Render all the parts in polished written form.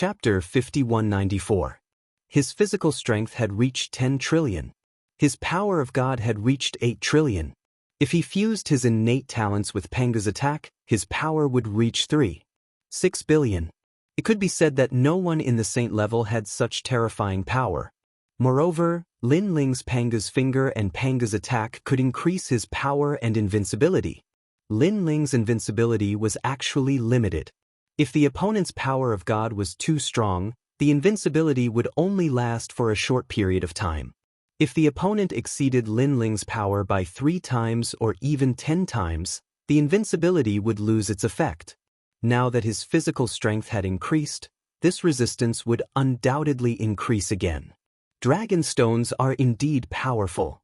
Chapter 5194. His physical strength had reached 10 trillion. His power of God had reached 8 trillion. If he fused his innate talents with Panga's attack, his power would reach 3.6 billion. It could be said that no one in the saint level had such terrifying power. Moreover, Lin Ling's Panga's finger and Panga's attack could increase his power and invincibility. Lin Ling's invincibility was actually limited. If the opponent's power of God was too strong, the invincibility would only last for a short period of time. If the opponent exceeded Lin Ling's power by 3 times or even 10 times, the invincibility would lose its effect. Now that his physical strength had increased, this resistance would undoubtedly increase again. Dragon stones are indeed powerful.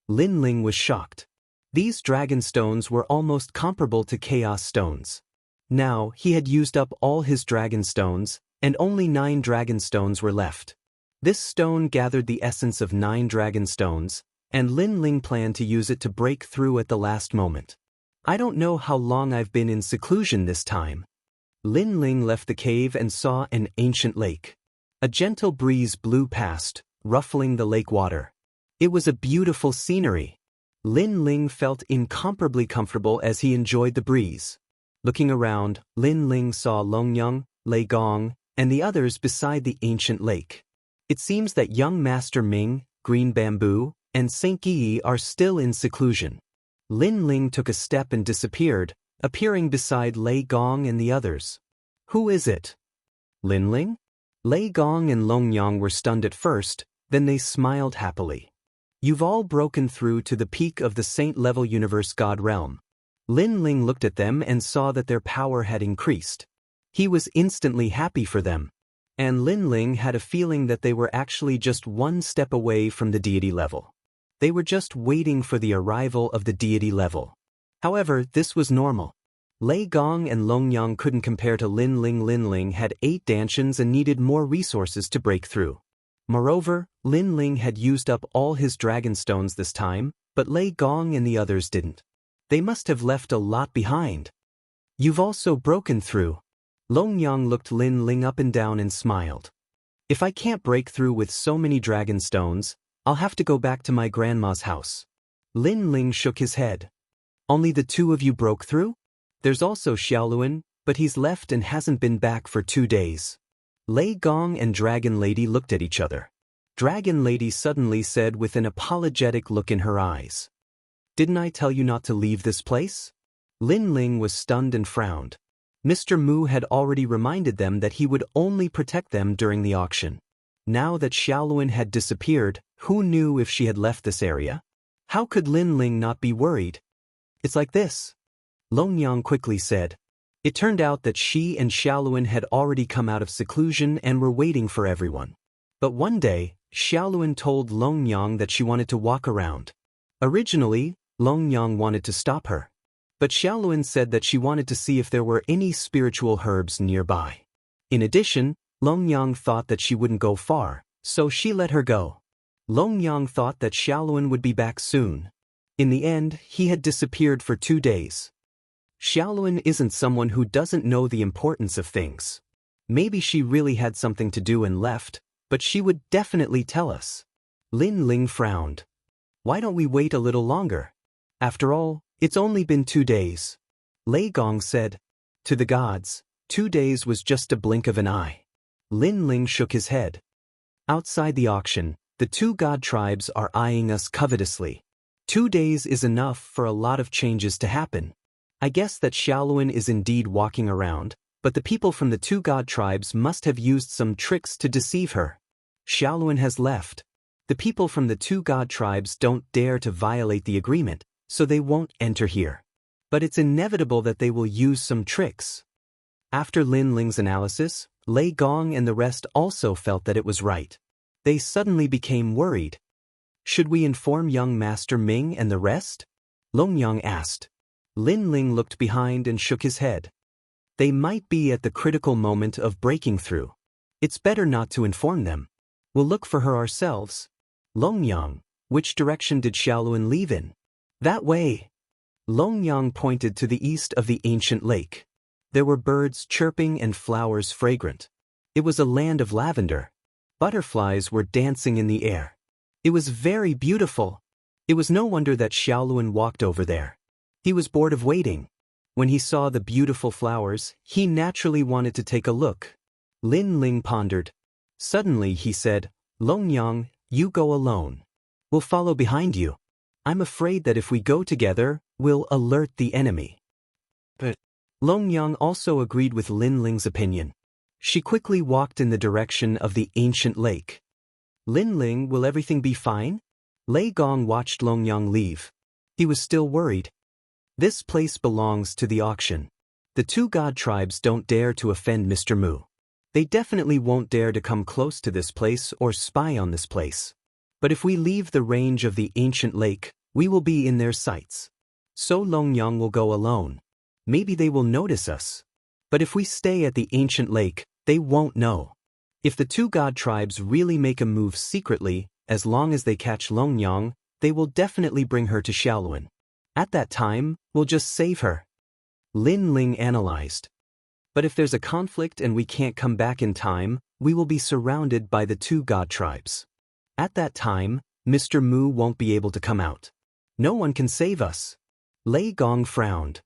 Lin Ling was shocked. These dragon stones were almost comparable to chaos stones. Now, he had used up all his dragon stones, and only 9 dragon stones were left. This stone gathered the essence of 9 dragon stones, and Lin Ling planned to use it to break through at the last moment. I don't know how long I've been in seclusion this time. Lin Ling left the cave and saw an ancient lake. A gentle breeze blew past, ruffling the lake water. It was a beautiful scenery. Lin Ling felt incomparably comfortable as he enjoyed the breeze. Looking around, Lin Ling saw Longyang, Lei Gong, and the others beside the ancient lake. It seems that young Master Ming, Green Bamboo, and Saint Guyi are still in seclusion. Lin Ling took a step and disappeared, appearing beside Lei Gong and the others. Who is it? Lin Ling? Lei Gong and Longyang were stunned at first, then they smiled happily. You've all broken through to the peak of the saint-level universe God realm. Lin Ling looked at them and saw that their power had increased. He was instantly happy for them. And Lin Ling had a feeling that they were actually just one step away from the deity level. They were just waiting for the arrival of the deity level. However, this was normal. Lei Gong and Longyang couldn't compare to Lin Ling. Lin Ling had 8 dantians and needed more resources to break through. Moreover, Lin Ling had used up all his dragon stones this time, but Lei Gong and the others didn't. They must have left a lot behind. You've also broken through. Longyang looked Lin Ling up and down and smiled. If I can't break through with so many dragon stones, I'll have to go back to my grandma's house. Lin Ling shook his head. Only the 2 of you broke through? There's also Xiaoluan, but he's left and hasn't been back for 2 days. Lei Gong and Dragon Lady looked at each other. Dragon Lady suddenly said with an apologetic look in her eyes. Didn't I tell you not to leave this place? Lin Ling was stunned and frowned. Mr. Mu had already reminded them that he would only protect them during the auction. Now that Xiaoluan had disappeared, who knew if she had left this area? How could Lin Ling not be worried? It's like this. Longyang quickly said. It turned out that she and Xiaoluan had already come out of seclusion and were waiting for everyone. But one day, Xiaoluan told Longyang that she wanted to walk around. Originally, Longyang wanted to stop her. But Xiaoluan said that she wanted to see if there were any spiritual herbs nearby. In addition, Longyang thought that she wouldn't go far, so she let her go. Longyang thought that Xiaoluan would be back soon. In the end, he had disappeared for 2 days. Xiaoluan isn't someone who doesn't know the importance of things. Maybe she really had something to do and left, but she would definitely tell us. Lin Ling frowned. Why don't we wait a little longer? After all, it's only been 2 days. Lei Gong said. To the gods, 2 days was just a blink of an eye. Lin Ling shook his head. Outside the auction, the 2 god tribes are eyeing us covetously. 2 days is enough for a lot of changes to happen. I guess that Xiaoluan is indeed walking around, but the people from the 2 god tribes must have used some tricks to deceive her. Xiaoluan has left. The people from the 2 god tribes don't dare to violate the agreement, so they won't enter here. But it's inevitable that they will use some tricks. After Lin Ling's analysis, Lei Gong and the rest also felt that it was right. They suddenly became worried. Should we inform young Master Ming and the rest? Longyang asked. Lin Ling looked behind and shook his head. They might be at the critical moment of breaking through. It's better not to inform them. We'll look for her ourselves. Longyang, which direction did Xiaoluan leave in? That way. Longyang pointed to the east of the ancient lake. There were birds chirping and flowers fragrant. It was a land of lavender. Butterflies were dancing in the air. It was very beautiful. It was no wonder that Xiaoluan walked over there. He was bored of waiting. When he saw the beautiful flowers, he naturally wanted to take a look. Lin Ling pondered. Suddenly he said, "Longyang, you go alone. We'll follow behind you. I'm afraid that if we go together, we'll alert the enemy." But Longyang also agreed with Lin Ling's opinion. She quickly walked in the direction of the ancient lake. "Lin Ling, will everything be fine?" Lei Gong watched Longyang leave. He was still worried. "This place belongs to the auction. The two god tribes don't dare to offend Mr. Mu. They definitely won't dare to come close to this place or spy on this place. But if we leave the range of the ancient lake, we will be in their sights. So Longyang will go alone. Maybe they will notice us. But if we stay at the ancient lake, they won't know. If the two god tribes really make a move secretly, as long as they catch Longyang, they will definitely bring her to Xiaoluan. At that time, we'll just save her." Lin Ling analyzed. "But if there's a conflict and we can't come back in time, we will be surrounded by the two god tribes. At that time, Mr. Mu won't be able to come out. No one can save us." Lei Gong frowned.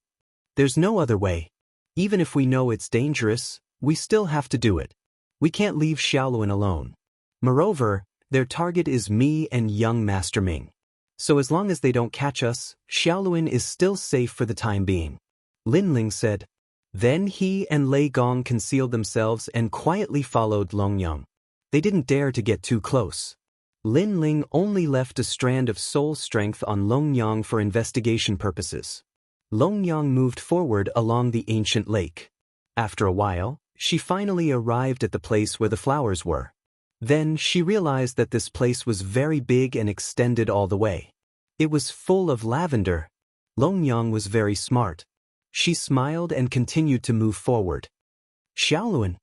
"There's no other way. Even if we know it's dangerous, we still have to do it. We can't leave Xiaoluan alone. Moreover, their target is me and young Master Ming. So as long as they don't catch us, Xiaoluan is still safe for the time being." Lin Ling said. Then he and Lei Gong concealed themselves and quietly followed Longyang. They didn't dare to get too close. Lin Ling only left a strand of soul strength on Longyang for investigation purposes. Longyang moved forward along the ancient lake. After a while, she finally arrived at the place where the flowers were. Then she realized that this place was very big and extended all the way. It was full of lavender. Longyang was very smart. She smiled and continued to move forward. "Xiaoluan!"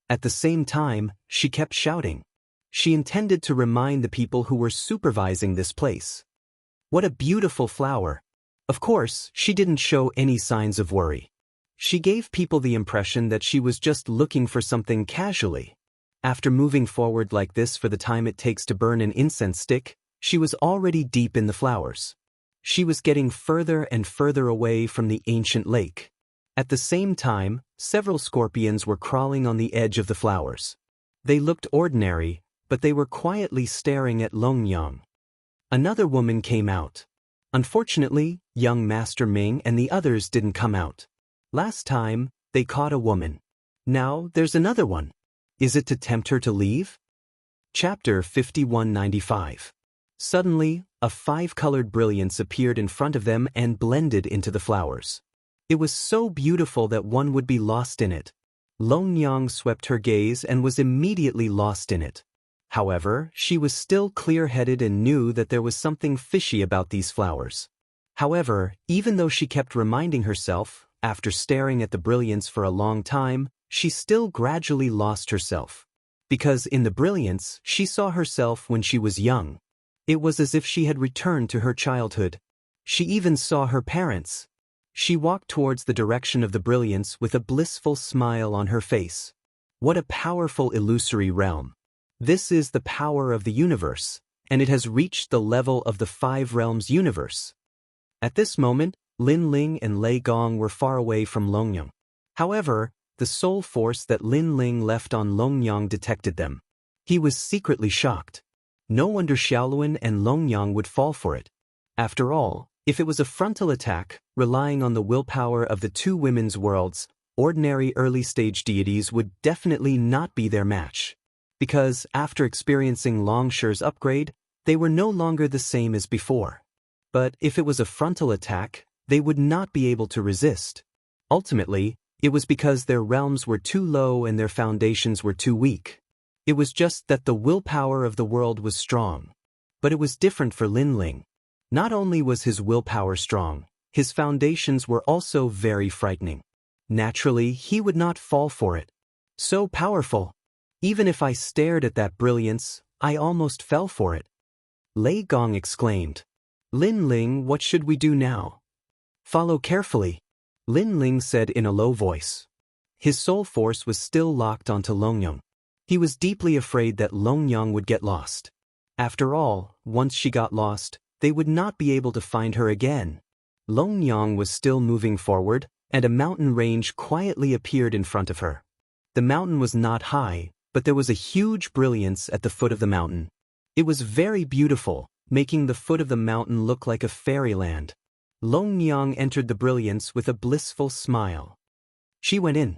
At the same time, she kept shouting. She intended to remind the people who were supervising this place. What a beautiful flower! Of course, she didn't show any signs of worry. She gave people the impression that she was just looking for something casually. After moving forward like this for the time it takes to burn an incense stick, she was already deep in the flowers. She was getting further and further away from the ancient lake. At the same time, several scorpions were crawling on the edge of the flowers. They looked ordinary, but they were quietly staring at Longyang. Another woman came out. Unfortunately, young Master Ming and the others didn't come out. Last time, they caught a woman. Now, there's another one. Is it to tempt her to leave? Chapter 5195. Suddenly, a five-colored brilliance appeared in front of them and blended into the flowers. It was so beautiful that one would be lost in it. Longyang swept her gaze and was immediately lost in it. However, she was still clear-headed and knew that there was something fishy about these flowers. However, even though she kept reminding herself, after staring at the brilliance for a long time, she still gradually lost herself. Because in the brilliance, she saw herself when she was young. It was as if she had returned to her childhood. She even saw her parents. She walked towards the direction of the brilliance with a blissful smile on her face. What a powerful illusory realm. This is the power of the universe, and it has reached the level of the five realms universe. At this moment, Lin Ling and Lei Gong were far away from Longyang. However, the soul force that Lin Ling left on Longyang detected them. He was secretly shocked. No wonder Xiaoluan and Longyang would fall for it. After all, if it was a frontal attack, relying on the willpower of the two women's worlds, ordinary early-stage deities would definitely not be their match. Because, after experiencing Longshi's upgrade, they were no longer the same as before. But if it was a frontal attack, they would not be able to resist. Ultimately, it was because their realms were too low and their foundations were too weak. It was just that the willpower of the world was strong. But it was different for Lin Ling. Not only was his willpower strong, his foundations were also very frightening. Naturally, he would not fall for it. So powerful. Even if I stared at that brilliance, I almost fell for it. Lei Gong exclaimed. Lin Ling, what should we do now? Follow carefully, Lin Ling said in a low voice. His soul force was still locked onto Longyang. He was deeply afraid that Long Yang would get lost. After all, once she got lost, they would not be able to find her again. Long Yang was still moving forward, and a mountain range quietly appeared in front of her. The mountain was not high, but there was a huge brilliance at the foot of the mountain. It was very beautiful, making the foot of the mountain look like a fairyland. Long Yang entered the brilliance with a blissful smile. She went in.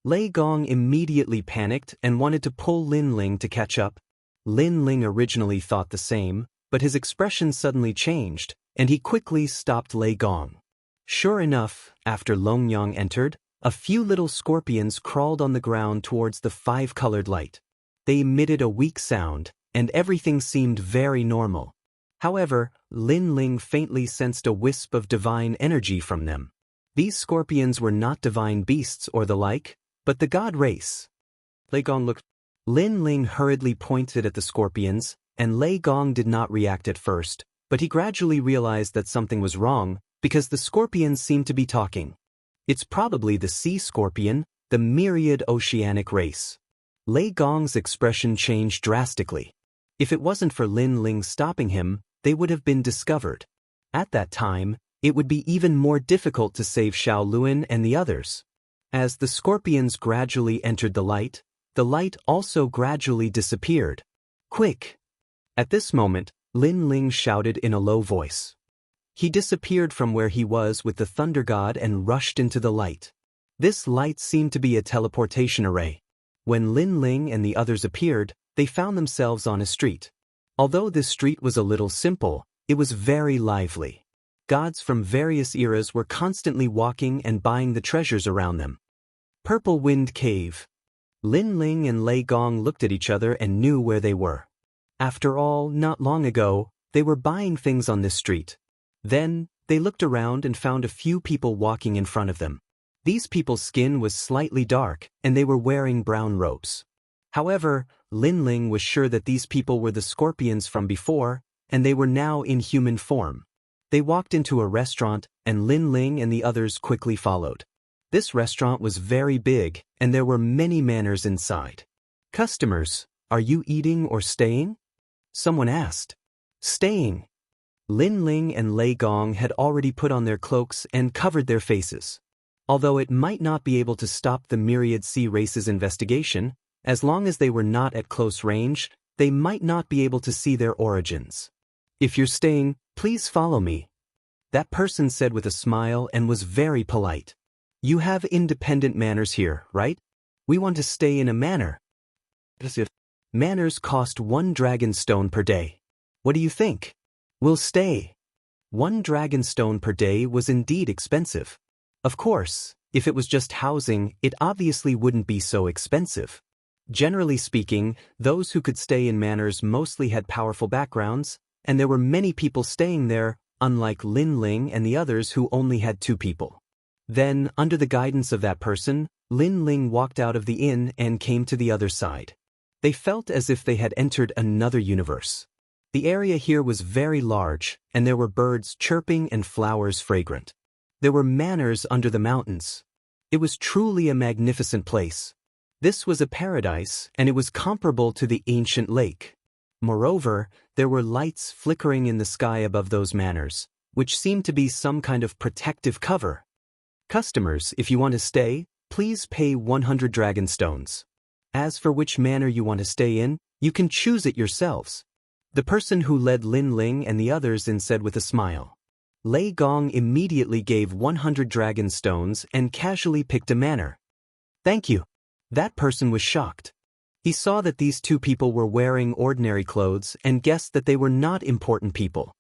Lei Gong immediately panicked and wanted to pull Lin Ling to catch up. Lin Ling originally thought the same, but his expression suddenly changed, and he quickly stopped Lei Gong. Sure enough, after Long Yang entered, a few little scorpions crawled on the ground towards the five-colored light. They emitted a weak sound, and everything seemed very normal. However, Lin Ling faintly sensed a wisp of divine energy from them. These scorpions were not divine beasts or the like, but the god race. Lei Gong looked. Lin Ling hurriedly pointed at the scorpions, and Lei Gong did not react at first, but he gradually realized that something was wrong, because the scorpions seemed to be talking. It's probably the sea scorpion, the myriad oceanic race. Lei Gong's expression changed drastically. If it wasn't for Lin Ling stopping him, they would have been discovered. At that time, it would be even more difficult to save Xiao Luan and the others. As the scorpions gradually entered the light also gradually disappeared. Quick! At this moment, Lin Ling shouted in a low voice. He disappeared from where he was with the thunder god and rushed into the light. This light seemed to be a teleportation array. When Lin Ling and the others appeared, they found themselves on a street. Although this street was a little simple, it was very lively. Gods from various eras were constantly walking and buying the treasures around them. Purple Wind Cave. Lin Ling and Lei Gong looked at each other and knew where they were. After all, not long ago, they were buying things on this street. Then, they looked around and found a few people walking in front of them. These people's skin was slightly dark, and they were wearing brown robes. However, Lin Ling was sure that these people were the scorpions from before, and they were now in human form. They walked into a restaurant, and Lin Ling and the others quickly followed. This restaurant was very big, and there were many manners inside. "Customers, are you eating or staying?" someone asked. "Staying." Lin Ling and Lei Gong had already put on their cloaks and covered their faces. Although it might not be able to stop the myriad sea races investigation, as long as they were not at close range, they might not be able to see their origins. "If you're staying, please follow me," that person said with a smile and was very polite. "You have independent manners here, right? We want to stay in a manor." Manners cost 1 dragon stone per day. What do you think? We'll stay. 1 dragon stone per day was indeed expensive. Of course, if it was just housing, it obviously wouldn't be so expensive. Generally speaking, those who could stay in manors mostly had powerful backgrounds, and there were many people staying there, unlike Lin Ling and the others who only had 2 people. Then, under the guidance of that person, Lin Ling walked out of the inn and came to the other side. They felt as if they had entered another universe. The area here was very large, and there were birds chirping and flowers fragrant. There were manors under the mountains. It was truly a magnificent place. This was a paradise, and it was comparable to the ancient lake. Moreover, there were lights flickering in the sky above those manors, which seemed to be some kind of protective cover. "Customers, if you want to stay, please pay 100 dragon stones. As for which manor you want to stay in, you can choose it yourselves," the person who led Lin Ling and the others in said with a smile. Lei Gong immediately gave 100 dragon stones and casually picked a manor. "Thank you." That person was shocked. He saw that these 2 people were wearing ordinary clothes and guessed that they were not important people.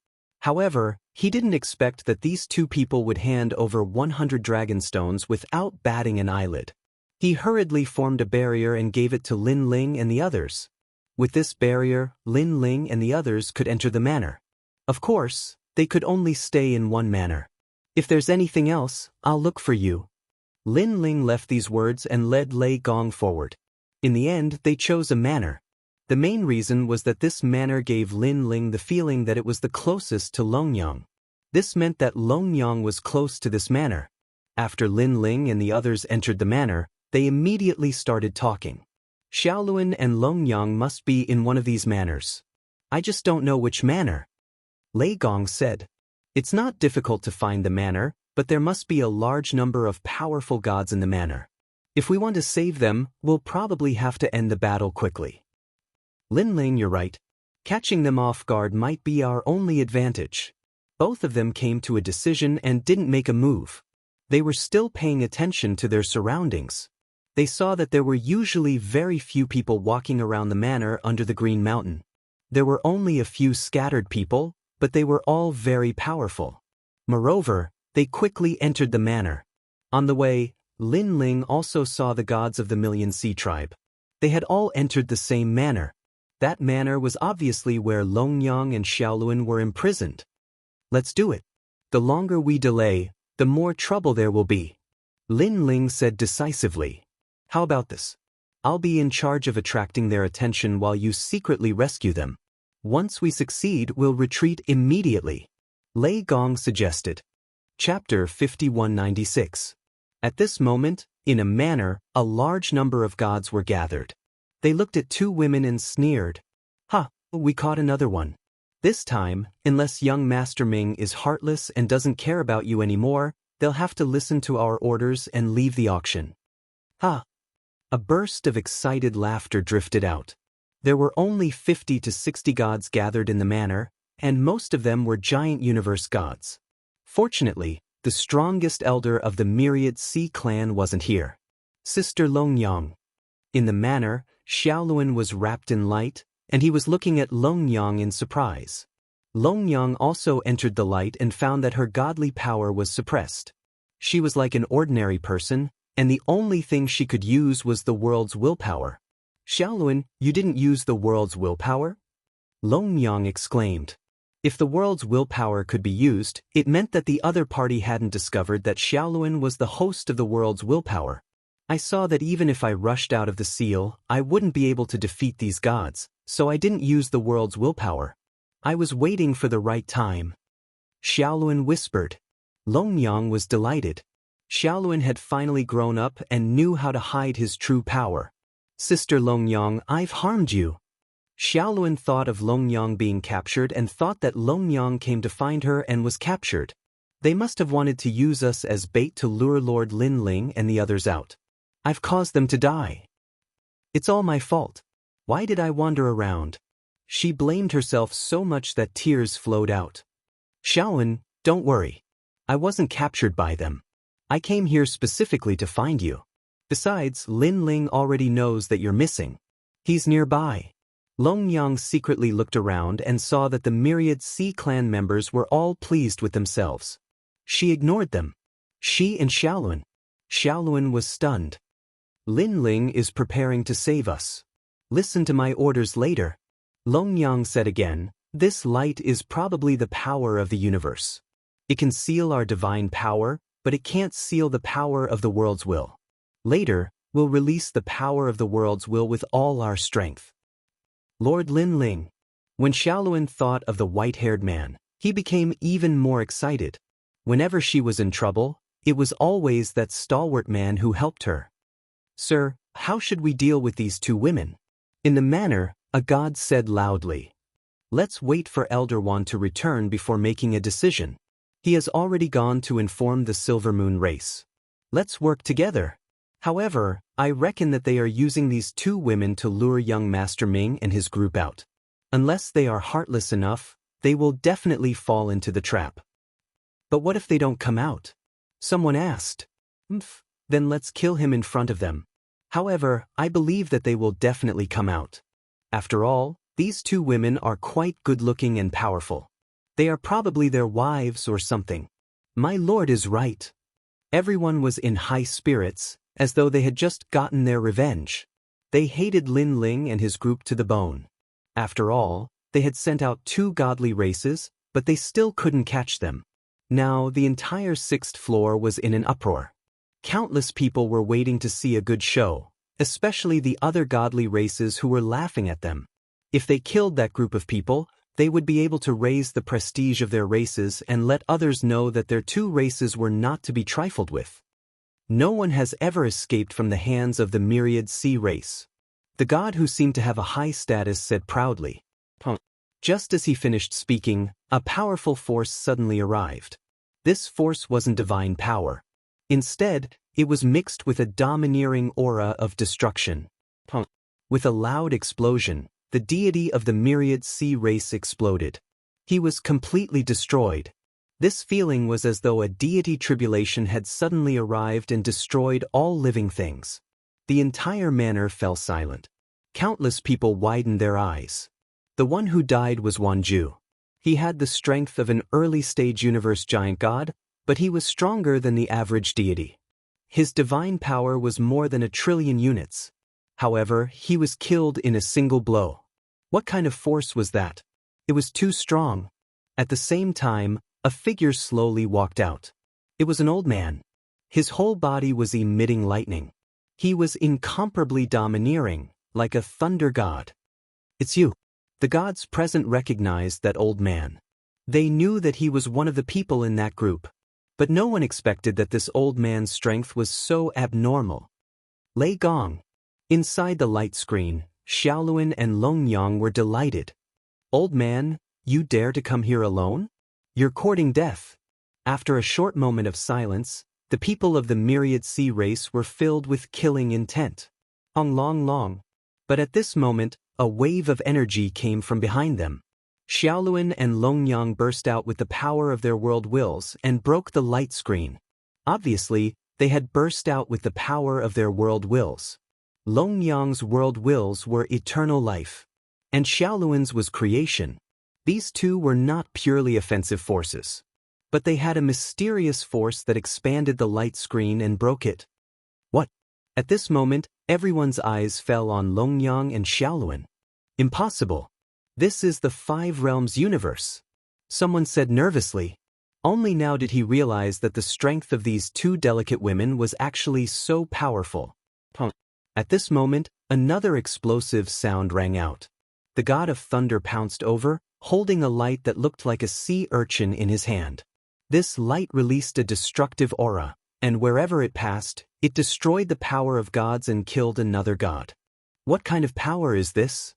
However, he didn't expect that these 2 people would hand over 100 dragon stones without batting an eyelid. He hurriedly formed a barrier and gave it to Lin Ling and the others. With this barrier, Lin Ling and the others could enter the manor. Of course, they could only stay in one manor. "If there's anything else, I'll look for you." Lin Ling left these words and led Lei Gong forward. In the end, they chose a manor. The main reason was that this manor gave Lin Ling the feeling that it was the closest to Longyang. This meant that Longyang was close to this manor. After Lin Ling and the others entered the manor, they immediately started talking. Xiaoluan and Longyang must be in one of these manors. I just don't know which manor. Lei Gong said. It's not difficult to find the manor, but there must be a large number of powerful gods in the manor. If we want to save them, we'll probably have to end the battle quickly. Lin Ling, you're right. Catching them off guard might be our only advantage. Both of them came to a decision and didn't make a move. They were still paying attention to their surroundings. They saw that there were usually very few people walking around the manor under the Green Mountain. There were only a few scattered people, but they were all very powerful. Moreover, they quickly entered the manor. On the way, Lin Ling also saw the gods of the Million Sea tribe. They had all entered the same manor. That manor was obviously where Longyang and Xiaoluan were imprisoned. Let's do it. The longer we delay, the more trouble there will be. Lin Ling said decisively. How about this? I'll be in charge of attracting their attention while you secretly rescue them. Once we succeed, we'll retreat immediately. Lei Gong suggested. Chapter 5196. At this moment, in a manor, a large number of gods were gathered. They looked at two women and sneered. We caught another one. This time, unless young Master Ming is heartless and doesn't care about you anymore, they'll have to listen to our orders and leave the auction. A burst of excited laughter drifted out. There were only 50 to 60 gods gathered in the manor, and most of them were giant universe gods. Fortunately, the strongest elder of the Myriad Sea clan wasn't here. Sister Longyang. In the manor, Xiaoluan was wrapped in light, and he was looking at Longyang in surprise. Longyang also entered the light and found that her godly power was suppressed. She was like an ordinary person, and the only thing she could use was the world's willpower. Xiaoluan, you didn't use the world's willpower? Longyang exclaimed. If the world's willpower could be used, it meant that the other party hadn't discovered that Xiaoluan was the host of the world's willpower. I saw that even if I rushed out of the seal, I wouldn't be able to defeat these gods, so I didn't use the world's willpower. I was waiting for the right time. Xiaoluan whispered. Longyang was delighted. Xiaoluan had finally grown up and knew how to hide his true power. Sister Longyang, I've harmed you. Xiaoluan thought of Longyang being captured and thought that Longyang came to find her and was captured. They must have wanted to use us as bait to lure Lord Lin Ling and the others out. I've caused them to die. It's all my fault. Why did I wander around? She blamed herself so much that tears flowed out. Xiaoluan, don't worry. I wasn't captured by them. I came here specifically to find you. Besides, Lin Ling already knows that you're missing. He's nearby. Longyang secretly looked around and saw that the Myriad Sea clan members were all pleased with themselves. She ignored them. She and Xiaoluan. Xiaoluan was stunned. Lin Ling is preparing to save us. Listen to my orders later. Longyang said again, this light is probably the power of the universe. It can seal our divine power, but it can't seal the power of the world's will. Later, we'll release the power of the world's will with all our strength. Lord Lin Ling. When Xiaoluan thought of the white-haired man, he became even more excited. Whenever she was in trouble, it was always that stalwart man who helped her. Sir, how should we deal with these two women? In the manor, a god said loudly. Let's wait for Elder Wan to return before making a decision. He has already gone to inform the Silver Moon race. Let's work together. However, I reckon that they are using these two women to lure young Master Ming and his group out. Unless they are heartless enough, they will definitely fall into the trap. But what if they don't come out? Someone asked. Then let's kill him in front of them. However, I believe that they will definitely come out. After all, these two women are quite good-looking and powerful. They are probably their wives or something. My lord is right. Everyone was in high spirits, as though they had just gotten their revenge. They hated Lin Ling and his group to the bone. After all, they had sent out two godly races, but they still couldn't catch them. Now the entire sixth floor was in an uproar. Countless people were waiting to see a good show, especially the other godly races who were laughing at them. If they killed that group of people, they would be able to raise the prestige of their races and let others know that their two races were not to be trifled with. No one has ever escaped from the hands of the Myriad Sea race. The god who seemed to have a high status said proudly. Just as he finished speaking, a powerful force suddenly arrived. This force wasn't divine power. Instead, it was mixed with a domineering aura of destruction. With a loud explosion, the deity of the myriad sea race exploded. He was completely destroyed. This feeling was as though a deity tribulation had suddenly arrived and destroyed all living things. The entire manor fell silent. Countless people widened their eyes. The one who died was Wanju. He had the strength of an early-stage universe giant god, but he was stronger than the average deity. His divine power was more than 1,000,000,000,000 units. However, he was killed in a single blow. What kind of force was that? It was too strong. At the same time, a figure slowly walked out. It was an old man. His whole body was emitting lightning. He was incomparably domineering, like a thunder god. "It's you." The gods present recognized that old man. They knew that he was one of the people in that group. But no one expected that this old man's strength was so abnormal. Lei Gong. Inside the light screen, Xiaoluan and Longyang were delighted. "Old man, you dare to come here alone? You're courting death." After a short moment of silence, the people of the myriad sea race were filled with killing intent. Long. But at this moment, a wave of energy came from behind them. Xiaoluan and Longyang burst out with the power of their world wills and broke the light screen. Obviously, they had burst out with the power of their world wills. Longyang's world wills were eternal life, and Xiaoluan's was creation. These two were not purely offensive forces, but they had a mysterious force that expanded the light screen and broke it. What? At this moment, everyone's eyes fell on Longyang and Xiaoluan. Impossible. This is the Five Realms universe. Someone said nervously. Only now did he realize that the strength of these two delicate women was actually so powerful. At this moment, another explosive sound rang out. The god of thunder pounced over, holding a light that looked like a sea urchin in his hand. This light released a destructive aura, and wherever it passed, it destroyed the power of gods and killed another god. What kind of power is this?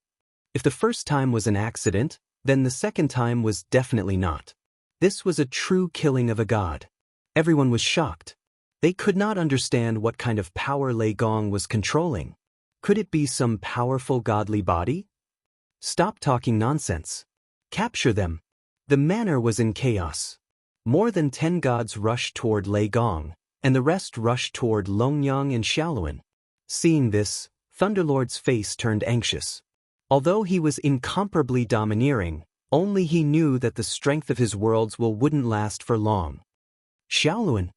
If the first time was an accident, then the second time was definitely not. This was a true killing of a god. Everyone was shocked. They could not understand what kind of power Lei Gong was controlling. Could it be some powerful godly body? Stop talking nonsense. Capture them. The manor was in chaos. More than 10 gods rushed toward Lei Gong, and the rest rushed toward Longyang and Xiaoluan. Seeing this, Thunderlord's face turned anxious. Although he was incomparably domineering, only he knew that the strength of his worlds wouldn't last for long. "Xiaoluan!"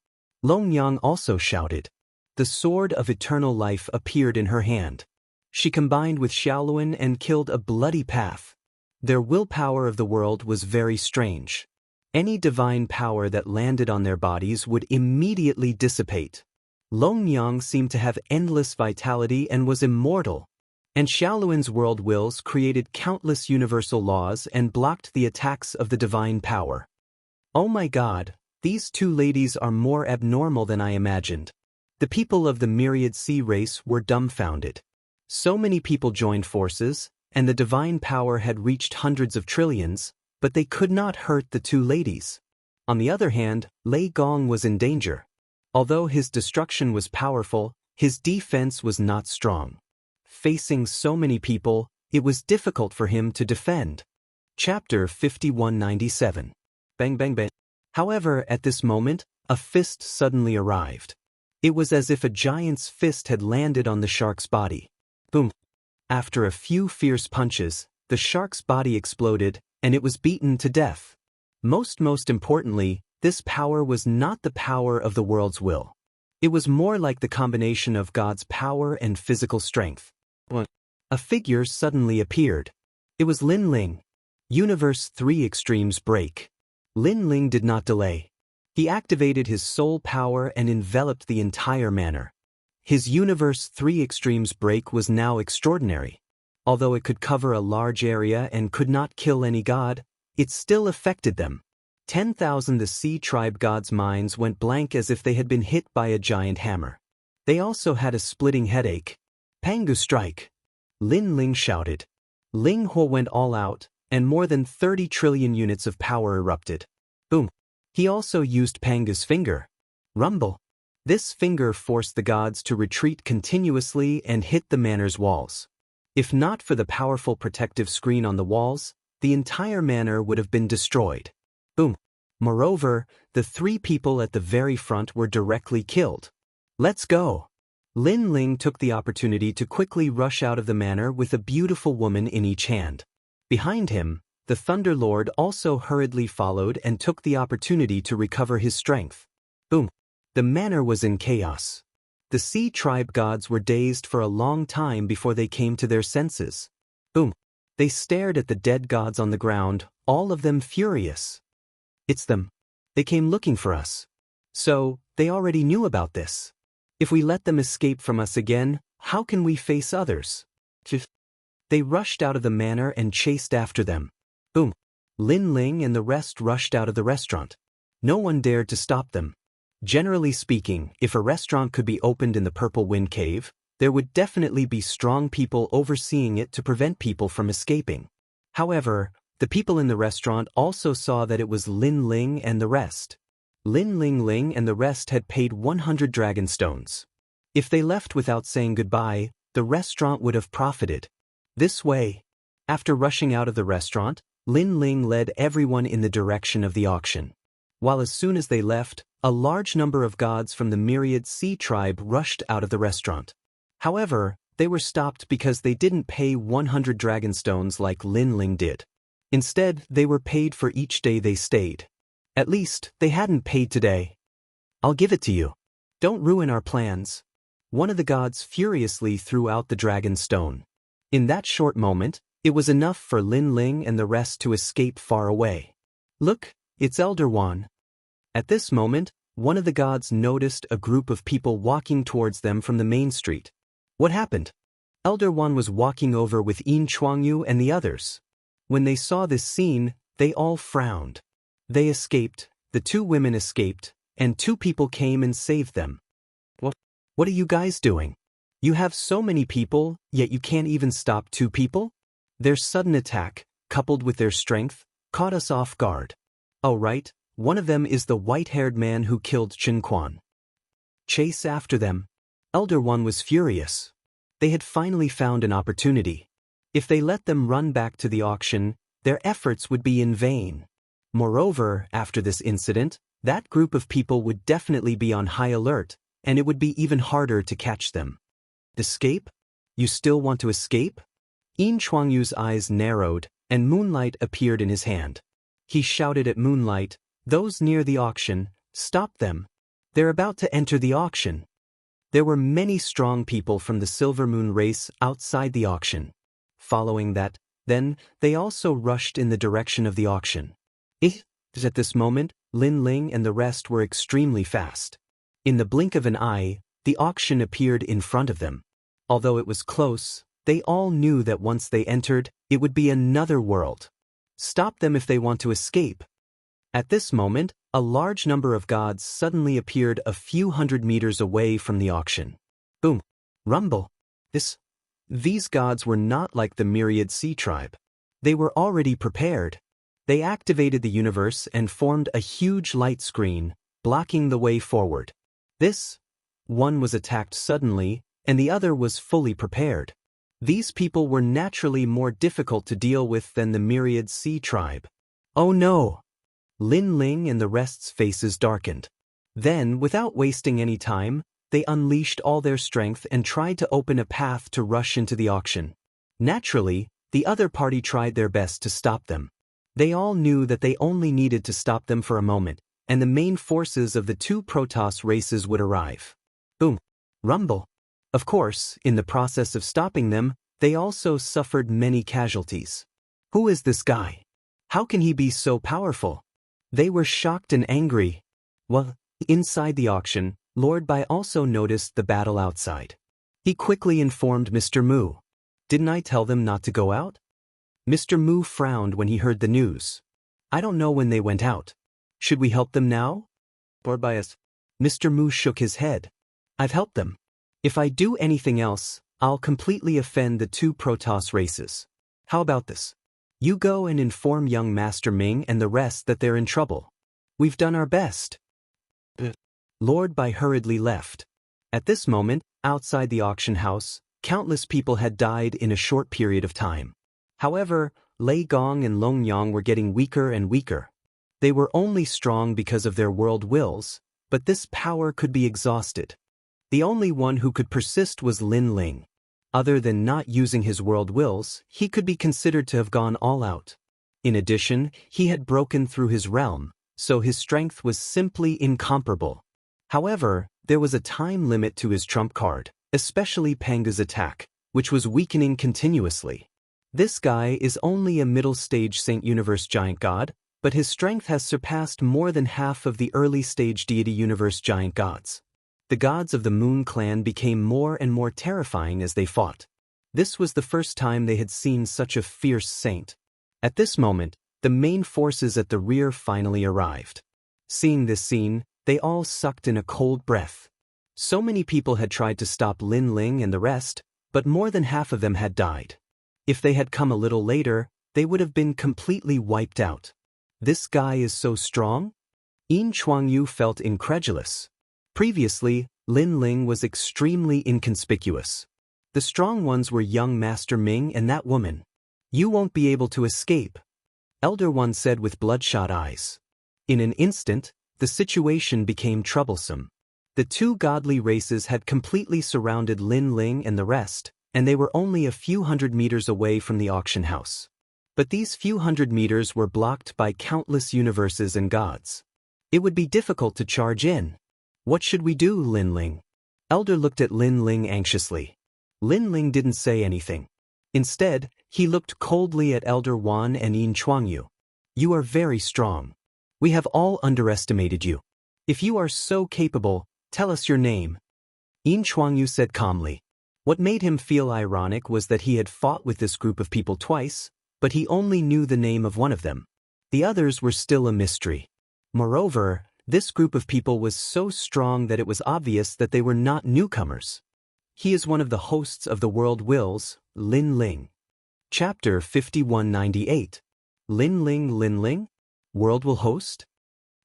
Longyang also shouted. The sword of eternal life appeared in her hand. She combined with Xiaoluan and killed a bloody path. Their willpower of the world was very strange. Any divine power that landed on their bodies would immediately dissipate. Longyang seemed to have endless vitality and was immortal. And Xiaoluan's world wills created countless universal laws and blocked the attacks of the divine power. Oh my God, these two ladies are more abnormal than I imagined. The people of the myriad sea race were dumbfounded. So many people joined forces, and the divine power had reached hundreds of trillions, but they could not hurt the two ladies. On the other hand, Lei Gong was in danger. Although his destruction was powerful, his defense was not strong. Facing so many people, it was difficult for him to defend. Chapter 5197. Bang bang bang. However, at this moment, a fist suddenly arrived. It was as if a giant's fist had landed on the shark's body. Boom. After a few fierce punches, the shark's body exploded, and it was beaten to death. Most importantly, this power was not the power of the world's will. It was more like the combination of God's power and physical strength. A figure suddenly appeared. It was Lin Ling. Universe 3 Extremes Break. Lin Ling did not delay. He activated his soul power and enveloped the entire manor. His Universe 3 Extremes Break was now extraordinary. Although it could cover a large area and could not kill any god, it still affected them. 10,000 the Sea Tribe gods' minds went blank as if they had been hit by a giant hammer. They also had a splitting headache. Pangu Strike. Lin Ling shouted. Ling Ho went all out, and more than 30 trillion units of power erupted. Boom. He also used Panga's finger. Rumble. This finger forced the gods to retreat continuously and hit the manor's walls. If not for the powerful protective screen on the walls, the entire manor would have been destroyed. Boom. Moreover, the 3 people at the very front were directly killed. Let's go. Lin Ling took the opportunity to quickly rush out of the manor with a beautiful woman in each hand. Behind him, the Thunder Lord also hurriedly followed and took the opportunity to recover his strength. Boom. The manor was in chaos. The Sea Tribe gods were dazed for a long time before they came to their senses. Boom. They stared at the dead gods on the ground, all of them furious. It's them. They came looking for us. So, they already knew about this. If we let them escape from us again, how can we face others? They rushed out of the manor and chased after them. Boom. Lin Ling and the rest rushed out of the restaurant. No one dared to stop them. Generally speaking, if a restaurant could be opened in the Purple Wind Cave, there would definitely be strong people overseeing it to prevent people from escaping. However, the people in the restaurant also saw that it was Lin Ling and the rest. Lin Ling and the rest had paid 100 dragon stones. If they left without saying goodbye, the restaurant would have profited. This way. After rushing out of the restaurant, Lin Ling led everyone in the direction of the auction. While as soon as they left, a large number of gods from the myriad Sea Tribe rushed out of the restaurant. However, they were stopped because they didn't pay 100 dragon stones like Lin Ling did. Instead, they were paid for each day they stayed. At least, they hadn't paid today. I'll give it to you. Don't ruin our plans. One of the gods furiously threw out the dragon stone. In that short moment, it was enough for Lin Ling and the rest to escape far away. Look, it's Elder Wan. At this moment, one of the gods noticed a group of people walking towards them from the main street. What happened? Elder Wan was walking over with Yin Chuangyu and the others. When they saw this scene, they all frowned. They escaped, the 2 women escaped, and 2 people came and saved them. What are you guys doing? You have so many people, yet you can't even stop 2 people? Their sudden attack, coupled with their strength, caught us off guard. Oh right, one of them is the white-haired man who killed Chen Quan. Chase after them. Elder One was furious. They had finally found an opportunity. If they let them run back to the auction, their efforts would be in vain. Moreover, after this incident, that group of people would definitely be on high alert, and it would be even harder to catch them. Escape? You still want to escape? Yin Chuangyu's eyes narrowed, and moonlight appeared in his hand. He shouted at Moonlight, "Those near the auction, stop them. They're about to enter the auction." There were many strong people from the Silver Moon race outside the auction. Following that, then, they also rushed in the direction of the auction. At this moment, Lin Ling and the rest were extremely fast. In the blink of an eye, the auction appeared in front of them. Although it was close, they all knew that once they entered, it would be another world. Stop them if they want to escape. At this moment, a large number of gods suddenly appeared a few hundred meters away from the auction. Boom. Rumble. These gods were not like the myriad Sea Tribe. They were already prepared. They activated the universe and formed a huge light screen, blocking the way forward. One was attacked suddenly, and the other was fully prepared. These people were naturally more difficult to deal with than the myriad Sea Tribe. Oh no! Lin Ling and the rest's faces darkened. Then, without wasting any time, they unleashed all their strength and tried to open a path to rush into the auction. Naturally, the other party tried their best to stop them. They all knew that they only needed to stop them for a moment, and the main forces of the 2 Protoss races would arrive. Boom. Rumble. Of course, in the process of stopping them, they also suffered many casualties. Who is this guy? How can he be so powerful? They were shocked and angry. Well, inside the auction, Lord Bai also noticed the battle outside. He quickly informed Mr. Mu. Didn't I tell them not to go out? Mr. Mu frowned when he heard the news. I don't know when they went out. Should we help them now? Lord Bai. Mr. Mu shook his head. I've helped them. If I do anything else, I'll completely offend the two Protoss races. How about this? You go and inform young Master Ming and the rest that they're in trouble. We've done our best. Lord Bai hurriedly left. At this moment, outside the auction house, countless people had died in a short period of time. However, Lei Gong and Long Yang were getting weaker and weaker. They were only strong because of their world wills, but this power could be exhausted. The only one who could persist was Lin Ling. Other than not using his world wills, he could be considered to have gone all out. In addition, he had broken through his realm, so his strength was simply incomparable. However, there was a time limit to his trump card, especially Panga's attack, which was weakening continuously. This guy is only a middle-stage Saint Universe Giant God, but his strength has surpassed more than half of the early-stage Deity Universe Giant Gods. The gods of the Moon Clan became more and more terrifying as they fought. This was the first time they had seen such a fierce saint. At this moment, the main forces at the rear finally arrived. Seeing this scene, they all sucked in a cold breath. So many people had tried to stop Lin Ling and the rest, but more than half of them had died. If they had come a little later, they would have been completely wiped out. This guy is so strong? Yin Chuangyu felt incredulous. Previously, Lin Ling was extremely inconspicuous. The strong ones were young Master Ming and that woman. You won't be able to escape, Elder One said with bloodshot eyes. In an instant, the situation became troublesome. The two godly races had completely surrounded Lin Ling and the rest, and they were only a few hundred meters away from the auction house. But these few hundred meters were blocked by countless universes and gods. It would be difficult to charge in. What should we do, Lin Ling? Elder looked at Lin Ling anxiously. Lin Ling didn't say anything. Instead, he looked coldly at Elder Wan and Yin Chuangyu. You are very strong. We have all underestimated you. If you are so capable, tell us your name. Yin Chuangyu said calmly. What made him feel ironic was that he had fought with this group of people twice, but he only knew the name of one of them. The others were still a mystery. Moreover, this group of people was so strong that it was obvious that they were not newcomers. He is one of the hosts of the World Wills, Lin Ling. Chapter 5198. Lin Ling? World Will Host?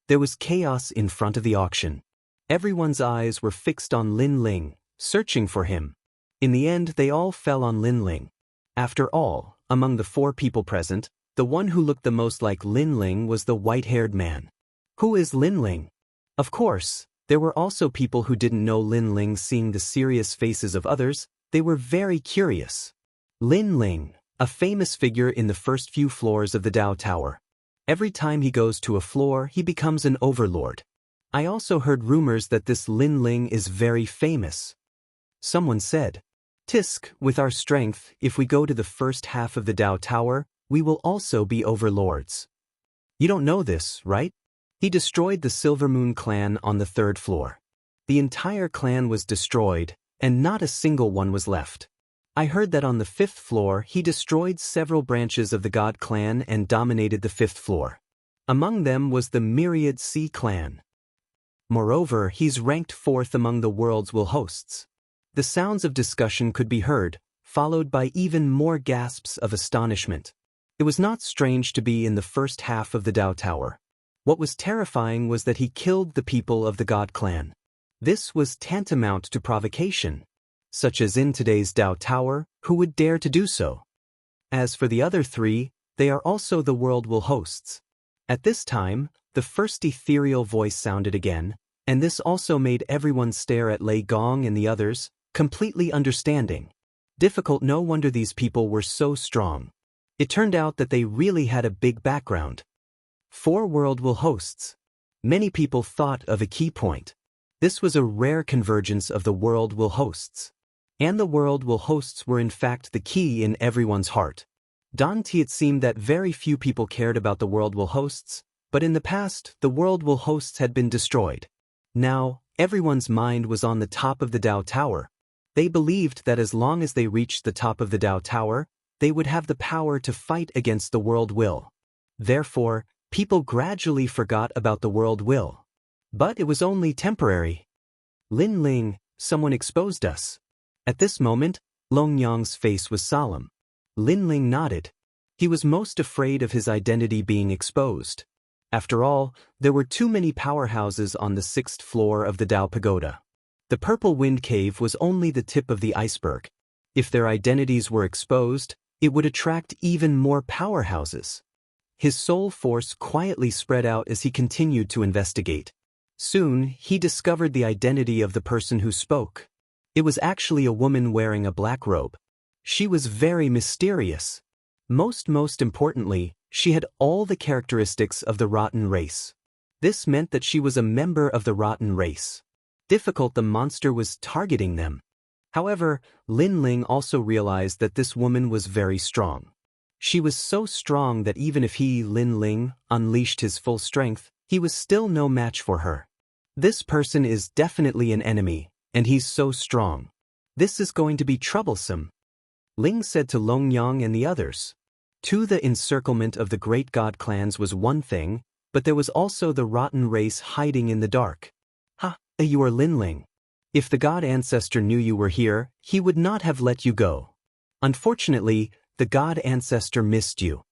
There was chaos in front of the auction. Everyone's eyes were fixed on Lin Ling, searching for him. In the end, they all fell on Lin Ling. After all, among the four people present, the one who looked the most like Lin Ling was the white-haired man. Who is Lin Ling? Of course, there were also people who didn't know Lin Ling. Seeing the serious faces of others, they were very curious. Lin Ling, a famous figure in the first few floors of the Dao Tower. Every time he goes to a floor, he becomes an overlord. I also heard rumors that this Lin Ling is very famous. Someone said, Tisk, with our strength, if we go to the first half of the Dao Tower, we will also be overlords. You don't know this, right? He destroyed the Silver Moon clan on the 3rd floor. The entire clan was destroyed, and not a single one was left. I heard that on the 5th floor he destroyed several branches of the God clan and dominated the 5th floor. Among them was the Myriad Sea clan. Moreover, he's ranked 4th among the world's will hosts. The sounds of discussion could be heard, followed by even more gasps of astonishment. It was not strange to be in the first half of the Dao Tower. What was terrifying was that he killed the people of the God clan. This was tantamount to provocation. Such as in today's Dao Tower, who would dare to do so? As for the other three, they are also the world will hosts. At this time, the first ethereal voice sounded again, and this also made everyone stare at Lei Gong and the others, completely understanding. Difficult, no wonder these people were so strong. It turned out that they really had a big background. 4 world will hosts. Many people thought of a key point. This was a rare convergence of the world will hosts. And the world will hosts were in fact the key in everyone's heart. It seemed that very few people cared about the world will hosts, but in the past, the world will hosts had been destroyed. Now, everyone's mind was on the top of the Dao Tower. They believed that as long as they reached the top of the Dao Tower, they would have the power to fight against the world will. Therefore, people gradually forgot about the world will. But it was only temporary. Lin Ling, someone exposed us. At this moment, Long Yang's face was solemn. Lin Ling nodded. He was most afraid of his identity being exposed. After all, there were too many powerhouses on the 6th floor of the Dao Pagoda. The Purple Wind Cave was only the tip of the iceberg. If their identities were exposed, it would attract even more powerhouses. His soul force quietly spread out as he continued to investigate. Soon, he discovered the identity of the person who spoke. It was actually a woman wearing a black robe. She was very mysterious. Most importantly, she had all the characteristics of the rotten race. This meant that she was a member of the rotten race. Difficult, the monster was targeting them. However, Lin Ling also realized that this woman was very strong. She was so strong that even if he, Lin Ling, unleashed his full strength, he was still no match for her. This person is definitely an enemy, and he's so strong. This is going to be troublesome, Ling said to Long Yang and the others. The encirclement of the great god clans was one thing, but there was also the rotten race hiding in the dark. Ha, you are Lin Ling. If the god ancestor knew you were here, he would not have let you go. Unfortunately, the god ancestor missed you.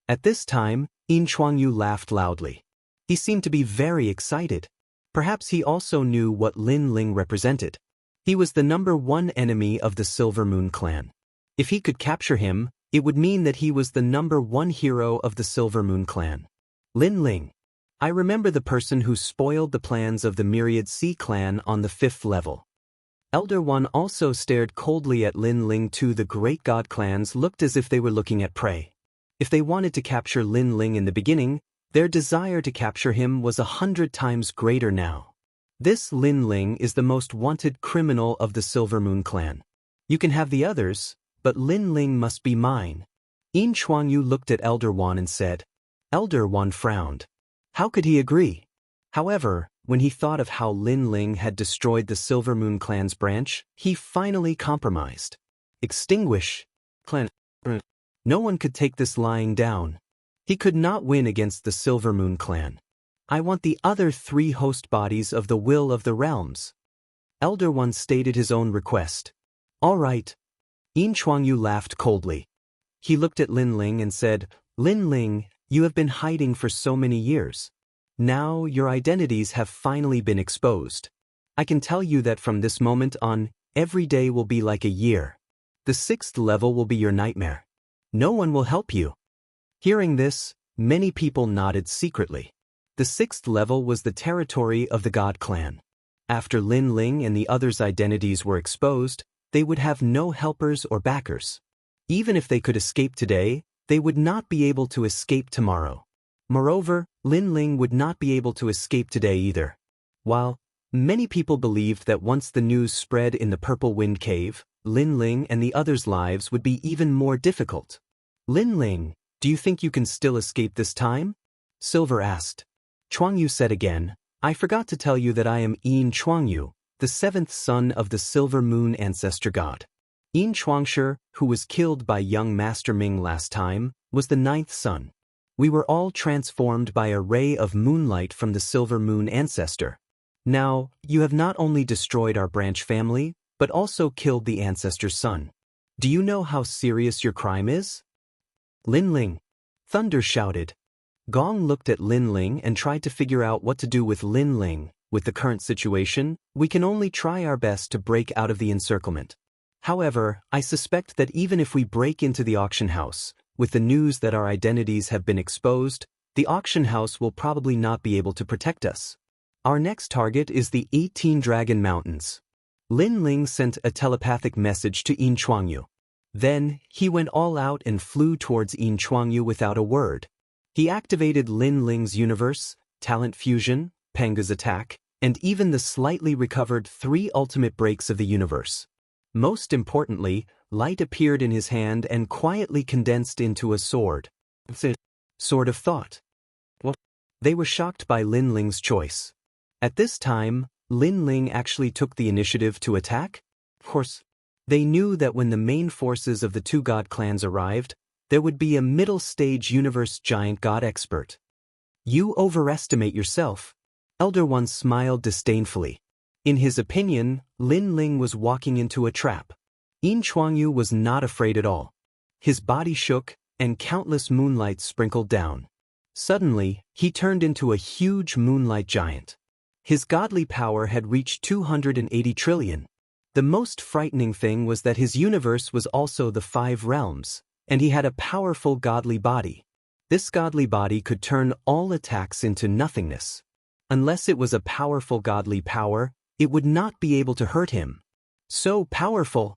At this time, Yin Chuangyu laughed loudly. He seemed to be very excited. Perhaps he also knew what Lin Ling represented. He was the #1 enemy of the Silver Moon clan. If he could capture him, it would mean that he was the #1 hero of the Silver Moon clan. Lin Ling. I remember the person who spoiled the plans of the Myriad Sea clan on the 5th level. Elder One also stared coldly at Lin Ling. The great god clans looked as if they were looking at prey. If they wanted to capture Lin Ling in the beginning, their desire to capture him was 100 times greater now. This Lin Ling is the most wanted criminal of the Silver Moon clan. You can have the others, but Lin Ling must be mine. Yin Chuangyu looked at Elder Wan and said. Elder Wan frowned. How could he agree? However, when he thought of how Lin Ling had destroyed the Silver Moon clan's branch, he finally compromised. Extinguish. Clan. No one could take this lying down. He could not win against the Silver Moon clan. I want the other 3 host bodies of the will of the realms. Elder One stated his own request. All right. Yin Chuangyu laughed coldly. He looked at Lin Ling and said, Lin Ling, you have been hiding for so many years. Now your identities have finally been exposed. I can tell you that from this moment on, every day will be like a year. The 6th level will be your nightmare. No one will help you. Hearing this, many people nodded secretly. The 6th level was the territory of the God clan. After Lin Ling and the others' identities were exposed, they would have no helpers or backers. Even if they could escape today, they would not be able to escape tomorrow. Moreover, Lin Ling would not be able to escape today either. While many people believed that once the news spread in the Purple Wind Cave, Lin Ling and the others' lives would be even more difficult. Lin Ling, do you think you can still escape this time? Silver asked. Chuangyu said again, I forgot to tell you that I am Yin Chuangyu, the 7th son of the Silver Moon ancestor god. Yin Chuangshi, who was killed by young Master Ming last time, was the 9th son. We were all transformed by a ray of moonlight from the Silver Moon ancestor. Now, you have not only destroyed our branch family, but also killed the ancestor's son. Do you know how serious your crime is? Lin Ling. Thunder shouted. Gong looked at Lin Ling and tried to figure out what to do with Lin Ling. With the current situation, we can only try our best to break out of the encirclement. However, I suspect that even if we break into the auction house, with the news that our identities have been exposed, the auction house will probably not be able to protect us. Our next target is the 18 Dragon Mountains. Lin Ling sent a telepathic message to Yin Chuangyu. Then, he went all out and flew towards Yin Chuangyu without a word. He activated Lin Ling's universe, talent fusion, Panga's attack, and even the slightly recovered 3 ultimate breaks of the universe. Most importantly, light appeared in his hand and quietly condensed into a sword. Sword of Thought. What? They were shocked by Lin Ling's choice. At this time, Lin Ling actually took the initiative to attack? Of course, they knew that when the main forces of the 2 god clans arrived, there would be a middle-stage universe giant god expert. You overestimate yourself. Elder One smiled disdainfully. In his opinion, Lin Ling was walking into a trap. Yin Chuangyu was not afraid at all. His body shook, and countless moonlights sprinkled down. Suddenly, he turned into a huge moonlight giant. His godly power had reached 280 trillion. The most frightening thing was that his universe was also the 5 realms, and he had a powerful godly body. This godly body could turn all attacks into nothingness. Unless it was a powerful godly power, it would not be able to hurt him. So powerful!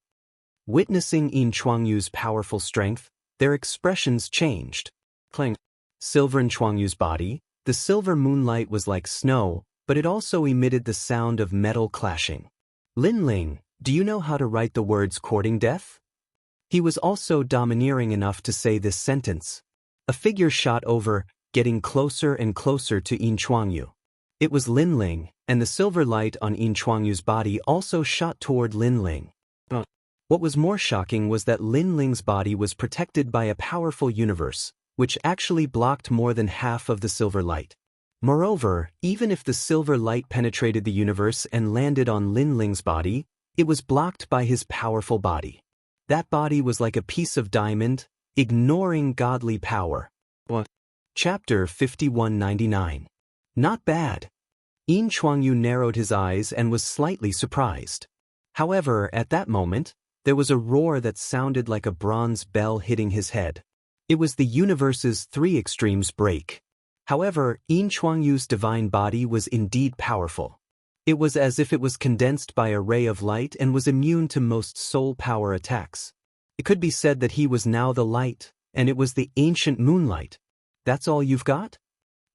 Witnessing Yin Chuangyu's powerful strength, their expressions changed. Clang. Silver in Chuangyu's body, the silver moonlight was like snow, but it also emitted the sound of metal clashing. Lin Ling, do you know how to write the words courting death? He was also domineering enough to say this sentence. A figure shot over, getting closer and closer to Yin Chuangyu. It was Lin Ling, and the silver light on Yin Chuangyu's body also shot toward Lin Ling. What was more shocking was that Lin Ling's body was protected by a powerful universe, which actually blocked more than half of the silver light. Moreover, even if the silver light penetrated the universe and landed on Lin Ling's body, it was blocked by his powerful body. That body was like a piece of diamond, ignoring godly power. Chapter 5199. Not bad. Yin Chuangyu narrowed his eyes and was slightly surprised. However, at that moment, there was a roar that sounded like a bronze bell hitting his head. It was the universe's 3 extremes break. However, Yin Chuangyu's divine body was indeed powerful. It was as if it was condensed by a ray of light and was immune to most soul power attacks. It could be said that he was now the light, and it was the ancient moonlight. That's all you've got?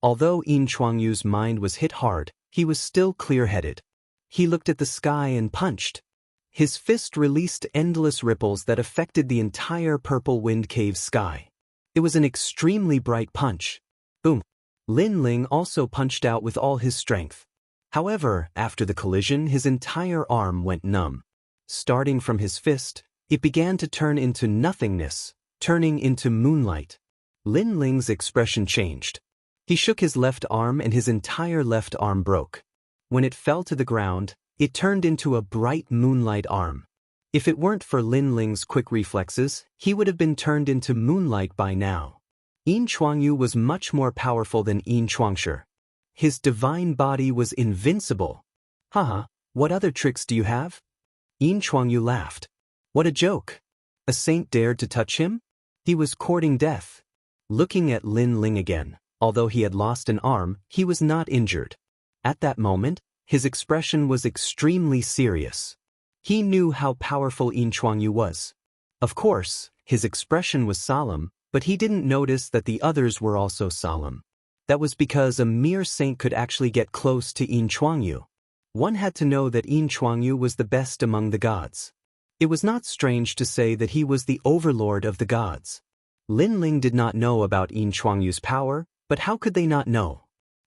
Although Yin Chuangyu's mind was hit hard, he was still clear-headed. He looked at the sky and punched. His fist released endless ripples that affected the entire purple wind cave sky. It was an extremely bright punch. Boom. Lin Ling also punched out with all his strength. However, after the collision, his entire arm went numb. Starting from his fist, it began to turn into nothingness, turning into moonlight. Lin Ling's expression changed. He shook his left arm and his entire left arm broke. When it fell to the ground, it turned into a bright moonlight arm. If it weren't for Lin Ling's quick reflexes, he would have been turned into moonlight by now. Yin Chuangyu was much more powerful than Yin Chuangshi. His divine body was invincible. Haha, what other tricks do you have? Yin Chuangyu laughed. What a joke. A saint dared to touch him? He was courting death. Looking at Lin Ling again, although he had lost an arm, he was not injured. At that moment, his expression was extremely serious. He knew how powerful Yin Chuangyu was. Of course, his expression was solemn, but he didn't notice that the others were also solemn. That was because a mere saint could actually get close to Yin Chuangyu. One had to know that Yin Chuangyu was the best among the gods. It was not strange to say that he was the overlord of the gods. Lin Ling did not know about Yin Chuangyu's power, but how could they not know?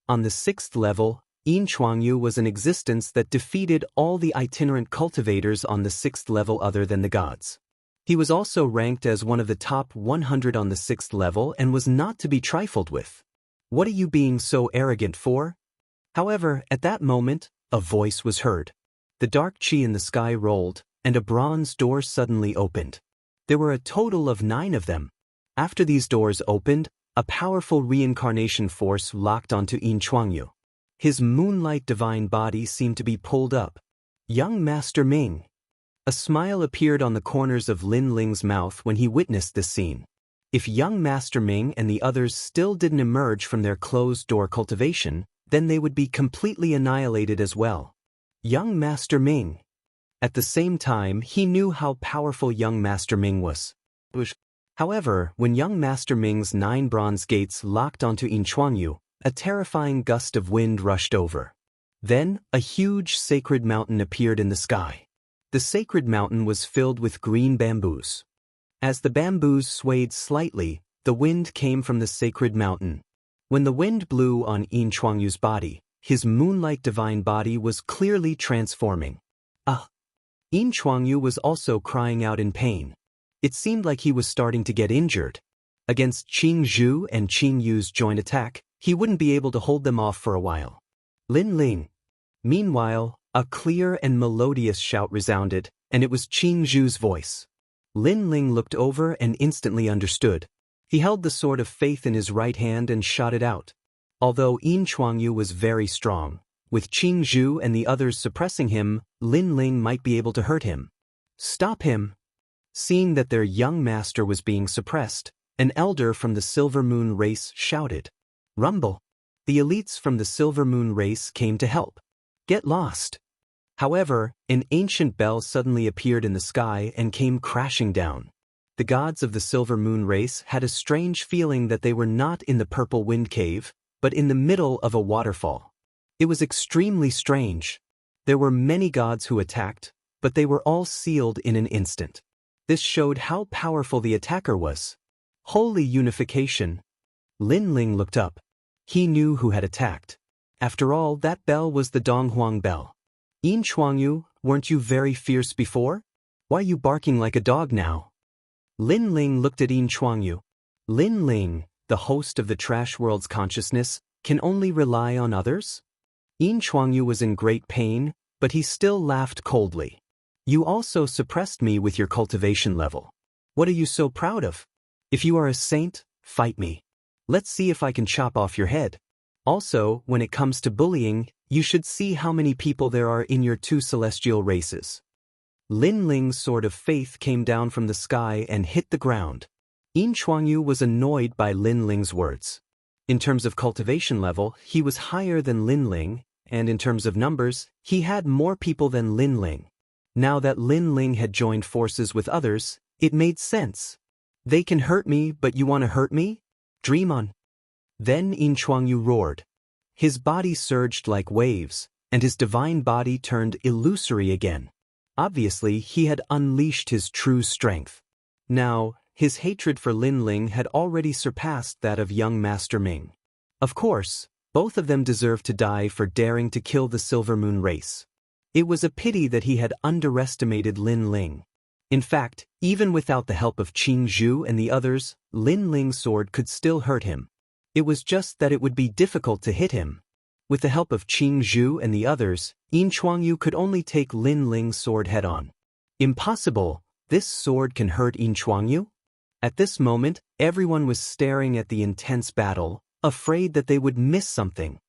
On the 6th level, Yin Chuangyu was an existence that defeated all the itinerant cultivators on the 6th level other than the gods. He was also ranked as one of the top 100 on the 6th level and was not to be trifled with. What are you being so arrogant for? However, at that moment, a voice was heard. The dark chi in the sky rolled, and a bronze door suddenly opened. There were a total of 9 of them. After these doors opened, a powerful reincarnation force locked onto Yin Chuangyu. His moonlight divine body seemed to be pulled up. Young Master Ming. A smile appeared on the corners of Lin Ling's mouth when he witnessed this scene. If young Master Ming and the others still didn't emerge from their closed-door cultivation, then they would be completely annihilated as well. Young Master Ming. At the same time, he knew how powerful young Master Ming was. However, when young Master Ming's 9 bronze gates locked onto Yin Chuangyu, a terrifying gust of wind rushed over. Then, a huge sacred mountain appeared in the sky. The sacred mountain was filled with green bamboos. As the bamboos swayed slightly, the wind came from the sacred mountain. When the wind blew on Yin Chuangyu's body, his moonlight divine body was clearly transforming. Yin Chuangyu was also crying out in pain. It seemed like he was starting to get injured. Against Qing Zhu and Qing Yu's joint attack, he wouldn't be able to hold them off for a while. Lin Ling. Meanwhile, a clear and melodious shout resounded, and it was Qing Zhu's voice. Lin Ling looked over and instantly understood. He held the sword of faith in his right hand and shot it out. Although Yin Chuangyu was very strong, with Qing Zhu and the others suppressing him, Lin Ling might be able to hurt him. Stop him! Seeing that their young master was being suppressed, an elder from the Silver Moon race shouted. Rumble! The elites from the Silver Moon race came to help. Get lost! However, an ancient bell suddenly appeared in the sky and came crashing down. The gods of the Silver Moon race had a strange feeling that they were not in the Purple Wind Cave, but in the middle of a waterfall. It was extremely strange. There were many gods who attacked, but they were all sealed in an instant. This showed how powerful the attacker was. Holy unification! Lin Ling looked up. He knew who had attacked. After all, that bell was the Donghuang bell. Yin Chuangyu, weren't you very fierce before? Why are you barking like a dog now? Lin Ling looked at Yin Chuangyu. Lin Ling, the host of the Trash World's consciousness, can only rely on others? Yin Chuangyu was in great pain, but he still laughed coldly. You also suppressed me with your cultivation level. What are you so proud of? If you are a saint, fight me. Let's see if I can chop off your head. Also, when it comes to bullying, you should see how many people there are in your two celestial races. Lin Ling's sword of faith came down from the sky and hit the ground. Yin Chuangyu was annoyed by Lin Ling's words. In terms of cultivation level, he was higher than Lin Ling, and in terms of numbers, he had more people than Lin Ling. Now that Lin Ling had joined forces with others, it made sense. They can hurt me, but you want to hurt me? Dream on. Then Yin Chuangyu roared. His body surged like waves, and his divine body turned illusory again. Obviously, he had unleashed his true strength. Now, his hatred for Lin Ling had already surpassed that of young Master Ming. Of course, both of them deserved to die for daring to kill the Silver Moon race. It was a pity that he had underestimated Lin Ling. In fact, even without the help of Qing Zhu and the others, Lin Ling's sword could still hurt him. It was just that it would be difficult to hit him. With the help of Qing Zhu and the others, Yin Chuangyu could only take Lin Ling's sword head-on. Impossible! This sword can hurt Yin Chuangyu? At this moment, everyone was staring at the intense battle, afraid that they would miss something.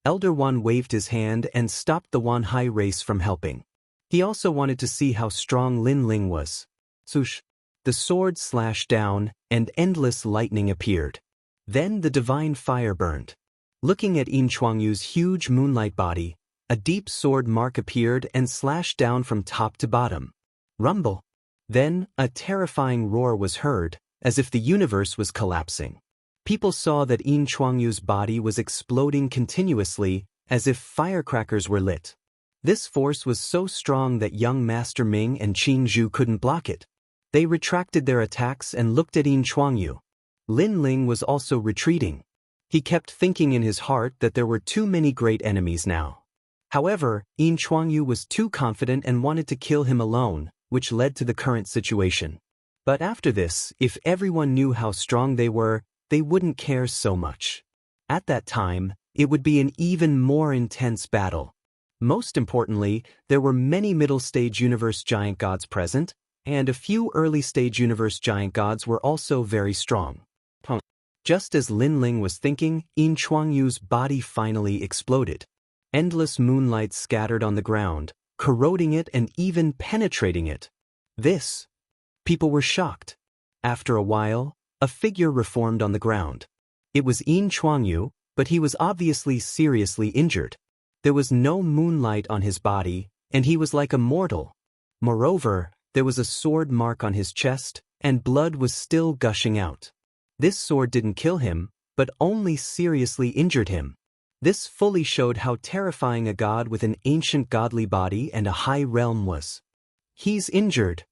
Elder Wan waved his hand and stopped the Wanhai race from helping. He also wanted to see how strong Lin Ling was. Swoosh! The sword slashed down, and endless lightning appeared. Then the divine fire burned. Looking at Yin Chuangyu's huge moonlight body, a deep sword mark appeared and slashed down from top to bottom. Rumble! Then, a terrifying roar was heard, as if the universe was collapsing. People saw that Yin Chuangyu's body was exploding continuously, as if firecrackers were lit. This force was so strong that young Master Ming and Qing Zhu couldn't block it. They retracted their attacks and looked at Yin Chuangyu. Lin Ling was also retreating. He kept thinking in his heart that there were too many great enemies now. However, Yin Chuangyu was too confident and wanted to kill him alone, which led to the current situation. But after this, if everyone knew how strong they were, they wouldn't care so much. At that time, it would be an even more intense battle. Most importantly, there were many middle-stage universe giant gods present, and a few early-stage universe giant gods were also very strong. Just as Lin Ling was thinking, Yin Chuangyu's body finally exploded. Endless moonlight scattered on the ground, corroding it and even penetrating it. People were shocked. After a while, a figure reformed on the ground. It was Yin Chuangyu, but he was obviously seriously injured. There was no moonlight on his body, and he was like a mortal. Moreover, there was a sword mark on his chest, and blood was still gushing out. This sword didn't kill him, but only seriously injured him. This fully showed how terrifying a god with an ancient godly body and a high realm was. He's injured.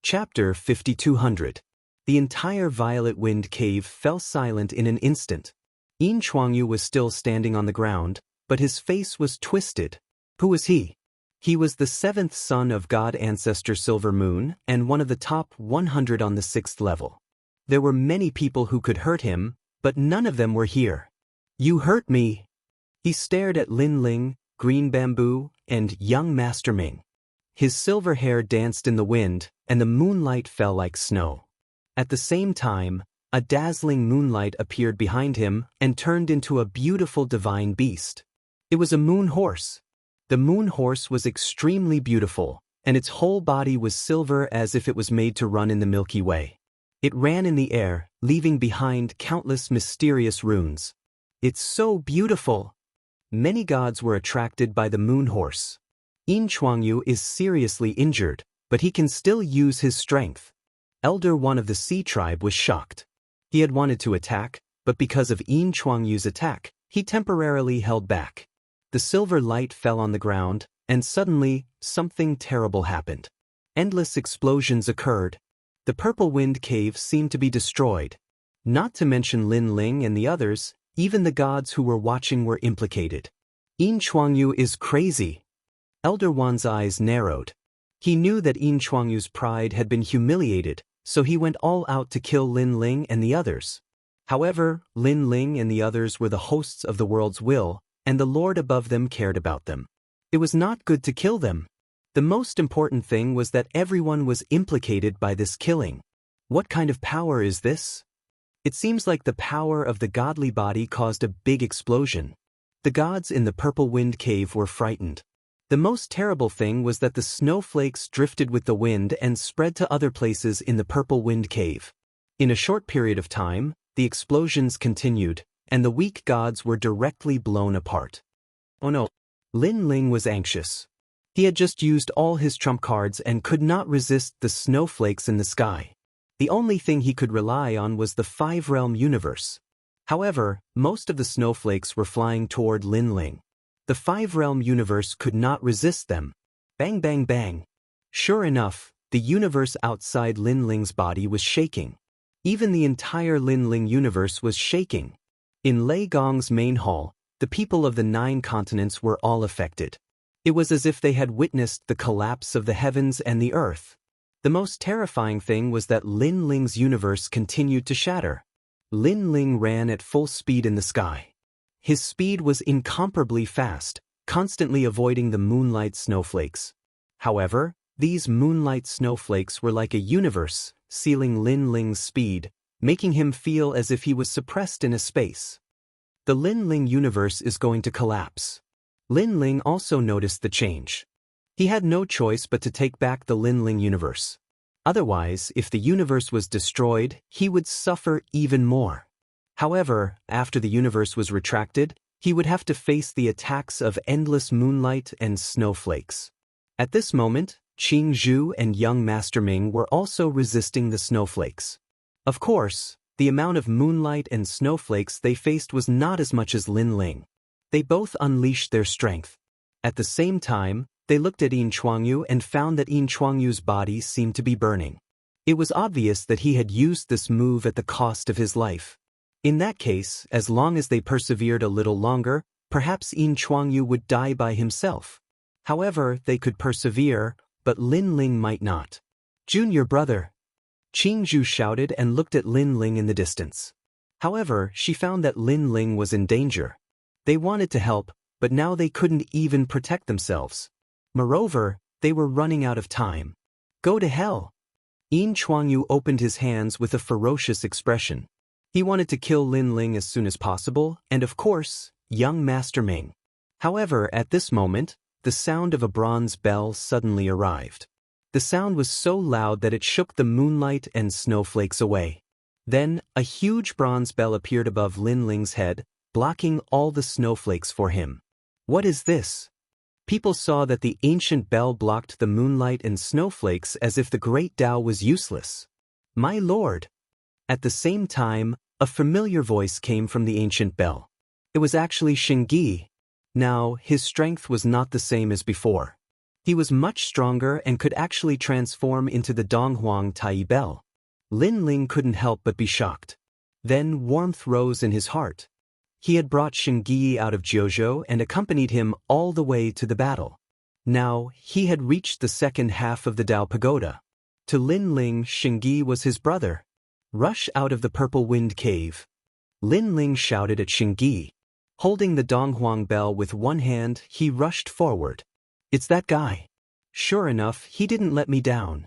Chapter 5200. The entire Violet Wind Cave fell silent in an instant. Yin Chuangyu was still standing on the ground, but his face was twisted. Who was he? He was the seventh son of God Ancestor Silver Moon and one of the top 100 on the 6th level. There were many people who could hurt him, but none of them were here. You hurt me! He stared at Lin Ling, Green Bamboo, and young Master Ming. His silver hair danced in the wind, and the moonlight fell like snow. At the same time, a dazzling moonlight appeared behind him and turned into a beautiful divine beast. It was a moon horse. The moon horse was extremely beautiful, and its whole body was silver as if it was made to run in the Milky Way. It ran in the air, leaving behind countless mysterious runes. It's so beautiful! Many gods were attracted by the moon horse. Yin Chuangyu is seriously injured, but he can still use his strength. Elder One of the Sea Tribe was shocked. He had wanted to attack, but because of Yin Chuangyu's attack, he temporarily held back. The silver light fell on the ground, and suddenly, something terrible happened. Endless explosions occurred. The Purple Wind Cave seemed to be destroyed. Not to mention Lin Ling and the others, even the gods who were watching were implicated. Yin Chuangyu is crazy. Elder One's eyes narrowed. He knew that Yin Chuangyu's pride had been humiliated, so he went all out to kill Lin Ling and the others. However, Lin Ling and the others were the hosts of the world's will, and the Lord above them cared about them. It was not good to kill them. The most important thing was that everyone was implicated by this killing. What kind of power is this? It seems like the power of the godly body caused a big explosion. The gods in the Purple Wind Cave were frightened. The most terrible thing was that the snowflakes drifted with the wind and spread to other places in the Purple Wind Cave. In a short period of time, the explosions continued, and the weak gods were directly blown apart. Oh no! Lin Ling was anxious. He had just used all his trump cards and could not resist the snowflakes in the sky. The only thing he could rely on was the five-realm universe. However, most of the snowflakes were flying toward Lin Ling. The five-realm universe could not resist them. Bang bang bang. Sure enough, the universe outside Lin Ling's body was shaking. Even the entire Lin Ling universe was shaking. In Lei Gong's main hall, the people of the 9 continents were all affected. It was as if they had witnessed the collapse of the heavens and the earth. The most terrifying thing was that Lin Ling's universe continued to shatter. Lin Ling ran at full speed in the sky. His speed was incomparably fast, constantly avoiding the moonlight snowflakes. However, these moonlight snowflakes were like a universe, sealing Lin Ling's speed, making him feel as if he was suppressed in a space. The Lin Ling universe is going to collapse. Lin Ling also noticed the change. He had no choice but to take back the Lin Ling universe. Otherwise, if the universe was destroyed, he would suffer even more. However, after the universe was retracted, he would have to face the attacks of endless moonlight and snowflakes. At this moment, Qing Zhu and young Master Ming were also resisting the snowflakes. Of course, the amount of moonlight and snowflakes they faced was not as much as Lin Ling. They both unleashed their strength. At the same time, they looked at Yin Chuangyu and found that Yin Chuangyu's body seemed to be burning. It was obvious that he had used this move at the cost of his life. In that case, as long as they persevered a little longer, perhaps Yin Chuangyu would die by himself. However, they could persevere, but Lin Ling might not. Junior brother! Qing Zhu shouted and looked at Lin Ling in the distance. However, she found that Lin Ling was in danger. They wanted to help, but now they couldn't even protect themselves. Moreover, they were running out of time. Go to hell! Yin Chuangyu opened his hands with a ferocious expression. He wanted to kill Lin Ling as soon as possible, and of course, young Master Ming. However, at this moment, the sound of a bronze bell suddenly arrived. The sound was so loud that it shook the moonlight and snowflakes away. Then, a huge bronze bell appeared above Lin Ling's head, blocking all the snowflakes for him. What is this? People saw that the ancient bell blocked the moonlight and snowflakes as if the great Tao was useless. My lord! At the same time, a familiar voice came from the ancient bell. It was actually Xingyi. Now, his strength was not the same as before. He was much stronger and could actually transform into the Donghuang Tai bell. Lin Ling couldn't help but be shocked. Then warmth rose in his heart. He had brought Xingyi out of Jiuzhou and accompanied him all the way to the battle. Now, he had reached the second half of the Dao Pagoda. To Lin Ling, Xingyi was his brother. Rush out of the Purple Wind Cave. Lin Ling shouted at Xingyi. Holding the Donghuang bell with one hand, he rushed forward. It's that guy. Sure enough, he didn't let me down.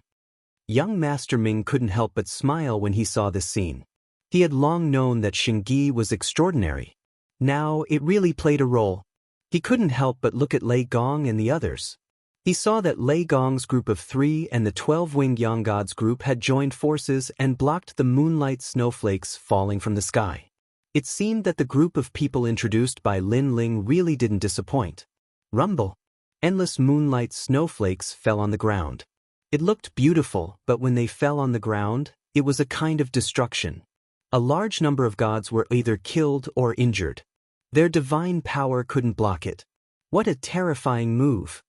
Young Master Ming couldn't help but smile when he saw this scene. He had long known that Xingyi was extraordinary. Now, it really played a role. He couldn't help but look at Lei Gong and the others. He saw that Lei Gong's group of 3 and the 12-winged Yang God's group had joined forces and blocked the moonlight snowflakes falling from the sky. It seemed that the group of people introduced by Lin Ling really didn't disappoint. Rumble. Endless moonlight snowflakes fell on the ground. It looked beautiful, but when they fell on the ground, it was a kind of destruction. A large number of gods were either killed or injured. Their divine power couldn't block it. What a terrifying move.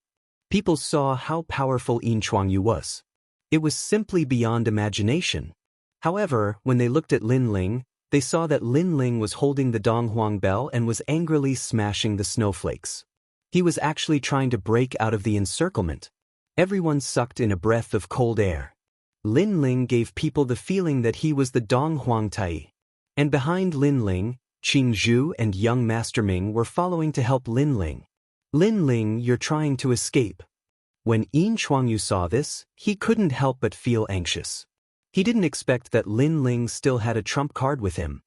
People saw how powerful Yin Chuangyu was. It was simply beyond imagination. However, when they looked at Lin Ling, they saw that Lin Ling was holding the Donghuang bell and was angrily smashing the snowflakes. He was actually trying to break out of the encirclement. Everyone sucked in a breath of cold air. Lin Ling gave people the feeling that he was the Donghuang Tai. And behind Lin Ling, Qing Zhu and young Master Ming were following to help Lin Ling. Lin Ling, you're trying to escape. When Yin Chuangyu saw this, he couldn't help but feel anxious. He didn't expect that Lin Ling still had a trump card with him.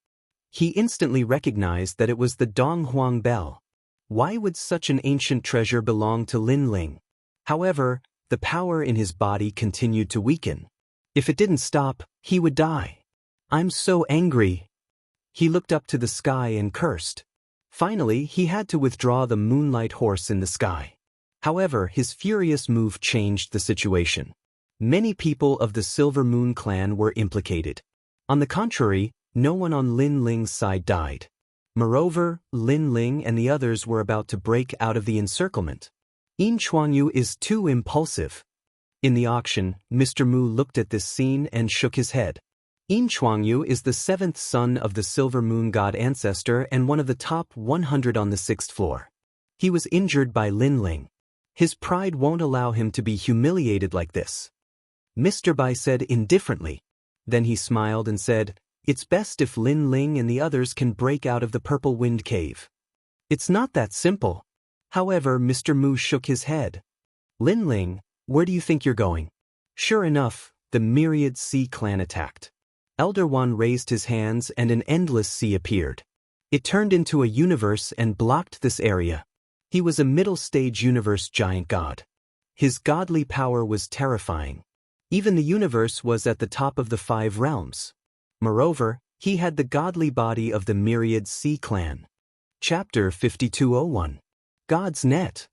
He instantly recognized that it was the Donghuang bell. Why would such an ancient treasure belong to Lin Ling? However, the power in his body continued to weaken. If it didn't stop, he would die. I'm so angry. He looked up to the sky and cursed. Finally, he had to withdraw the moonlight horse in the sky. However, his furious move changed the situation. Many people of the Silver Moon clan were implicated. On the contrary, no one on Lin Ling's side died. Moreover, Lin Ling and the others were about to break out of the encirclement. Yin Chuangyu is too impulsive. In the auction, Mr. Mu looked at this scene and shook his head. Yin Chuangyu is the 7th son of the Silver Moon God ancestor and one of the top 100 on the 6th floor. He was injured by Lin Ling. His pride won't allow him to be humiliated like this. Mr. Bai said indifferently. Then he smiled and said, "It's best if Lin Ling and the others can break out of the Purple Wind Cave." It's not that simple. However, Mr. Mu shook his head. Lin Ling, where do you think you're going? Sure enough, the Myriad Sea clan attacked. Elder One raised his hands and an endless sea appeared. It turned into a universe and blocked this area. He was a middle-stage universe giant god. His godly power was terrifying. Even the universe was at the top of the 5 realms. Moreover, he had the godly body of the Myriad Sea clan. Chapter 5201. God's Net.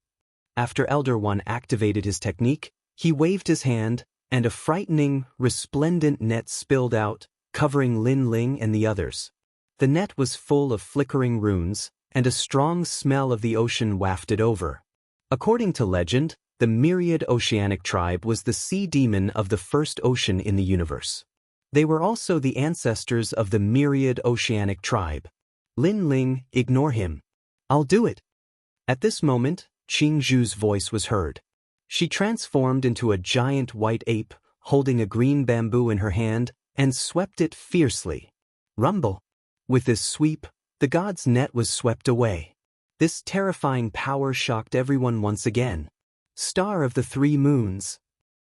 After Elder One activated his technique, he waved his hand, and a frightening, resplendent net spilled out, covering Lin Ling and the others. The net was full of flickering runes, and a strong smell of the ocean wafted over. According to legend, the Myriad Oceanic tribe was the sea demon of the first ocean in the universe. They were also the ancestors of the Myriad Oceanic tribe. Lin Ling, ignore him. I'll do it. At this moment, Qing Zhu's voice was heard. She transformed into a giant white ape, holding a green bamboo in her hand, and swept it fiercely. Rumble. With this sweep, the god's net was swept away. This terrifying power shocked everyone once again. Star of the 3 moons.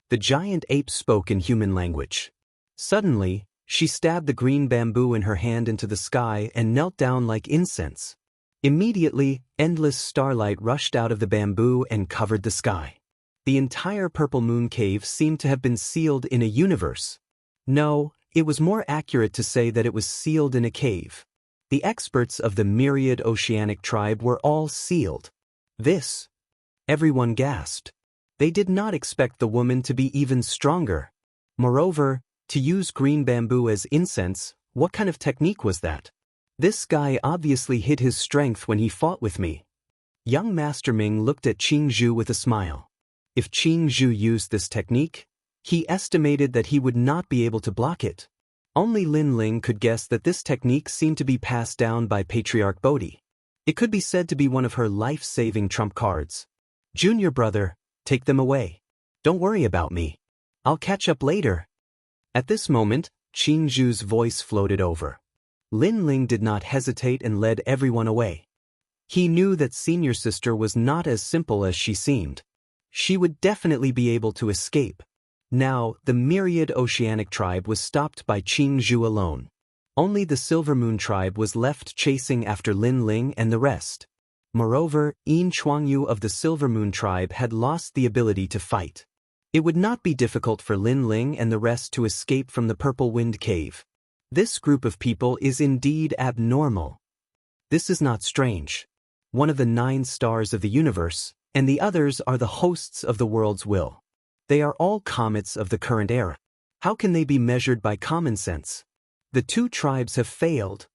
The giant ape spoke in human language. Suddenly, she stabbed the green bamboo in her hand into the sky and knelt down like incense. Immediately, endless starlight rushed out of the bamboo and covered the sky. The entire Purple Moon Cave seemed to have been sealed in a universe. No, it was more accurate to say that it was sealed in a cave. The experts of the Myriad Oceanic tribe were all sealed. This. Everyone gasped. They did not expect the woman to be even stronger. Moreover, to use green bamboo as incense, what kind of technique was that? This guy obviously hid his strength when he fought with me. Young Master Ming looked at Qing Zhu with a smile. If Qing Zhu used this technique, he estimated that he would not be able to block it. Only Lin Ling could guess that this technique seemed to be passed down by Patriarch Bodhi. It could be said to be one of her life-saving trump cards. Junior brother, take them away. Don't worry about me. I'll catch up later. At this moment, Qing Zhu's voice floated over. Lin Ling did not hesitate and led everyone away. He knew that senior sister was not as simple as she seemed. she would definitely be able to escape. Now, the myriad oceanic tribe was stopped by Qing Zhu alone. Only the Silver Moon tribe was left chasing after Lin Ling and the rest. Moreover, Yin Chuangyu of the Silver Moon tribe had lost the ability to fight. It would not be difficult for Lin Ling and the rest to escape from the Purple Wind Cave. This group of people is indeed abnormal. This is not strange. One of the 9 stars of the universe, and the others are the hosts of the world's will. They are all comets of the current era. How can they be measured by common sense? The 2 tribes have failed.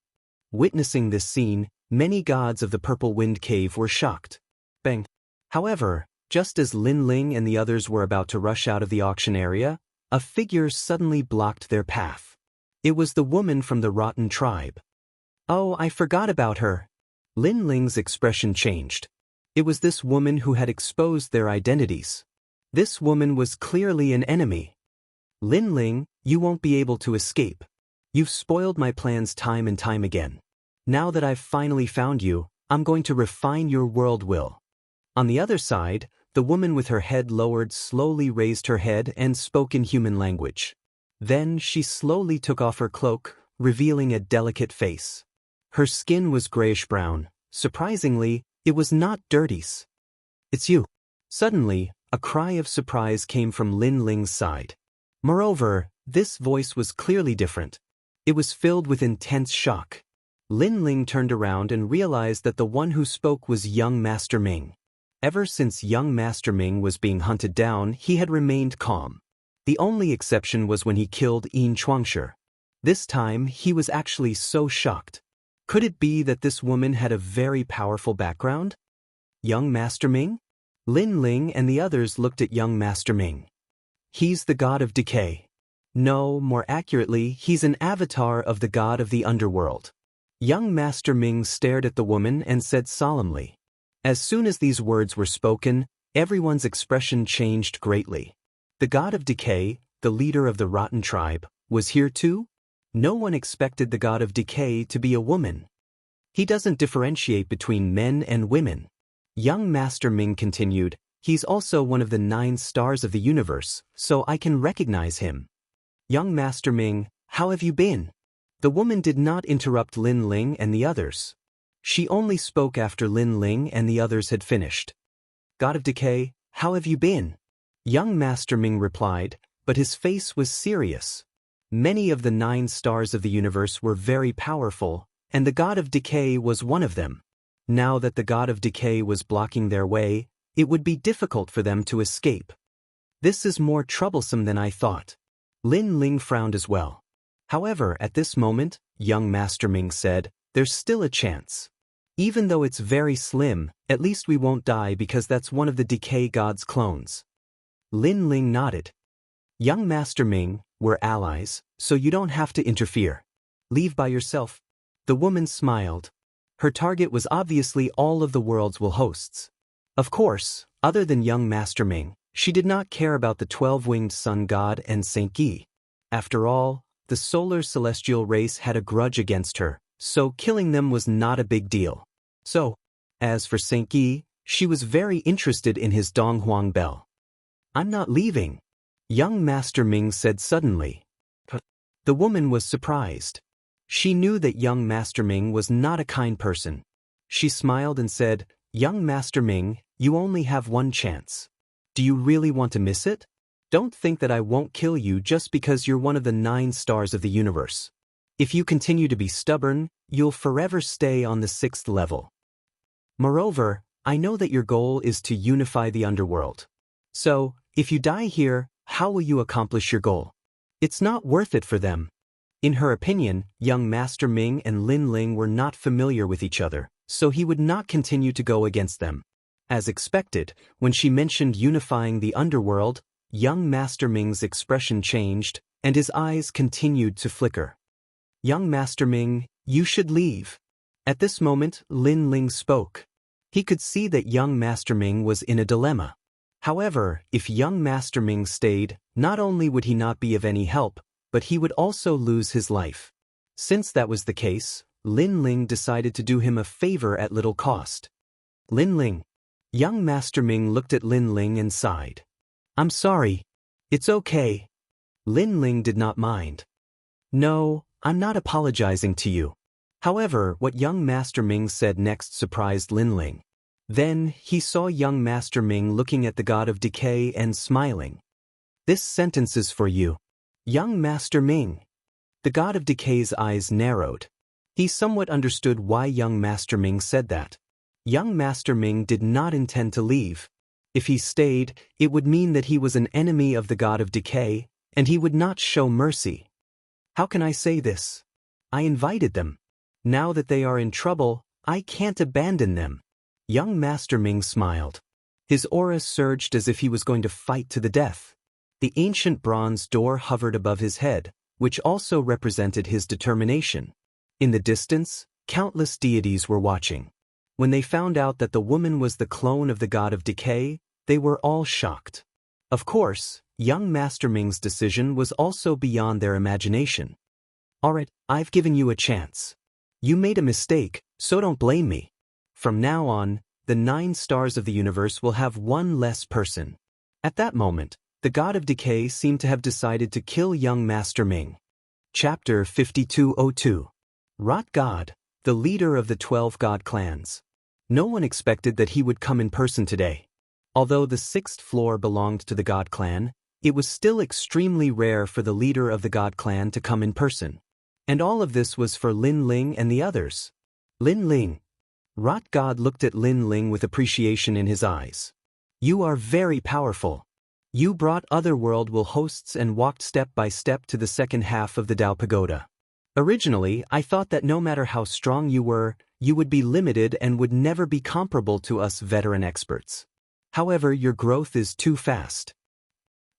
Witnessing this scene, many gods of the Purple Wind Cave were shocked. Bang. However, just as Lin Ling and the others were about to rush out of the auction area, a figure suddenly blocked their path. It was the woman from the Rotten tribe. Oh, I forgot about her. Lin Ling's expression changed. It was this woman who had exposed their identities. This woman was clearly an enemy. Lin Ling, you won't be able to escape. You've spoiled my plans time and time again. Now that I've finally found you, I'm going to refine your world will. On the other side, the woman with her head lowered slowly raised her head and spoke in human language. Then she slowly took off her cloak, revealing a delicate face. Her skin was grayish-brown. Surprisingly, it was not dirty. It's you. Suddenly, a cry of surprise came from Lin Ling's side. Moreover, this voice was clearly different. It was filled with intense shock. Lin Ling turned around and realized that the one who spoke was young Master Ming. Ever since young Master Ming was being hunted down, he had remained calm. The only exception was when he killed Yin Chuangshi. This time, he was actually so shocked. Could it be that this woman had a very powerful background? Young Master Ming? Lin Ling and the others looked at young Master Ming. He's the god of decay. No, more accurately, he's an avatar of the god of the underworld. Young Master Ming stared at the woman and said solemnly. As soon as these words were spoken, everyone's expression changed greatly. The god of decay, the leader of the Rotten tribe, was here too? No one expected the god of decay to be a woman. He doesn't differentiate between men and women. Young Master Ming continued, he's also one of the 9 stars of the universe, so I can recognize him. Young Master Ming, how have you been? The woman did not interrupt Lin Ling and the others. She only spoke after Lin Ling and the others had finished. God of Decay, how have you been? Young Master Ming replied, but his face was serious. Many of the 9 stars of the universe were very powerful, and the God of Decay was one of them. Now that the God of Decay was blocking their way, it would be difficult for them to escape. This is more troublesome than I thought. Lin Ling frowned as well. However, at this moment, young Master Ming said, there's still a chance. Even though it's very slim, at least we won't die because that's one of the Decay God's clones. Lin Ling nodded. Young Master Ming, we're allies, so you don't have to interfere. Leave by yourself. The woman smiled. Her target was obviously all of the world's will hosts. Of course, other than young Master Ming, she did not care about the 12-winged sun god and Saint Guy. After all, the solar celestial race had a grudge against her, so killing them was not a big deal. So, as for Saint Guy, she was very interested in his Donghuang bell. I'm not leaving, young Master Ming said suddenly. The woman was surprised. She knew that young Master Ming was not a kind person. She smiled and said, young Master Ming, you only have one chance. Do you really want to miss it? Don't think that I won't kill you just because you're one of the 9 stars of the universe. If you continue to be stubborn, you'll forever stay on the 6th level. Moreover, I know that your goal is to unify the underworld. So, if you die here, how will you accomplish your goal? It's not worth it for them. In her opinion, young Master Ming and Lin Ling were not familiar with each other, so he would not continue to go against them. As expected, when she mentioned unifying the underworld, young Master Ming's expression changed, and his eyes continued to flicker. Young Master Ming, you should leave. At this moment, Lin Ling spoke. He could see that young Master Ming was in a dilemma. However, if young Master Ming stayed, not only would he not be of any help, but he would also lose his life. Since that was the case, Lin Ling decided to do him a favor at little cost. Lin Ling, Young Master Ming looked at Lin Ling and sighed. I'm sorry. It's okay. Lin Ling did not mind. No, I'm not apologizing to you. However, what young Master Ming said next surprised Lin Ling. Then, he saw young Master Ming looking at the god of decay and smiling. This sentence is for you. Young Master Ming. The god of decay's eyes narrowed. He somewhat understood why young Master Ming said that. Young Master Ming did not intend to leave. If he stayed, it would mean that he was an enemy of the god of decay, and he would not show mercy. How can I say this? I invited them. Now that they are in trouble, I can't abandon them. Young Master Ming smiled. His aura surged as if he was going to fight to the death. The ancient bronze door hovered above his head, which also represented his determination. In the distance, countless deities were watching. When they found out that the woman was the clone of the god of decay, they were all shocked. Of course, young Master Ming's decision was also beyond their imagination. Alright, I've given you a chance. You made a mistake, so don't blame me. From now on, the 9 stars of the universe will have one less person. At that moment, the god of decay seemed to have decided to kill young Master Ming. Chapter 5202. Rot God, the leader of the 12 god clans. No one expected that he would come in person today. Although the 6th floor belonged to the god clan, it was still extremely rare for the leader of the god clan to come in person. And all of this was for Lin Ling and the others. Lin Ling. Rot God looked at Lin Ling with appreciation in his eyes. You are very powerful. You brought otherworld will hosts and walked step by step to the second half of the Tao Pagoda. Originally, I thought that no matter how strong you were, you would be limited and would never be comparable to us veteran experts. However, your growth is too fast.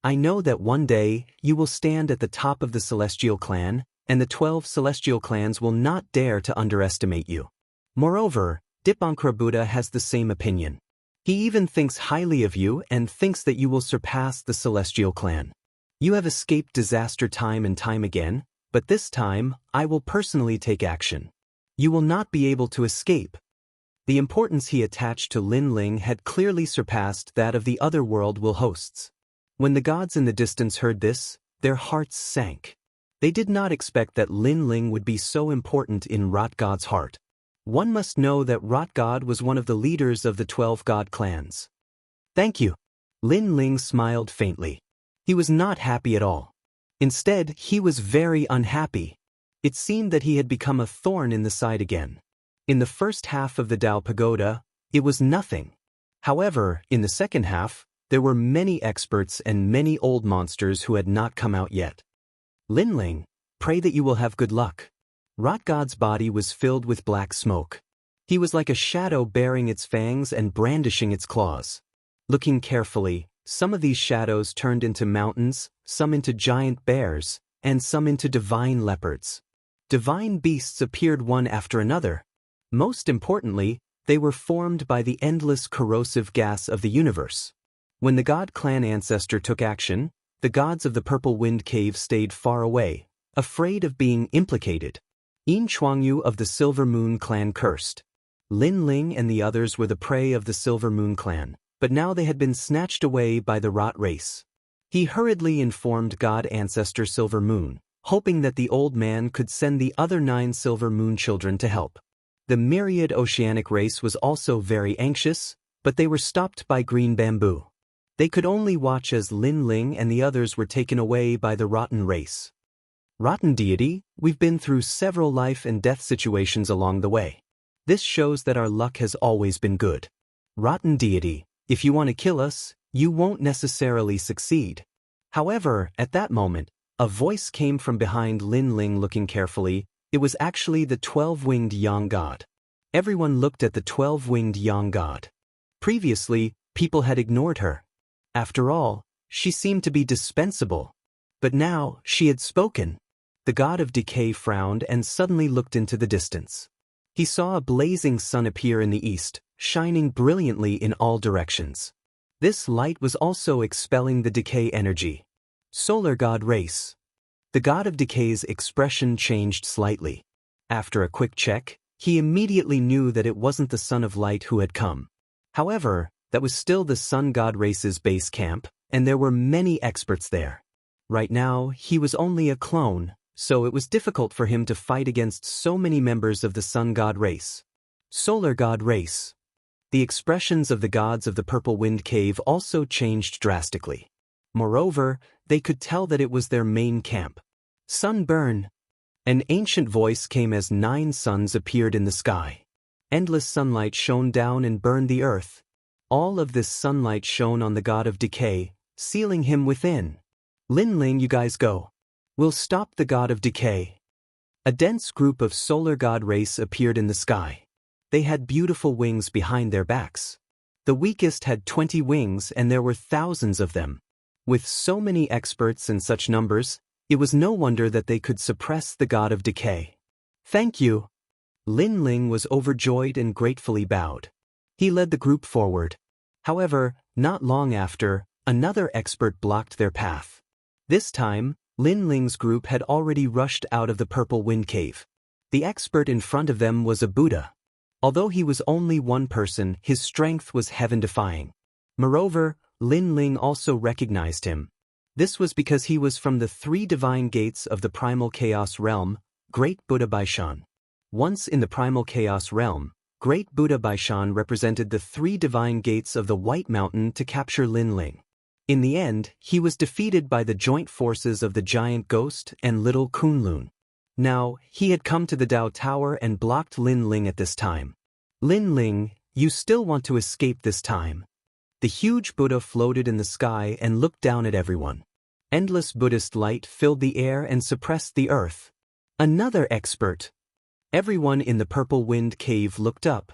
I know that one day, you will stand at the top of the Celestial Clan, and the 12 Celestial Clans will not dare to underestimate you. Moreover, Dipankra Buddha has the same opinion. He even thinks highly of you and thinks that you will surpass the Celestial Clan. You have escaped disaster time and time again, but this time, I will personally take action. You will not be able to escape. The importance he attached to Lin Ling had clearly surpassed that of the other world will hosts. When the gods in the distance heard this, their hearts sank. They did not expect that Lin Ling would be so important in Rot God's heart. One must know that Rot God was one of the leaders of the 12 god clans. Thank you. Lin Ling smiled faintly. He was not happy at all. Instead, he was very unhappy. It seemed that he had become a thorn in the side again. In the first half of the Tao Pagoda, it was nothing. However, in the second half, there were many experts and many old monsters who had not come out yet. Lin Ling, pray that you will have good luck. Rot God's body was filled with black smoke. He was like a shadow bearing its fangs and brandishing its claws. Looking carefully, some of these shadows turned into mountains, some into giant bears, and some into divine leopards. Divine beasts appeared one after another. Most importantly, they were formed by the endless corrosive gas of the universe. When the god clan ancestor took action, the gods of the Purple Wind Cave stayed far away, afraid of being implicated. Yin Chuangyu of the Silver Moon Clan cursed. Lin Ling and the others were the prey of the Silver Moon Clan, but now they had been snatched away by the Rot race. He hurriedly informed God Ancestor Silver Moon, hoping that the old man could send the other 9 Silver Moon children to help. The myriad oceanic race was also very anxious, but they were stopped by Green Bamboo. They could only watch as Lin Ling and the others were taken away by the Rotten race. Rotten deity, we've been through several life and death situations along the way. This shows that our luck has always been good. Rotten deity, if you want to kill us, you won't necessarily succeed. However, at that moment, a voice came from behind Lin Ling. Looking carefully, it was actually the 12-winged Yang God. Everyone looked at the 12-winged Yang God. Previously, people had ignored her. After all, she seemed to be dispensable. But now, she had spoken. The god of decay frowned and suddenly looked into the distance. He saw a blazing sun appear in the east, shining brilliantly in all directions. This light was also expelling the decay energy. Solar god race. The god of decay's expression changed slightly. After a quick check, he immediately knew that it wasn't the son of light who had come. However, That was still the Sun God race's base camp, and there were many experts there. Right now, he was only a clone, so it was difficult for him to fight against so many members of the Sun God race. Solar God race. The expressions of the gods of the Purple Wind Cave also changed drastically. Moreover, they could tell that it was their main camp. Sun burn. An ancient voice came as 9 suns appeared in the sky. Endless sunlight shone down and burned the earth. All of this sunlight shone on the god of decay, sealing him within. Lin Ling, you guys go. We'll stop the god of decay. A dense group of solar god race appeared in the sky. They had beautiful wings behind their backs. The weakest had 20 wings and there were thousands of them. With so many experts in such numbers, it was no wonder that they could suppress the god of decay. Thank you. Lin Ling was overjoyed and gratefully bowed. He led the group forward. However, not long after, another expert blocked their path. This time, Lin Ling's group had already rushed out of the Purple Wind Cave. The expert in front of them was a Buddha. Although he was only one person, his strength was heaven-defying. Moreover, Lin Ling also recognized him. This was because he was from the 3 divine gates of the primal chaos realm, Great Buddha Baishan. Once in the primal chaos realm, Great Buddha Baishan represented the 3 divine gates of the White Mountain to capture Lin Ling. In the end, he was defeated by the joint forces of the giant ghost and little Kunlun. Now, he had come to the Dao Tower and blocked Lin Ling at this time. Lin Ling, you still want to escape this time. The huge Buddha floated in the sky and looked down at everyone. Endless Buddhist light filled the air and suppressed the earth. Another expert. Everyone in the Purple Wind Cave looked up.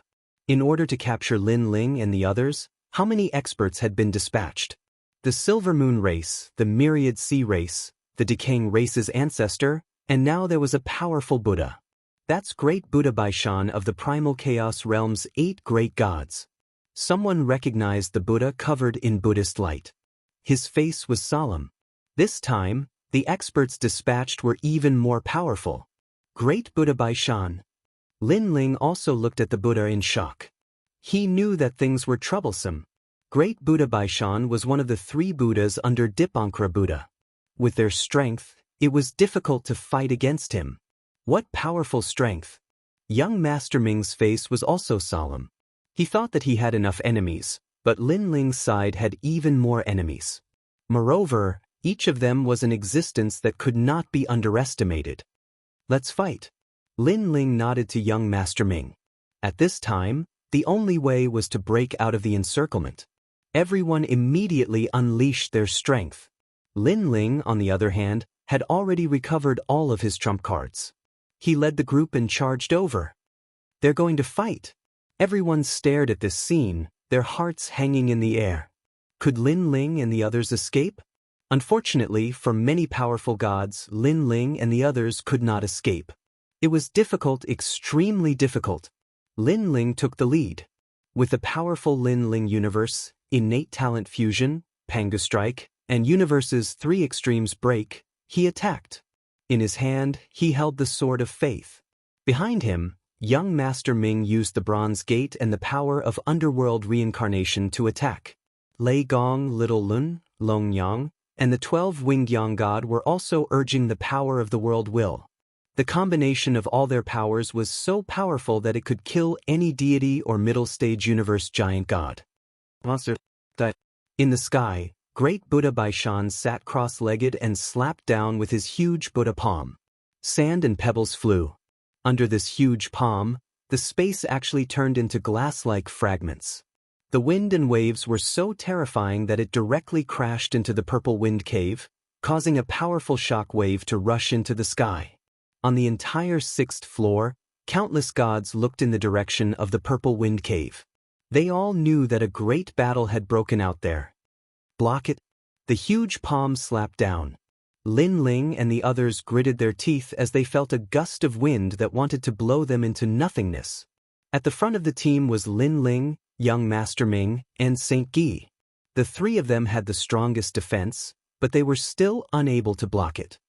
In order to capture Lin Ling and the others, how many experts had been dispatched? The Silver Moon race, the Myriad Sea race, the Decaying race's ancestor, and now there was a powerful Buddha. That's Great Buddha Baishan of the Primal Chaos Realm's 8 great gods. Someone recognized the Buddha covered in Buddhist light. His face was solemn. This time, the experts dispatched were even more powerful. Great Buddha Baishan. Lin Ling also looked at the Buddha in shock. He knew that things were troublesome. Great Buddha Baishan was one of the 3 Buddhas under Dipankara Buddha. With their strength, it was difficult to fight against him. What powerful strength! Young Master Ming's face was also solemn. He thought that he had enough enemies, but Lin Ling's side had even more enemies. Moreover, each of them was an existence that could not be underestimated. Let's fight. Lin Ling nodded to young Master Ming. At this time, the only way was to break out of the encirclement. Everyone immediately unleashed their strength. Lin Ling, on the other hand, had already recovered all of his trump cards. He led the group and charged over. They're going to fight. Everyone stared at this scene, their hearts hanging in the air. Could Lin Ling and the others escape? Unfortunately, for many powerful gods, Lin Ling and the others could not escape. It was difficult, extremely difficult. Lin Ling took the lead. With the powerful Lin Ling universe, innate talent fusion, Panga strike, and universe's 3 extremes break, he attacked. In his hand, he held the Sword of Faith. Behind him, young Master Ming used the Bronze Gate and the power of underworld reincarnation to attack. Lei Gong, Little Lun, Long Yang, and the 12-winged Yang God were also urging the power of the world will. The combination of all their powers was so powerful that it could kill any deity or middle-stage universe giant god. Monster. In the sky, Great Buddha Baishan sat cross-legged and slapped down with his huge Buddha palm. Sand and pebbles flew. Under this huge palm, the space actually turned into glass-like fragments. The wind and waves were so terrifying that it directly crashed into the Purple Wind Cave, causing a powerful shock wave to rush into the sky. On the entire 6th floor, countless gods looked in the direction of the Purple Wind Cave. They all knew that a great battle had broken out there. Block it. The huge palm slapped down. Lin Ling and the others gritted their teeth as they felt a gust of wind that wanted to blow them into nothingness. At the front of the team was Lin Ling, young Master Ming, and Saint Gi. The 3 of them had the strongest defense, but they were still unable to block it.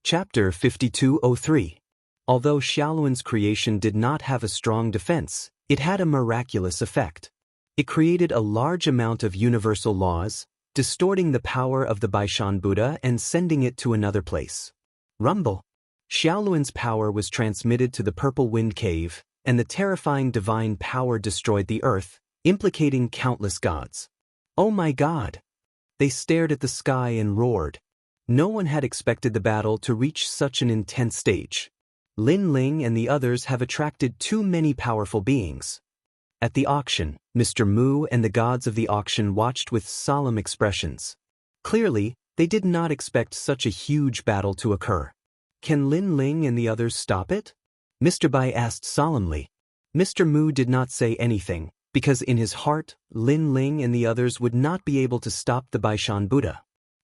Chapter 5203. Although Xiaoluan's creation did not have a strong defense, it had a miraculous effect. It created a large amount of universal laws, distorting the power of the Baishan Buddha and sending it to another place. Rumble. Xiaoluan's power was transmitted to the Purple Wind Cave, and the terrifying divine power destroyed the earth, implicating countless gods. Oh my God! They stared at the sky and roared. No one had expected the battle to reach such an intense stage. Lin Ling and the others have attracted too many powerful beings. At the auction, Mr. Mu and the gods of the auction watched with solemn expressions. Clearly, they did not expect such a huge battle to occur. Can Lin Ling and the others stop it? Mr. Bai asked solemnly. Mr. Mu did not say anything, because in his heart, Lin Ling and the others would not be able to stop the Baishan Buddha.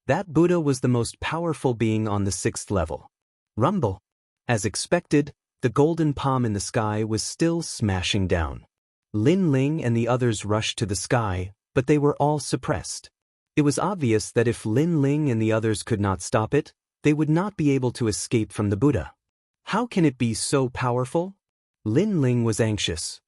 That Buddha was the most powerful being on the 6th level. Rumble. As expected, the golden palm in the sky was still smashing down. Lin Ling and the others rushed to the sky, but they were all suppressed. It was obvious that if Lin Ling and the others could not stop it, they would not be able to escape from the Buddha. How can it be so powerful? Lin Ling was anxious.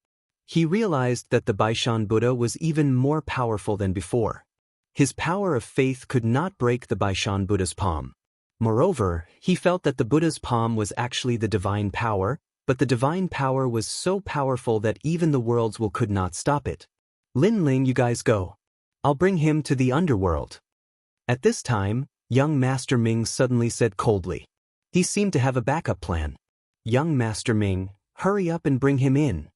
He realized that the Baishan Buddha was even more powerful than before. His power of faith could not break the Baishan Buddha's palm. Moreover, he felt that the Buddha's palm was actually the divine power, but the divine power was so powerful that even the world's will could not stop it. Lin Ling, you guys go. I'll bring him to the underworld. At this time, young Master Ming suddenly said coldly. He seemed to have a backup plan. Young Master Ming, hurry up and bring him in.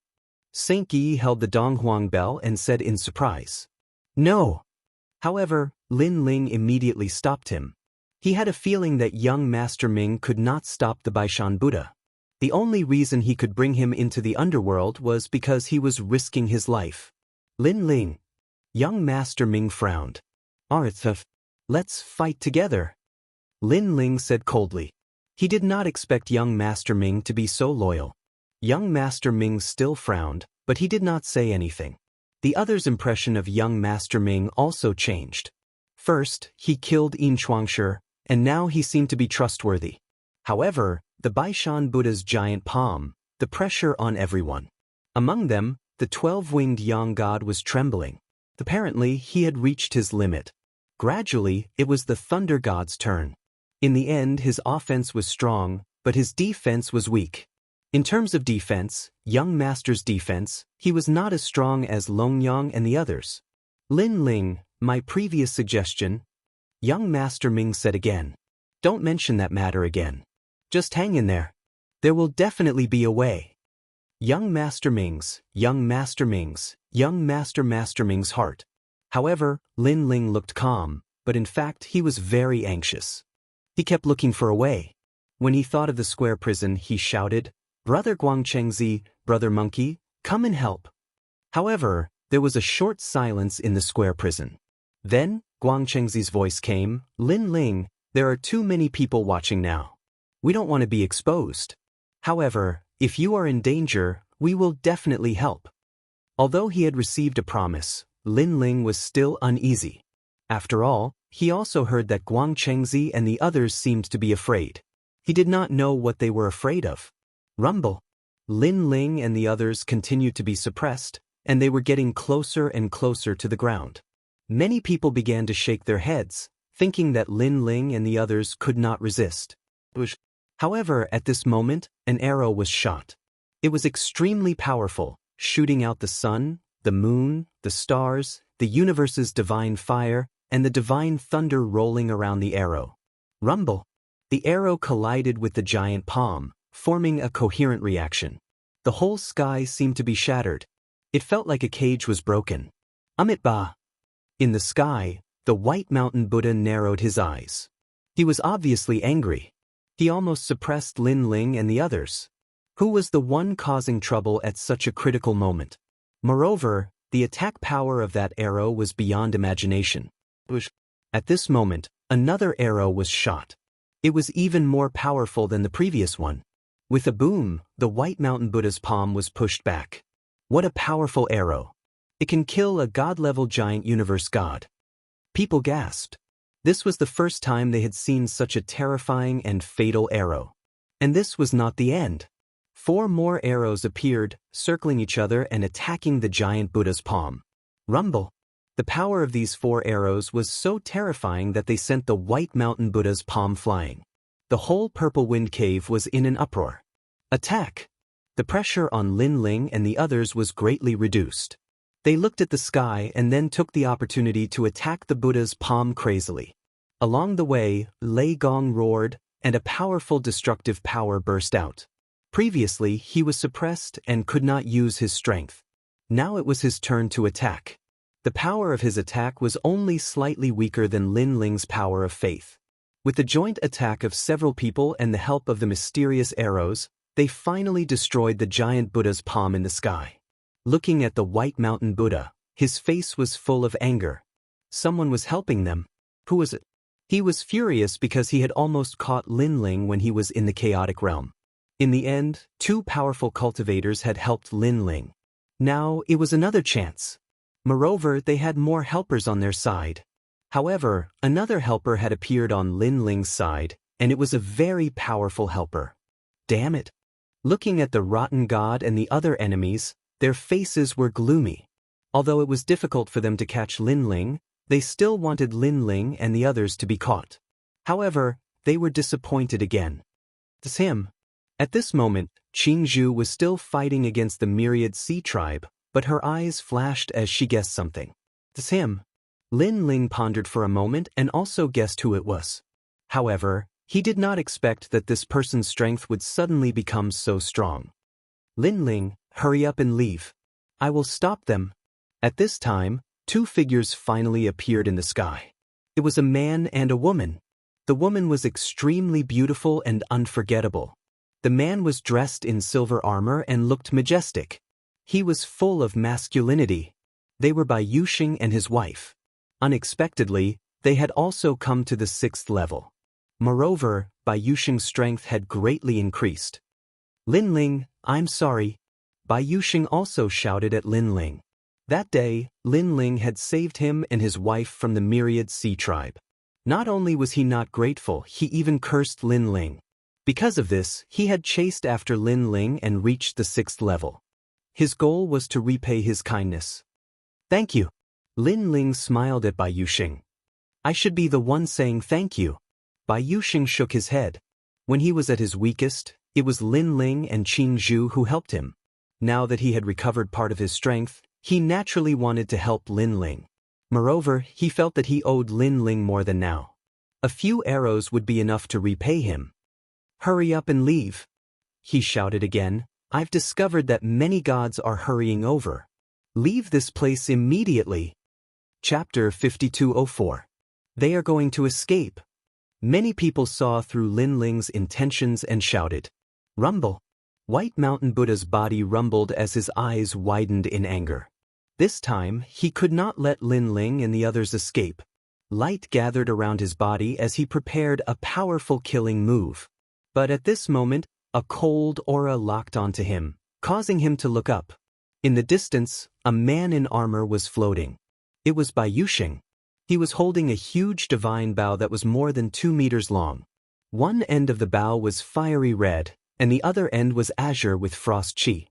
Saint Yi held the Donghuang bell and said in surprise. No. However, Lin Ling immediately stopped him. He had a feeling that young Master Ming could not stop the Baishan Buddha. The only reason he could bring him into the underworld was because he was risking his life. Lin Ling. Young Master Ming frowned. Arthur, let's fight together. Lin Ling said coldly. He did not expect young Master Ming to be so loyal. Young Master Ming still frowned, but he did not say anything. The other's impression of young Master Ming also changed. First, he killed Yin Chuangshi, and now he seemed to be trustworthy. However, the Baishan Buddha's giant palm, the pressure on everyone. Among them, the 12-winged Yang God was trembling. Apparently, he had reached his limit. Gradually, it was the Thunder God's turn. In the end, his offense was strong, but his defense was weak. In terms of defense, young Master's defense, he was not as strong as Longyang and the others. Lin Ling, my previous suggestion. Young Master Ming said again. Don't mention that matter again. Just hang in there. There will definitely be a way. Young Master Ming's heart. However, Lin Ling looked calm, but in fact he was very anxious. He kept looking for a way. When he thought of the square prison, he shouted, Brother Guangchengzi, Brother Monkey, come and help. However, there was a short silence in the square prison. Then, Guangchengzi's voice came, Lin Ling, there are too many people watching now. We don't want to be exposed. However, if you are in danger, we will definitely help. Although he had received a promise, Lin Ling was still uneasy. After all, he also heard that Guangchengzi and the others seemed to be afraid. He did not know what they were afraid of. Rumble. Lin Ling and the others continued to be suppressed, and they were getting closer and closer to the ground. Many people began to shake their heads, thinking that Lin Ling and the others could not resist. However, at this moment, an arrow was shot. It was extremely powerful, shooting out the sun, the moon, the stars, the universe's divine fire, and the divine thunder rolling around the arrow. Rumble. The arrow collided with the giant palm, forming a coherent reaction. The whole sky seemed to be shattered. It felt like a cage was broken. Amitabha. In the sky, the White Mountain Buddha narrowed his eyes. He was obviously angry. He almost suppressed Lin Ling and the others. Who was the one causing trouble at such a critical moment? Moreover, the attack power of that arrow was beyond imagination. At this moment, another arrow was shot. It was even more powerful than the previous one. With a boom, the White Mountain Buddha's palm was pushed back. What a powerful arrow! It can kill a god-level giant universe god. People gasped. This was the first time they had seen such a terrifying and fatal arrow. And this was not the end. 4 more arrows appeared, circling each other and attacking the giant Buddha's palm. Rumble. The power of these 4 arrows was so terrifying that they sent the White Mountain Buddha's palm flying. The whole Purple Wind Cave was in an uproar. Attack! The pressure on Lin Ling and the others was greatly reduced. They looked at the sky and then took the opportunity to attack the Buddha's palm crazily. Along the way, Lei Gong roared, and a powerful destructive power burst out. Previously, he was suppressed and could not use his strength. Now it was his turn to attack. The power of his attack was only slightly weaker than Lin Ling's power of faith. With the joint attack of several people and the help of the mysterious arrows, they finally destroyed the giant Buddha's palm in the sky. Looking at the White Mountain Buddha, his face was full of anger. Someone was helping them. Who was it? He was furious because he had almost caught Lin Ling when he was in the chaotic realm. In the end, 2 powerful cultivators had helped Lin Ling. Now it was another chance. Moreover, they had more helpers on their side. However, another helper had appeared on Lin Ling's side, and it was a very powerful helper. Damn it! Looking at the rotten god and the other enemies, their faces were gloomy. Although it was difficult for them to catch Lin Ling, they still wanted Lin Ling and the others to be caught. However, they were disappointed again. It's him. At this moment, Qing Zhu was still fighting against the myriad sea tribe, but her eyes flashed as she guessed something. It's him. Lin Ling pondered for a moment and also guessed who it was. However, he did not expect that this person's strength would suddenly become so strong. Lin Ling, hurry up and leave. I will stop them. At this time, 2 figures finally appeared in the sky. It was a man and a woman. The woman was extremely beautiful and unforgettable. The man was dressed in silver armor and looked majestic. He was full of masculinity. They were Bai Yuxing and his wife. Unexpectedly, they had also come to the 6th level. Moreover, Bai Yuxing's strength had greatly increased. Lin Ling, I'm sorry. Bai Yuxing also shouted at Lin Ling. That day, Lin Ling had saved him and his wife from the myriad sea tribe. Not only was he not grateful, he even cursed Lin Ling. Because of this, he had chased after Lin Ling and reached the 6th level. His goal was to repay his kindness. Thank you. Lin Ling smiled at Bai Yuxing. I should be the one saying thank you. Bai Yuxing shook his head. When he was at his weakest, it was Lin Ling and Qing Zhu who helped him. Now that he had recovered part of his strength, he naturally wanted to help Lin Ling. Moreover, he felt that he owed Lin Ling more than now. A few arrows would be enough to repay him. Hurry up and leave. He shouted again. I've discovered that many gods are hurrying over. Leave this place immediately. Chapter 5204. They are going to escape. Many people saw through Lin Ling's intentions and shouted. Rumble. White Mountain Buddha's body rumbled as his eyes widened in anger. This time, he could not let Lin Ling and the others escape. Light gathered around his body as he prepared a powerful killing move. But at this moment, a cold aura locked onto him, causing him to look up. In the distance, a man in armor was floating. It was Bai Yuxing. He was holding a huge divine bow that was more than 2 meters long. One end of the bow was fiery red, and the other end was azure with frost chi.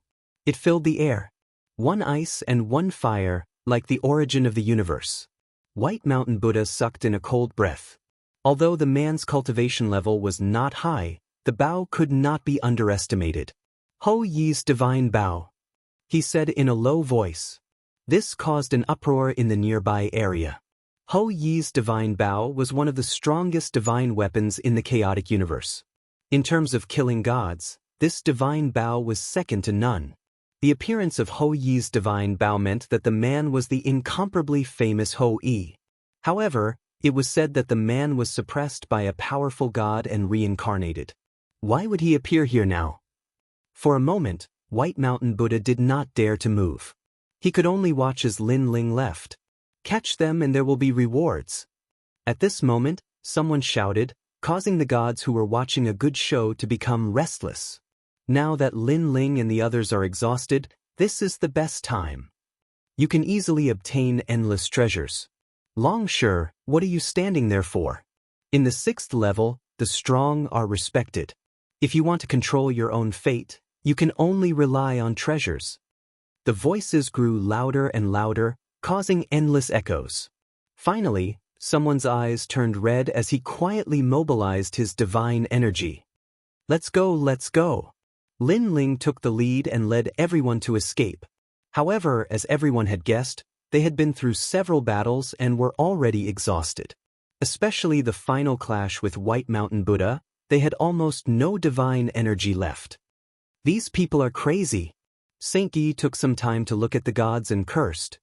It filled the air. One ice and one fire, like the origin of the universe. White Mountain Buddha sucked in a cold breath. Although the man's cultivation level was not high, the bow could not be underestimated. Ho Yi's divine bow, he said in a low voice. This caused an uproar in the nearby area. Ho Yi's divine bow was one of the strongest divine weapons in the chaotic universe. In terms of killing gods, this divine bow was second to none. The appearance of Ho Yi's divine bow meant that the man was the incomparably famous Ho Yi. However, it was said that the man was suppressed by a powerful god and reincarnated. Why would he appear here now? For a moment, White Mountain Buddha did not dare to move. He could only watch as Lin Ling left. Catch them and there will be rewards. At this moment, someone shouted, causing the gods who were watching a good show to become restless. Now that Lin Ling and the others are exhausted, this is the best time. You can easily obtain endless treasures. Longsure, what are you standing there for? In the 6th level, the strong are respected. If you want to control your own fate, you can only rely on treasures. The voices grew louder and louder, causing endless echoes. Finally, someone's eyes turned red as he quietly mobilized his divine energy. Let's go, let's go. Lin Ling took the lead and led everyone to escape. However, as everyone had guessed, they had been through several battles and were already exhausted. Especially the final clash with White Mountain Buddha, they had almost no divine energy left. These people are crazy. Saint Yi took some time to look at the gods and cursed.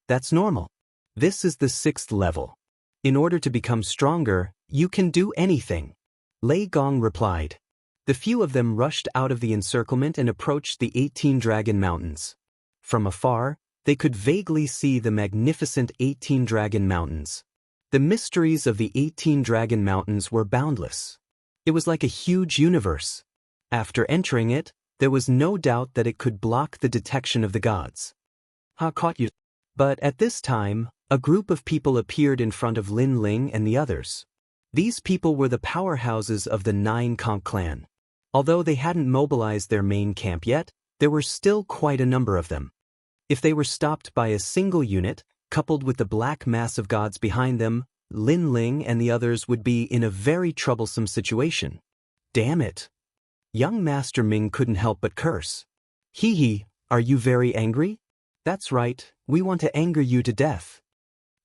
That's normal. This is the 6th level. In order to become stronger, you can do anything. Lei Gong replied. The few of them rushed out of the encirclement and approached the 18 Dragon Mountains. From afar, they could vaguely see the magnificent 18 Dragon Mountains. The mysteries of the 18 Dragon Mountains were boundless. It was like a huge universe. After entering it, there was no doubt that it could block the detection of the gods. Ha caught you. But at this time, a group of people appeared in front of Lin Ling and the others. These people were the powerhouses of the 9 Conch clan. Although they hadn't mobilized their main camp yet, there were still quite a number of them. If they were stopped by a single unit, coupled with the black mass of gods behind them, Lin Ling and the others would be in a very troublesome situation. Damn it. Young Master Ming couldn't help but curse. Hee, are you very angry? That's right, we want to anger you to death.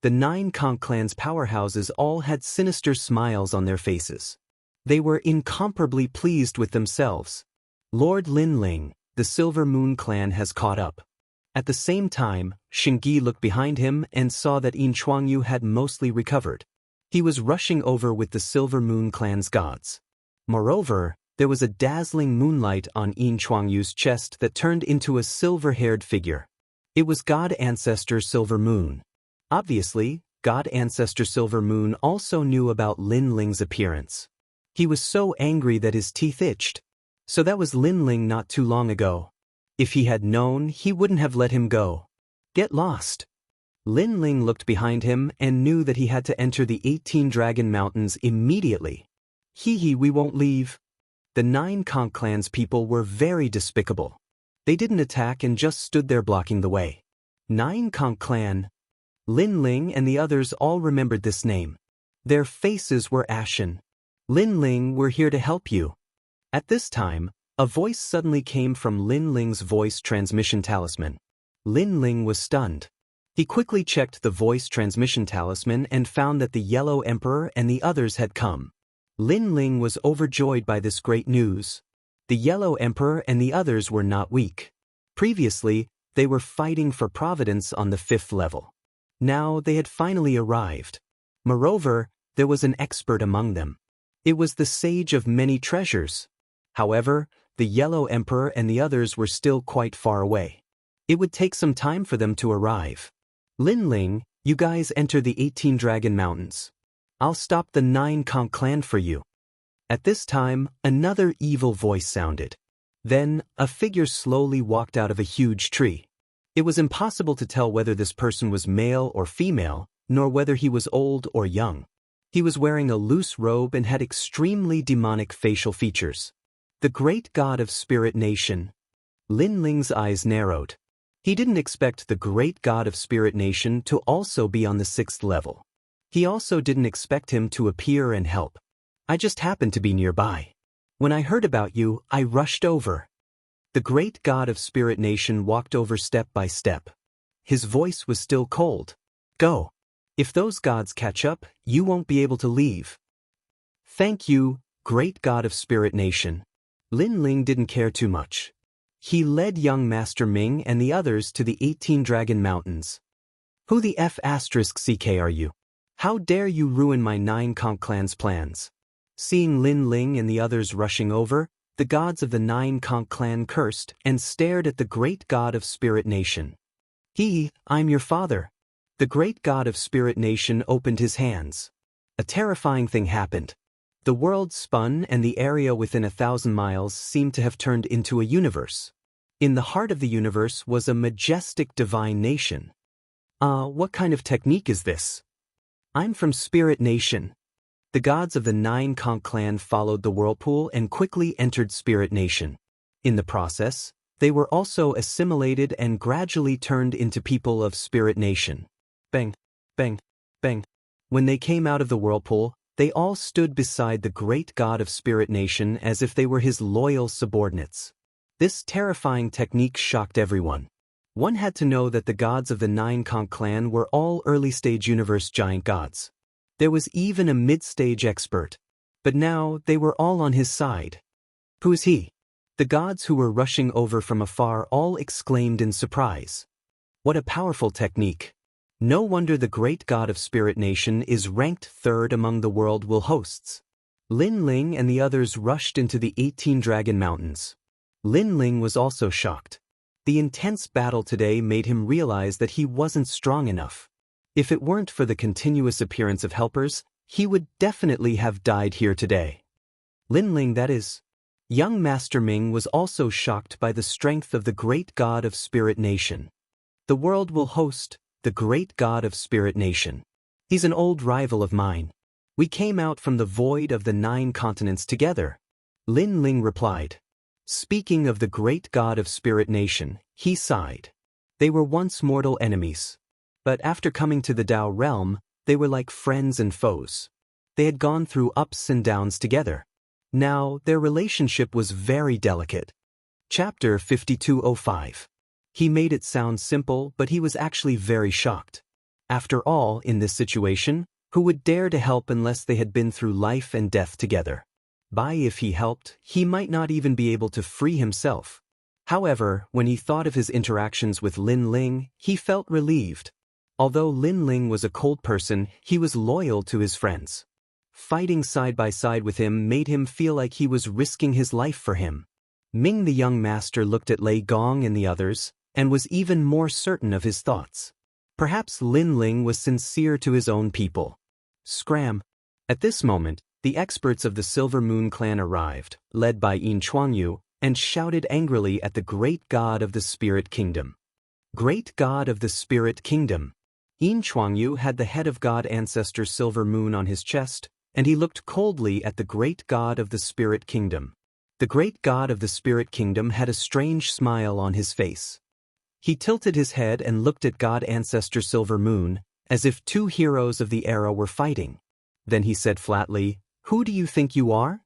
The 9 Conch clan's powerhouses all had sinister smiles on their faces. They were incomparably pleased with themselves. Lord Lin Ling, the Silver Moon clan has caught up. At the same time, Xingyi looked behind him and saw that Yin Chuangyu had mostly recovered. He was rushing over with the Silver Moon clan's gods. Moreover, there was a dazzling moonlight on Yin Chuangyu's chest that turned into a silver-haired figure. It was God Ancestor Silver Moon. Obviously, God Ancestor Silver Moon also knew about Lin Ling's appearance. He was so angry that his teeth itched. So that was Lin Ling not too long ago. If he had known, he wouldn't have let him go. Get lost. Lin Ling looked behind him and knew that he had to enter the 18 Dragon Mountains immediately. Hee, we won't leave. The 9 Conch clan's people were very despicable. They didn't attack and just stood there blocking the way. 9 Conch clan. Lin Ling and the others all remembered this name. Their faces were ashen. Lin Ling, we're here to help you. At this time, a voice suddenly came from Lin Ling's voice transmission talisman. Lin Ling was stunned. He quickly checked the voice transmission talisman and found that the Yellow Emperor and the others had come. Lin Ling was overjoyed by this great news. The Yellow Emperor and the others were not weak. Previously, they were fighting for Providence on the 5th level. Now they had finally arrived. Moreover, there was an expert among them. It was the Sage of Many Treasures. However, the Yellow Emperor and the others were still quite far away. It would take some time for them to arrive. Lin Ling, you guys enter the 18 Dragon Mountains. I'll stop the 9 Conch clan for you. At this time, another evil voice sounded. Then, a figure slowly walked out of a huge tree. It was impossible to tell whether this person was male or female, nor whether he was old or young. He was wearing a loose robe and had extremely demonic facial features. The great god of Spirit Nation. Lin Ling's eyes narrowed. He didn't expect the great god of Spirit Nation to also be on the 6th level. He also didn't expect him to appear and help. I just happened to be nearby. When I heard about you, I rushed over. The great god of Spirit Nation walked over step by step. His voice was still cold. Go. If those gods catch up, you won't be able to leave. Thank you, great god of Spirit Nation. Lin Ling didn't care too much. He led young Master Ming and the others to the 18 Dragon Mountains. Who the F***ck are you? How dare you ruin my 9 Conch clan's plans? Seeing Lin Ling and the others rushing over, the gods of the 9 Conch clan cursed and stared at the great god of Spirit Nation. I'm your father. The great god of Spirit Nation opened his hands. A terrifying thing happened. The world spun and the area within 1,000 miles seemed to have turned into a universe. In the heart of the universe was a majestic divine nation. What kind of technique is this? I'm from Spirit Nation. The gods of the 9 Conch clan followed the whirlpool and quickly entered Spirit Nation. In the process, They were also assimilated and gradually turned into people of Spirit Nation. Bang, bang, bang. When they came out of the whirlpool, they all stood beside the great god of Spirit Nation as if they were his loyal subordinates. This terrifying technique shocked everyone. One had to know that the gods of the Nine Conch clan were all early-stage universe giant gods. There was even a mid-stage expert. But now they were all on his side. Who is he? The gods who were rushing over from afar all exclaimed in surprise. What a powerful technique. No wonder the great god of Spirit Nation is ranked third among the world will hosts. Lin Ling and the others rushed into the 18 Dragon Mountains. Lin Ling was also shocked. The intense battle today made him realize that he wasn't strong enough. If it weren't for the continuous appearance of helpers, he would definitely have died here today. Lin Ling, that is. Young Master Ming was also shocked by the strength of the great god of Spirit Nation. The world will host the great god of Spirit Nation. He's an old rival of mine. We came out from the void of the 9 continents together. Lin Ling replied. Speaking of the great god of Spirit Nation, he sighed. They were once mortal enemies. But after coming to the Tao realm, they were like friends and foes. They had gone through ups and downs together. Now, their relationship was very delicate. Chapter 5205. He made it sound simple, but he was actually very shocked. After all, in this situation, who would dare to help unless they had been through life and death together? If he helped, he might not even be able to free himself. However, when he thought of his interactions with Lin Ling, he felt relieved. Although Lin Ling was a cold person, he was loyal to his friends. Fighting side by side with him made him feel like he was risking his life for him. Ming the young master looked at Lei Gong and the others, and was even more certain of his thoughts. Perhaps Lin Ling was sincere to his own people. Scram. At this moment, the experts of the Silver Moon clan arrived, led by Yin Chuangyu, and shouted angrily at the great god of the Spirit Kingdom. Great god of the Spirit Kingdom. Yin Chuangyu had the head of God Ancestor Silver Moon on his chest, and he looked coldly at the great god of the Spirit Kingdom. The great god of the Spirit Kingdom had a strange smile on his face. He tilted his head and looked at God Ancestor Silver Moon, as if two heroes of the era were fighting. Then he said flatly, "Who do you think you are?"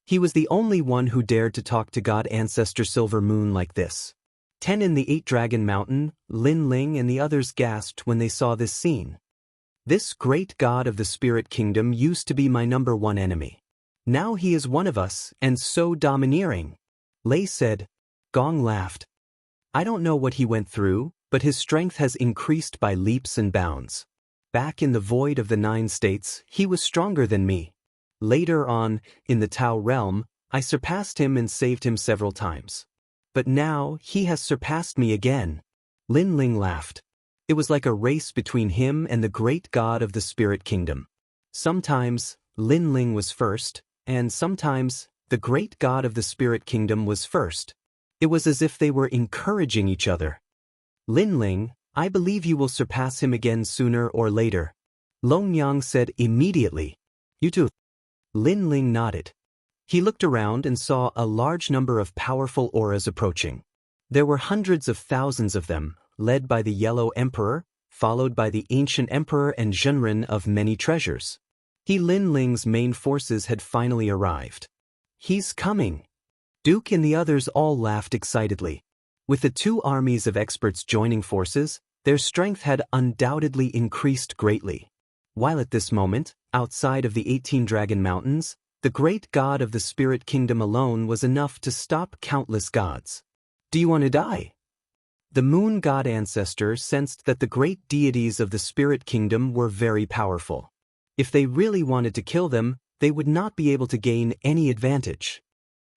He was the only one who dared to talk to God Ancestor Silver Moon like this. 10 in the 8 Dragon Mountain, Lin Ling and the others gasped when they saw this scene. This great god of the Spirit Kingdom used to be my #1 enemy. Now he is one of us, and so domineering. Lei said. Gong laughed. I don't know what he went through, but his strength has increased by leaps and bounds. Back in the void of the 9 states, he was stronger than me. Later on, in the Tao realm, I surpassed him and saved him several times. But now, he has surpassed me again. Lin Ling laughed. It was like a race between him and the great god of the Spirit Kingdom. Sometimes, Lin Ling was first, and sometimes, the great god of the Spirit Kingdom was first. It was as if they were encouraging each other. Lin Ling, I believe you will surpass him again sooner or later. Long Yang said immediately. You too. Lin Ling nodded. He looked around and saw a large number of powerful auras approaching. There were hundreds of thousands of them, led by the Yellow Emperor, followed by the Ancient Emperor and Zhenren of many treasures. Lin Ling's main forces had finally arrived. He's coming. Duke and the others all laughed excitedly. With the 2 armies of experts joining forces, their strength had undoubtedly increased greatly. While at this moment, outside of the 18 Dragon Mountains, the great god of the Spirit Kingdom alone was enough to stop countless gods. Do you want to die? The Moon God Ancestor sensed that the great deities of the Spirit Kingdom were very powerful. If they really wanted to kill them, they would not be able to gain any advantage.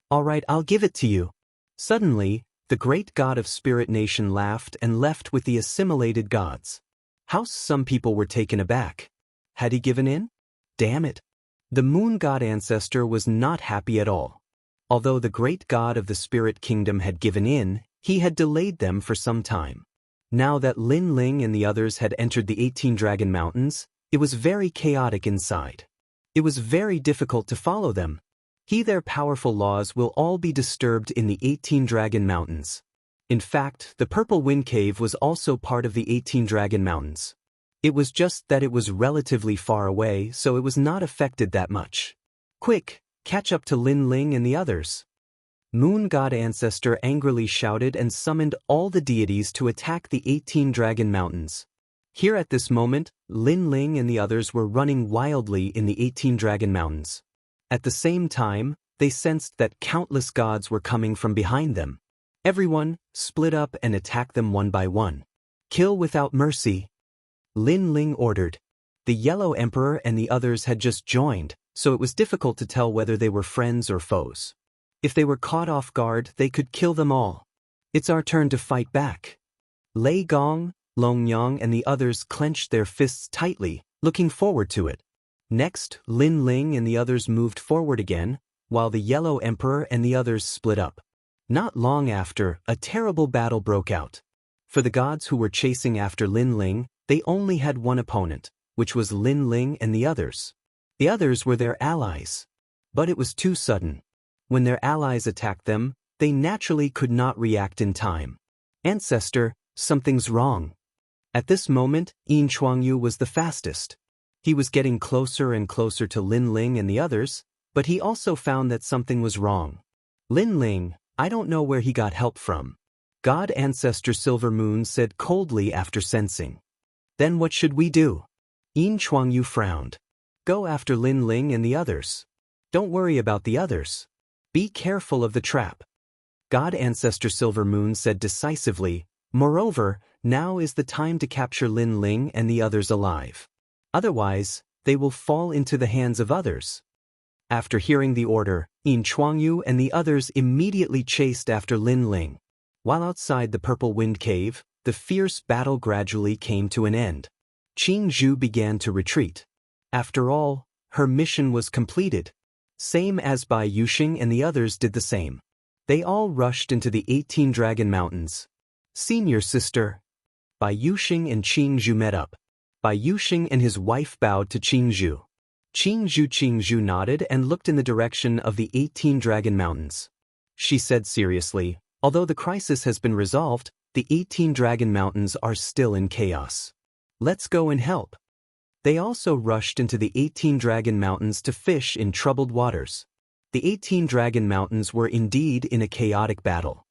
All right, I'll give it to you. Suddenly, the great god of Spirit Nation laughed and left with the assimilated gods. How some people were taken aback. Had he given in? Damn it. The Moon God Ancestor was not happy at all. Although the great god of the Spirit Kingdom had given in, he had delayed them for some time. Now that Lin Ling and the others had entered the 18 Dragon Mountains, it was very chaotic inside. It was very difficult to follow them. Their powerful laws will all be disturbed in the 18 Dragon Mountains. In fact, the Purple Wind Cave was also part of the 18 Dragon Mountains. It was just that it was relatively far away, so it was not affected that much. Quick, catch up to Lin Ling and the others. Moon God Ancestor angrily shouted and summoned all the deities to attack the 18 Dragon Mountains. Here at this moment, Lin Ling and the others were running wildly in the 18 Dragon Mountains. At the same time, they sensed that countless gods were coming from behind them. Everyone, split up and attack them one by one. Kill without mercy. Lin Ling ordered. The Yellow Emperor and the others had just joined, so it was difficult to tell whether they were friends or foes. If they were caught off guard, they could kill them all. It's our turn to fight back. Lei Gong, Long Yang and the others clenched their fists tightly, looking forward to it. Next, Lin Ling and the others moved forward again, while the Yellow Emperor and the others split up. Not long after, a terrible battle broke out. For the gods who were chasing after Lin Ling, they only had one opponent, which was Lin Ling and the others. The others were their allies. But it was too sudden. When their allies attacked them, they naturally could not react in time. Ancestor, something's wrong. At this moment, Yin Chuangyu was the fastest. He was getting closer and closer to Lin Ling and the others, but he also found that something was wrong. Lin Ling, I don't know where he got help from. God Ancestor Silver Moon said coldly after sensing. Then what should we do? Yin Chuangyu frowned. Go after Lin Ling and the others. Don't worry about the others. Be careful of the trap. God Ancestor Silver Moon said decisively. Moreover, now is the time to capture Lin Ling and the others alive. Otherwise, they will fall into the hands of others. After hearing the order, Yin Chuangyu and the others immediately chased after Lin Ling. While outside the Purple Wind Cave, the fierce battle gradually came to an end. Qing Zhu began to retreat. After all, her mission was completed. Same as Bai Yuxing and the others did the same. They all rushed into the 18 Dragon Mountains. Senior sister. Bai Yuxing and Qing Zhu met up. Bai Yuxing and his wife bowed to Qing Zhu. Qing Zhu nodded and looked in the direction of the 18 Dragon Mountains. She said seriously, although the crisis has been resolved, the 18 Dragon Mountains are still in chaos. Let's go and help. They also rushed into the 18 Dragon Mountains to fish in troubled waters. The 18 Dragon Mountains were indeed in a chaotic battle.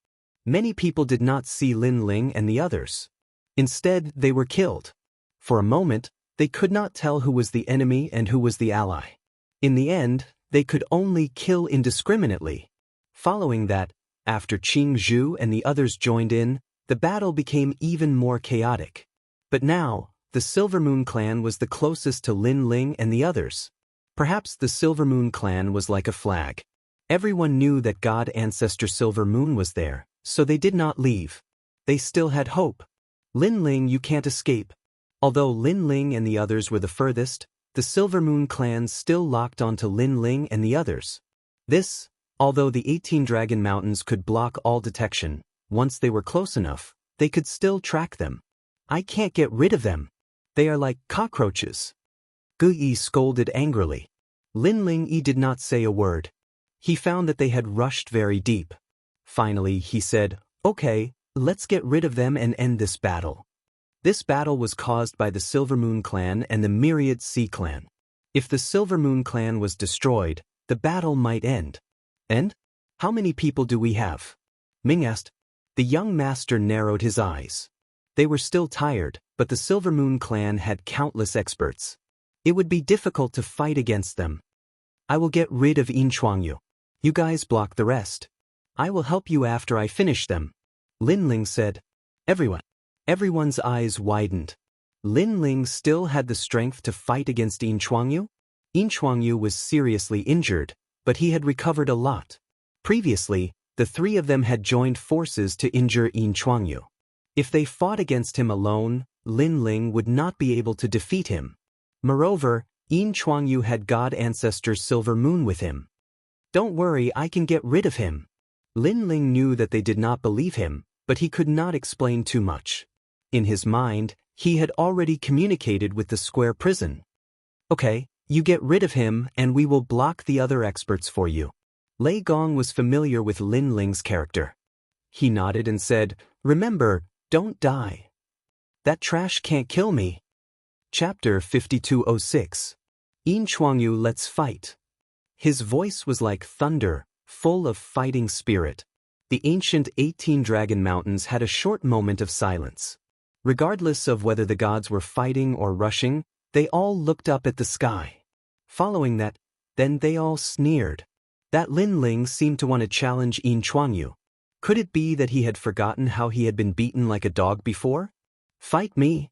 Many people did not see Lin Ling and the others. Instead, they were killed. For a moment, they could not tell who was the enemy and who was the ally. In the end, they could only kill indiscriminately. Following that, after Qing Zhu and the others joined in, the battle became even more chaotic. But now, the Silver Moon clan was the closest to Lin Ling and the others. Perhaps the Silver Moon clan was like a flag. Everyone knew that God Ancestor Silver Moon was there, so they did not leave. They still had hope. Lin Ling, you can't escape. Although Lin Ling and the others were the furthest, the Silver Moon clan still locked onto Lin Ling and the others. This, although the 18 Dragon Mountains could block all detection, once they were close enough, they could still track them. I can't get rid of them. They are like cockroaches. Gu Yi scolded angrily. Lin Ling did not say a word. He found that they had rushed very deep. Finally, he said, okay, let's get rid of them and end this battle. This battle was caused by the Silver Moon clan and the Myriad Sea clan. If the Silver Moon clan was destroyed, the battle might end. And? How many people do we have? Ming asked. The young master narrowed his eyes. They were still tired, but the Silver Moon clan had countless experts. It would be difficult to fight against them. I will get rid of Yin Chuangyu. You guys block the rest. I will help you after I finish them. Lin Ling said. Everyone's eyes widened. Lin Ling still had the strength to fight against Yin Chuangyu? Yin Chuangyu was seriously injured, but he had recovered a lot. Previously, the three of them had joined forces to injure Yin Chuangyu. If they fought against him alone, Lin Ling would not be able to defeat him. Moreover, Yin Chuangyu had God Ancestor Silver Moon with him. Don't worry, I can get rid of him. Lin Ling knew that they did not believe him, but he could not explain too much. In his mind, he had already communicated with the square prison. Okay, you get rid of him and we will block the other experts for you. Lei Gong was familiar with Lin Ling's character. He nodded and said, "Remember, don't die. That trash can't kill me." Chapter 5206. Yin Chuangyu Let's Fight. His voice was like thunder, full of fighting spirit. The ancient 18 Dragon Mountains had a short moment of silence. Regardless of whether the gods were fighting or rushing, they all looked up at the sky. Following that, then they all sneered. That Lin Ling seemed to want to challenge Yin Chuangyu. Could it be that he had forgotten how he had been beaten like a dog before? Fight me?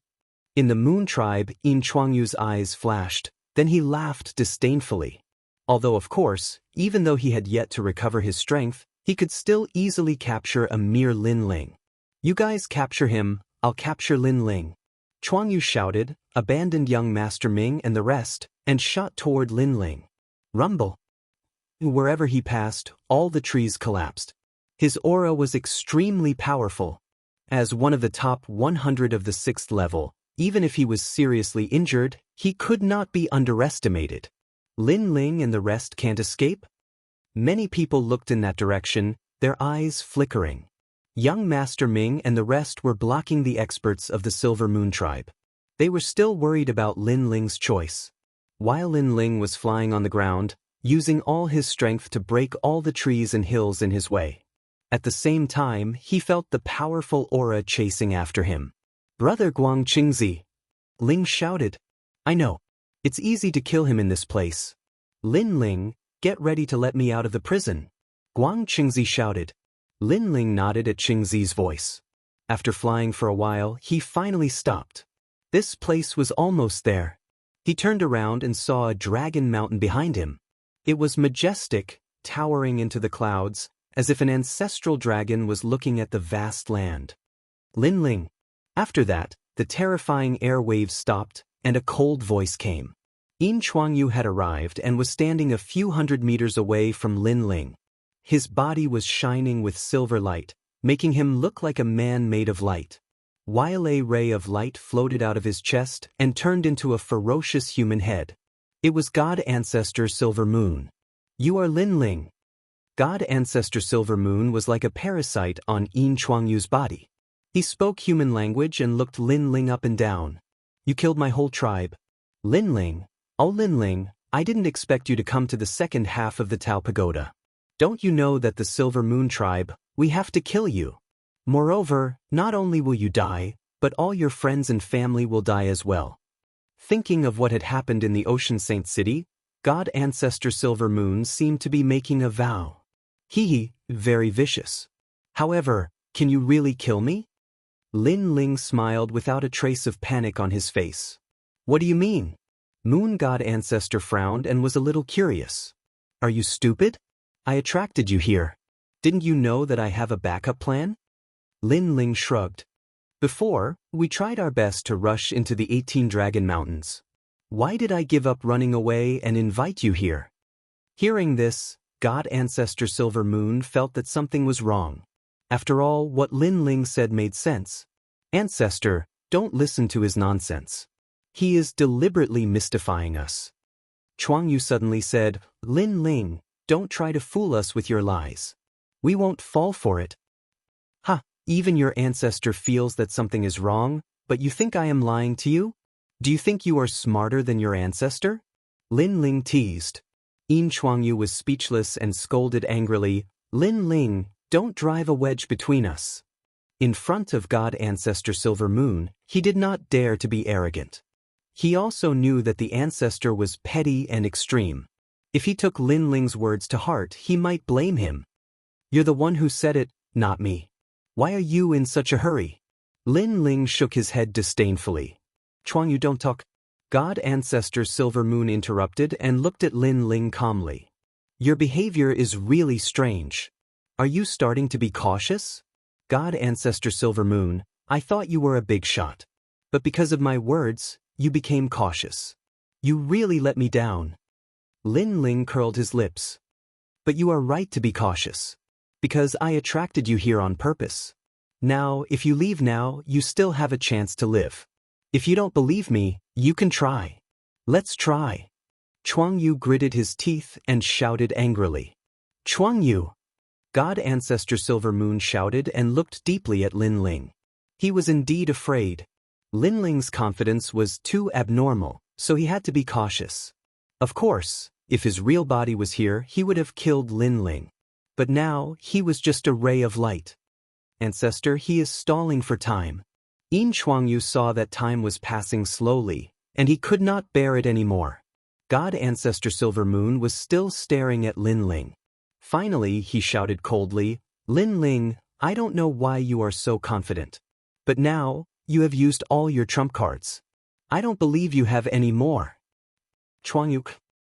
In the Moon Tribe, Yin Chuangyu's eyes flashed, then he laughed disdainfully. Although of course, even though he had yet to recover his strength, he could still easily capture a mere Lin Ling. "You guys capture him, I'll capture Lin Ling." Chuangyu shouted, abandoned young Master Ming and the rest, and shot toward Lin Ling. Rumble. Wherever he passed, all the trees collapsed. His aura was extremely powerful. As one of the top 100 of the 6th level, even if he was seriously injured, he could not be underestimated. Lin Ling and the rest can't escape? Many people looked in that direction, their eyes flickering. Young Master Ming and the rest were blocking the experts of the Silver Moon Tribe. They were still worried about Lin Ling's choice. While Lin Ling was flying on the ground, using all his strength to break all the trees and hills in his way. At the same time, he felt the powerful aura chasing after him. "Brother Guang Qingzi!" Ling shouted. "I know. It's easy to kill him in this place. Lin Ling, get ready to let me out of the prison." Guang Qingzi shouted. Lin Ling nodded at Qingzi's voice. After flying for a while, he finally stopped. This place was almost there. He turned around and saw a dragon mountain behind him. It was majestic, towering into the clouds, as if an ancestral dragon was looking at the vast land. Lin Ling. After that, the terrifying air waves stopped, and a cold voice came. Yin Chuangyu had arrived and was standing a few hundred meters away from Lin Ling. His body was shining with silver light, making him look like a man made of light. While a ray of light floated out of his chest and turned into a ferocious human head. It was God Ancestor Silver Moon. "You are Lin Ling." God Ancestor Silver Moon was like a parasite on Yin Chuangyu's body. He spoke human language and looked Lin Ling up and down. "You killed my whole tribe. Lin Ling, oh Lin Ling, I didn't expect you to come to the second half of the Tao Pagoda. Don't you know that the Silver Moon Tribe, we have to kill you? Moreover, not only will you die, but all your friends and family will die as well." Thinking of what had happened in the Ocean Saint City, God Ancestor Silver Moon seemed to be making a vow. Very vicious. "However, can you really kill me?" Lin Ling smiled without a trace of panic on his face. "What do you mean?" Moon God Ancestor frowned and was a little curious. "Are you stupid? I attracted you here. Didn't you know that I have a backup plan?" Lin Ling shrugged. "Before, we tried our best to rush into the 18 Dragon Mountains. Why did I give up running away and invite you here?" Hearing this, God Ancestor Silver Moon felt that something was wrong. After all, what Lin Ling said made sense. "Ancestor, don't listen to his nonsense. He is deliberately mystifying us." Chuangyu suddenly said, "Lin Ling, don't try to fool us with your lies. We won't fall for it." "Ha, even your ancestor feels that something is wrong, but you think I am lying to you? Do you think you are smarter than your ancestor?" Lin Ling teased. Yin Chuangyu was speechless and scolded angrily, "Lin Ling, don't drive a wedge between us." In front of God Ancestor Silver Moon, he did not dare to be arrogant. He also knew that the ancestor was petty and extreme. If he took Lin Ling's words to heart, he might blame him. "You're the one who said it, not me. Why are you in such a hurry?" Lin Ling shook his head disdainfully. "Chuangyu, don't talk." God Ancestor Silver Moon interrupted and looked at Lin Ling calmly. "Your behavior is really strange. Are you starting to be cautious? God Ancestor Silver Moon, I thought you were a big shot. But because of my words, you became cautious. You really let me down." Lin Ling curled his lips. "But you are right to be cautious. Because I attracted you here on purpose. Now, if you leave now, you still have a chance to live. If you don't believe me, you can try. Let's try." Chuangyu gritted his teeth and shouted angrily. "Chuangyu!" God Ancestor Silver Moon shouted and looked deeply at Lin Ling. He was indeed afraid. Lin Ling's confidence was too abnormal, so he had to be cautious. Of course, if his real body was here, he would have killed Lin Ling. But now, he was just a ray of light. Ancestor, he is stalling for time. Yin Chuangyu saw that time was passing slowly, and he could not bear it anymore. God Ancestor Silver Moon was still staring at Lin Ling. Finally, he shouted coldly, "Lin Ling, I don't know why you are so confident. But now, you have used all your trump cards. I don't believe you have any more." Chuangyu.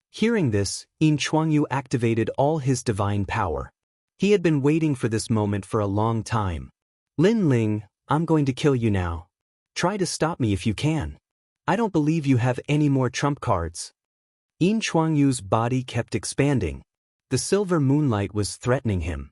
Hearing this, Yin Chuangyu activated all his divine power. He had been waiting for this moment for a long time. "Lin Ling, I'm going to kill you now. Try to stop me if you can. I don't believe you have any more trump cards." Yin Chuangyu's body kept expanding. The silver moonlight was threatening him.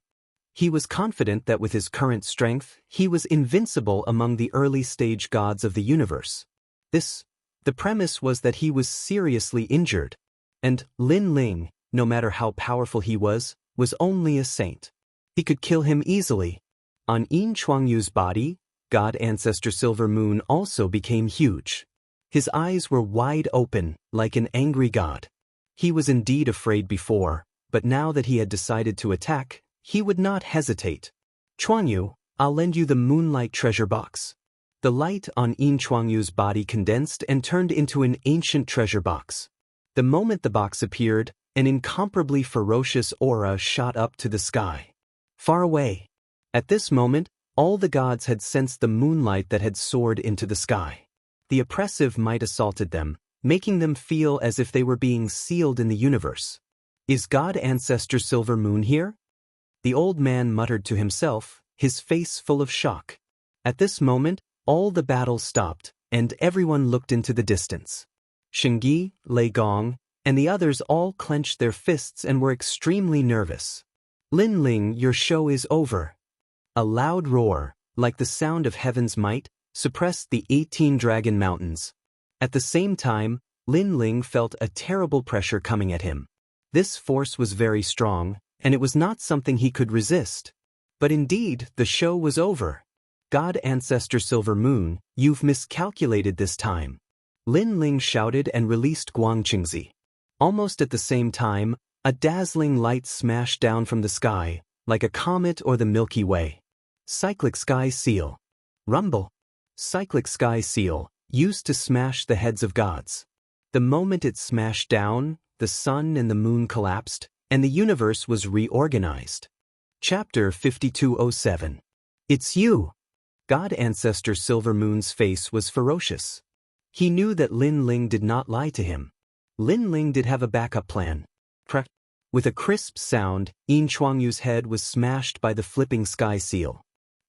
He was confident that with his current strength, he was invincible among the early-stage gods of the universe. The premise was that he was seriously injured. And Lin Ling, no matter how powerful he was only a saint. He could kill him easily. On Yin Chuangyu's body, God Ancestor Silver Moon also became huge. His eyes were wide open, like an angry god. He was indeed afraid before, but now that he had decided to attack, he would not hesitate. "Chuangyu, I'll lend you the Moonlight Treasure Box." The light on Yin Chuangyu's body condensed and turned into an ancient treasure box. The moment the box appeared, an incomparably ferocious aura shot up to the sky. Far away. At this moment, all the gods had sensed the moonlight that had soared into the sky. The oppressive might assaulted them, making them feel as if they were being sealed in the universe. "Is God Ancestor Silver Moon here?" The old man muttered to himself, his face full of shock. At this moment, all the battle stopped, and everyone looked into the distance. Shengyi, Lei Gong, and the others all clenched their fists and were extremely nervous. "Lin Ling, your show is over." A loud roar, like the sound of heaven's might, suppressed the 18 dragon mountains. At the same time, Lin Ling felt a terrible pressure coming at him. This force was very strong, and it was not something he could resist. But indeed, the show was over. "God Ancestor Silver Moon, you've miscalculated this time." Lin Ling shouted and released Guangqingzi. Almost at the same time, a dazzling light smashed down from the sky, like a comet or the Milky Way. Cyclic Sky Seal. Rumble. Cyclic Sky Seal, used to smash the heads of gods. The moment it smashed down, the sun and the moon collapsed, and the universe was reorganized. Chapter 5207. "It's you." God Ancestor Silver Moon's face was ferocious. He knew that Lin Ling did not lie to him. Lin Ling did have a backup plan. With a crisp sound, Yin Chuangyu's head was smashed by the flipping sky seal.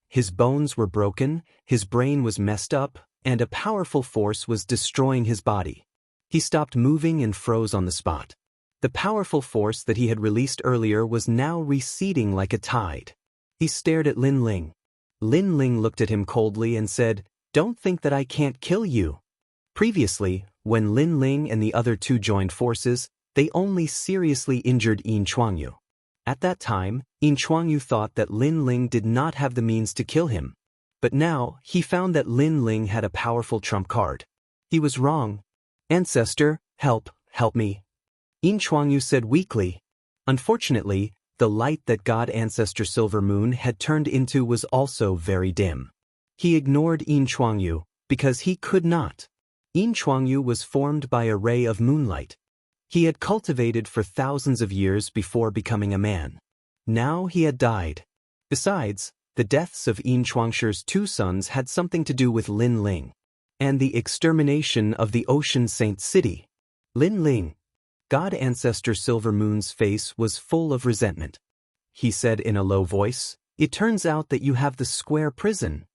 His bones were broken, his brain was messed up, and a powerful force was destroying his body. He stopped moving and froze on the spot. The powerful force that he had released earlier was now receding like a tide. He stared at Lin Ling. Lin Ling looked at him coldly and said, "Don't think that I can't kill you." Previously, when Lin Ling and the other two joined forces, they only seriously injured Yin Chuangyu. At that time, Yin Chuangyu thought that Lin Ling did not have the means to kill him. But now, he found that Lin Ling had a powerful trump card. He was wrong. "Ancestor, help me." Yin Chuangyu said weakly. Unfortunately, the light that God Ancestor Silver Moon had turned into was also very dim. He ignored Yin Chuangyu, because he could not. Yin Chuangyu was formed by a ray of moonlight. He had cultivated for thousands of years before becoming a man. Now he had died. Besides, the deaths of Yin Chuangshi's two sons had something to do with Lin Ling, and the extermination of the Ocean Saint City. "Lin Ling." God Ancestor Silver Moon's face was full of resentment. He said in a low voice, "It turns out that you have the square prison."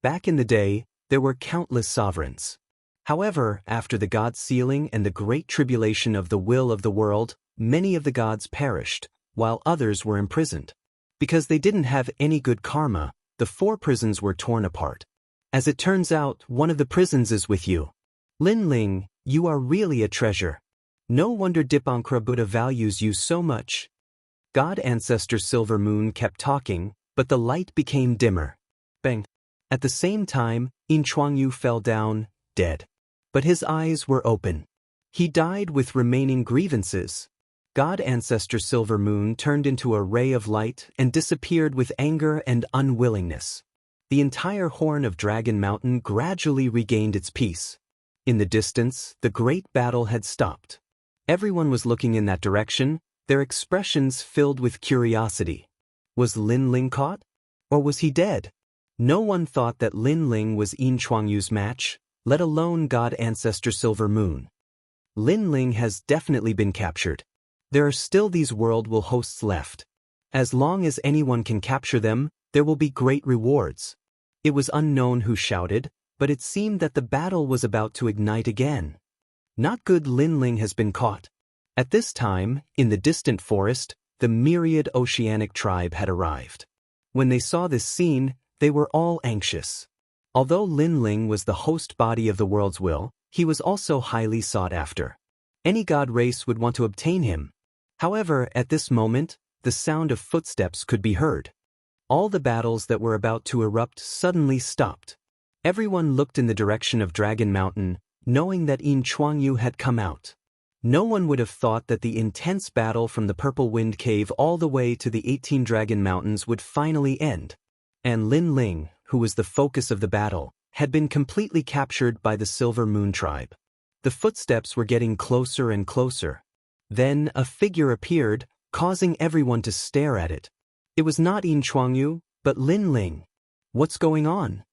Back in the day, there were countless sovereigns. However, after the god sealing and the great tribulation of the will of the world, many of the gods perished, while others were imprisoned. Because they didn't have any good karma, the 4 prisons were torn apart. As it turns out, one of the prisons is with you. Lin Ling, you are really a treasure. No wonder Dipankara Buddha values you so much. God Ancestor Silver Moon kept talking, but the light became dimmer. Bang! At the same time, Yin Chuangyu fell down, dead. But his eyes were open. He died with remaining grievances. God Ancestor Silver Moon turned into a ray of light and disappeared with anger and unwillingness. The entire horn of Dragon Mountain gradually regained its peace. In the distance, the great battle had stopped. Everyone was looking in that direction, their expressions filled with curiosity. Was Lin Ling caught? Or was he dead? No one thought that Lin Ling was Yin Chuangyu's match, let alone God Ancestor Silver Moon. Lin Ling has definitely been captured. There are still these world will hosts left. As long as anyone can capture them, there will be great rewards. It was unknown who shouted, but it seemed that the battle was about to ignite again. Not good, Lin Ling has been caught. At this time, in the distant forest, the myriad oceanic tribe had arrived. When they saw this scene, they were all anxious. Although Lin Ling was the host body of the world's will, he was also highly sought after. Any god race would want to obtain him. However, at this moment, the sound of footsteps could be heard. All the battles that were about to erupt suddenly stopped. Everyone looked in the direction of Dragon Mountain, knowing that Yin Chuangyu had come out. No one would have thought that the intense battle from the Purple Wind Cave all the way to the 18 Dragon Mountains would finally end. And Lin Ling, who was the focus of the battle, had been completely captured by the Silver Moon tribe. The footsteps were getting closer and closer. Then a figure appeared, causing everyone to stare at it. It was not Yin Chuangyu, but Lin Ling. What's going on?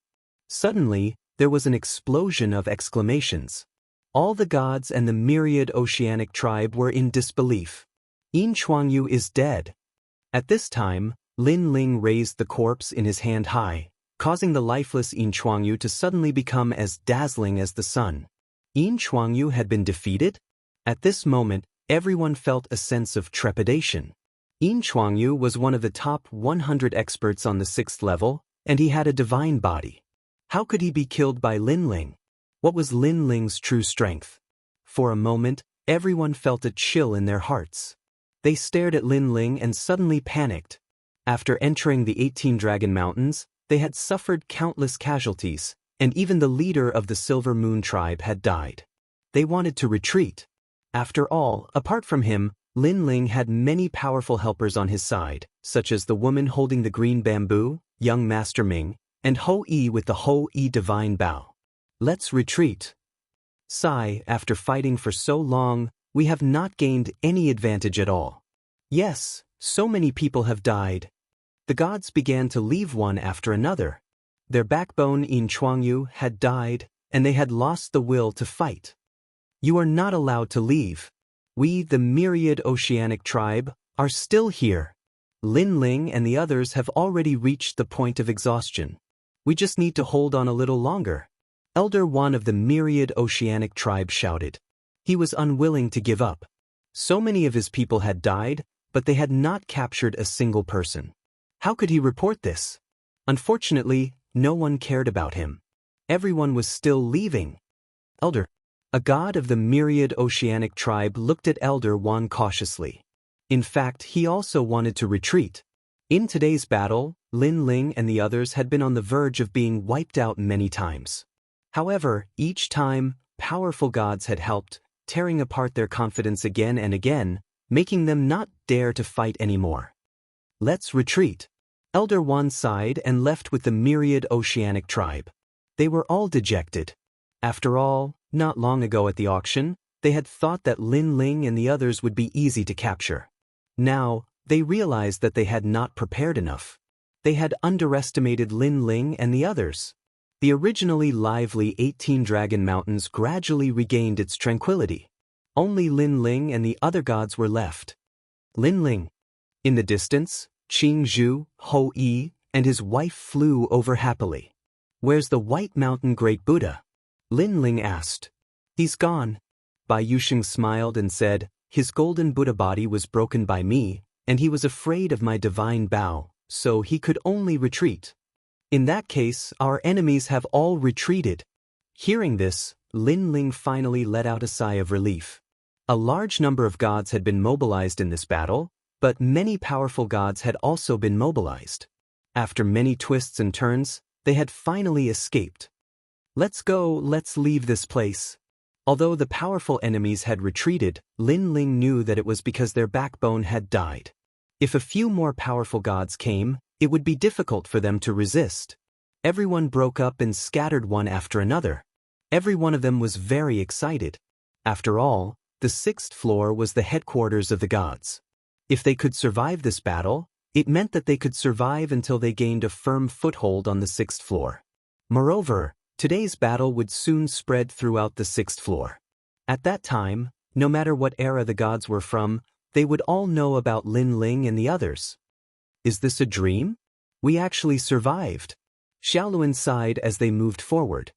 Suddenly, there was an explosion of exclamations. All the gods and the myriad oceanic tribe were in disbelief. Yin Chuangyu is dead. At this time, Lin Ling raised the corpse in his hand high, causing the lifeless Yin Chuangyu to suddenly become as dazzling as the sun. Yin Chuangyu had been defeated? At this moment, everyone felt a sense of trepidation. Yin Chuangyu was one of the top 100 experts on the 6th level, and he had a divine body. How could he be killed by Lin Ling? What was Lin Ling's true strength? For a moment, everyone felt a chill in their hearts. They stared at Lin Ling and suddenly panicked. After entering the 18 Dragon Mountains, they had suffered countless casualties, and even the leader of the Silver Moon tribe had died. They wanted to retreat. After all, apart from him, Lin Ling had many powerful helpers on his side, such as the woman holding the green bamboo, young Master Ming, and Ho-Yi with the Ho-Yi divine bow. Let's retreat. Sigh, after fighting for so long, we have not gained any advantage at all. Yes, so many people have died. The gods began to leave one after another. Their backbone Yin Chuangyu had died, and they had lost the will to fight. You are not allowed to leave. We, the myriad oceanic tribe, are still here. Lin Ling and the others have already reached the point of exhaustion. We just need to hold on a little longer. Elder One of the myriad oceanic tribe shouted. He was unwilling to give up. So many of his people had died, but they had not captured a single person. How could he report this? Unfortunately, no one cared about him. Everyone was still leaving. Elder, a god of the myriad oceanic tribe, looked at Elder One cautiously. In fact, he also wanted to retreat. In today's battle, Lin Ling and the others had been on the verge of being wiped out many times. However, each time, powerful gods had helped, tearing apart their confidence again and again, making them not dare to fight anymore. Let's retreat. Elder One sighed and left with the myriad oceanic tribe. They were all dejected. After all, not long ago at the auction, they had thought that Lin Ling and the others would be easy to capture. Now, they realized that they had not prepared enough. They had underestimated Lin Ling and the others. The originally lively 18 Dragon Mountains gradually regained its tranquility. Only Lin Ling and the other gods were left. Lin Ling. In the distance, Qing Zhu, Ho-Yi, and his wife flew over happily. Where's the White Mountain Great Buddha? Lin Ling asked. He's gone. Bai Yusheng smiled and said, his golden Buddha body was broken by me, and he was afraid of my divine bow, so he could only retreat. In that case, our enemies have all retreated. Hearing this, Lin Ling finally let out a sigh of relief. A large number of gods had been mobilized in this battle, But many powerful gods had also been mobilized. After many twists and turns, they had finally escaped. Let's go, let's leave this place. Although the powerful enemies had retreated, Lin Ling knew that it was because their backbone had died. If a few more powerful gods came, it would be difficult for them to resist. Everyone broke up and scattered one after another. Every one of them was very excited. After all, the sixth floor was the headquarters of the gods. If they could survive this battle, it meant that they could survive until they gained a firm foothold on the sixth floor. Moreover, today's battle would soon spread throughout the sixth floor. At that time, no matter what era the gods were from, they would all know about Lin Ling and the others. Is this a dream? We actually survived. Xiaoluan sighed as they moved forward.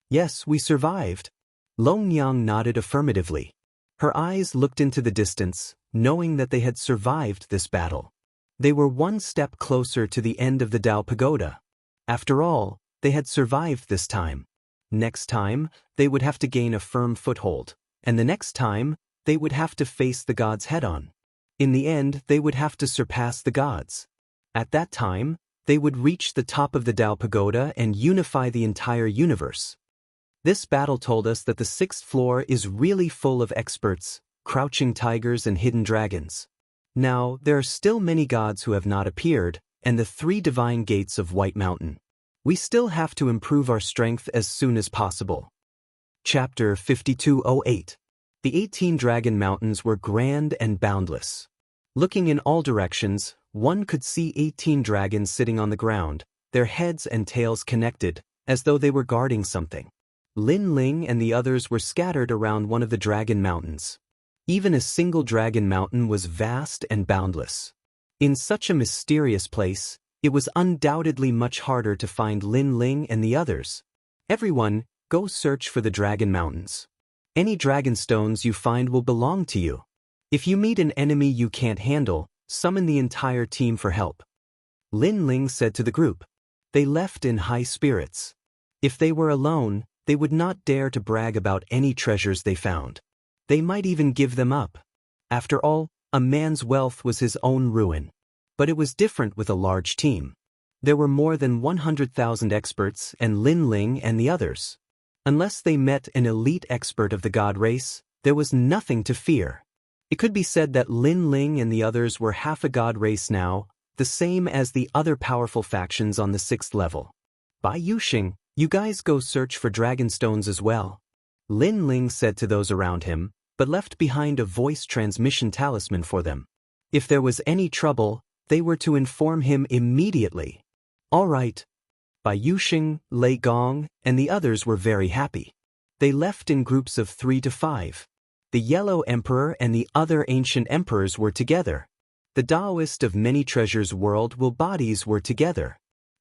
Yes, we survived. Long Yang nodded affirmatively. Her eyes looked into the distance, knowing that they had survived this battle. They were one step closer to the end of the Dao Pagoda. After all, they had survived this time. Next time, they would have to gain a firm foothold, and the next time, they would have to face the gods head-on. In the end, they would have to surpass the gods. At that time, they would reach the top of the Dao Pagoda and unify the entire universe. This battle told us that the sixth floor is really full of experts, crouching tigers and hidden dragons. Now, there are still many gods who have not appeared, and the 3 divine gates of White Mountain. We still have to improve our strength as soon as possible. Chapter 5208. The 18 Dragon Mountains were grand and boundless. Looking in all directions, one could see 18 dragons sitting on the ground, their heads and tails connected, as though they were guarding something. Lin Ling and the others were scattered around one of the Dragon Mountains. Even a single Dragon Mountain was vast and boundless. In such a mysterious place, it was undoubtedly much harder to find Lin Ling and the others. Everyone, go search for the Dragon Mountains. Any dragon stones you find will belong to you. If you meet an enemy you can't handle, summon the entire team for help. Lin Ling said to the group. They left in high spirits. If they were alone, they would not dare to brag about any treasures they found. They might even give them up. After all, a man's wealth was his own ruin. But it was different with a large team. There were more than 100,000 experts and Lin Ling and the others. Unless they met an elite expert of the god race, there was nothing to fear. It could be said that Lin Ling and the others were half a god race now, the same as the other powerful factions on the 6th level. Bai Yuxing, you guys go search for dragon stones as well. Lin Ling said to those around him, but left behind a voice transmission talisman for them. If there was any trouble, they were to inform him immediately. All right. Bai Yuxing, Lei Gong, and the others were very happy. They left in groups of 3 to 5. The Yellow Emperor and the other ancient emperors were together. The Taoist of Many Treasures world will bodies were together.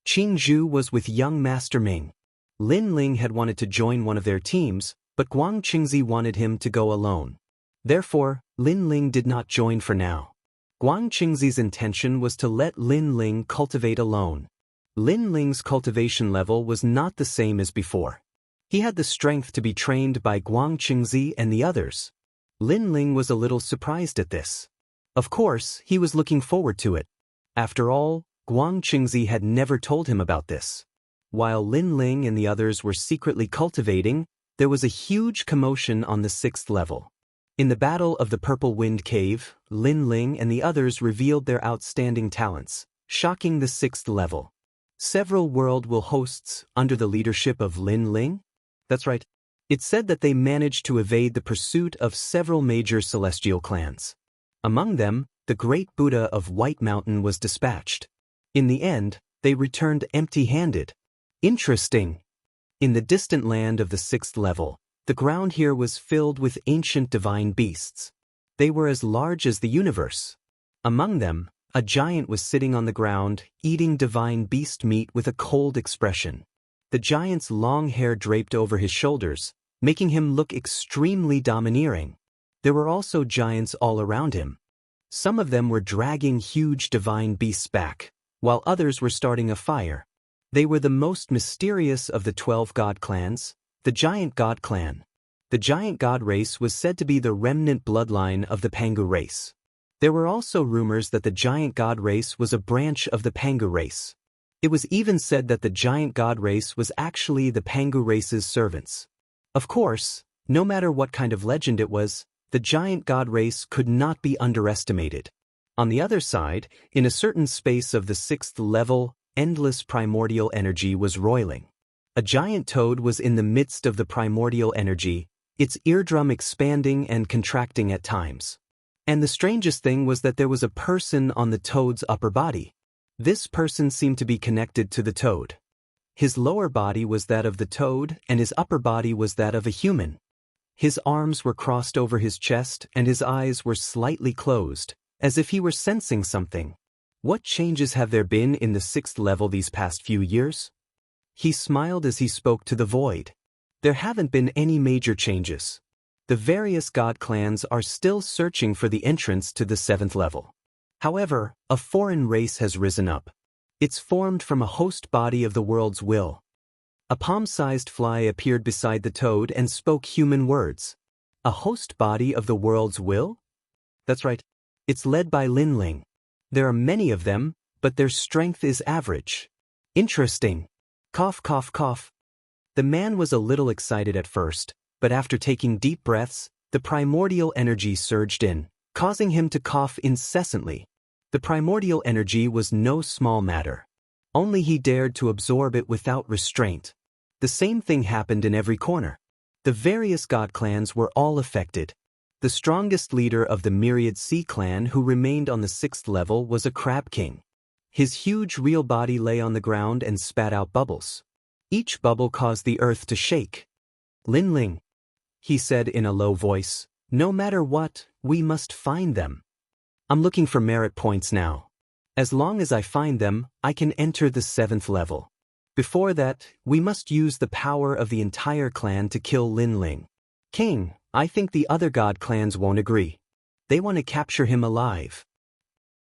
Qing Zhu was with young Master Ming. Lin Ling had wanted to join one of their teams, but Guang Qingzi wanted him to go alone. Therefore, Lin Ling did not join for now. Guang Qingzi's intention was to let Lin Ling cultivate alone. Lin Ling's cultivation level was not the same as before. He had the strength to be trained by Guang Qingzi and the others. Lin Ling was a little surprised at this. Of course, he was looking forward to it. After all, Guang Qingzi had never told him about this. While Lin Ling and the others were secretly cultivating, there was a huge commotion on the 6th level. In the Battle of the Purple Wind Cave, Lin Ling and the others revealed their outstanding talents, shocking the 6th level. Several world will hosts under the leadership of Lin Ling? That's right. It said that they managed to evade the pursuit of several major celestial clans. Among them, the Great Buddha of White Mountain was dispatched. In the end, they returned empty-handed. Interesting. In the distant land of the 6th level, the ground here was filled with ancient divine beasts. They were as large as the universe. Among them, a giant was sitting on the ground, eating divine beast meat with a cold expression. The giant's long hair draped over his shoulders, making him look extremely domineering. There were also giants all around him. Some of them were dragging huge divine beasts back, while others were starting a fire. They were the most mysterious of the 12 god clans, the Giant God Clan. The Giant God race was said to be the remnant bloodline of the Pangu race. There were also rumors that the giant god race was a branch of the Pangu race. It was even said that the giant god race was actually the Pangu race's servants. Of course, no matter what kind of legend it was, the giant god race could not be underestimated. On the other side, in a certain space of the 6th level, endless primordial energy was roiling. A giant toad was in the midst of the primordial energy, its eardrum expanding and contracting at times. And the strangest thing was that there was a person on the toad's upper body. This person seemed to be connected to the toad. His lower body was that of the toad, and his upper body was that of a human. His arms were crossed over his chest, and his eyes were slightly closed, as if he were sensing something. What changes have there been in the 6th level these past few years? He smiled as he spoke to the void. There haven't been any major changes. The various god clans are still searching for the entrance to the 7th level. However, a foreign race has risen up. It's formed from a host body of the world's will. A palm-sized fly appeared beside the toad and spoke human words. A host body of the world's will? That's right. It's led by Linling. There are many of them, but their strength is average. Interesting. Cough, cough, cough. The man was a little excited at first, but after taking deep breaths, the primordial energy surged in, causing him to cough incessantly. The primordial energy was no small matter. Only he dared to absorb it without restraint. The same thing happened in every corner. The various god clans were all affected. The strongest leader of the Myriad Sea clan who remained on the 6th level was a crab king. His huge real body lay on the ground and spat out bubbles. Each bubble caused the earth to shake. Linling, he said in a low voice, no matter what, we must find them. I'm looking for merit points now. As long as I find them, I can enter the 7th level. Before that, we must use the power of the entire clan to kill Linling. King, I think the other god clans won't agree. They want to capture him alive.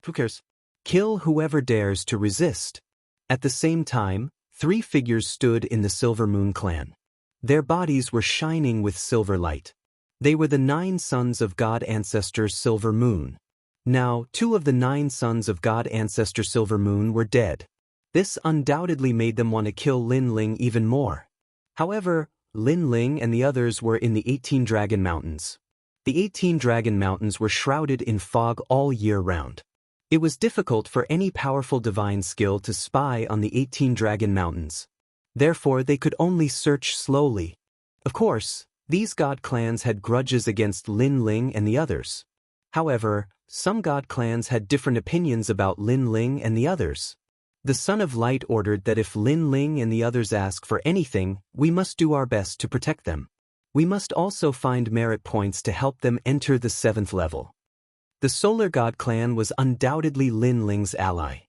Who cares? Kill whoever dares to resist. At the same time, 3 figures stood in the Silver Moon clan. Their bodies were shining with silver light. They were the 9 sons of God Ancestor Silver Moon. Now, 2 of the 9 sons of God Ancestor Silver Moon were dead. This undoubtedly made them want to kill Linling even more. However, Linling and the others were in the 18 Dragon Mountains. The 18 Dragon Mountains were shrouded in fog all year round. It was difficult for any powerful divine skill to spy on the 18 Dragon Mountains. Therefore, they could only search slowly. Of course, these god clans had grudges against Linling and the others. However, some god clans had different opinions about Linling and the others. The Son of Light ordered that if Linling and the others ask for anything, we must do our best to protect them. We must also find merit points to help them enter the 7th level. The Solar God clan was undoubtedly Linling's ally.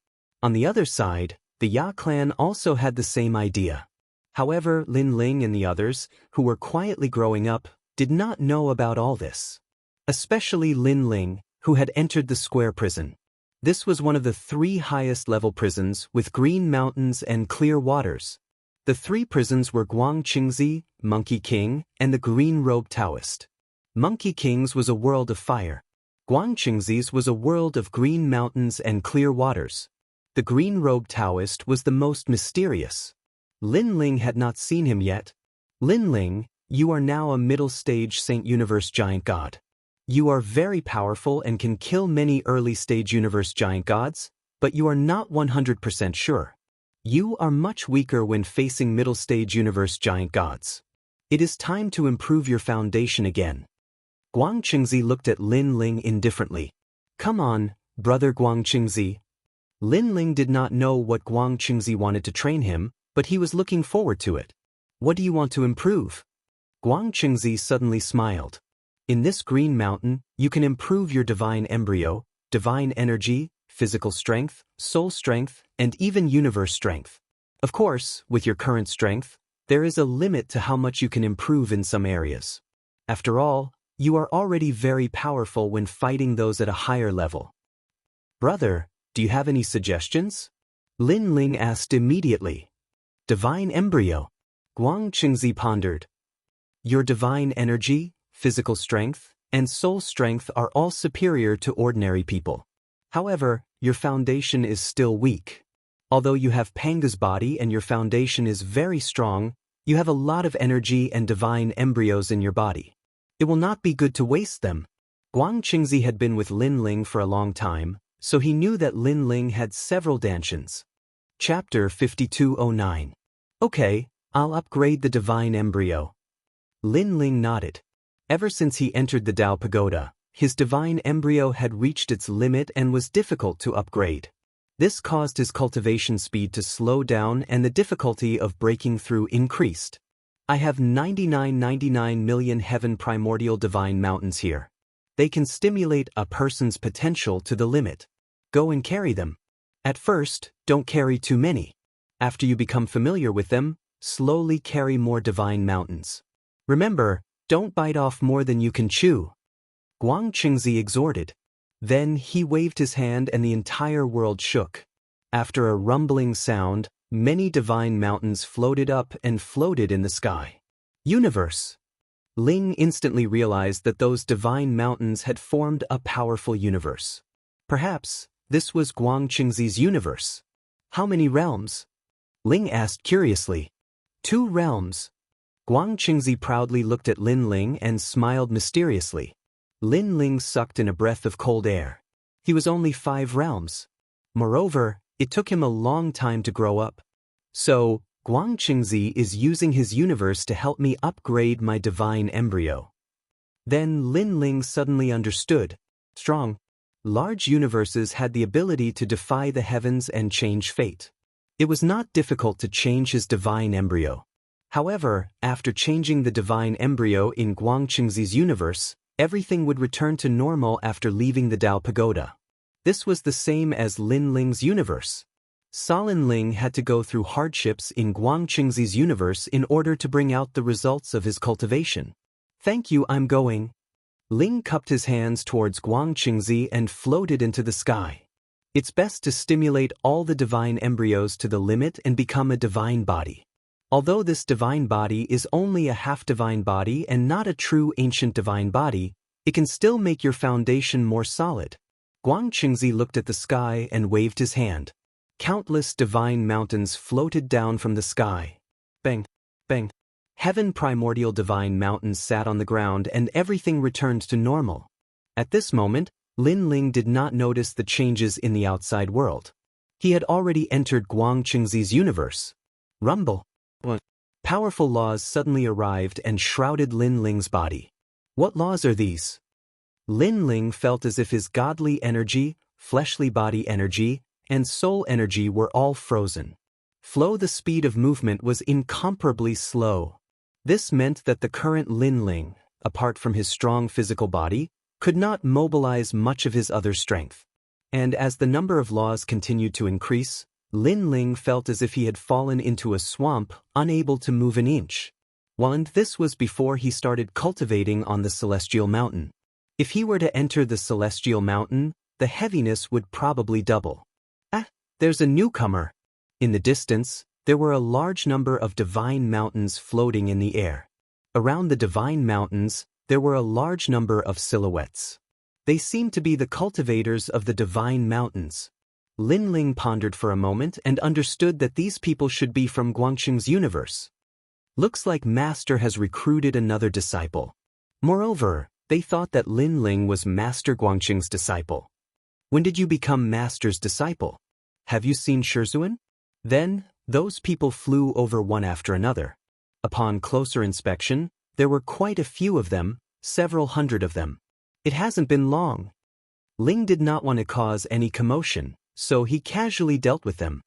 On the other side, the Ya clan also had the same idea. However, Linling and the others, who were quietly growing up, did not know about all this. Especially Linling, who had entered the square prison. This was one of the 3 highest level prisons with green mountains and clear waters. The 3 prisons were Guangqingzi, Monkey King, and the Green Robe Taoist. Monkey King's was a world of fire. Guangqingzi's was a world of green mountains and clear waters. The Green Robe Taoist was the most mysterious. Linling had not seen him yet. Linling, you are now a middle-stage Saint Universe Giant God. You are very powerful and can kill many early-stage Universe Giant Gods, but you are not 100% sure. You are much weaker when facing middle-stage Universe Giant Gods. It is time to improve your foundation again. Guangqingzi looked at Linling indifferently. Come on, brother Guangqingzi. Linling did not know what Guangqingzi wanted to train him, but he was looking forward to it. What do you want to improve? Guangqingzi suddenly smiled. In this green mountain, you can improve your divine embryo, divine energy, physical strength, soul strength, and even universe strength. Of course, with your current strength, there is a limit to how much you can improve in some areas. After all, you are already very powerful when fighting those at a higher level. Brother, do you have any suggestions? Linling asked immediately. Divine embryo. Guangqingzi pondered. Your divine energy, physical strength, and soul strength are all superior to ordinary people. However, your foundation is still weak. Although you have Panga's body and your foundation is very strong, you have a lot of energy and divine embryos in your body. It will not be good to waste them. Guang Qingzi had been with Lin Ling for a long time, so he knew that Lin Ling had several Danshans. Chapter 5209. Okay, I'll upgrade the divine embryo. Lin Ling nodded. Ever since he entered the Tao Pagoda, his divine embryo had reached its limit and was difficult to upgrade. This caused his cultivation speed to slow down and the difficulty of breaking through increased. I have 99 million heaven primordial divine mountains here. They can stimulate a person's potential to the limit. Go and carry them. At first, don't carry too many. After you become familiar with them, slowly carry more divine mountains. Remember, don't bite off more than you can chew. Guang Qingzi exhorted. Then he waved his hand and the entire world shook. After a rumbling sound, many divine mountains floated up and floated in the sky. Universe. Ling instantly realized that those divine mountains had formed a powerful universe. Perhaps this was Guang Qingzi's universe. How many realms? Ling asked curiously. 2 realms. Guang Qingzi proudly looked at Lin Ling and smiled mysteriously. Lin Ling sucked in a breath of cold air. He was only 5 realms. Moreover, it took him a long time to grow up. So, Guang Qingzi is using his universe to help me upgrade my divine embryo. Then Lin Ling suddenly understood. Strong, large universes had the ability to defy the heavens and change fate. It was not difficult to change his divine embryo. However, after changing the divine embryo in Guang Qingzi's universe, everything would return to normal after leaving the Tao Pagoda. This was the same as Lin Ling's universe. Lin Ling had to go through hardships in Guang Qingzi's universe in order to bring out the results of his cultivation. Thank you, I'm going. Ling cupped his hands towards Guang Qingzi and floated into the sky. It's best to stimulate all the divine embryos to the limit and become a divine body. Although this divine body is only a half-divine body and not a true ancient divine body, it can still make your foundation more solid. Guang Qingzi looked at the sky and waved his hand. Countless divine mountains floated down from the sky. Bang, bang. Heaven primordial divine mountains sat on the ground and everything returned to normal. At this moment, Lin Ling did not notice the changes in the outside world. He had already entered Guang Qingzi's universe. Rumble. Powerful laws suddenly arrived and shrouded Lin Ling's body. What laws are these? Lin Ling felt as if his godly energy, fleshly body energy, and soul energy were all frozen. The speed of movement was incomparably slow. This meant that the current Lin Ling, apart from his strong physical body, could not mobilize much of his other strength. And as the number of laws continued to increase, Lin Ling felt as if he had fallen into a swamp, unable to move an inch. And this was before he started cultivating on the Celestial Mountain. If he were to enter the Celestial Mountain, the heaviness would probably double. There's a newcomer. In the distance, there were a large number of divine mountains floating in the air. Around the divine mountains, there were a large number of silhouettes. They seemed to be the cultivators of the divine mountains. Lin Ling pondered for a moment and understood that these people should be from Guangqing's universe. Looks like Master has recruited another disciple. Moreover, they thought that Lin Ling was Master Guangqing's disciple. When did you become Master's disciple? Have you seen Shizhuan? Then, those people flew over one after another. Upon closer inspection, there were quite a few of them, several hundred of them. It hasn't been long. Ling did not want to cause any commotion, so he casually dealt with them.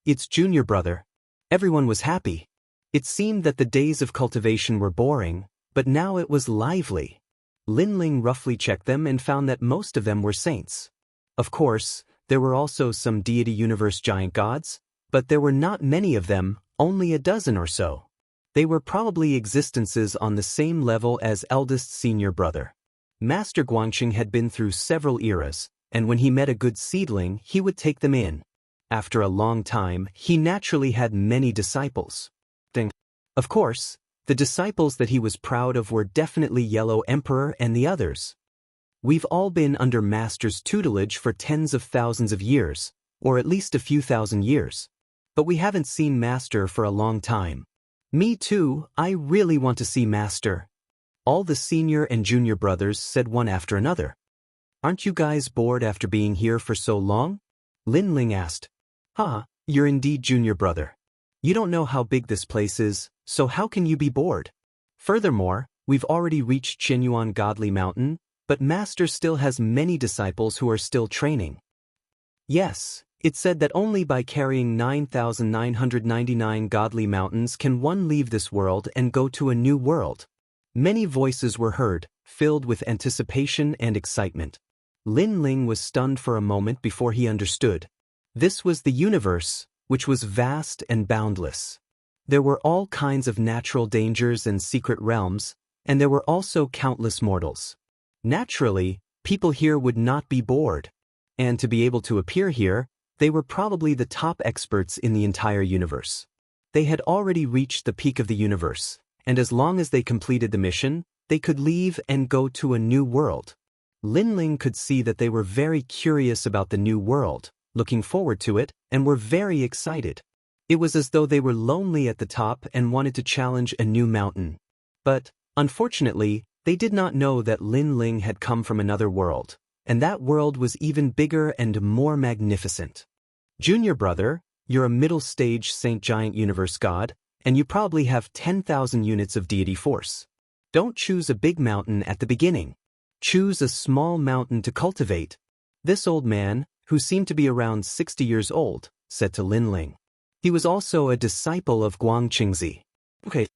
It's junior brother. Everyone was happy. It seemed that the days of cultivation were boring, but now it was lively. Lin Ling roughly checked them and found that most of them were saints. Of course, there were also some deity universe giant gods, but there were not many of them, only a dozen or so. They were probably existences on the same level as eldest senior brother. Master Guangqing had been through several eras, and when he met a good seedling, he would take them in. After a long time, he naturally had many disciples. Of course, The disciples that he was proud of were definitely Yellow Emperor and the others. We've all been under Master's tutelage for tens of thousands of years, or at least a few thousand years. But we haven't seen Master for a long time. Me too, I really want to see Master. All the senior and junior brothers said one after another. Aren't you guys bored after being here for so long? Lin Ling asked. You're indeed junior brother. You don't know how big this place is, so how can you be bored? Furthermore, we've already reached Qinyuan Godly Mountain, but Master still has many disciples who are still training. Yes, it's said that only by carrying 9,999 godly mountains can one leave this world and go to a new world. Many voices were heard, filled with anticipation and excitement. Lin Ling was stunned for a moment before he understood. This was the universe, which was vast and boundless. There were all kinds of natural dangers and secret realms, and there were also countless mortals. Naturally, people here would not be bored. And to be able to appear here, they were probably the top experts in the entire universe. They had already reached the peak of the universe, and as long as they completed the mission, they could leave and go to a new world. Lin Ling could see that they were very curious about the new world, looking forward to it, and were very excited. It was as though they were lonely at the top and wanted to challenge a new mountain. But, unfortunately, they did not know that Lin Ling had come from another world, and that world was even bigger and more magnificent. Junior brother, you're a middle-stage Saint Giant Universe God, and you probably have 10,000 units of deity force. Don't choose a big mountain at the beginning. Choose a small mountain to cultivate. This old man, who seemed to be around 60 years old, said to Lin Ling. He was also a disciple of Guangqingzi. Okay.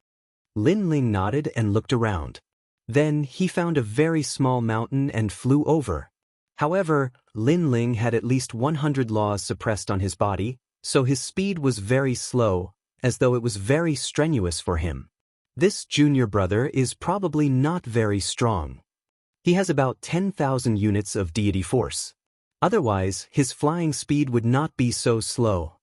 Lin Ling nodded and looked around. Then he found a very small mountain and flew over. However, Lin Ling had at least 100 laws suppressed on his body, so his speed was very slow, as though it was very strenuous for him. This junior brother is probably not very strong. He has about 10,000 units of deity force. Otherwise, his flying speed would not be so slow.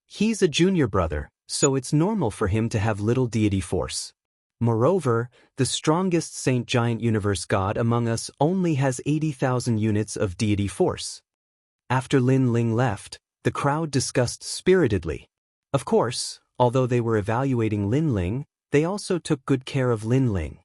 He's a junior brother, so it's normal for him to have little deity force. Moreover, the strongest Saint Giant Universe God among us only has 80,000 units of deity force. After Lin Ling left, the crowd discussed spiritedly. Of course, although they were evaluating Lin Ling, they also took good care of Lin Ling.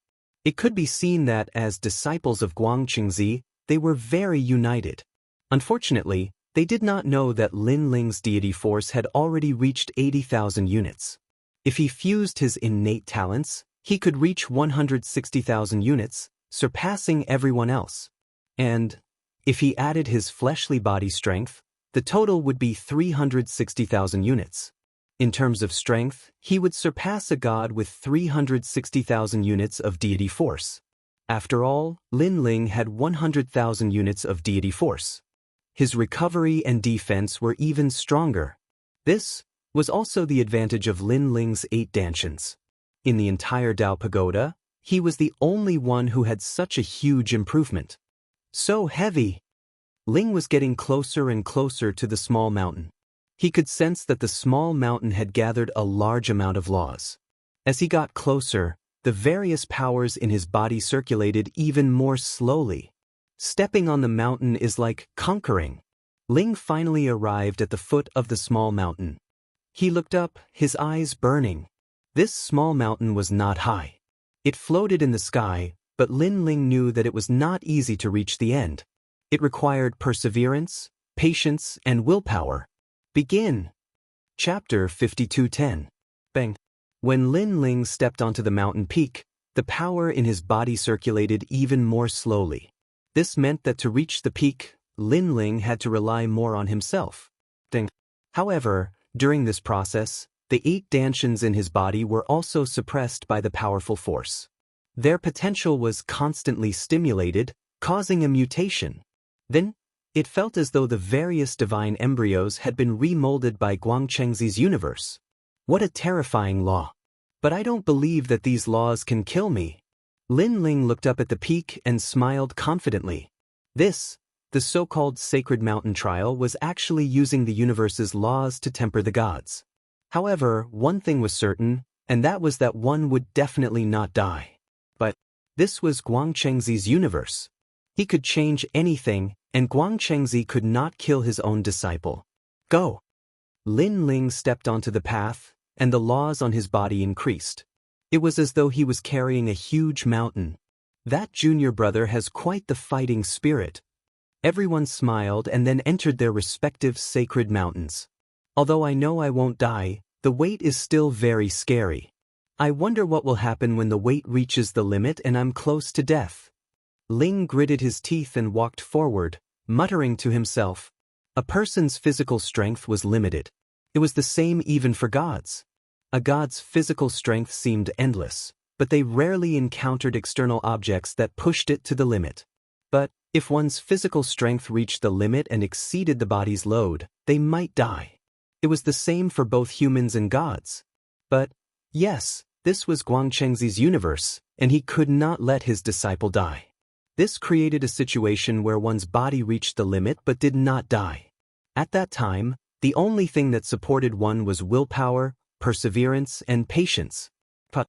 It could be seen that as disciples of Guangqingzi, they were very united. Unfortunately, they did not know that Lin Ling's deity force had already reached 80,000 units. If he fused his innate talents, he could reach 160,000 units, surpassing everyone else. And, if he added his fleshly body strength, the total would be 360,000 units. In terms of strength, he would surpass a god with 360,000 units of deity force. After all, Lin Ling had 100,000 units of deity force. His recovery and defense were even stronger. This was also the advantage of Lin Ling's 8 Danshan's. In the entire Dao Pagoda, he was the only one who had such a huge improvement. So heavy! Ling was getting closer and closer to the small mountain. He could sense that the small mountain had gathered a large amount of laws. As he got closer, the various powers in his body circulated even more slowly. Stepping on the mountain is like conquering. Ling finally arrived at the foot of the small mountain. He looked up, his eyes burning. This small mountain was not high. It floated in the sky, but Lin Ling knew that it was not easy to reach the end. It required perseverance, patience, and willpower. Begin. Chapter 52:10. Bang. When Lin Ling stepped onto the mountain peak, the power in his body circulated even more slowly. This meant that to reach the peak, Lin Ling had to rely more on himself. Ding. However, during this process, the 8 Danshan's in his body were also suppressed by the powerful force. Their potential was constantly stimulated, causing a mutation. Then, it felt as though the various divine embryos had been remolded by Guangqingzi's universe. What a terrifying law. But I don't believe that these laws can kill me. Lin Ling looked up at the peak and smiled confidently. This, the so-called sacred mountain trial, was actually using the universe's laws to temper the gods. However, one thing was certain, and that was that one would definitely not die. But this was Guangchengzi's universe. He could change anything, and Guangchengzi could not kill his own disciple. Go! Lin Ling stepped onto the path, and the laws on his body increased. It was as though he was carrying a huge mountain. That junior brother has quite the fighting spirit. Everyone smiled and then entered their respective sacred mountains. Although I know I won't die, the weight is still very scary. I wonder what will happen when the weight reaches the limit and I'm close to death. Ling gritted his teeth and walked forward, muttering to himself. A person's physical strength was limited. It was the same even for gods. A god's physical strength seemed endless, but they rarely encountered external objects that pushed it to the limit. But if one's physical strength reached the limit and exceeded the body's load, they might die. It was the same for both humans and gods. But, yes, this was Guangchengzi's universe, and he could not let his disciple die. This created a situation where one's body reached the limit but did not die. At that time, the only thing that supported one was willpower, perseverance, and patience. Put.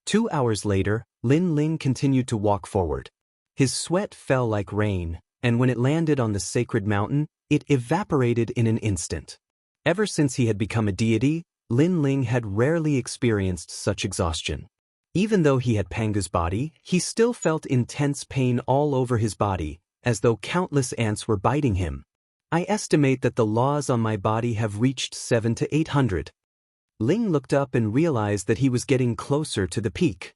2 hours later, Lin Ling continued to walk forward. His sweat fell like rain, and when it landed on the sacred mountain, it evaporated in an instant. Ever since he had become a deity, Lin Ling had rarely experienced such exhaustion. Even though he had Panga's body, he still felt intense pain all over his body, as though countless ants were biting him. I estimate that the laws on my body have reached 700 to 800. Ling looked up and realized that he was getting closer to the peak.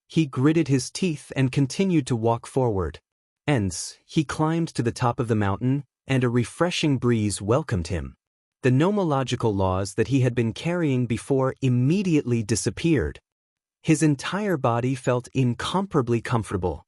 He gritted his teeth and continued to walk forward. Hence, he climbed to the top of the mountain, and a refreshing breeze welcomed him. The nomological laws that he had been carrying before immediately disappeared. His entire body felt incomparably comfortable.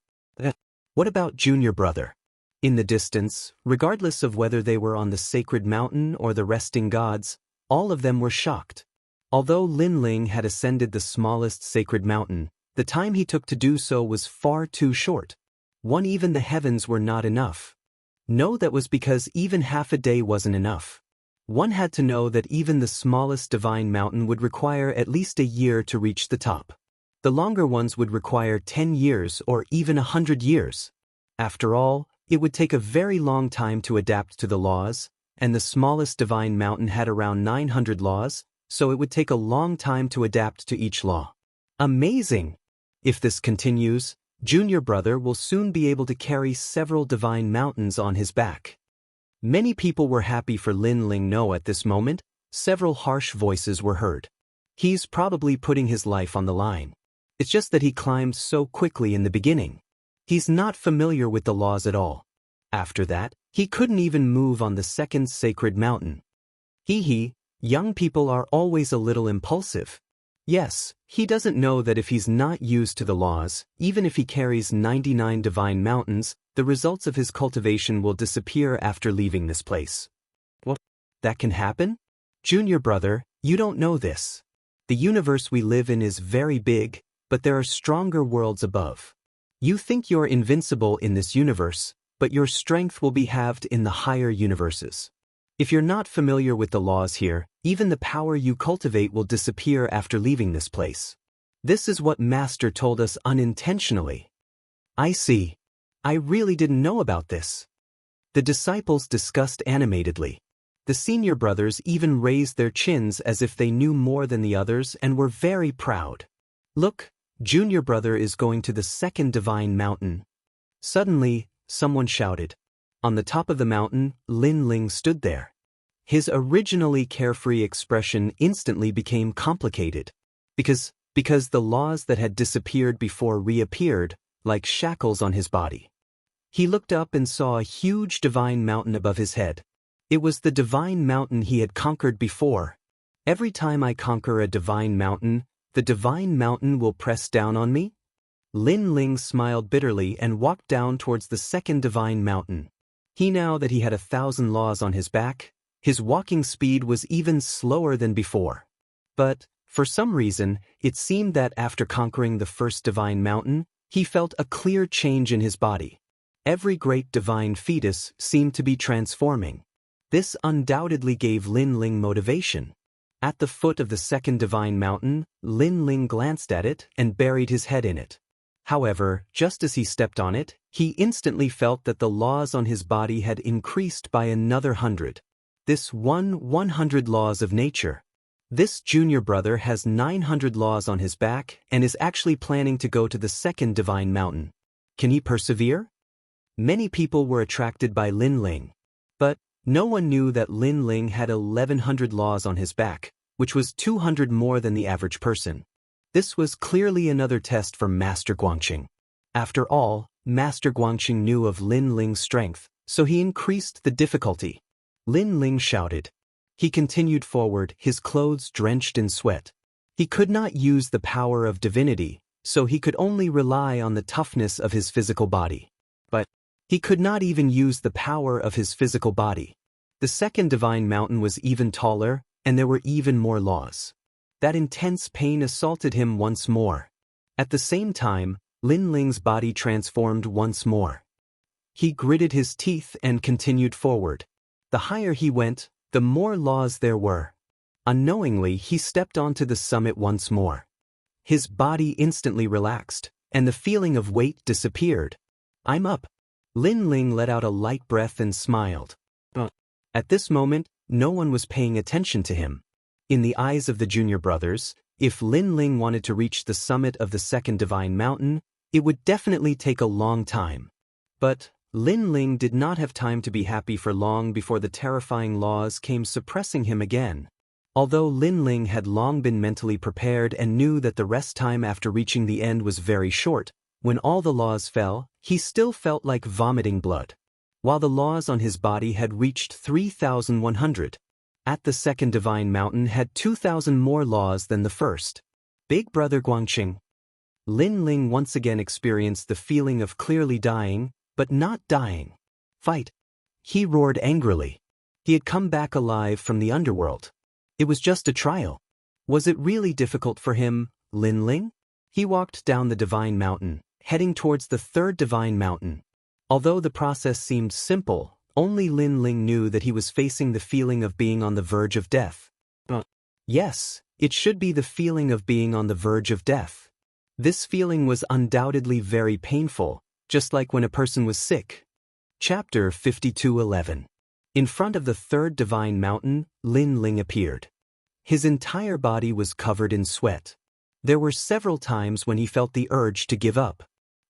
What about junior brother? In the distance, regardless of whether they were on the sacred mountain or the resting gods, all of them were shocked. Although Lin Ling had ascended the smallest sacred mountain, the time he took to do so was far too short. Even the heavens were not enough. No, that was because even half a day wasn't enough. One had to know that even the smallest divine mountain would require at least a year to reach the top. The longer ones would require 10 years or even 100 years. After all, it would take a very long time to adapt to the laws, and the smallest divine mountain had around 900 laws, so it would take a long time to adapt to each law. Amazing! If this continues, junior brother will soon be able to carry several divine mountains on his back. Many people were happy for Lin Ling. No, at this moment, several harsh voices were heard. He's probably putting his life on the line. It's just that he climbed so quickly in the beginning. He's not familiar with the laws at all. After that, he couldn't even move on the second sacred mountain. Young people are always a little impulsive. Yes, he doesn't know that if he's not used to the laws, even if he carries 99 divine mountains, the results of his cultivation will disappear after leaving this place. What? That can happen? Junior brother, you don't know this. The universe we live in is very big, but there are stronger worlds above. You think you're invincible in this universe, but your strength will be halved in the higher universes. If you're not familiar with the laws here, even the power you cultivate will disappear after leaving this place. This is what Master told us unintentionally. I see. I really didn't know about this. The disciples discussed animatedly. The senior brothers even raised their chins as if they knew more than the others and were very proud. Look, junior brother is going to the second divine mountain. Suddenly, someone shouted. On the top of the mountain, Lin Ling stood there. His originally carefree expression instantly became complicated. Because the laws that had disappeared before reappeared, like shackles on his body. He looked up and saw a huge divine mountain above his head. It was the divine mountain he had conquered before. Every time I conquer a divine mountain, the divine mountain will press down on me? Lin Ling smiled bitterly and walked down towards the second divine mountain. Now that he had 1,000 laws on his back, his walking speed was even slower than before. But, for some reason, it seemed that after conquering the first divine mountain, he felt a clear change in his body. Every great divine fetus seemed to be transforming. This undoubtedly gave Lin Ling motivation. At the foot of the second divine mountain, Lin Ling glanced at it and buried his head in it. However, just as he stepped on it, he instantly felt that the laws on his body had increased by another 100. This 100 laws of nature. This junior brother has 900 laws on his back and is actually planning to go to the second divine mountain. Can he persevere? Many people were attracted by Lin Ling. But no one knew that Lin Ling had 1100 laws on his back, which was 200 more than the average person. This was clearly another test for Master Guangxing. After all, Master Guangxing knew of Lin Ling's strength, so he increased the difficulty. Lin Ling shouted. He continued forward, his clothes drenched in sweat. He could not use the power of divinity, so he could only rely on the toughness of his physical body. But he could not even use the power of his physical body. The second divine mountain was even taller, and there were even more laws. That intense pain assaulted him once more. At the same time, Lin Ling's body transformed once more. He gritted his teeth and continued forward. The higher he went, the more laws there were. Unknowingly, he stepped onto the summit once more. His body instantly relaxed, and the feeling of weight disappeared. I'm up. Lin Ling let out a light breath and smiled. At this moment, no one was paying attention to him. In the eyes of the junior brothers, if Lin Ling wanted to reach the summit of the second divine mountain, it would definitely take a long time. But Lin Ling did not have time to be happy for long before the terrifying laws came suppressing him again. Although Lin Ling had long been mentally prepared and knew that the rest time after reaching the end was very short, when all the laws fell, he still felt like vomiting blood. While the laws on his body had reached 3,100, at the second divine mountain had 2,000 more laws than the first. Big Brother Guangxing. Lin Ling once again experienced the feeling of clearly dying, but not dying. Fight! He roared angrily. He had come back alive from the underworld. It was just a trial. Was it really difficult for him, Lin Ling? He walked down the divine mountain, heading towards the third divine mountain. Although the process seemed simple, only Lin Ling knew that he was facing the feeling of being on the verge of death. Yes, it should be the feeling of being on the verge of death. This feeling was undoubtedly very painful, just like when a person was sick. Chapter 52:11. In front of the third divine mountain, Lin Ling appeared. His entire body was covered in sweat. There were several times when he felt the urge to give up.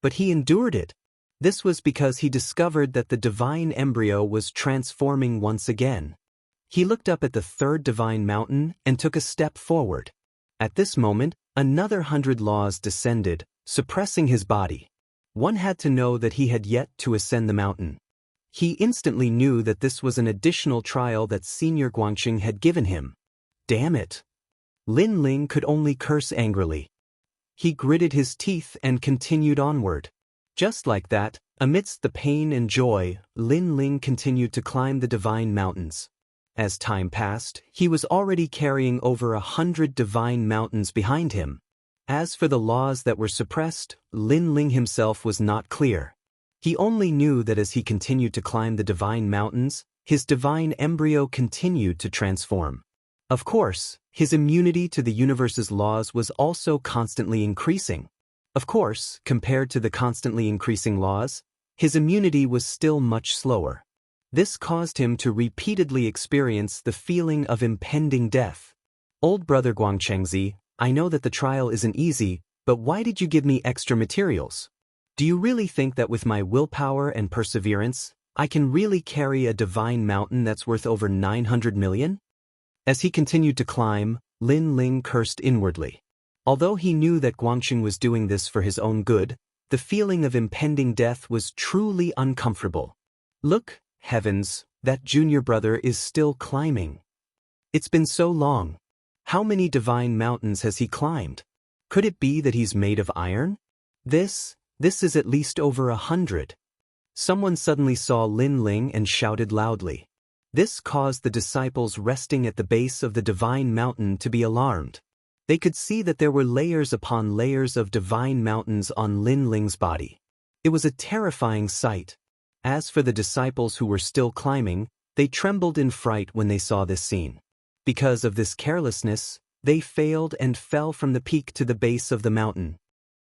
But he endured it. This was because he discovered that the divine embryo was transforming once again. He looked up at the third divine mountain and took a step forward. At this moment, another 100 laws descended, suppressing his body. One had to know that he had yet to ascend the mountain. He instantly knew that this was an additional trial that Senior Guangxing had given him. Damn it! Lin Ling could only curse angrily. He gritted his teeth and continued onward. Just like that, amidst the pain and joy, Lin Ling continued to climb the divine mountains. As time passed, he was already carrying over 100 divine mountains behind him. As for the laws that were suppressed, Lin Ling himself was not clear. He only knew that as he continued to climb the divine mountains, his divine embryo continued to transform. Of course, his immunity to the universe's laws was also constantly increasing. Of course, compared to the constantly increasing laws, his immunity was still much slower. This caused him to repeatedly experience the feeling of impending death. Old brother Guangchengzi, I know that the trial isn't easy, but why did you give me extra materials? Do you really think that with my willpower and perseverance, I can really carry a divine mountain that's worth over 900 million? As he continued to climb, Lin Ling cursed inwardly. Although he knew that Guangxing was doing this for his own good, the feeling of impending death was truly uncomfortable. Look, heavens, that junior brother is still climbing. It's been so long. How many divine mountains has he climbed? Could it be that he's made of iron? This is at least over 100. Someone suddenly saw Lin Ling and shouted loudly. This caused the disciples resting at the base of the divine mountain to be alarmed. They could see that there were layers upon layers of divine mountains on Lin Ling's body. It was a terrifying sight. As for the disciples who were still climbing, they trembled in fright when they saw this scene. Because of this carelessness, they failed and fell from the peak to the base of the mountain.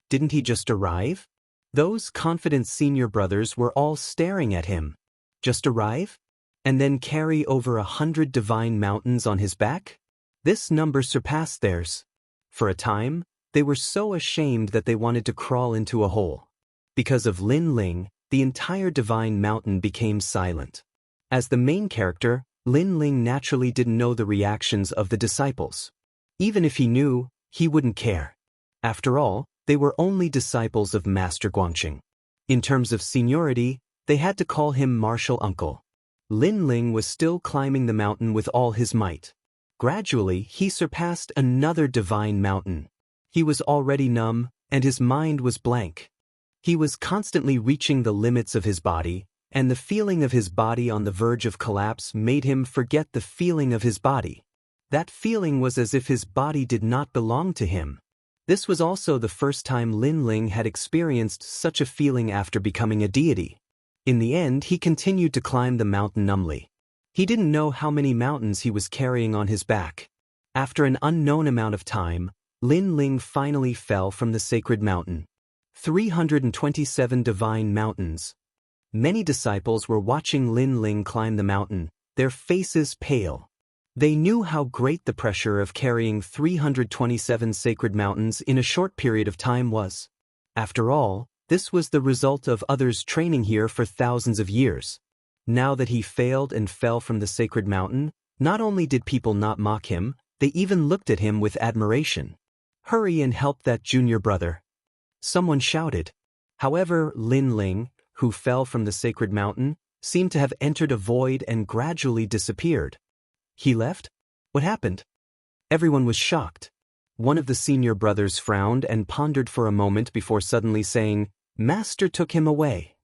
Didn't he just arrive? Those confident senior brothers were all staring at him. Just arrive? And then carry over 100 divine mountains on his back? This number surpassed theirs. For a time, they were so ashamed that they wanted to crawl into a hole. Because of Lin Ling, the entire divine mountain became silent. As the main character, Lin Ling naturally didn't know the reactions of the disciples. Even if he knew, he wouldn't care. After all, they were only disciples of Master Guangqing. In terms of seniority, they had to call him Martial Uncle. Lin Ling was still climbing the mountain with all his might. Gradually, he surpassed another divine mountain. He was already numb, and his mind was blank. He was constantly reaching the limits of his body, and the feeling of his body on the verge of collapse made him forget the feeling of his body. That feeling was as if his body did not belong to him. This was also the first time Lin Ling had experienced such a feeling after becoming a deity. In the end, he continued to climb the mountain numbly. He didn't know how many mountains he was carrying on his back. After an unknown amount of time, Lin Ling finally fell from the sacred mountain. 327 divine mountains. Many disciples were watching Lin Ling climb the mountain, their faces pale. They knew how great the pressure of carrying 327 sacred mountains in a short period of time was. After all, this was the result of others training here for thousands of years. Now that he failed and fell from the sacred mountain, not only did people not mock him, they even looked at him with admiration. "Hurry and help that junior brother," someone shouted. However, Lin Ling, who fell from the sacred mountain, seemed to have entered a void and gradually disappeared. He left? What happened? Everyone was shocked. One of the senior brothers frowned and pondered for a moment before suddenly saying, "Master took him away."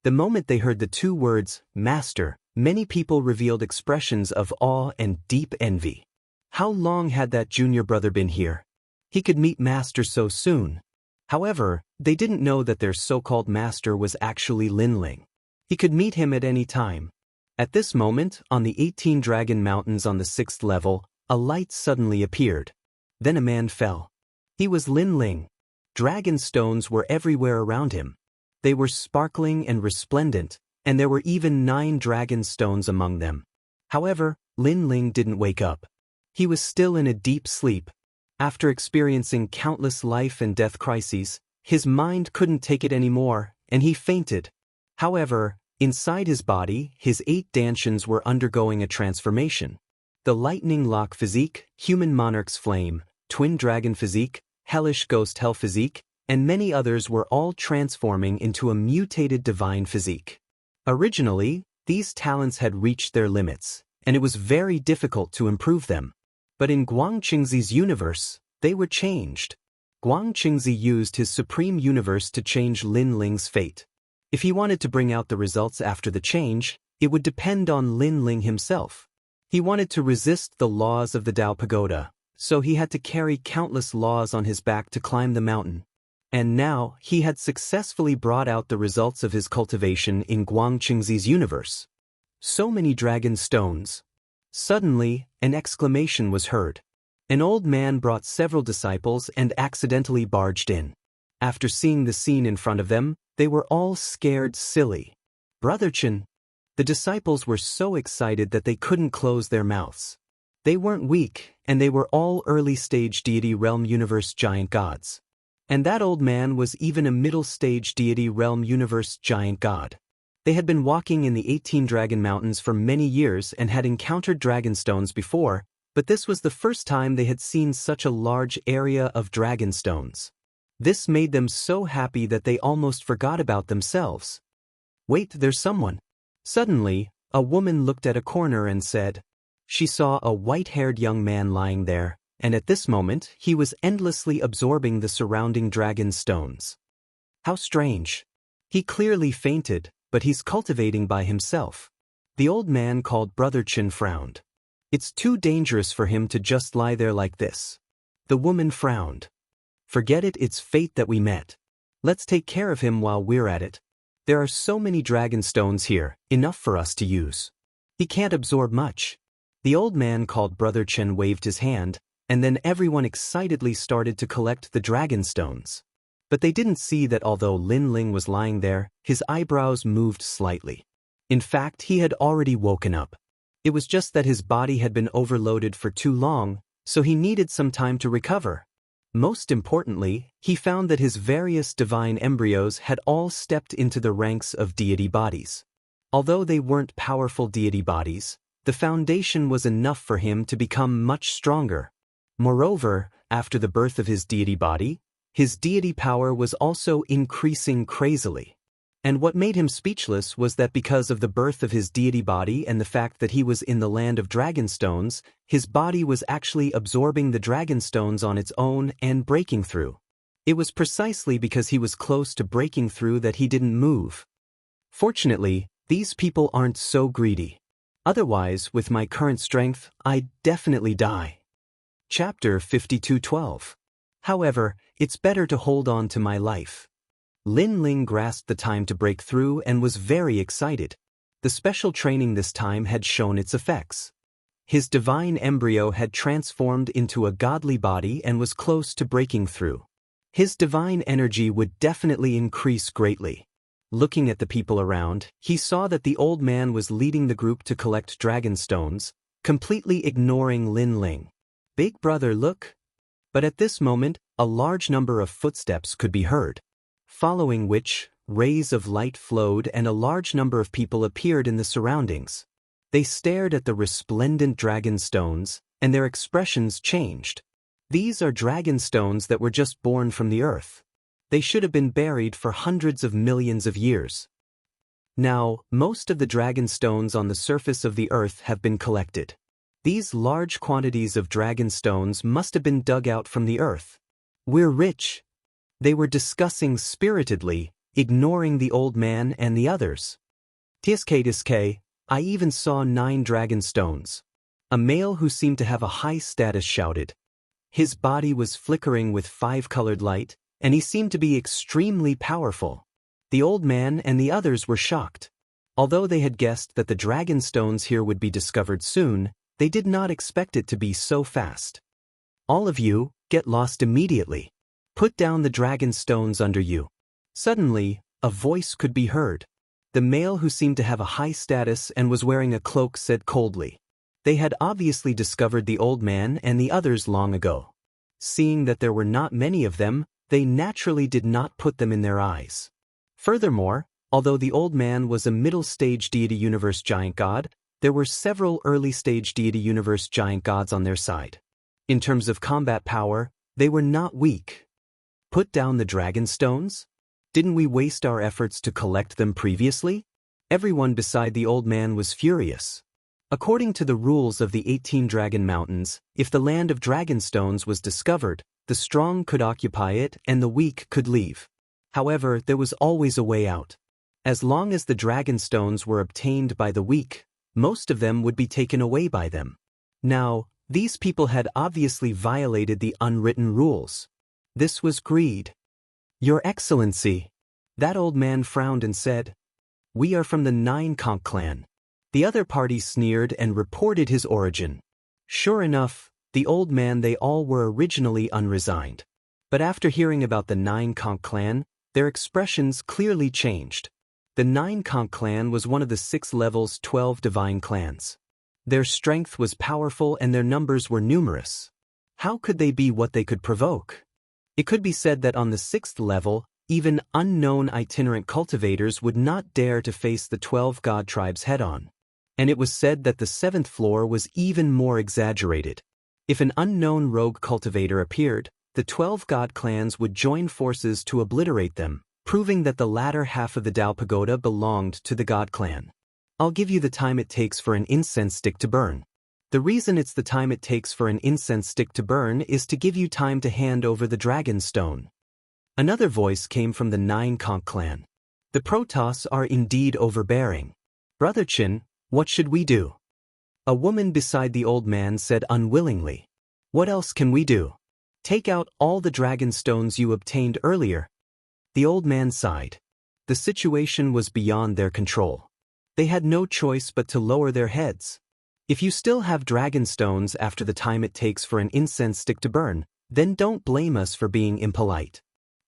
The moment they heard the two words, Master, many people revealed expressions of awe and deep envy. How long had that junior brother been here? He could meet Master so soon. However, they didn't know that their so-called master was actually Lin Ling. He could meet him at any time. At this moment, on the 18 dragon mountains on the 6th level, a light suddenly appeared. Then a man fell. He was Lin Ling. Dragon stones were everywhere around him. They were sparkling and resplendent, and there were even 9 dragon stones among them. However, Lin Ling didn't wake up. He was still in a deep sleep. After experiencing countless life and death crises, his mind couldn't take it anymore, and he fainted. However, inside his body, his 8 dantians were undergoing a transformation. The lightning lock physique, human monarch's flame, twin dragon physique, hellish ghost hell physique, and many others were all transforming into a mutated divine physique. Originally, these talents had reached their limits, and it was very difficult to improve them. But in Guangqingzi's universe, they were changed. Guangqingzi used his supreme universe to change Lin Ling's fate. If he wanted to bring out the results after the change, it would depend on Lin Ling himself. He wanted to resist the laws of the Tao Pagoda, so he had to carry countless laws on his back to climb the mountain. And now, he had successfully brought out the results of his cultivation in Guangqingzi's universe. So many dragon stones. Suddenly, an exclamation was heard. An old man brought several disciples and accidentally barged in. After seeing the scene in front of them, they were all scared silly. "Brother Chen." The disciples were so excited that they couldn't close their mouths. They weren't weak, and they were all early-stage deity realm universe giant gods. And that old man was even a middle-stage deity realm universe giant god. They had been walking in the 18 dragon mountains for many years and had encountered dragon stones before, but this was the first time they had seen such a large area of dragon stones. This made them so happy that they almost forgot about themselves. "Wait, there's someone." Suddenly, a woman looked at a corner and said, she saw a white-haired young man lying there, and at this moment he was endlessly absorbing the surrounding dragon stones. How strange. He clearly fainted, but he's cultivating by himself. The old man called Brother Chen frowned. It's too dangerous for him to just lie there like this. The woman frowned. "Forget it, it's fate that we met. Let's take care of him while we're at it. There are so many dragon stones here, enough for us to use. He can't absorb much." The old man called Brother Chen waved his hand, and then everyone excitedly started to collect the dragon stones. But they didn't see that although Lin Ling was lying there, his eyebrows moved slightly. In fact, he had already woken up. It was just that his body had been overloaded for too long, so he needed some time to recover. Most importantly, he found that his various divine embryos had all stepped into the ranks of deity bodies. Although they weren't powerful deity bodies, the foundation was enough for him to become much stronger. Moreover, after the birth of his deity body, his deity power was also increasing crazily. And what made him speechless was that because of the birth of his deity body and the fact that he was in the land of dragonstones, his body was actually absorbing the dragonstones on its own and breaking through. It was precisely because he was close to breaking through that he didn't move. Fortunately, these people aren't so greedy. Otherwise, with my current strength, I'd definitely die. Chapter 52:12. However, it's better to hold on to my life. Lin Ling grasped the time to break through and was very excited. The special training this time had shown its effects. His divine embryo had transformed into a godly body and was close to breaking through. His divine energy would definitely increase greatly. Looking at the people around, he saw that the old man was leading the group to collect dragon stones, completely ignoring Lin Ling. "Big brother, look." But at this moment, a large number of footsteps could be heard, following which, rays of light flowed and a large number of people appeared in the surroundings. They stared at the resplendent dragon stones, and their expressions changed. These are dragon stones that were just born from the earth. They should have been buried for hundreds of millions of years. Now, most of the dragon stones on the surface of the earth have been collected. These large quantities of dragon stones must have been dug out from the earth. "We're rich." They were discussing spiritedly, ignoring the old man and the others. "Tsk, I even saw 9 dragon stones." A male who seemed to have a high status shouted. His body was flickering with 5-colored light, and he seemed to be extremely powerful. The old man and the others were shocked. Although they had guessed that the dragon stones here would be discovered soon, they did not expect it to be so fast. "All of you, get lost immediately. Put down the dragon stones under you." Suddenly, a voice could be heard. The male who seemed to have a high status and was wearing a cloak said coldly. They had obviously discovered the old man and the others long ago. Seeing that there were not many of them, they naturally did not put them in their eyes. Furthermore, although the old man was a middle-stage deity universe giant god, there were several early-stage deity universe giant gods on their side. In terms of combat power, they were not weak. "Put down the dragon stones? Didn't we waste our efforts to collect them previously?" Everyone beside the old man was furious. According to the rules of the 18 Dragon Mountains, if the land of dragonstones was discovered, the strong could occupy it and the weak could leave. However, there was always a way out. As long as the dragonstones were obtained by the weak, most of them would be taken away by them. Now, these people had obviously violated the unwritten rules. This was greed. "Your Excellency," that old man frowned and said, "we are from the 9 Conch clan." The other party sneered and reported his origin. Sure enough, the old man they all were originally unresigned. But after hearing about the 9 Conch clan, their expressions clearly changed. The 9 Conch clan was one of the 6 levels 12 divine clans. Their strength was powerful and their numbers were numerous. How could they be what they could provoke? It could be said that on the 6th level, even unknown itinerant cultivators would not dare to face the 12 god tribes head-on. And it was said that the 7th floor was even more exaggerated. If an unknown rogue cultivator appeared, the 12 god clans would join forces to obliterate them, proving that the latter half of the Dao Pagoda belonged to the god clan. "I'll give you the time it takes for an incense stick to burn." The reason it's the time it takes for an incense stick to burn is to give you time to hand over the dragon stone. Another voice came from the 9 Conch clan. "The Protoss are indeed overbearing. Brother Chin, what should we do?" A woman beside the old man said unwillingly. "What else can we do? Take out all the dragon stones you obtained earlier." The old man sighed. The situation was beyond their control. They had no choice but to lower their heads. If you still have dragon stones after the time it takes for an incense stick to burn, then don't blame us for being impolite.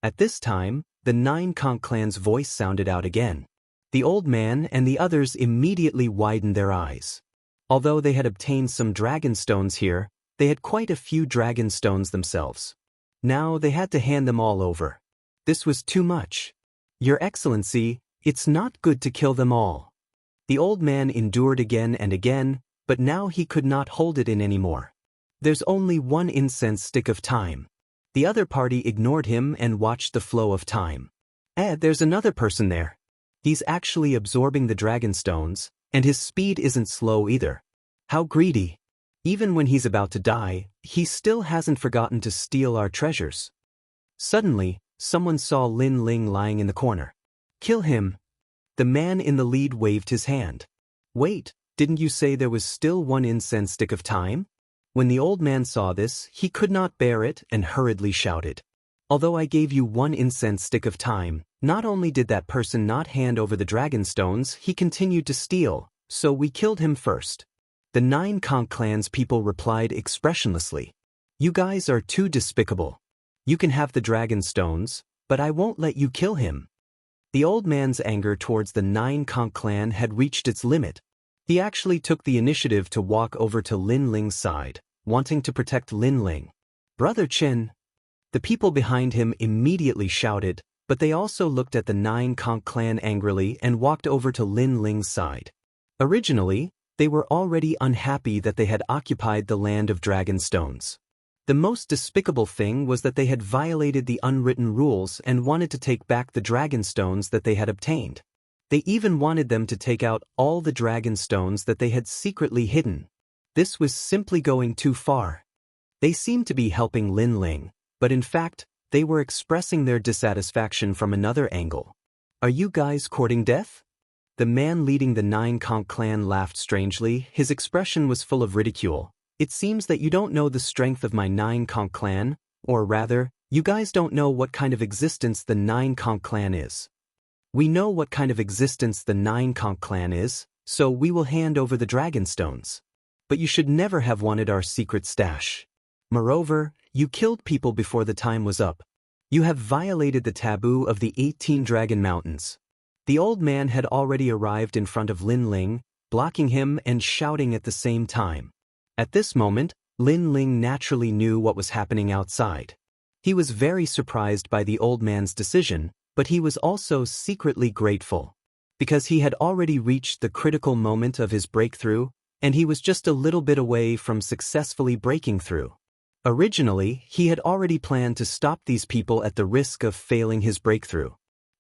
At this time, the 9 conch clans' voice sounded out again. The old man and the others immediately widened their eyes. Although they had obtained some dragon stones here, they had quite a few dragon stones themselves. Now they had to hand them all over. This was too much. Your Excellency, it's not good to kill them all. The old man endured again and again, but now he could not hold it in anymore. There's only one incense stick of time. The other party ignored him and watched the flow of time. There's another person there. He's actually absorbing the dragon stones, and his speed isn't slow either. How greedy. Even when he's about to die, he still hasn't forgotten to steal our treasures. Suddenly, someone saw Lin Ling lying in the corner. Kill him. The man in the lead waved his hand. Wait, didn't you say there was still one incense stick of time? When the old man saw this, he could not bear it and hurriedly shouted. Although I gave you one incense stick of time, not only did that person not hand over the dragon stones, he continued to steal, so we killed him first. The 9 conch clans people replied expressionlessly. You guys are too despicable. You can have the dragon stones, but I won't let you kill him. The old man's anger towards the 9 conch clan had reached its limit. He actually took the initiative to walk over to Lin Ling's side, wanting to protect Lin Ling. Brother Qin. The people behind him immediately shouted, but they also looked at the 9 conch clan angrily and walked over to Lin Ling's side. Originally, they were already unhappy that they had occupied the land of dragon stones. The most despicable thing was that they had violated the unwritten rules and wanted to take back the dragon stones that they had obtained. They even wanted them to take out all the dragon stones that they had secretly hidden. This was simply going too far. They seemed to be helping Lin Ling, but in fact, they were expressing their dissatisfaction from another angle. Are you guys courting death? The man leading the 9 conch clan laughed strangely. His expression was full of ridicule. It seems that you don't know the strength of my 9 conch clan, or rather, you guys don't know what kind of existence the 9 conch clan is. We know what kind of existence the 9 conch clan is, so we will hand over the dragon stones. But you should never have wanted our secret stash. Moreover, you killed people before the time was up. You have violated the taboo of the 18 Dragon Mountains. The old man had already arrived in front of Lin Ling, blocking him and shouting at the same time. At this moment, Lin Ling naturally knew what was happening outside. He was very surprised by the old man's decision, but he was also secretly grateful. Because he had already reached the critical moment of his breakthrough, and he was just a little bit away from successfully breaking through. Originally, he had already planned to stop these people at the risk of failing his breakthrough.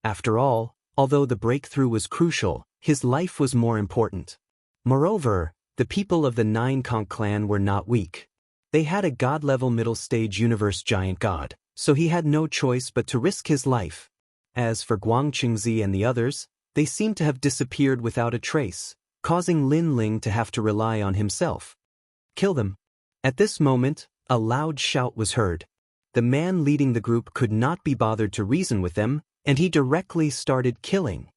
After all, although the breakthrough was crucial, his life was more important. Moreover, the people of the 9 conch clan were not weak. They had a god-level middle-stage universe giant god, so he had no choice but to risk his life. As for Guangqingzi and the others, they seemed to have disappeared without a trace, causing Lin Ling to have to rely on himself. Kill them. At this moment, a loud shout was heard. The man leading the group could not be bothered to reason with them, and he directly started killing.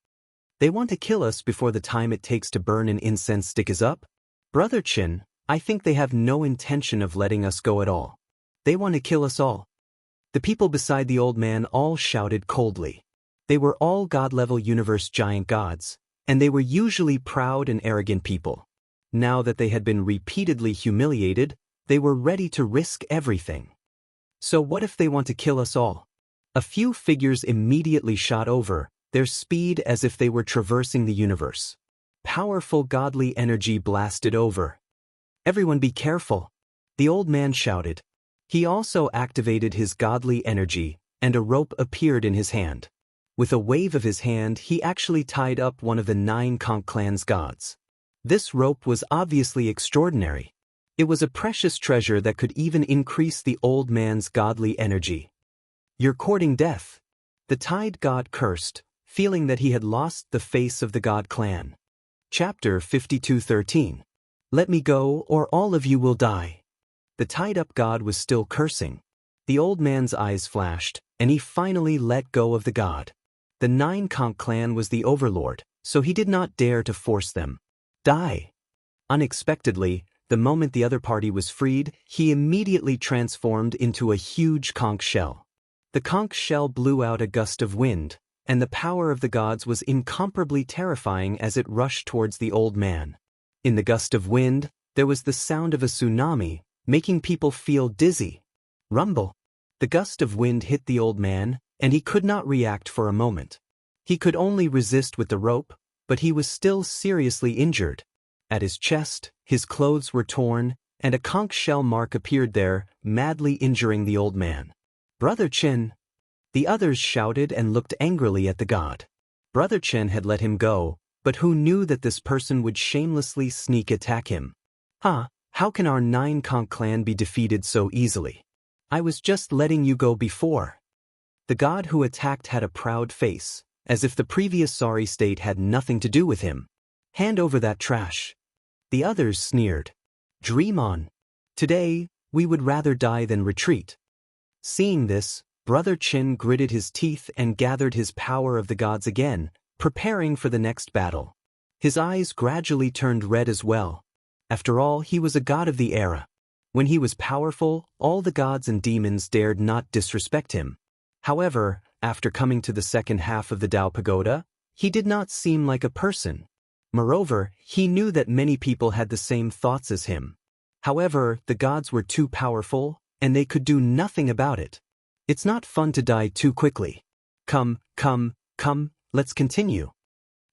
They want to kill us before the time it takes to burn an incense stick is up? Brother Qin, I think they have no intention of letting us go at all. They want to kill us all. The people beside the old man all shouted coldly. They were all god-level universe giant gods, and they were usually proud and arrogant people. Now that they had been repeatedly humiliated, they were ready to risk everything. So what if they want to kill us all? A few figures immediately shot over, their speed as if they were traversing the universe. Powerful godly energy blasted over. Everyone be careful, the old man shouted. He also activated his godly energy, and a rope appeared in his hand. With a wave of his hand, he actually tied up one of the 9 conch clan's gods. This rope was obviously extraordinary. It was a precious treasure that could even increase the old man's godly energy. You're courting death. The Tide God cursed, feeling that he had lost the face of the god clan. Chapter 52:13. Let me go, or all of you will die. The tied-up god was still cursing. The old man's eyes flashed, and he finally let go of the god. The 9 conch clan was the overlord, so he did not dare to force them. Die. Unexpectedly, the moment the other party was freed, he immediately transformed into a huge conch shell. The conch shell blew out a gust of wind, and the power of the gods was incomparably terrifying as it rushed towards the old man. In the gust of wind, there was the sound of a tsunami, making people feel dizzy. Rumble! The gust of wind hit the old man, and he could not react for a moment. He could only resist with the rope, but he was still seriously injured. At his chest, his clothes were torn, and a conch shell mark appeared there, madly injuring the old man. "Brother Chen!" The others shouted and looked angrily at the god. Brother Chen had let him go, but who knew that this person would shamelessly sneak attack him? How can our 9 conch clan be defeated so easily? I was just letting you go before. The god who attacked had a proud face, as if the previous sorry state had nothing to do with him. "Hand over that trash." The others sneered. "Dream on. Today, we would rather die than retreat." Seeing this, Brother Chen gritted his teeth and gathered his power of the gods again, preparing for the next battle. His eyes gradually turned red as well. After all, he was a god of the era. When he was powerful, all the gods and demons dared not disrespect him. However, after coming to the second half of the Tao Pagoda, he did not seem like a person. Moreover, he knew that many people had the same thoughts as him. However, the gods were too powerful, and they could do nothing about it. It's not fun to die too quickly. Come, let's continue.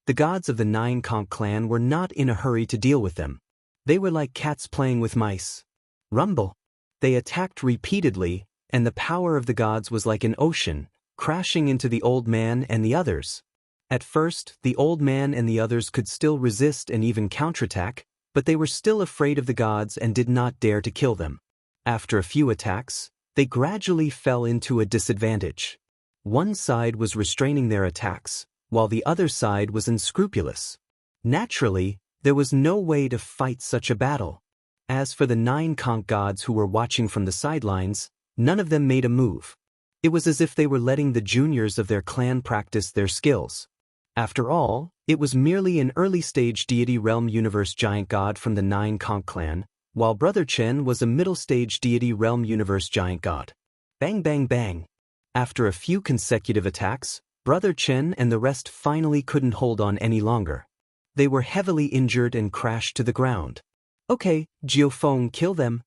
The gods of the 9 conch clan were not in a hurry to deal with them. They were like cats playing with mice. Rumble! They attacked repeatedly, and the power of the gods was like an ocean, crashing into the old man and the others. At first, the old man and the others could still resist and even counterattack, but they were still afraid of the gods and did not dare to kill them. After a few attacks, they gradually fell into a disadvantage. One side was restraining their attacks, while the other side was unscrupulous. Naturally, there was no way to fight such a battle. As for the 9 conch gods who were watching from the sidelines, none of them made a move. It was as if they were letting the juniors of their clan practice their skills. After all, it was merely an early-stage deity realm universe giant god from the 9 conch clan, while Brother Chen was a middle-stage deity realm universe giant god. Bang bang bang. After a few consecutive attacks, Brother Chen and the rest finally couldn't hold on any longer. They were heavily injured and crashed to the ground. "Okay, Jiufeng, kill them."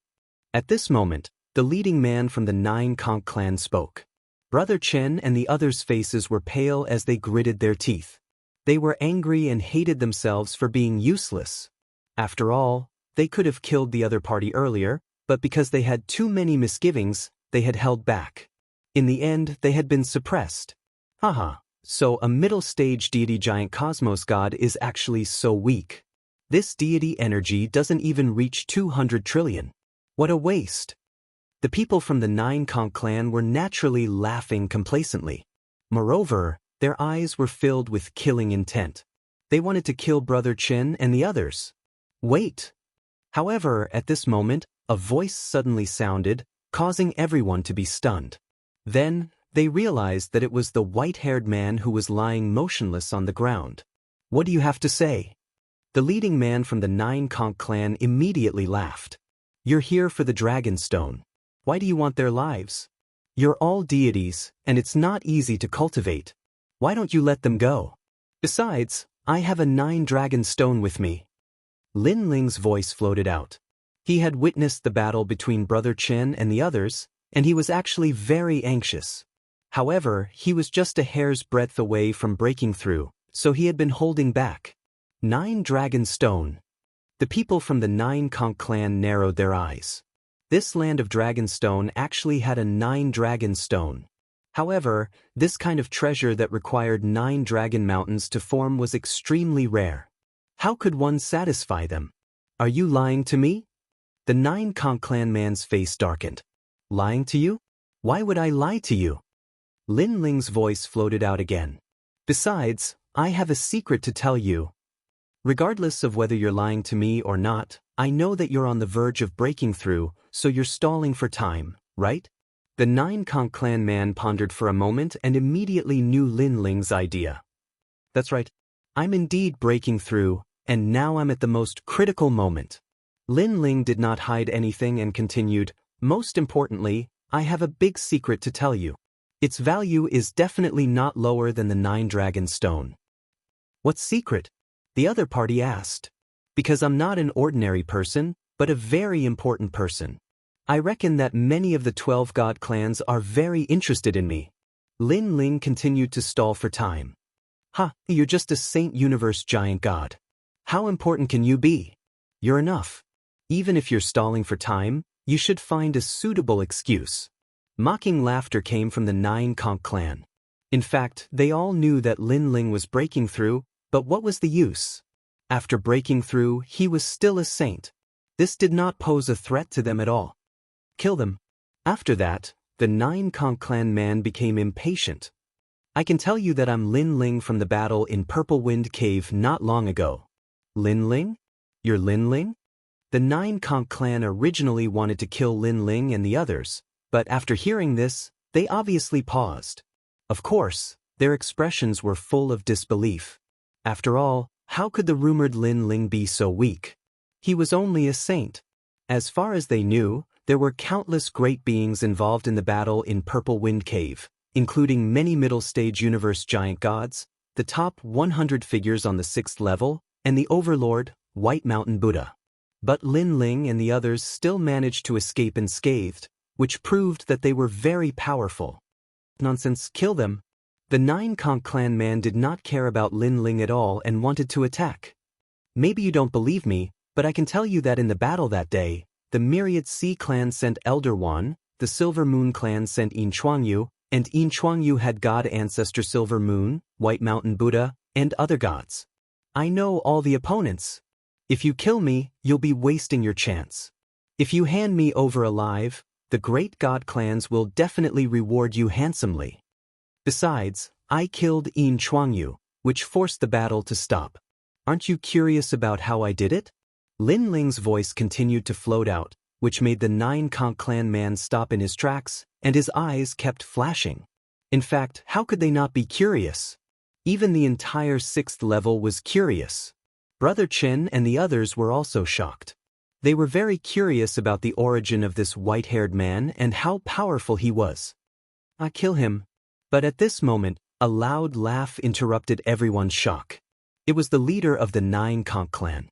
At this moment, the leading man from the 9 conch clan spoke. Brother Chen and the others' faces were pale as they gritted their teeth. They were angry and hated themselves for being useless. After all, they could have killed the other party earlier, but because they had too many misgivings, they had held back. In the end, they had been suppressed. So a middle-stage deity giant cosmos god is actually so weak. This deity energy doesn't even reach 200 trillion. What a waste. The people from the 9 conch clan were naturally laughing complacently. Moreover, their eyes were filled with killing intent. They wanted to kill Brother Chen and the others. Wait! However, at this moment, a voice suddenly sounded, causing everyone to be stunned. Then, they realized that it was the white-haired man who was lying motionless on the ground. "What do you have to say?" The leading man from the 9 conch clan immediately laughed. "You're here for the Dragon Stone. Why do you want their lives? You're all deities, and it's not easy to cultivate. Why don't you let them go? Besides, I have a 9 dragon stone with me." Lin Ling's voice floated out. He had witnessed the battle between Brother Chen and the others, and he was actually very anxious. However, he was just a hair's breadth away from breaking through, so he had been holding back. 9 dragon stone. The people from the 9 conch clan narrowed their eyes. This land of Dragonstone actually had a 9 dragon stone. However, this kind of treasure that required 9 dragon mountains to form was extremely rare. How could one satisfy them? "Are you lying to me?" The 9 conch clan man's face darkened. "Lying to you? Why would I lie to you?" Lin Ling's voice floated out again. "Besides, I have a secret to tell you. Regardless of whether you're lying to me or not, I know that you're on the verge of breaking through, so you're stalling for time, right?" The 9 conch clan man pondered for a moment and immediately knew Lin Ling's idea. "That's right. I'm indeed breaking through, and now I'm at the most critical moment. Lin Ling did not hide anything and continued, most importantly, I have a big secret to tell you. Its value is definitely not lower than the 9-dragon stone. What secret? The other party asked. Because I'm not an ordinary person, but a very important person. I reckon that many of the 12 god clans are very interested in me. Lin Ling continued to stall for time. You're just a Saint Universe giant god. How important can you be? You're enough. Even if you're stalling for time, you should find a suitable excuse. Mocking laughter came from the 9 conch clan. In fact, they all knew that Lin Ling was breaking through, but what was the use? After breaking through, he was still a saint. This did not pose a threat to them at all. Kill them. After that, the 9 conch clan man became impatient. I can tell you that I'm Lin Ling from the battle in Purple Wind Cave not long ago. Lin Ling? You're Lin Ling? The 9 conch clan originally wanted to kill Lin Ling and the others, but after hearing this, they obviously paused. Of course, their expressions were full of disbelief. After all, how could the rumored Lin Ling be so weak? He was only a saint. As far as they knew, there were countless great beings involved in the battle in Purple Wind Cave, including many middle-stage universe giant gods, the top 100 figures on the 6th level, and the overlord, White Mountain Buddha. But Lin Ling and the others still managed to escape unscathed, which proved that they were very powerful. Nonsense, kill them. The 9 conch clan man did not care about Lin Ling at all and wanted to attack. Maybe you don't believe me, but I can tell you that in the battle that day, the Myriad Sea clan sent Elder Wan, the Silver Moon clan sent Yin Chuangyu, and Yin Chuangyu had god ancestor Silver Moon, White Mountain Buddha, and other gods. I know all the opponents. If you kill me, you'll be wasting your chance. If you hand me over alive, the great god clans will definitely reward you handsomely. Besides, I killed Yin Chuangyu, which forced the battle to stop. Aren't you curious about how I did it? Lin Ling's voice continued to float out, which made the 9 conch clan man stop in his tracks, and his eyes kept flashing. In fact, how could they not be curious? Even the entire 6th level was curious. Brother Chen and the others were also shocked. They were very curious about the origin of this white-haired man and how powerful he was. I kill him. But at this moment, a loud laugh interrupted everyone's shock. It was the leader of the 9 conch clan.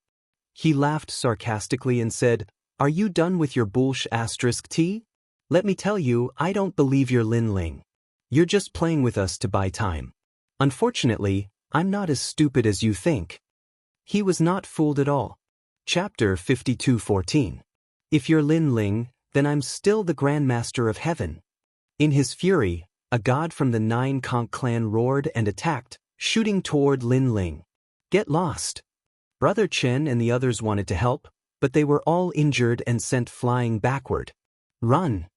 He laughed sarcastically and said, "Are you done with your **T? Let me tell you, I don't believe you're Lin Ling. You're just playing with us to buy time. Unfortunately, I'm not as stupid as you think." He was not fooled at all. Chapter 52:14. If you're Lin Ling, then I'm still the Grandmaster of Heaven. In his fury, a god from the 9 conch clan roared and attacked, shooting toward Lin Ling. Get lost. Brother Chen and the others wanted to help, but they were all injured and sent flying backward. Run!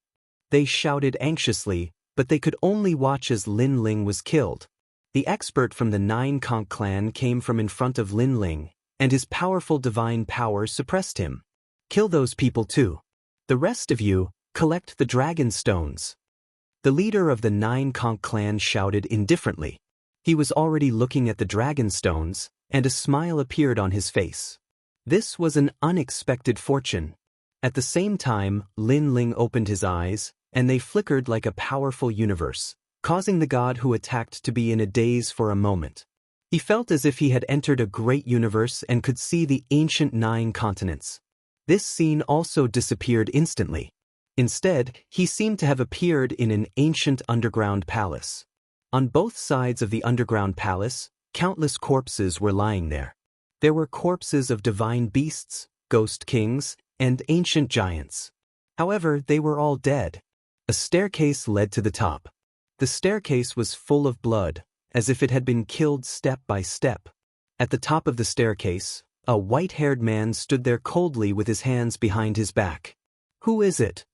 They shouted anxiously, but they could only watch as Lin Ling was killed. The expert from the 9 conch clan came from in front of Lin Ling, and his powerful divine power suppressed him. Kill those people too. The rest of you, collect the dragon stones. The leader of the 9 conch clan shouted indifferently. He was already looking at the dragon stones, and a smile appeared on his face. This was an unexpected fortune. At the same time, Lin Ling opened his eyes, and they flickered like a powerful universe, causing the god who attacked to be in a daze for a moment. He felt as if he had entered a great universe and could see the ancient 9 continents. This scene also disappeared instantly. Instead, he seemed to have appeared in an ancient underground palace. On both sides of the underground palace, countless corpses were lying there. There were corpses of divine beasts, ghost kings, and ancient giants. However, they were all dead. A staircase led to the top. The staircase was full of blood, as if it had been killed step by step. At the top of the staircase, a white-haired man stood there coldly with his hands behind his back. Who is it?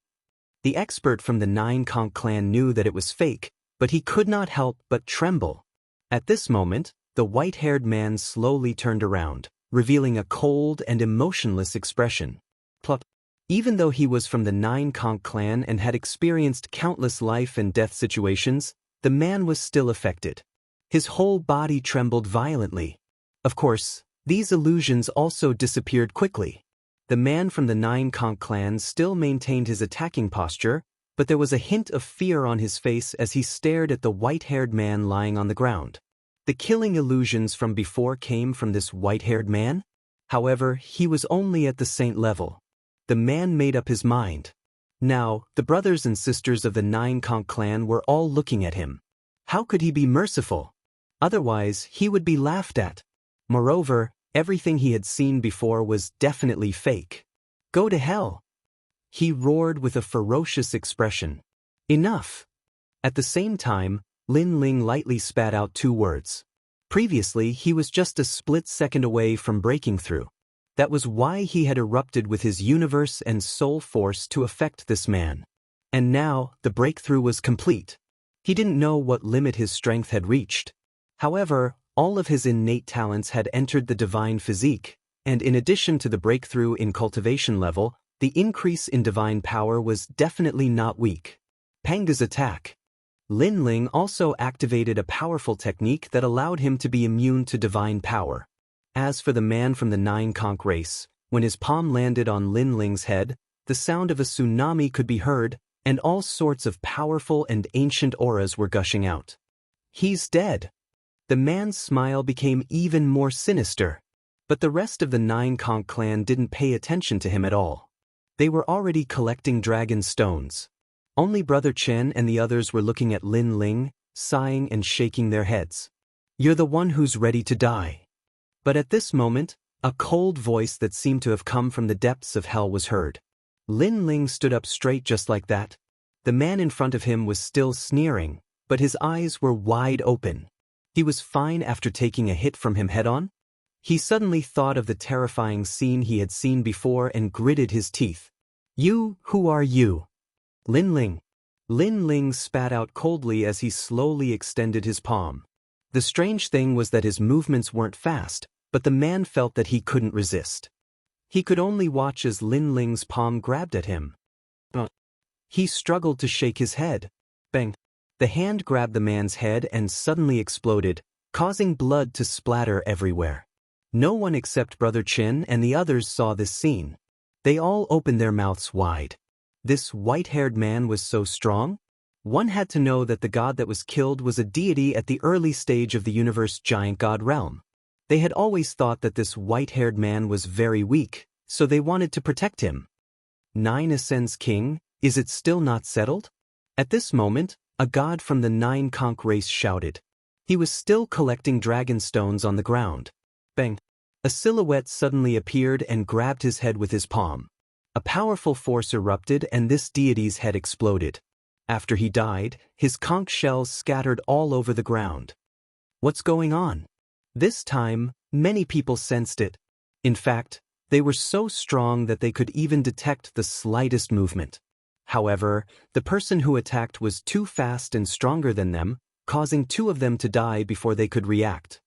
The expert from the 9 conch clan knew that it was fake, but he could not help but tremble. At this moment, the white-haired man slowly turned around, revealing a cold and emotionless expression. Plop. Even though he was from the 9 conch clan and had experienced countless life and death situations, the man was still affected. His whole body trembled violently. Of course, These illusions also disappeared quickly. The man from the 9 conch clans still maintained his attacking posture, but there was a hint of fear on his face as he stared at the white-haired man lying on the ground. The killing illusions from before came from this white-haired man? However, he was only at the saint level. The man made up his mind. Now, the brothers and sisters of the 9 conch clan were all looking at him. How could he be merciful? Otherwise, he would be laughed at. Moreover, everything he had seen before was definitely fake. Go to hell! He roared with a ferocious expression. Enough! At the same time, Lin Ling lightly spat out 2 words. Previously, he was just a split second away from breaking through. That was why he had erupted with his universe and soul force to affect this man. And now, the breakthrough was complete. He didn't know what limit his strength had reached. However, all of his innate talents had entered the divine physique, and in addition to the breakthrough in cultivation level, the increase in divine power was definitely not weak. Panga's attack. Lin Ling also activated a powerful technique that allowed him to be immune to divine power. As for the man from the 9 conch race, when his palm landed on Lin Ling's head, the sound of a tsunami could be heard, and all sorts of powerful and ancient auras were gushing out. He's dead. The man's smile became even more sinister. But the rest of the 9 conch clan didn't pay attention to him at all. They were already collecting dragon stones. Only Brother Chen and the others were looking at Lin Ling, sighing and shaking their heads. You're the one who's ready to die. But at this moment, a cold voice that seemed to have come from the depths of hell was heard. Lin Ling stood up straight just like that. The man in front of him was still sneering, but his eyes were wide open. He was fine after taking a hit from him head-on. He suddenly thought of the terrifying scene he had seen before and gritted his teeth. You, who are you? Lin Ling. Lin Ling spat out coldly as he slowly extended his palm. The strange thing was that his movements weren't fast, but the man felt that he couldn't resist. He could only watch as Lin Ling's palm grabbed at him. He struggled to shake his head. Bang! The hand grabbed the man's head and suddenly exploded, causing blood to splatter everywhere. No one except Brother Chin and the others saw this scene. They all opened their mouths wide. This white-haired man was so strong? One had to know that the god that was killed was a deity at the early stage of the universe giant god realm. They had always thought that this white-haired man was very weak, so they wanted to protect him. 9 Ascends King, is it still not settled? At this moment, a god from the 9 conch race shouted. He was still collecting dragon stones on the ground. Bang! A silhouette suddenly appeared and grabbed his head with his palm. A powerful force erupted and this deity's head exploded. After he died, his conch shells scattered all over the ground. What's going on? This time, many people sensed it. In fact, they were so strong that they could even detect the slightest movement. However, the person who attacked was too fast and stronger than them, causing 2 of them to die before they could react.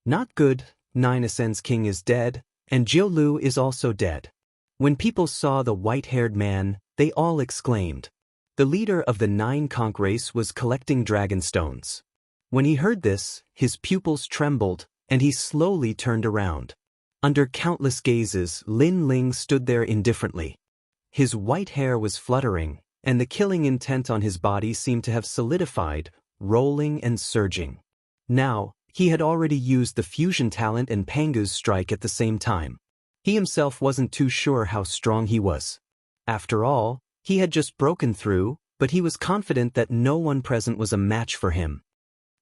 Not good, 9 Ascends King is dead, and Jiu Lu is also dead. When people saw the white-haired man, they all exclaimed. The leader of the 9 conch race was collecting dragon stones. When he heard this, his pupils trembled, and he slowly turned around. Under countless gazes, Lin Ling stood there indifferently. His white hair was fluttering, and the killing intent on his body seemed to have solidified, rolling and surging. Now, he had already used the fusion talent and Panga's strike at the same time. He himself wasn't too sure how strong he was. After all, he had just broken through, but he was confident that no one present was a match for him.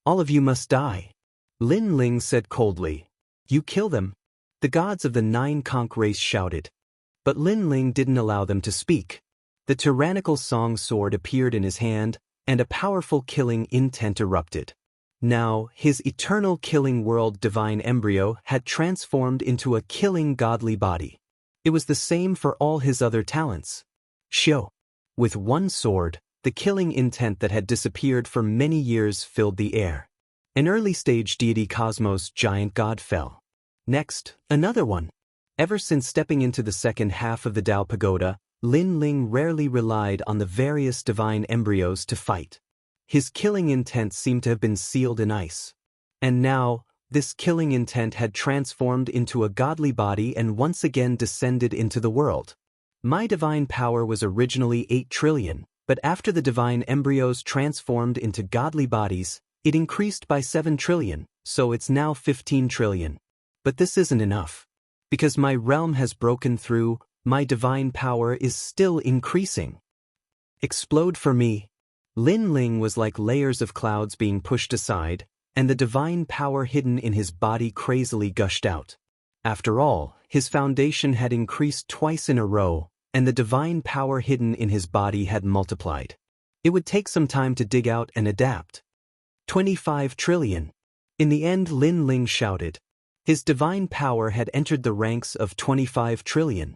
All of you must die. Lin Ling said coldly. You kill them. The gods of the 9 conch race shouted. But Lin Ling didn't allow them to speak. The tyrannical song sword appeared in his hand, and a powerful killing intent erupted. Now, his eternal killing world divine embryo had transformed into a killing godly body. It was the same for all his other talents. Shio. With one sword, the killing intent that had disappeared for many years filled the air. An early-stage deity cosmos giant god fell. Next, another one. Ever since stepping into the second half of the Tao Pagoda, Lin Ling rarely relied on the various divine embryos to fight. His killing intent seemed to have been sealed in ice. And now, this killing intent had transformed into a godly body and once again descended into the world. My divine power was originally 8 trillion, but after the divine embryos transformed into godly bodies, it increased by 7 trillion, so it's now 15 trillion. But this isn't enough. Because my realm has broken through, my divine power is still increasing. Explode for me. Lin Ling was like layers of clouds being pushed aside, and the divine power hidden in his body crazily gushed out. After all, his foundation had increased twice in a row, and the divine power hidden in his body had multiplied. It would take some time to dig out and adapt. 25 trillion. In the end, Lin Ling shouted. His divine power had entered the ranks of 25 trillion.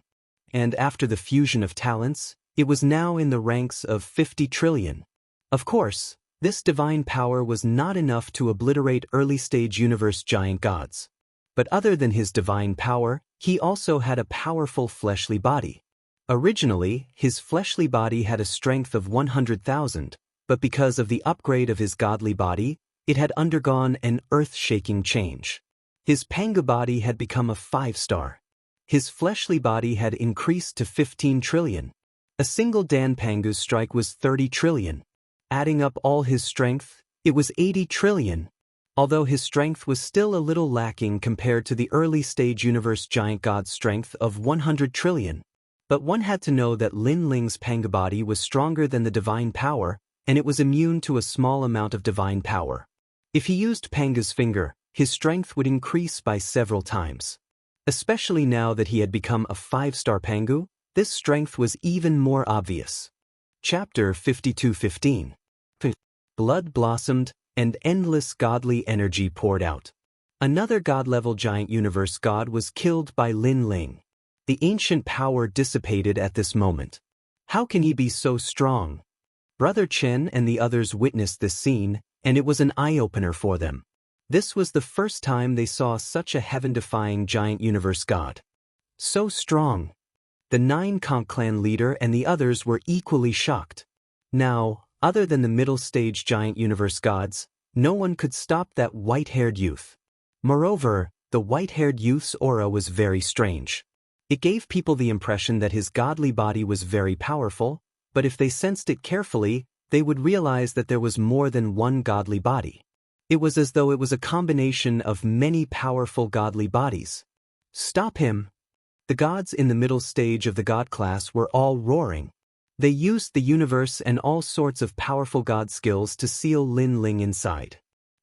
And after the fusion of talents, it was now in the ranks of 50 trillion. Of course, this divine power was not enough to obliterate early-stage universe giant gods. But other than his divine power, he also had a powerful fleshly body. Originally, his fleshly body had a strength of 100,000, but because of the upgrade of his godly body, it had undergone an earth-shaking change. His Panga body had become a 5-star. His fleshly body had increased to 15 trillion. A single Dan Pangu's strike was 30 trillion. Adding up all his strength, it was 80 trillion. Although his strength was still a little lacking compared to the early-stage universe giant god's strength of 100 trillion. But one had to know that Lin Ling's Panga body was stronger than the divine power, and it was immune to a small amount of divine power. If he used Panga's finger, his strength would increase by several times. Especially now that he had become a 5-star Pangu, this strength was even more obvious. Chapter 52:15. Blood blossomed, and endless godly energy poured out. Another god-level giant universe god was killed by Lin Ling. The ancient power dissipated at this moment. How can he be so strong? Brother Chen and the others witnessed this scene, and it was an eye-opener for them. This was the first time they saw such a heaven-defying giant universe god. So strong. The 9 Conch clan leader and the others were equally shocked. Now, other than the middle-stage giant universe gods, no one could stop that white-haired youth. Moreover, the white-haired youth's aura was very strange. It gave people the impression that his godly body was very powerful, but if they sensed it carefully, they would realize that there was more than one godly body. It was as though it was a combination of many powerful godly bodies. Stop him! The gods in the middle stage of the god class were all roaring. They used the universe and all sorts of powerful god skills to seal Lin Ling inside.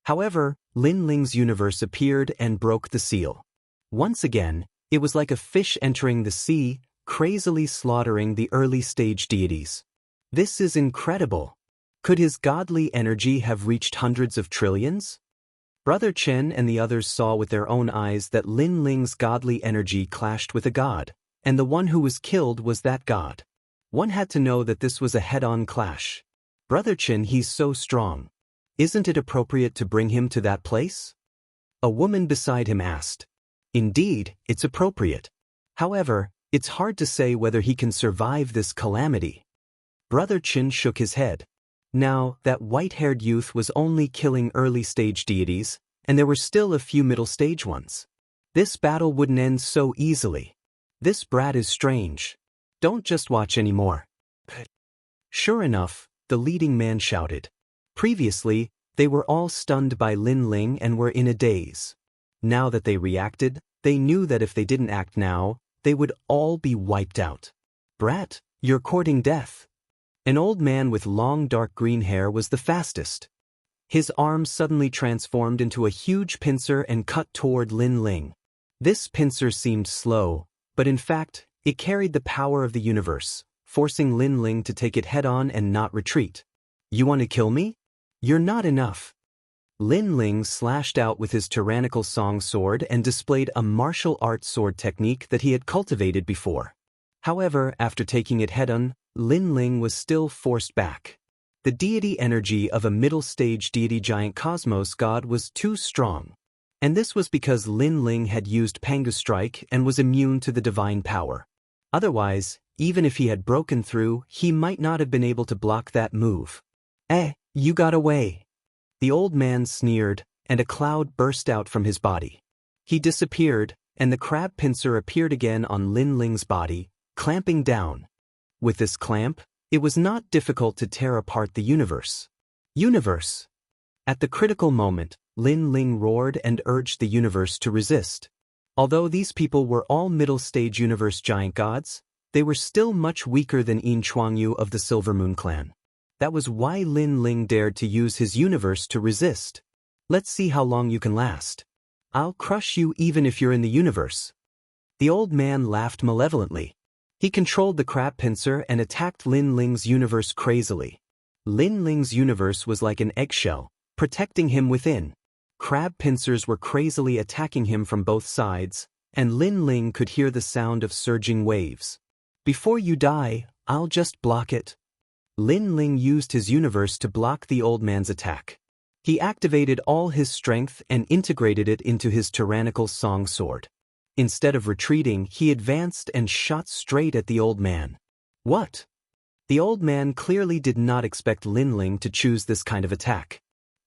However, Lin Ling's universe appeared and broke the seal. Once again, it was like a fish entering the sea, crazily slaughtering the early-stage deities. This is incredible. Could his godly energy have reached hundreds of trillions? Brother Chen and the others saw with their own eyes that Lin Ling's godly energy clashed with a god, and the one who was killed was that god. One had to know that this was a head-on clash. Brother Chen, he's so strong. Isn't it appropriate to bring him to that place? A woman beside him asked. Indeed, it's appropriate. However, it's hard to say whether he can survive this calamity. Brother Chen shook his head. Now, that white-haired youth was only killing early-stage deities, and there were still a few middle-stage ones. This battle wouldn't end so easily. This brat is strange. Don't just watch anymore. Sure enough, the leading man shouted. Previously, they were all stunned by Lin Ling and were in a daze. Now that they reacted, they knew that if they didn't act now, they would all be wiped out. Brat, you're courting death. An old man with long dark green hair was the fastest. His arm suddenly transformed into a huge pincer and cut toward Lin Ling. This pincer seemed slow, but in fact, it carried the power of the universe, forcing Lin Ling to take it head-on and not retreat. You want to kill me? You're not enough. Lin Ling slashed out with his tyrannical song sword and displayed a martial arts sword technique that he had cultivated before. However, after taking it head-on, Lin Ling was still forced back. The deity energy of a middle-stage deity giant cosmos god was too strong. And this was because Lin Ling had used Panga Strike and was immune to the divine power. Otherwise, even if he had broken through, he might not have been able to block that move. You got away. The old man sneered, and a cloud burst out from his body. He disappeared, and the crab pincer appeared again on Lin Ling's body, clamping down. With this clamp, it was not difficult to tear apart the universe. Universe! At the critical moment, Lin Ling roared and urged the universe to resist. Although these people were all middle-stage universe giant gods, they were still much weaker than Yin Chuangyu of the Silver Moon clan. That was why Lin Ling dared to use his universe to resist. Let's see how long you can last. I'll crush you even if you're in the universe. The old man laughed malevolently. He controlled the crab pincer and attacked Lin Ling's universe crazily. Lin Ling's universe was like an eggshell, protecting him within. Crab pincers were crazily attacking him from both sides, and Lin Ling could hear the sound of surging waves. Before you die, I'll just block it. Lin Ling used his universe to block the old man's attack. He activated all his strength and integrated it into his tyrannical song sword. Instead of retreating, he advanced and shot straight at the old man. What? The old man clearly did not expect Lin Ling to choose this kind of attack.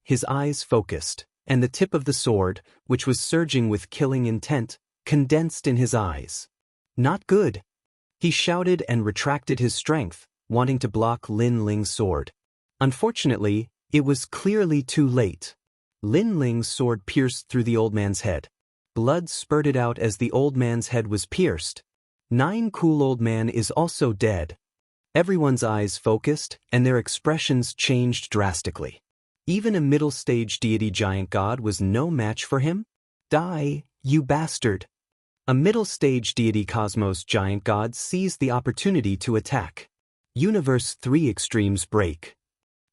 His eyes focused, and the tip of the sword, which was surging with killing intent, condensed in his eyes. Not good. He shouted and retracted his strength, wanting to block Lin Ling's sword. Unfortunately, it was clearly too late. Lin Ling's sword pierced through the old man's head. Blood spurted out as the old man's head was pierced. Nine Cool Old Man is also dead. Everyone's eyes focused, and their expressions changed drastically. Even a middle-stage deity giant god was no match for him? Die, you bastard! A middle-stage deity cosmos giant god seized the opportunity to attack. Universe 3 Extremes break.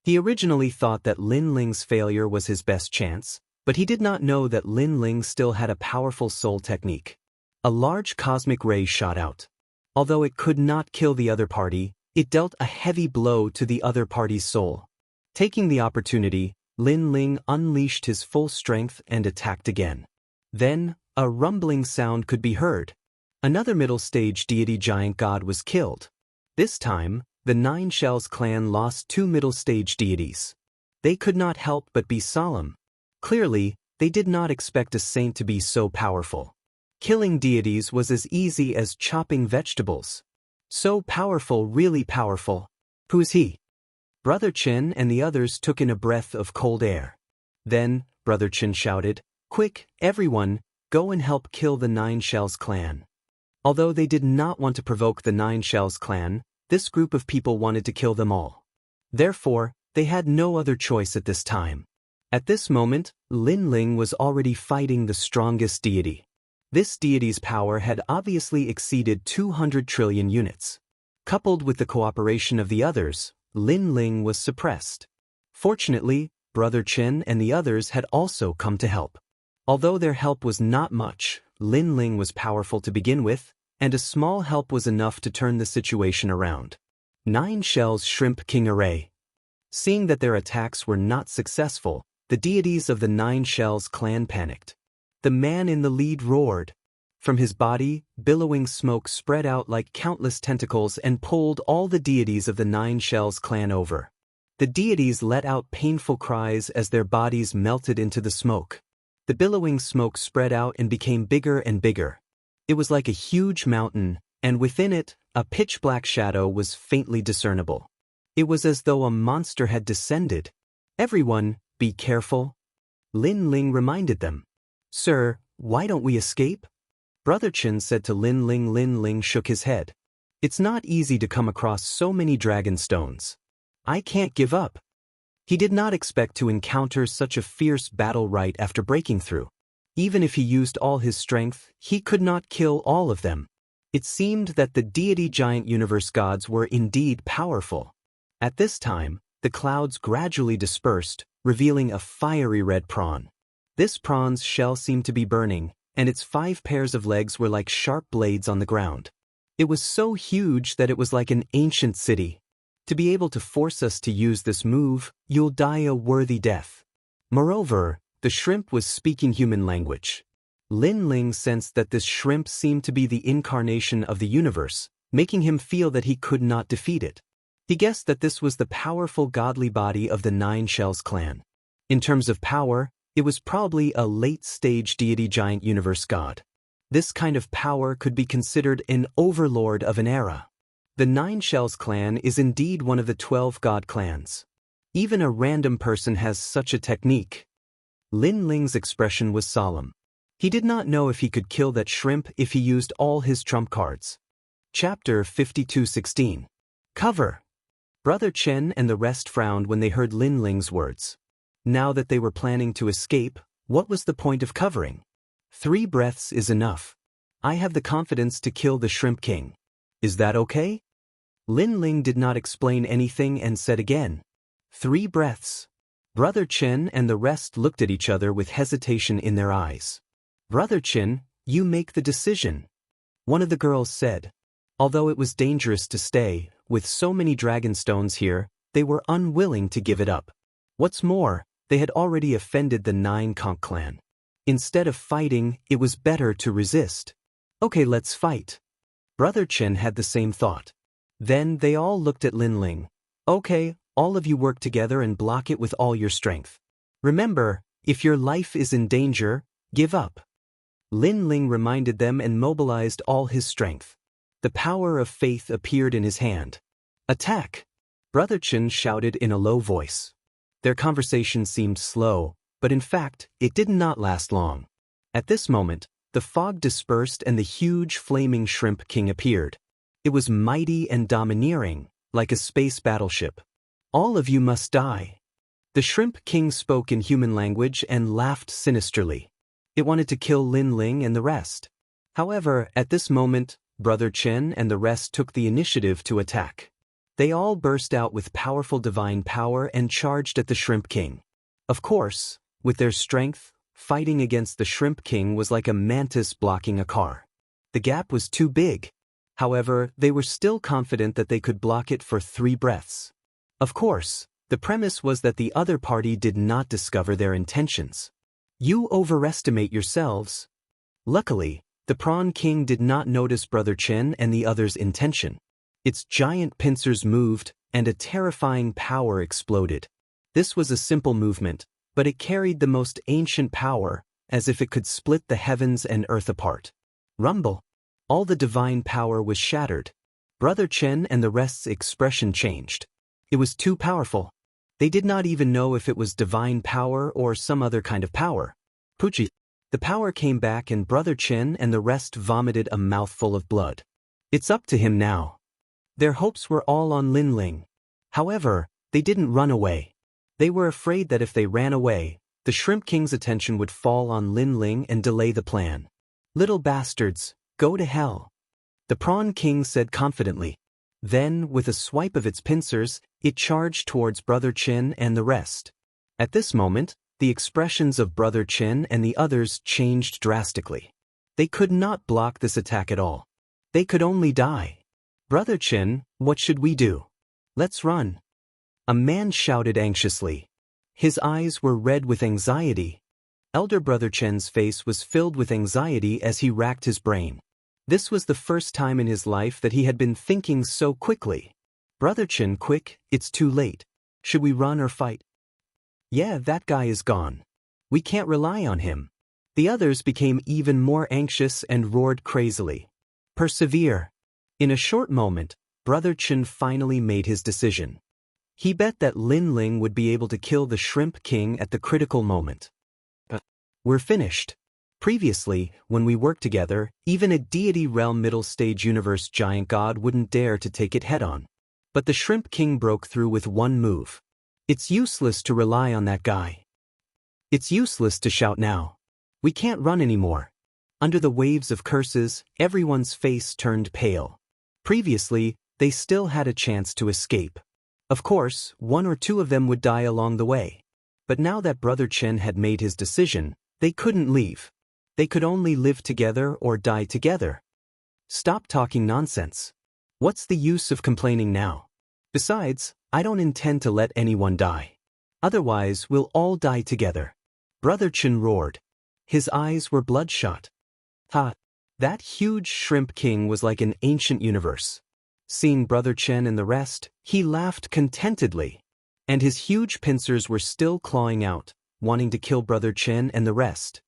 He originally thought that Lin Ling's failure was his best chance, but he did not know that Lin Ling still had a powerful soul technique. A large cosmic ray shot out. Although it could not kill the other party, it dealt a heavy blow to the other party's soul. Taking the opportunity, Lin Ling unleashed his full strength and attacked again. Then, a rumbling sound could be heard. Another middle-stage deity giant god was killed. This time, the Nine Shells clan lost 2 middle-stage deities. They could not help but be solemn. Clearly, they did not expect a saint to be so powerful. Killing deities was as easy as chopping vegetables. So powerful, really powerful. Who's he? Brother Chen and the others took in a breath of cold air. Then, Brother Chen shouted, "Quick, everyone, go and help kill the Nine Shells clan." Although they did not want to provoke the Nine Shells clan, this group of people wanted to kill them all. Therefore, they had no other choice at this time. At this moment, Lin Ling was already fighting the strongest deity. This deity's power had obviously exceeded 200 trillion units. Coupled with the cooperation of the others, Lin Ling was suppressed. Fortunately, Brother Chen and the others had also come to help. Although their help was not much, Lin Ling was powerful to begin with, and a small help was enough to turn the situation around. Nine Shells Shrimp King Array. Seeing that their attacks were not successful, the deities of the Nine Shells clan panicked. The man in the lead roared. From his body, billowing smoke spread out like countless tentacles and pulled all the deities of the Nine Shells clan over. The deities let out painful cries as their bodies melted into the smoke. The billowing smoke spread out and became bigger and bigger. It was like a huge mountain, and within it, a pitch-black shadow was faintly discernible. It was as though a monster had descended. "Everyone, be careful," Lin Ling reminded them. "Sir, why don't we escape?" Brother Chen said to Lin Ling. Lin Ling shook his head. "It's not easy to come across so many dragon stones. I can't give up." He did not expect to encounter such a fierce battle right after breaking through. Even if he used all his strength, he could not kill all of them. It seemed that the deity giant universe gods were indeed powerful. At this time, the clouds gradually dispersed, revealing a fiery red prawn. This prawn's shell seemed to be burning, and its 5 pairs of legs were like sharp blades on the ground. It was so huge that it was like an ancient city. To be able to force us to use this move, you'll die a worthy death. Moreover, the shrimp was speaking human language. Lin Ling sensed that this shrimp seemed to be the incarnation of the universe, making him feel that he could not defeat it. He guessed that this was the powerful godly body of the Nine Shells clan. In terms of power, It was probably a late-stage deity giant universe god. This kind of power could be considered an overlord of an era. The Nine Shells clan is indeed one of the 12 god clans. Even a random person has such a technique. Lin Ling's expression was solemn. He did not know if he could kill that shrimp if he used all his trump cards. Chapter 52:16. Cover. Brother Chen and the rest frowned when they heard Lin Ling's words. Now that they were planning to escape, what was the point of covering? 3 breaths is enough. I have the confidence to kill the Shrimp King. Is that okay? Lin Ling did not explain anything and said again, 3 breaths. Brother Chen and the rest looked at each other with hesitation in their eyes. Brother Chen, you make the decision. One of the girls said. Although it was dangerous to stay, with so many dragon stones here, they were unwilling to give it up. What's more, they had already offended the Nine Conch clan. Instead of fighting, it was better to resist. Okay, let's fight. Brother Chen had the same thought. Then they all looked at Lin Ling. Okay, all of you work together and block it with all your strength. Remember, if your life is in danger, give up. Lin Ling reminded them and mobilized all his strength. The power of faith appeared in his hand. Attack! Brother Chen shouted in a low voice. Their conversation seemed slow, but in fact, it did not last long. At this moment, the fog dispersed and the huge flaming Shrimp King appeared. It was mighty and domineering, like a space battleship. All of you must die. The Shrimp King spoke in human language and laughed sinisterly. It wanted to kill Lin Ling and the rest. However, at this moment, Brother Chen and the rest took the initiative to attack. They all burst out with powerful divine power and charged at the Shrimp King. Of course, with their strength, fighting against the Shrimp King was like a mantis blocking a car. The gap was too big. However, they were still confident that they could block it for 3 breaths. Of course, the premise was that the other party did not discover their intentions. You overestimate yourselves. Luckily, the Prawn King did not notice Brother Chen and the others' intention. Its giant pincers moved, and a terrifying power exploded. This was a simple movement, but it carried the most ancient power, as if it could split the heavens and earth apart. Rumble! All the divine power was shattered. Brother Chen and the rest's expression changed. It was too powerful. They did not even know if it was divine power or some other kind of power. Puchi! The power came back and Brother Chen and the rest vomited a mouthful of blood. It's up to him now. Their hopes were all on Lin Ling. However, they didn't run away. They were afraid that if they ran away, the Shrimp King's attention would fall on Lin Ling and delay the plan. Little bastards, go to hell. The Prawn King said confidently. Then, with a swipe of its pincers, it charged towards Brother Chen and the rest. At this moment, the expressions of Brother Chen and the others changed drastically. They could not block this attack at all. They could only die. Brother Chen, what should we do? Let's run. A man shouted anxiously. His eyes were red with anxiety. Elder Brother Chen's face was filled with anxiety as he racked his brain. This was the first time in his life that he had been thinking so quickly. Brother Chen, quick, it's too late. Should we run or fight? Yeah, that guy is gone. We can't rely on him. The others became even more anxious and roared crazily. Persevere. In a short moment, Brother Chen finally made his decision. He bet that Lin Ling would be able to kill the Shrimp King at the critical moment. We're finished. Previously, when we worked together, even a deity realm middle stage universe giant god wouldn't dare to take it head-on. But the Shrimp King broke through with one move. It's useless to rely on that guy. It's useless to shout now. We can't run anymore. Under the waves of curses, everyone's face turned pale. Previously, they still had a chance to escape. Of course, 1 or 2 of them would die along the way. But now that Brother Chen had made his decision, they couldn't leave. They could only live together or die together. Stop talking nonsense. What's the use of complaining now? Besides, I don't intend to let anyone die. Otherwise, we'll all die together. Brother Chen roared. His eyes were bloodshot. Ha! That huge Shrimp King was like an ancient universe. Seeing Brother Chen and the rest, he laughed contentedly. And his huge pincers were still clawing out, wanting to kill Brother Chen and the rest.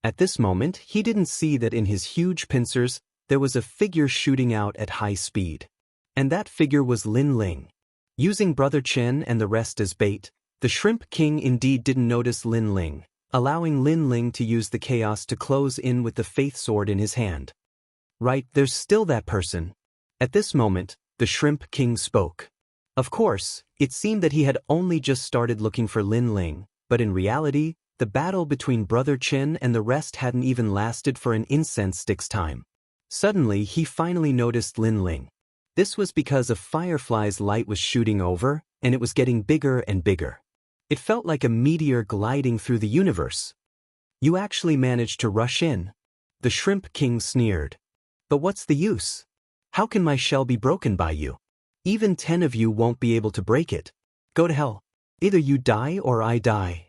At this moment, he didn't see that in his huge pincers, there was a figure shooting out at high speed. And that figure was Lin Ling. Using Brother Chen and the rest as bait, the Shrimp King indeed didn't notice Lin Ling, allowing Lin Ling to use the chaos to close in with the faith sword in his hand. Right, there's still that person. At this moment, the Shrimp King spoke. Of course, it seemed that he had only just started looking for Lin Ling, but in reality, the battle between Brother Chen and the rest hadn't even lasted for an incense stick's time. Suddenly, he finally noticed Lin Ling. This was because a firefly's light was shooting over, and it was getting bigger and bigger. It felt like a meteor gliding through the universe. You actually managed to rush in. The Shrimp King sneered. But what's the use? How can my shell be broken by you? Even 10 of you won't be able to break it. Go to hell. Either you die or I die.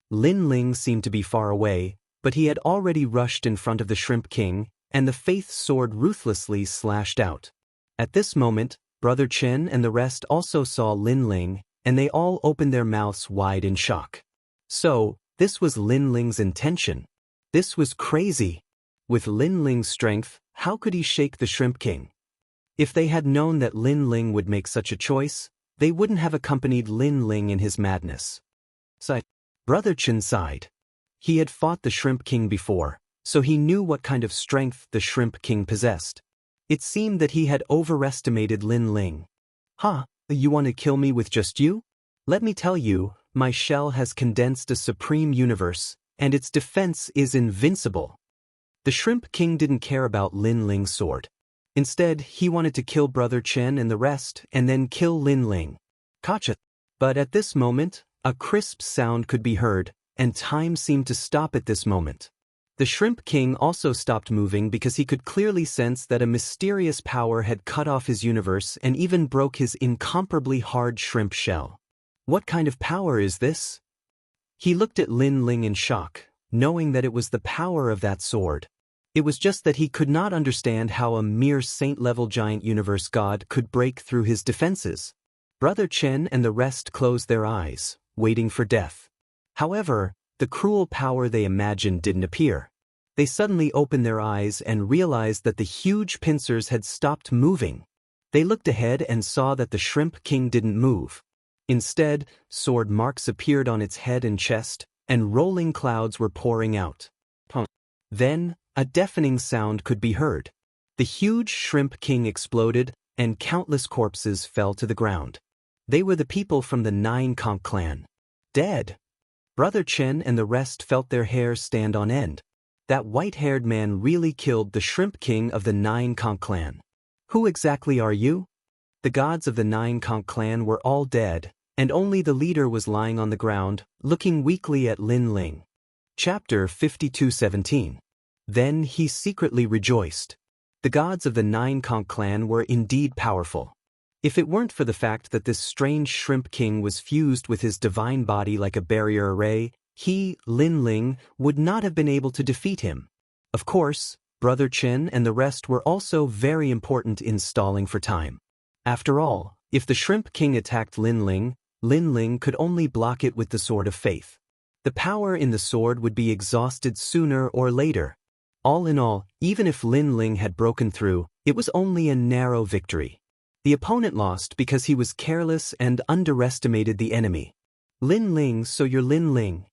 Lin Ling seemed to be far away, but he had already rushed in front of the Shrimp King, and the faith sword ruthlessly slashed out. At this moment, Brother Chen and the rest also saw Lin Ling, and they all opened their mouths wide in shock. So, this was Lin Ling's intention. This was crazy. With Lin Ling's strength, how could he shake the Shrimp King? If they had known that Lin Ling would make such a choice, they wouldn't have accompanied Lin Ling in his madness. Brother Chen sighed. He had fought the Shrimp King before, so he knew what kind of strength the Shrimp King possessed. It seemed that he had overestimated Lin Ling. Huh, you want to kill me with just you? Let me tell you, my shell has condensed a supreme universe, and its defense is invincible. The Shrimp King didn't care about Lin Ling's sword. Instead, he wanted to kill Brother Chen and the rest, and then kill Lin Ling. Gotcha. But at this moment, a crisp sound could be heard, and time seemed to stop at this moment. The Shrimp King also stopped moving because he could clearly sense that a mysterious power had cut off his universe and even broke his incomparably hard shrimp shell. What kind of power is this? He looked at Lin Ling in shock, knowing that it was the power of that sword. It was just that he could not understand how a mere saint-level giant universe god could break through his defenses. Brother Chen and the rest closed their eyes, waiting for death. However, the cruel power they imagined didn't appear. They suddenly opened their eyes and realized that the huge pincers had stopped moving. They looked ahead and saw that the Shrimp King didn't move. Instead, sword marks appeared on its head and chest, and rolling clouds were pouring out. Then, a deafening sound could be heard. The huge Shrimp King exploded, and countless corpses fell to the ground. They were the people from the Nine Conch clan. Dead. Brother Chen and the rest felt their hair stand on end. That white-haired man really killed the Shrimp King of the Nine Conch clan. Who exactly are you? The gods of the Nine Conch clan were all dead, and only the leader was lying on the ground, looking weakly at Lin Ling. Chapter 52:17. Then he secretly rejoiced. The gods of the Nine Conch clan were indeed powerful. If it weren't for the fact that this strange Shrimp King was fused with his divine body like a barrier array, he, Lin Ling, would not have been able to defeat him. Of course, Brother Chen and the rest were also very important in stalling for time. After all, if the Shrimp King attacked Lin Ling could only block it with the Sword of Faith. The power in the sword would be exhausted sooner or later. All in all, even if Lin Ling had broken through, it was only a narrow victory. The opponent lost because he was careless and underestimated the enemy. Lin Ling, so you're Lin Ling.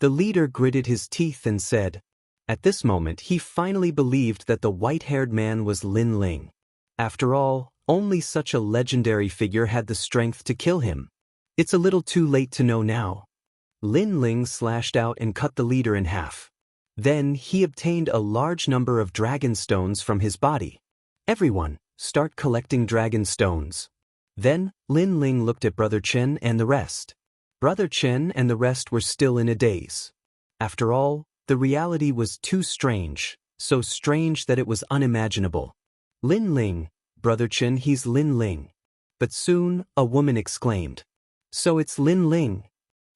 The leader gritted his teeth and said. At this moment he finally believed that the white-haired man was Lin Ling. After all, only such a legendary figure had the strength to kill him. It's a little too late to know now. Lin Ling slashed out and cut the leader in half. Then he obtained a large number of dragon stones from his body. Everyone, start collecting dragon stones. Then, Lin Ling looked at Brother Chen and the rest. Brother Chen and the rest were still in a daze. After all, the reality was too strange, so strange that it was unimaginable. Lin Ling, Brother Chen, he's Lin Ling. But soon, a woman exclaimed. So it's Lin Ling.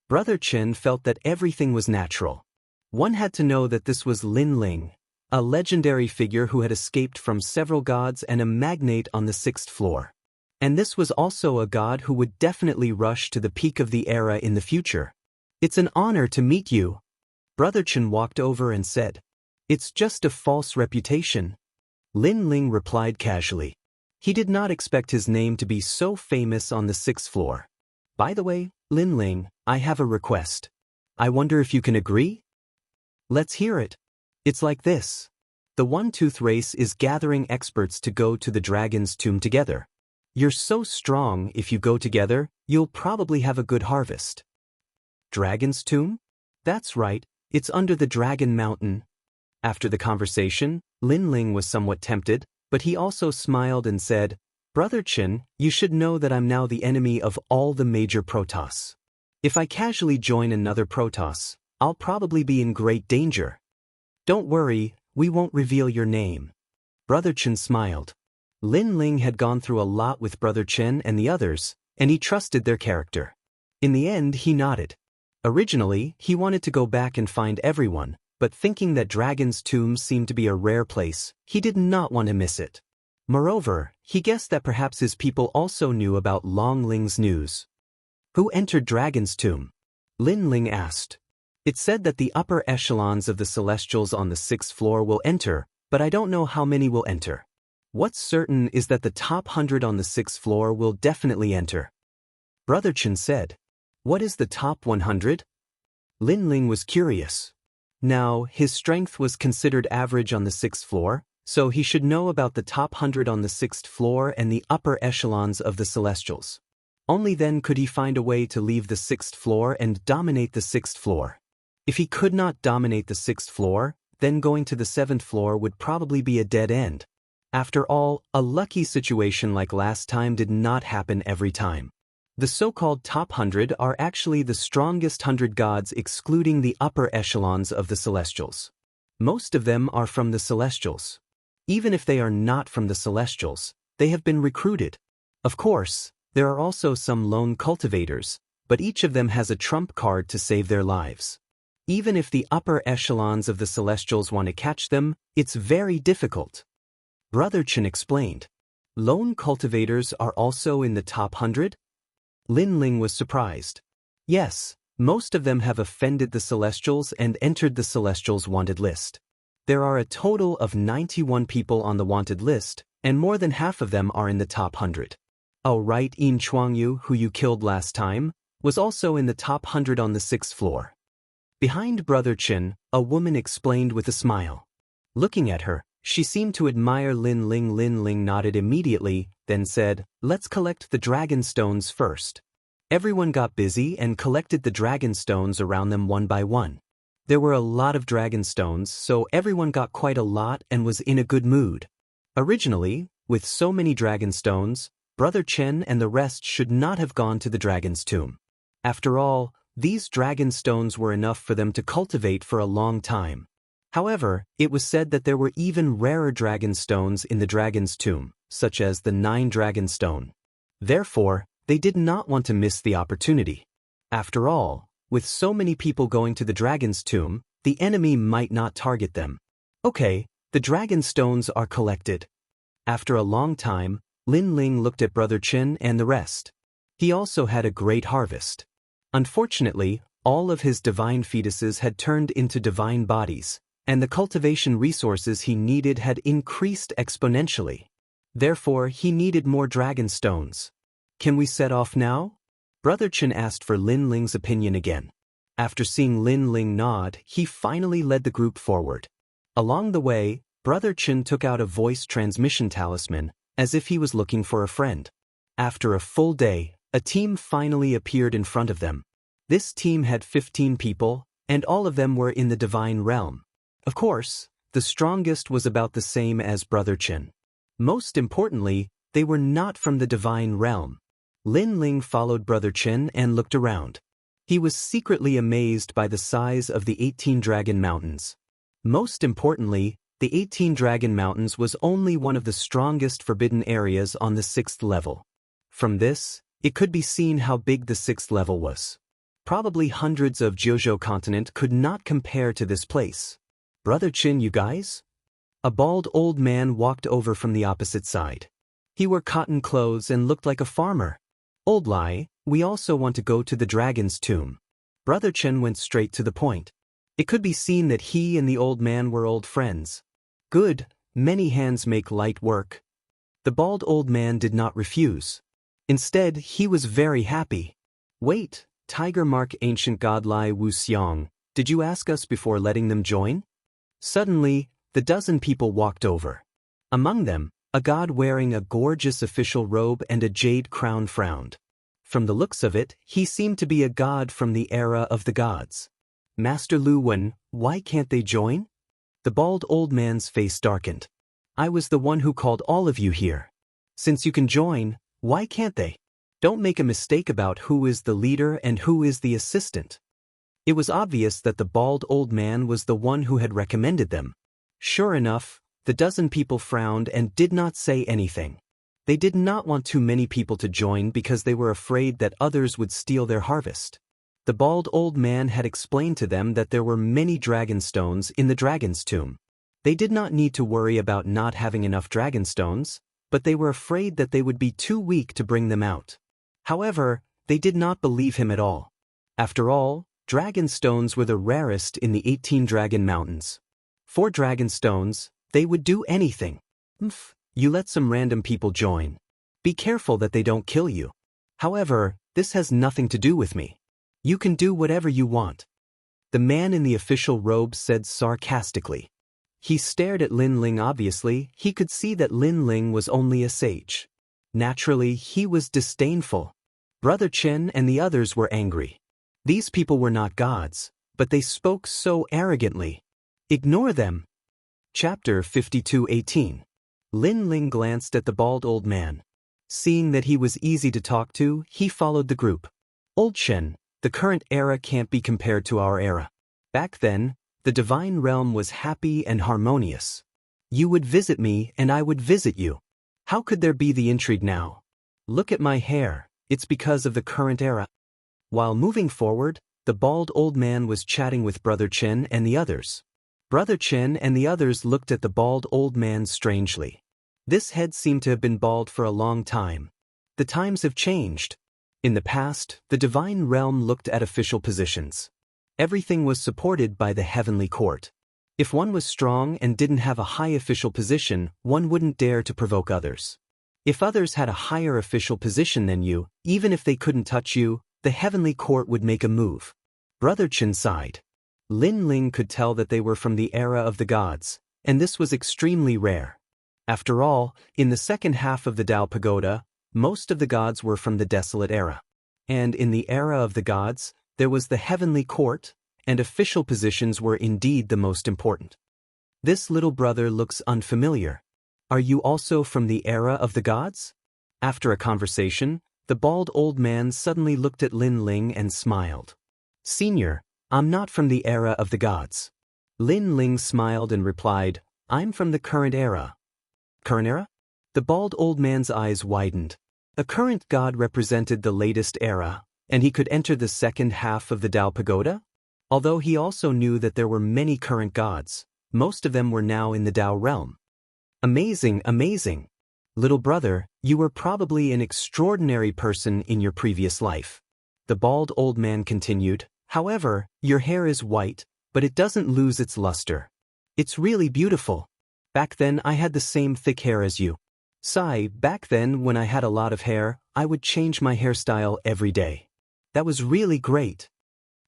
Brother Chen felt that everything was natural. One had to know that this was Lin Ling, a legendary figure who had escaped from several gods and a magnate on the 6th floor. And this was also a god who would definitely rush to the peak of the era in the future. It's an honor to meet you. Brother Chen walked over and said, "It's just a false reputation." Lin Ling replied casually. He did not expect his name to be so famous on the 6th floor. "By the way, Lin Ling, I have a request. I wonder if you can agree?" "Let's hear it." "It's like this. The One-Tooth race is gathering experts to go to the dragon's tomb together. You're so strong, if you go together, you'll probably have a good harvest." "Dragon's tomb?" "That's right, it's under the Dragon Mountain." After the conversation, Lin Ling was somewhat tempted, but he also smiled and said, "Brother Chen, you should know that I'm now the enemy of all the major Protoss. If I casually join another Protoss, I'll probably be in great danger." "Don't worry, we won't reveal your name." Brother Chen smiled. Lin Ling had gone through a lot with Brother Chen and the others, and he trusted their character. In the end, he nodded. Originally, he wanted to go back and find everyone, but thinking that Dragon's Tomb seemed to be a rare place, he did not want to miss it. Moreover, he guessed that perhaps his people also knew about Long Ling's news. "Who entered Dragon's Tomb?" Lin Ling asked. "It said that the upper echelons of the Celestials on the 6th floor will enter, but I don't know how many will enter. What's certain is that the top 100 on the 6th floor will definitely enter." Brother Chen said, "What is the top 100? Lin Ling was curious. Now, his strength was considered average on the 6th floor, so he should know about the top 100 on the 6th floor and the upper echelons of the Celestials. Only then could he find a way to leave the 6th floor and dominate the 6th floor. If he could not dominate the 6th floor, then going to the 7th floor would probably be a dead end. After all, a lucky situation like last time did not happen every time. The so-called top 100 are actually the strongest 100 gods excluding the upper echelons of the Celestials. Most of them are from the Celestials. Even if they are not from the Celestials, they have been recruited. Of course, there are also some lone cultivators, but each of them has a trump card to save their lives. Even if the upper echelons of the Celestials want to catch them, it's very difficult." Brother Chen explained. "Lone cultivators are also in the top 100? Lin Ling was surprised. "Yes, most of them have offended the Celestials and entered the Celestials' wanted list. There are a total of 91 people on the wanted list, and more than half of them are in the top 100. Oh right, Yin Chuangyu, who you killed last time, was also in the top 100 on the 6th floor." Behind Brother Chen, a woman explained with a smile. Looking at her, she seemed to admire Lin Ling. Lin Ling nodded immediately, then said, "Let's collect the dragon stones first." Everyone got busy and collected the dragon stones around them one by one. There were a lot of dragon stones, so everyone got quite a lot and was in a good mood. Originally, with so many dragon stones, Brother Chen and the rest should not have gone to the dragon's tomb. After all, these dragon stones were enough for them to cultivate for a long time. However, it was said that there were even rarer dragon stones in the dragon's tomb, such as the 9 dragon stone. Therefore, they did not want to miss the opportunity. After all, with so many people going to the dragon's tomb, the enemy might not target them. Okay, the dragon stones are collected. After a long time, Lin Ling looked at Brother Chen and the rest. He also had a great harvest. Unfortunately, all of his divine fetuses had turned into divine bodies, and the cultivation resources he needed had increased exponentially. Therefore, he needed more dragon stones. "Can we set off now?" Brother Chen asked for Lin Ling's opinion again. After seeing Lin Ling nod, he finally led the group forward. Along the way, Brother Chen took out a voice transmission talisman, as if he was looking for a friend. After a full day, a team finally appeared in front of them. This team had 15 people, and all of them were in the divine realm. Of course, the strongest was about the same as Brother Chen. Most importantly, they were not from the divine realm. Lin Ling followed Brother Chen and looked around. He was secretly amazed by the size of the 18 Dragon Mountains. Most importantly, the 18 Dragon Mountains was only one of the strongest forbidden areas on the 6th level. From this, it could be seen how big the 6th level was. Probably hundreds of Jojo continent could not compare to this place. "Brother Chen, you guys?" A bald old man walked over from the opposite side. He wore cotton clothes and looked like a farmer. "Old Lai, we also want to go to the dragon's tomb." Brother Chen went straight to the point. It could be seen that he and the old man were old friends. Good, many hands make light work. The bald old man did not refuse. Instead, he was very happy. Wait, Tiger Mark Ancient God Lai Wu Xiang, did you ask us before letting them join? Suddenly, the dozen people walked over. Among them, a god wearing a gorgeous official robe and a jade crown frowned. From the looks of it, he seemed to be a god from the era of the gods. Master Lu Wen, why can't they join? The bald old man's face darkened. I was the one who called all of you here. Since you can join, why can't they? Don't make a mistake about who is the leader and who is the assistant. It was obvious that the bald old man was the one who had recommended them. Sure enough, the dozen people frowned and did not say anything. They did not want too many people to join because they were afraid that others would steal their harvest. The bald old man had explained to them that there were many dragon stones in the dragon's tomb. They did not need to worry about not having enough dragon stones, but they were afraid that they would be too weak to bring them out. However, they did not believe him at all. After all, dragon stones were the rarest in the 18 Dragon Mountains. For dragon stones, they would do anything. You let some random people join. Be careful that they don't kill you. However, this has nothing to do with me. You can do whatever you want. The man in the official robe said sarcastically. He stared at Lin Ling. Obviously, he could see that Lin Ling was only a sage. Naturally, he was disdainful. Brother Chen and the others were angry. These people were not gods, but they spoke so arrogantly. Ignore them. Chapter 52:18. Lin Ling glanced at the bald old man. Seeing that he was easy to talk to, he followed the group. Old Chen, the current era can't be compared to our era. Back then, the divine realm was happy and harmonious. You would visit me and I would visit you. How could there be the intrigue now? Look at my hair, it's because of the current era. While moving forward, the bald old man was chatting with Brother Chen and the others. Brother Chen and the others looked at the bald old man strangely. This head seemed to have been bald for a long time. The times have changed. In the past, the divine realm looked at official positions. Everything was supported by the heavenly court. If one was strong and didn't have a high official position, one wouldn't dare to provoke others. If others had a higher official position than you, even if they couldn't touch you, the heavenly court would make a move. Brother Chen sighed. Lin Ling could tell that they were from the era of the gods, and this was extremely rare. After all, in the second half of the Tao Pagoda, most of the gods were from the desolate era. And in the era of the gods, there was the heavenly court, and official positions were indeed the most important. This little brother looks unfamiliar. Are you also from the era of the gods? After a conversation, the bald old man suddenly looked at Lin Ling and smiled. Senior, I'm not from the era of the gods. Lin Ling smiled and replied, I'm from the current era. Current era? The bald old man's eyes widened. A current god represented the latest era, and he could enter the second half of the Tao Pagoda? Although he also knew that there were many current gods, most of them were now in the Tao realm. Amazing, amazing. Little brother, you were probably an extraordinary person in your previous life. The bald old man continued. However, your hair is white, but it doesn't lose its luster. It's really beautiful. Back then I had the same thick hair as you. Sai, back then when I had a lot of hair, I would change my hairstyle every day. That was really great.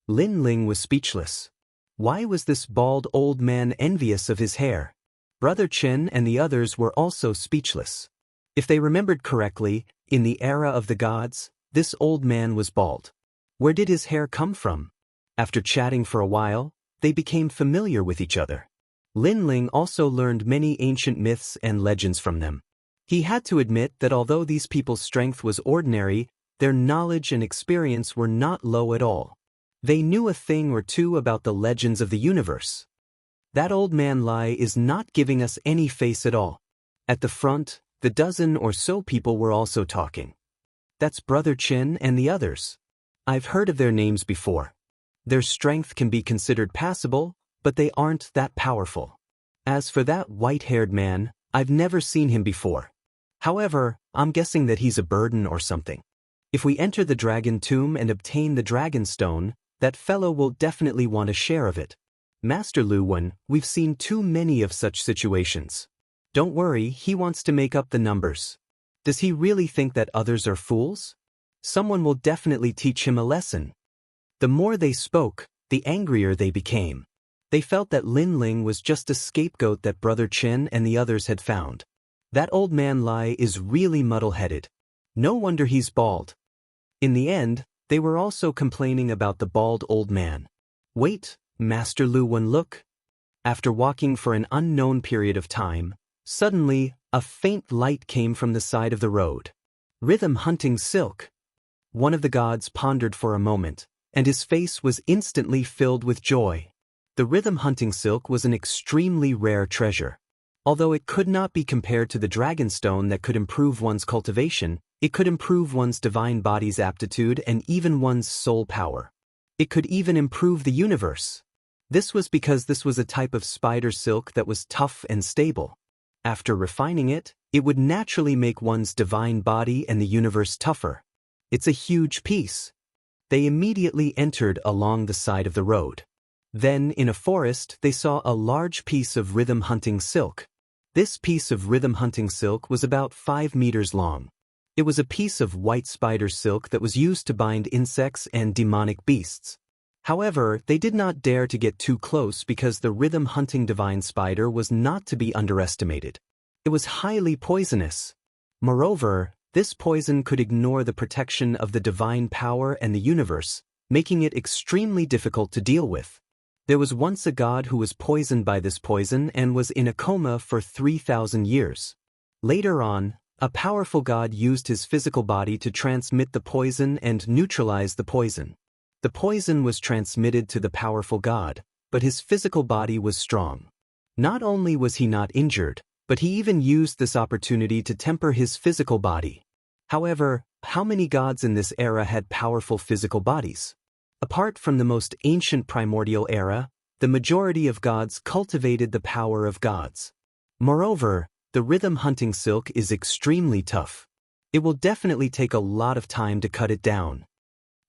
Lin Ling was speechless. Why was this bald old man envious of his hair? Brother Chen and the others were also speechless. If they remembered correctly, in the era of the gods, this old man was bald. Where did his hair come from? After chatting for a while, they became familiar with each other. Lin Ling also learned many ancient myths and legends from them. He had to admit that although these people's strength was ordinary, their knowledge and experience were not low at all. They knew a thing or two about the legends of the universe. That old man Lai is not giving us any face at all. At the front, the dozen or so people were also talking. That's Brother Chen and the others. I've heard of their names before. Their strength can be considered passable, but they aren't that powerful. As for that white-haired man, I've never seen him before. However, I'm guessing that he's a burden or something. If we enter the dragon tomb and obtain the dragon stone, That fellow will definitely want a share of it. Master Lu Wen, we've seen too many of such situations. Don't worry, he wants to make up the numbers. Does he really think that others are fools? Someone will definitely teach him a lesson. The more they spoke, the angrier they became. They felt that Lin Ling was just a scapegoat that Brother Chen and the others had found. That old man Lai is really muddle-headed. No wonder he's bald. In the end, they were also complaining about the bald old man. Wait, Master Lu Wen, look. After walking for an unknown period of time, suddenly, a faint light came from the side of the road. Rhythm hunting silk. One of the gods pondered for a moment, and his face was instantly filled with joy. The rhythm hunting silk was an extremely rare treasure. Although it could not be compared to the dragonstone that could improve one's cultivation, it could improve one's divine body's aptitude and even one's soul power. It could even improve the universe. This was because this was a type of spider silk that was tough and stable. After refining it, it would naturally make one's divine body and the universe tougher. It's a huge piece. They immediately entered along the side of the road. Then, in a forest, they saw a large piece of rhythm hunting silk. This piece of rhythm hunting silk was about 5 meters long. It was a piece of white spider silk that was used to bind insects and demonic beasts. However, they did not dare to get too close because the rhythm hunting divine spider was not to be underestimated. It was highly poisonous. Moreover, this poison could ignore the protection of the divine power and the universe, making it extremely difficult to deal with. There was once a god who was poisoned by this poison and was in a coma for 3,000 years. Later on, a powerful god used his physical body to transmit the poison and neutralize the poison. The poison was transmitted to the powerful god, but his physical body was strong. Not only was he not injured, but he even used this opportunity to temper his physical body. However, how many gods in this era had powerful physical bodies? Apart from the most ancient primordial era, the majority of gods cultivated the power of gods. Moreover, the rhythm hunting silk is extremely tough. It will definitely take a lot of time to cut it down.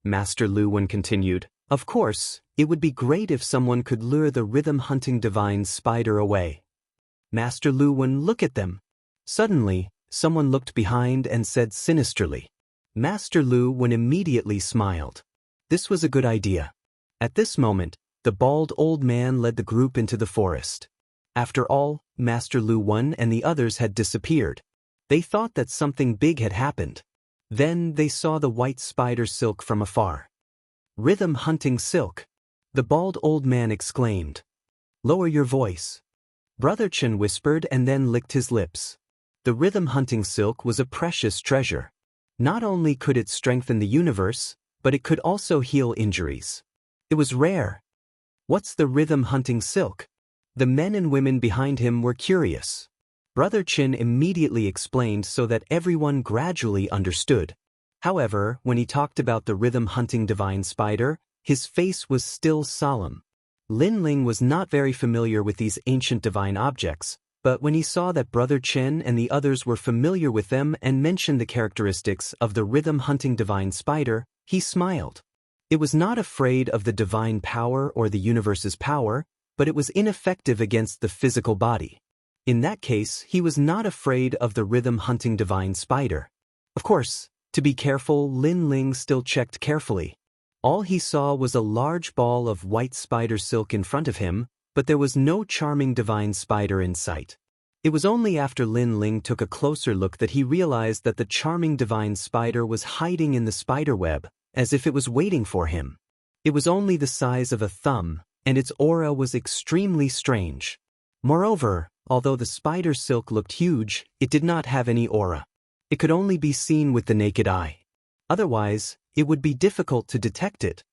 Master Lu Wen continued, of course, it would be great if someone could lure the rhythm hunting divine spider away. Master Lu Wen, look at them. Suddenly, someone looked behind and said sinisterly. Master Lu Wen immediately smiled. This was a good idea. At this moment, the bald old man led the group into the forest. After all, Master Lu Wen and the others had disappeared. They thought that something big had happened. Then they saw the white spider silk from afar. Rhythm hunting silk. The bald old man exclaimed. Lower your voice. Brother Chen whispered and then licked his lips. The rhythm hunting silk was a precious treasure. Not only could it strengthen the universe, but it could also heal injuries. It was rare. What's the rhythm hunting silk? The men and women behind him were curious. Brother Chen immediately explained so that everyone gradually understood. However, when he talked about the rhythm hunting divine spider, his face was still solemn. Lin Ling was not very familiar with these ancient divine objects, but when he saw that Brother Chen and the others were familiar with them and mentioned the characteristics of the rhythm hunting divine spider, he smiled. It was not afraid of the divine power or the universe's power, but it was ineffective against the physical body. In that case, he was not afraid of the rhythm-hunting divine spider. Of course, to be careful, Lin Ling still checked carefully. All he saw was a large ball of white spider silk in front of him, but there was no charming divine spider in sight. It was only after Lin Ling took a closer look that he realized that the charming divine spider was hiding in the spider web, as if it was waiting for him. It was only the size of a thumb, and its aura was extremely strange. Moreover, although the spider silk looked huge, it did not have any aura. It could only be seen with the naked eye. Otherwise, it would be difficult to detect it.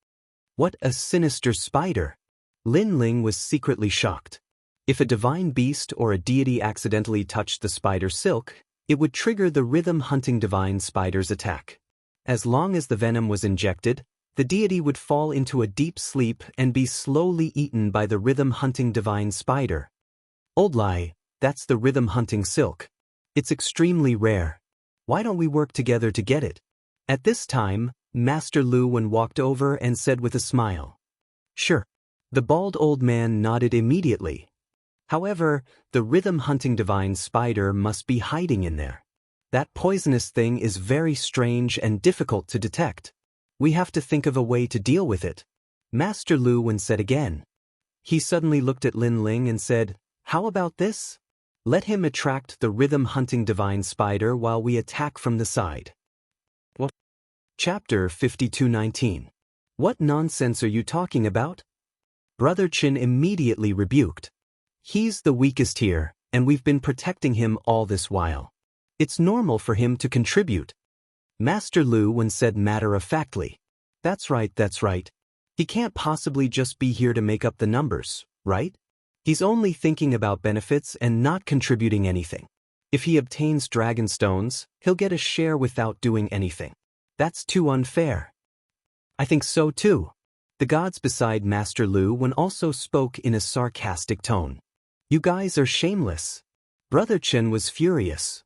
What a sinister spider! Lin Ling was secretly shocked. If a divine beast or a deity accidentally touched the spider silk, it would trigger the rhythm-hunting divine spider's attack. As long as the venom was injected, the deity would fall into a deep sleep and be slowly eaten by the rhythm-hunting divine spider. Old Lai, that's the rhythm-hunting silk. It's extremely rare. Why don't we work together to get it? At this time, Master Lu Wen walked over and said with a smile. Sure. The bald old man nodded immediately. However, the rhythm-hunting divine spider must be hiding in there. That poisonous thing is very strange and difficult to detect. We have to think of a way to deal with it. Master Lu Wen said again. He suddenly looked at Lin Ling and said, How about this? Let him attract the rhythm-hunting divine spider while we attack from the side. What? Chapter 52:19. What nonsense are you talking about? Brother Chin immediately rebuked. He's the weakest here, and we've been protecting him all this while. It's normal for him to contribute. Master Lu Wen said matter-of-factly. That's right, that's right. He can't possibly just be here to make up the numbers, right? He's only thinking about benefits and not contributing anything. If he obtains dragon stones, he'll get a share without doing anything. That's too unfair. I think so too. The gods beside Master Lu Wen also spoke in a sarcastic tone. You guys are shameless. Brother Chen was furious.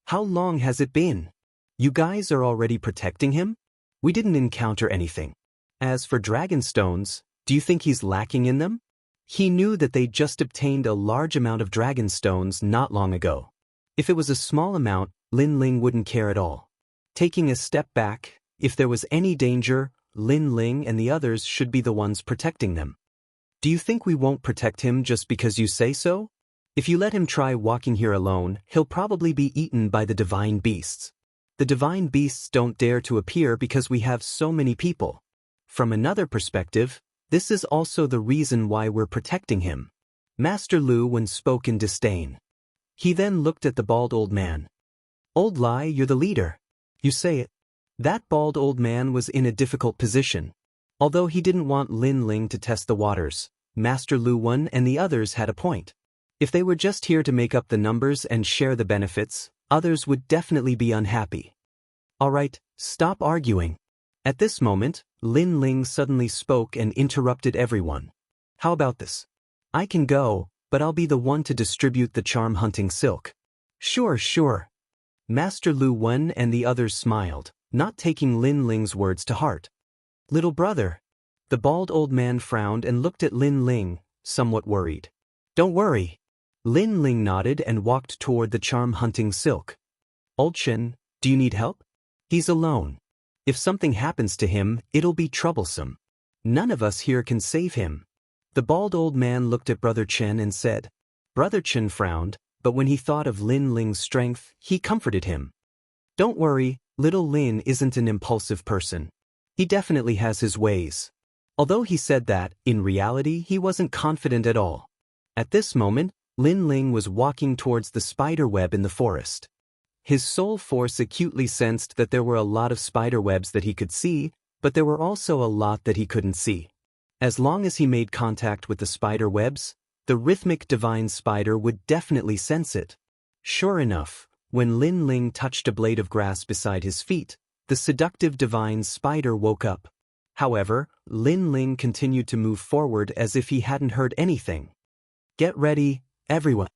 How long has it been? You guys are already protecting him? We didn't encounter anything. As for dragon stones, do you think he's lacking in them? He knew that they just obtained a large amount of dragon stones not long ago. If it was a small amount, Lin Ling wouldn't care at all. Taking a step back, if there was any danger, Lin Ling and the others should be the ones protecting them. Do you think we won't protect him just because you say so? If you let him try walking here alone, he'll probably be eaten by the divine beasts. The divine beasts don't dare to appear because we have so many people. From another perspective, this is also the reason why we're protecting him. Master Lu Wen spoke in disdain. He then looked at the bald old man. Old Lai, you're the leader. You say it. That bald old man was in a difficult position. Although he didn't want Lin Ling to test the waters, Master Lu Wen and the others had a point. If they were just here to make up the numbers and share the benefits, others would definitely be unhappy. All right, stop arguing. At this moment, Lin Ling suddenly spoke and interrupted everyone. How about this? I can go, but I'll be the one to distribute the charm-hunting silk. Sure, sure. Master Lu Wen and the others smiled, not taking Lin Ling's words to heart. Little brother. The bald old man frowned and looked at Lin Ling, somewhat worried. Don't worry. Lin Ling nodded and walked toward the charm-hunting silk. Old Chen, do you need help? He's alone. If something happens to him, it'll be troublesome. None of us here can save him. The bald old man looked at Brother Chen and said. Brother Chen frowned, but when he thought of Lin Ling's strength, he comforted him. Don't worry, little Lin isn't an impulsive person. He definitely has his ways. Although he said that, in reality he wasn't confident at all. At this moment, Lin Ling was walking towards the spider web in the forest. His soul force acutely sensed that there were a lot of spider webs that he could see, but there were also a lot that he couldn't see. As long as he made contact with the spider webs, the rhythmic divine spider would definitely sense it. Sure enough, when Lin Ling touched a blade of grass beside his feet, the seductive divine spider woke up. However, Lin Ling continued to move forward as if he hadn't heard anything. Get ready, everyone.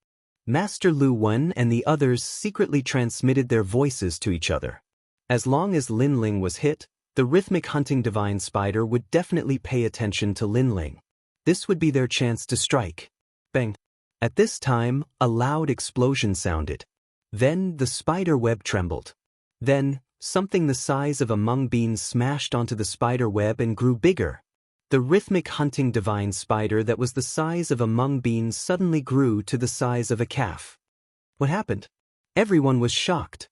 Master Lu Wen and the others secretly transmitted their voices to each other. As long as Lin Ling was hit, the rhythmic hunting divine spider would definitely pay attention to Lin Ling. This would be their chance to strike. Bang! At this time, a loud explosion sounded. Then the spider web trembled. Then, something the size of a mung bean smashed onto the spider web and grew bigger. The rhythmic hunting divine spider that was the size of a mung bean suddenly grew to the size of a calf. What happened? Everyone was shocked.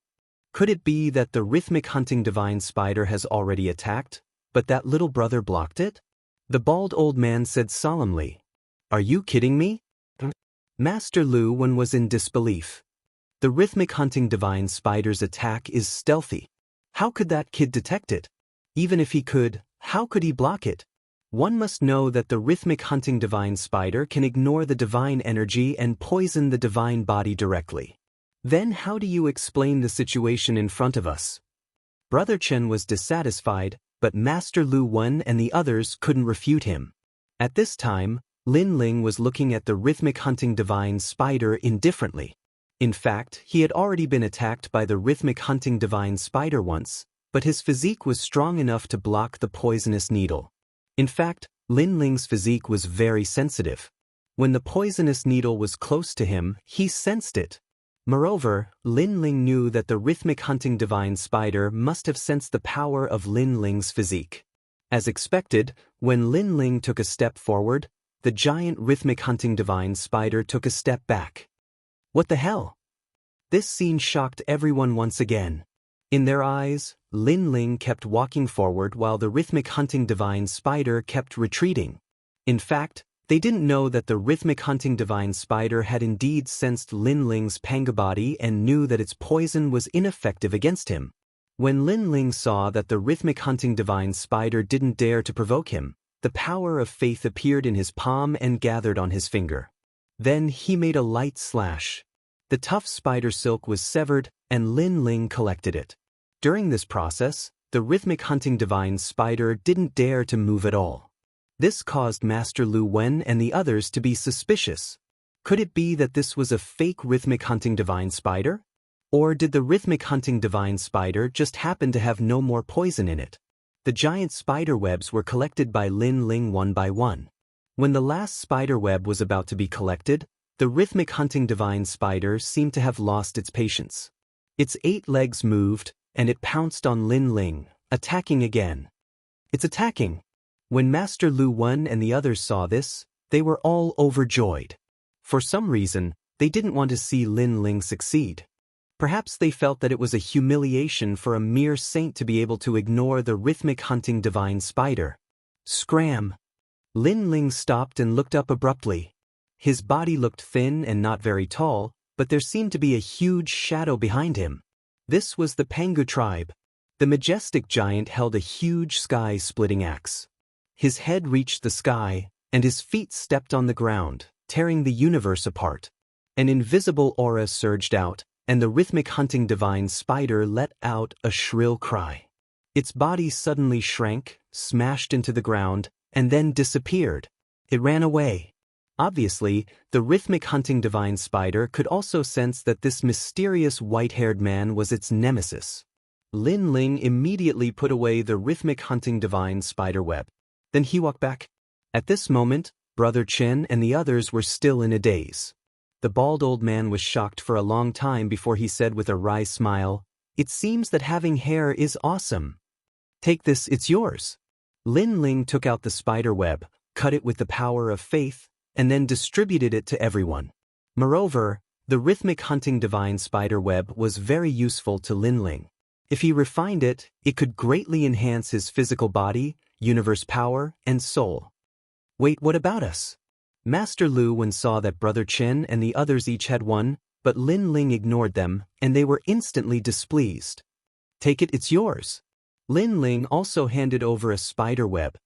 Could it be that the rhythmic hunting divine spider has already attacked, but that little brother blocked it? The bald old man said solemnly. Are you kidding me? Master Lu Wen was in disbelief. The rhythmic hunting divine spider's attack is stealthy. How could that kid detect it? Even if he could, how could he block it? One must know that the rhythmic hunting divine spider can ignore the divine energy and poison the divine body directly. Then how do you explain the situation in front of us? Brother Chen was dissatisfied, but Master Lu Wen and the others couldn't refute him. At this time, Lin Ling was looking at the rhythmic hunting divine spider indifferently. In fact, he had already been attacked by the rhythmic hunting divine spider once, but his physique was strong enough to block the poisonous needle. In fact, Lin Ling's physique was very sensitive. When the poisonous needle was close to him, he sensed it. Moreover, Lin Ling knew that the rhythmic hunting divine spider must have sensed the power of Lin Ling's physique. As expected, when Lin Ling took a step forward, the giant rhythmic hunting divine spider took a step back. What the hell? This scene shocked everyone once again. In their eyes, Lin Ling kept walking forward while the rhythmic hunting divine spider kept retreating. In fact, they didn't know that the rhythmic hunting divine spider had indeed sensed Lin Ling's panga body and knew that its poison was ineffective against him. When Lin Ling saw that the rhythmic hunting divine spider didn't dare to provoke him, the power of faith appeared in his palm and gathered on his finger. Then he made a light slash. The tough spider silk was severed, and Lin Ling collected it. During this process, the rhythmic hunting divine spider didn't dare to move at all. This caused Master Lu Wen and the others to be suspicious. Could it be that this was a fake rhythmic hunting divine spider? Or did the rhythmic hunting divine spider just happen to have no more poison in it? The giant spider webs were collected by Lin Ling one by one. When the last spider web was about to be collected, the rhythmic hunting divine spider seemed to have lost its patience. Its 8 legs moved, and it pounced on Lin Ling, attacking again. It's attacking! When Master Lu Wen and the others saw this, they were all overjoyed. For some reason, they didn't want to see Lin Ling succeed. Perhaps they felt that it was a humiliation for a mere saint to be able to ignore the rhythmic hunting divine spider. Scram! Lin Ling stopped and looked up abruptly. His body looked thin and not very tall, but there seemed to be a huge shadow behind him. This was the Pangu tribe. The majestic giant held a huge sky-splitting axe. His head reached the sky, and his feet stepped on the ground, tearing the universe apart. An invisible aura surged out, and the rhythmic hunting divine spider let out a shrill cry. Its body suddenly shrank, smashed into the ground, and then disappeared. It ran away. Obviously, the rhythmic hunting divine spider could also sense that this mysterious white-haired man was its nemesis. Lin Ling immediately put away the rhythmic hunting divine spider web. Then he walked back. At this moment, Brother Chen and the others were still in a daze. The bald old man was shocked for a long time before he said with a wry smile, "It seems that having hair is awesome. Take this, it's yours." Lin Ling took out the spider web, cut it with the power of faith, and then distributed it to everyone. Moreover, the rhythmic hunting divine spider web was very useful to Lin Ling. If he refined it, it could greatly enhance his physical body, universe power, and soul. Wait, what about us? Master Lu Wen saw that Brother Chen and the others each had one, but Lin Ling ignored them, and they were instantly displeased. Take it, it's yours. Lin Ling also handed over a spider web.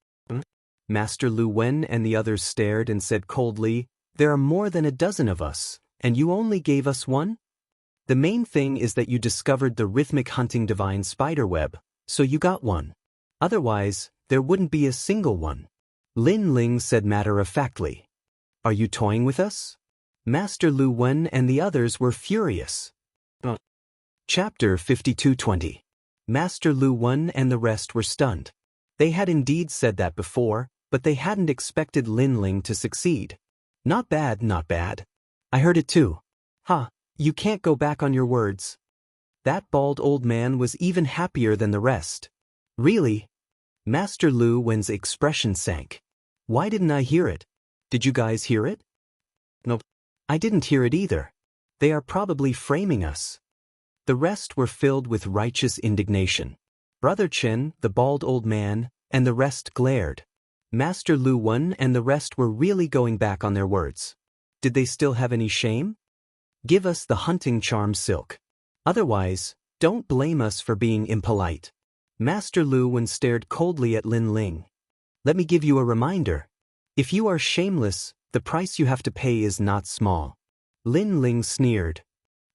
Master Lu Wen and the others stared and said coldly, "There are more than a dozen of us, and you only gave us one? The main thing is that you discovered the rhythmic hunting divine spider web, so you got one. Otherwise, there wouldn't be a single one." Lin Ling said matter-of-factly. "Are you toying with us?" Master Lu Wen and the others were furious. Chapter 52:20. Master Lu Wen and the rest were stunned. They had indeed said that before, but they hadn't expected Lin Ling to succeed. Not bad, not bad. I heard it too. Ha, you can't go back on your words. That bald old man was even happier than the rest. Really? Master Lu Wen's expression sank. Why didn't I hear it? Did you guys hear it? Nope. I didn't hear it either. They are probably framing us. The rest were filled with righteous indignation. Brother Chen, the bald old man, and the rest glared. Master Lu Wen and the rest were really going back on their words. Did they still have any shame? Give us the hunting charm silk. Otherwise, don't blame us for being impolite. Master Lu Wen stared coldly at Lin Ling. Let me give you a reminder. If you are shameless, the price you have to pay is not small. Lin Ling sneered.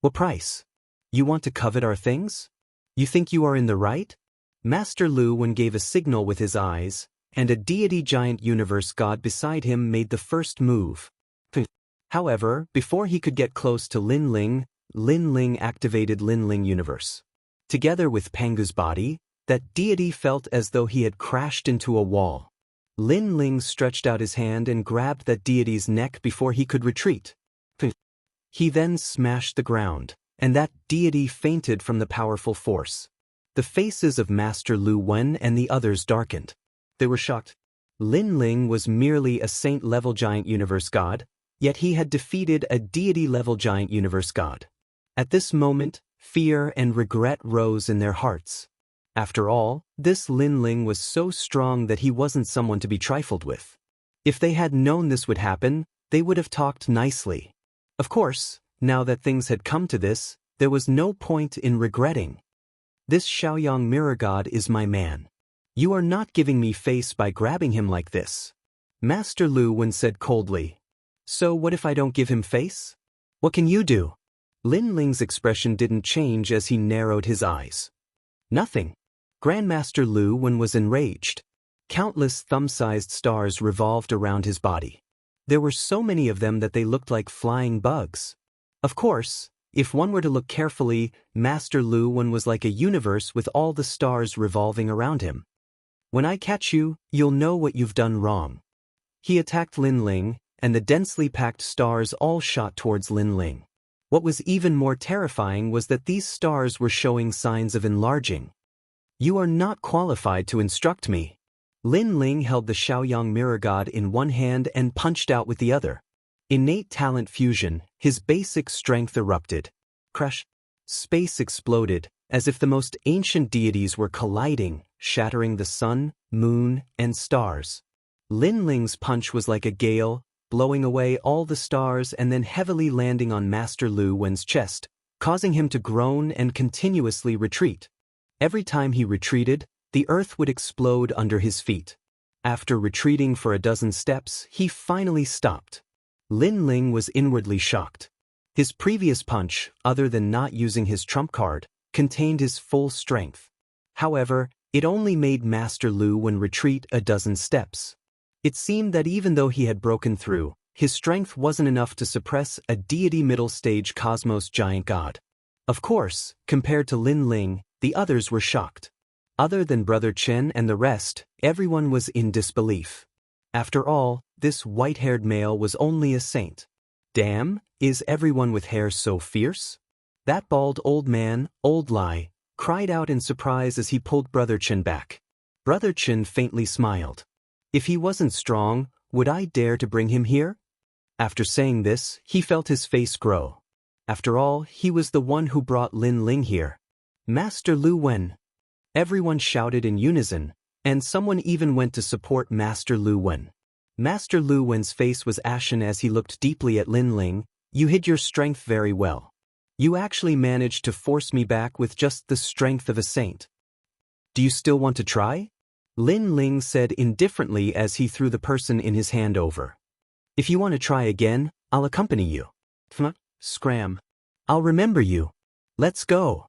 What price? You want to covet our things? You think you are in the right? Master Lu Wen gave a signal with his eyes, and a deity giant universe god beside him made the first move. However, before he could get close to Lin Ling activated Lin Ling universe. Together with Pangu's body, that deity felt as though he had crashed into a wall. Lin Ling stretched out his hand and grabbed that deity's neck before he could retreat. He then smashed the ground, and that deity fainted from the powerful force. The faces of Master Lu Wen and the others darkened. They were shocked. Lin Ling was merely a saint-level giant universe god, yet he had defeated a deity-level giant universe god. At this moment, fear and regret rose in their hearts. After all, this Lin Ling was so strong that he wasn't someone to be trifled with. If they had known this would happen, they would have talked nicely. Of course, now that things had come to this, there was no point in regretting. This Xiaoyang mirror god is my man. You are not giving me face by grabbing him like this. Master Lu Wen said coldly. So what if I don't give him face? What can you do? Lin Ling's expression didn't change as he narrowed his eyes. Nothing. Grandmaster Lu Wen was enraged. Countless thumb-sized stars revolved around his body. There were so many of them that they looked like flying bugs. Of course, if one were to look carefully, Master Lu Wen was like a universe with all the stars revolving around him. When I catch you, you'll know what you've done wrong. He attacked Lin Ling, and the densely packed stars all shot towards Lin Ling. What was even more terrifying was that these stars were showing signs of enlarging. You are not qualified to instruct me. Lin Ling held the Xiaoyang mirror god in one hand and punched out with the other. Innate talent fusion, his basic strength erupted. Crash! Space exploded, as if the most ancient deities were colliding, shattering the sun, moon, and stars. Lin Ling's punch was like a gale, blowing away all the stars and then heavily landing on Master Lu Wen's chest, causing him to groan and continuously retreat. Every time he retreated, the earth would explode under his feet. After retreating for a dozen steps, he finally stopped. Lin Ling was inwardly shocked. His previous punch, other than not using his trump card, contained his full strength. However, it only made Master Lu Wen retreat a dozen steps. It seemed that even though he had broken through, his strength wasn't enough to suppress a deity middle-stage cosmos giant god. Of course, compared to Lin Ling, the others were shocked. Other than Brother Chen and the rest, everyone was in disbelief. After all, this white-haired male was only a saint. Damn, is everyone with hair so fierce? That bald old man, Old Lai, cried out in surprise as he pulled Brother Chen back. Brother Chen faintly smiled. If he wasn't strong, would I dare to bring him here? After saying this, he felt his face grow. After all, he was the one who brought Lin Ling here. Master Lu Wen. Everyone shouted in unison, and someone even went to support Master Lu Wen. Master Lu Wen's face was ashen as he looked deeply at Lin Ling. You hid your strength very well. You actually managed to force me back with just the strength of a saint. Do you still want to try? Lin Ling said indifferently as he threw the person in his hand over. If you want to try again, I'll accompany you. Scram. I'll remember you. Let's go.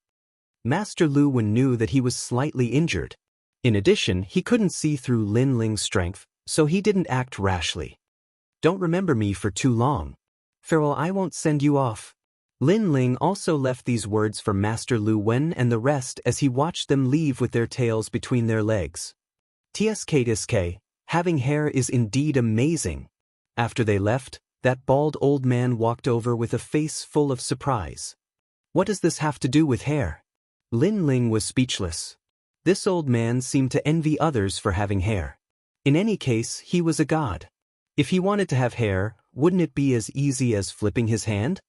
Master Lu Wen knew that he was slightly injured. In addition, he couldn't see through Lin Ling's strength, so he didn't act rashly. Don't remember me for too long. Farewell, I won't send you off. Lin Ling also left these words for Master Lu Wen and the rest as he watched them leave with their tails between their legs. TSK, having hair is indeed amazing. After they left, that bald old man walked over with a face full of surprise. What does this have to do with hair? Lin Ling was speechless. This old man seemed to envy others for having hair. In any case, he was a god. If he wanted to have hair, wouldn't it be as easy as flipping his hand?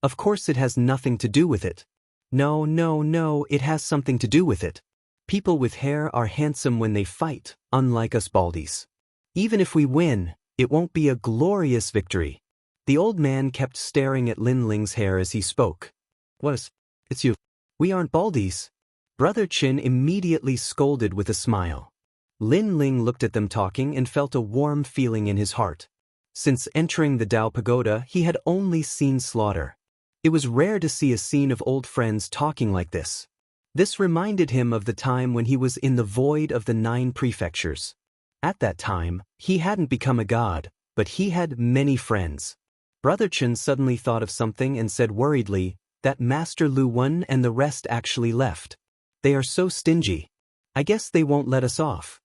Of course it has nothing to do with it. No, it has something to do with it. People with hair are handsome when they fight, unlike us baldies. Even if we win, it won't be a glorious victory. The old man kept staring at Lin Ling's hair as he spoke. It's you. We aren't baldies. Brother Chen immediately scolded with a smile. Lin Ling looked at them talking and felt a warm feeling in his heart. Since entering the Dao Pagoda, he had only seen slaughter. It was rare to see a scene of old friends talking like this. This reminded him of the time when he was in the void of the 9 prefectures. At that time, he hadn't become a god, but he had many friends. Brother Chen suddenly thought of something and said worriedly that Master Lu Wen and the rest actually left. They are so stingy. I guess they won't let us off.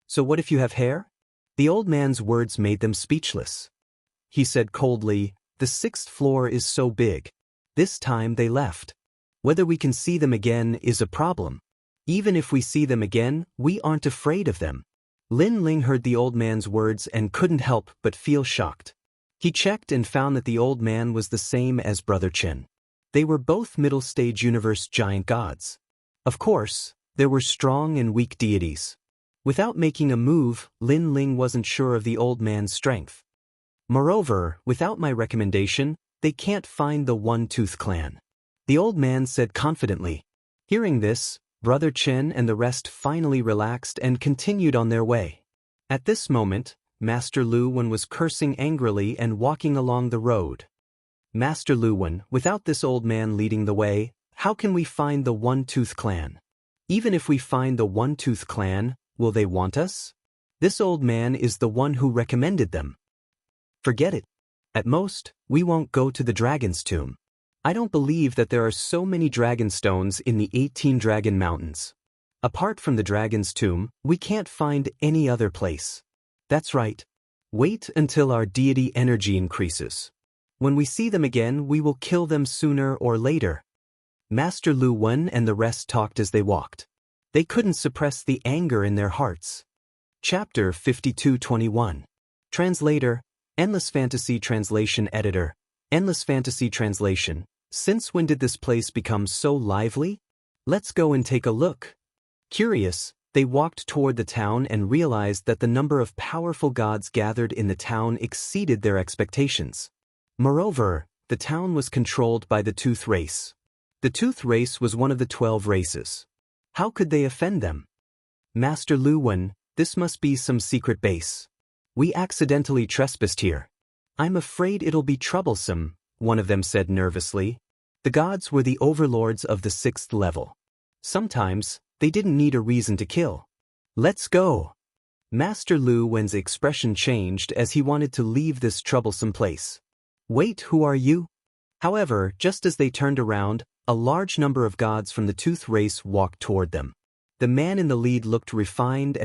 So what if you have hair? The old man's words made them speechless. He said coldly, the 6th floor is so big. This time they left. Whether we can see them again is a problem. Even if we see them again, we aren't afraid of them. Lin Ling heard the old man's words and couldn't help but feel shocked. He checked and found that the old man was the same as Brother Chen. They were both middle-stage universe giant gods. Of course, there were strong and weak deities. Without making a move, Lin Ling wasn't sure of the old man's strength. Moreover, without my recommendation, they can't find the One-Tooth Clan. The old man said confidently. Hearing this, Brother Chen and the rest finally relaxed and continued on their way. At this moment, Master Lu Wen was cursing angrily and walking along the road. Master Lu Wen, without this old man leading the way, how can we find the One-Tooth Clan? Even if we find the One-Tooth Clan, will they want us? This old man is the one who recommended them. Forget it. At most, we won't go to the dragon's tomb. I don't believe that there are so many dragon stones in the 18 Dragon Mountains. Apart from the dragon's tomb, we can't find any other place. That's right. Wait until our deity energy increases. When we see them again, we will kill them sooner or later. Master Lu Wen and the rest talked as they walked. They couldn't suppress the anger in their hearts. Chapter 52:21. Translator, Endless Fantasy Translation Editor, Endless Fantasy Translation. Since when did this place become so lively? Let's go and take a look. Curious, they walked toward the town and realized that the number of powerful gods gathered in the town exceeded their expectations. Moreover, the town was controlled by the Tooth race. The Tooth race was one of the 12 races. How could they offend them? Master Lu Wen, this must be some secret base. We accidentally trespassed here. I'm afraid it'll be troublesome, one of them said nervously. The gods were the overlords of the 6th level. Sometimes, they didn't need a reason to kill. Let's go. Master Lu Wen's expression changed as he wanted to leave this troublesome place. Wait, who are you? However, just as they turned around, a large number of gods from the Tooth race walked toward them. The man in the lead looked refined,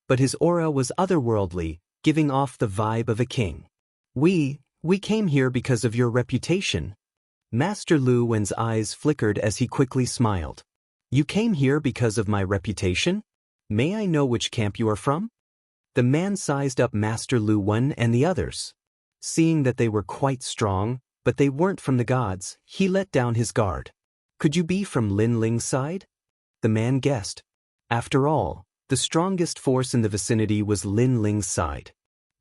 but his aura was otherworldly, giving off the vibe of a king. We came here because of your reputation. Master Lu Wen's eyes flickered as he quickly smiled. You came here because of my reputation? May I know which camp you are from? The man sized up Master Lu Wen and the others. Seeing that they were quite strong, but they weren't from the gods, he let down his guard. Could you be from Lin Ling's side? The man guessed. After all, the strongest force in the vicinity was Lin Ling's side.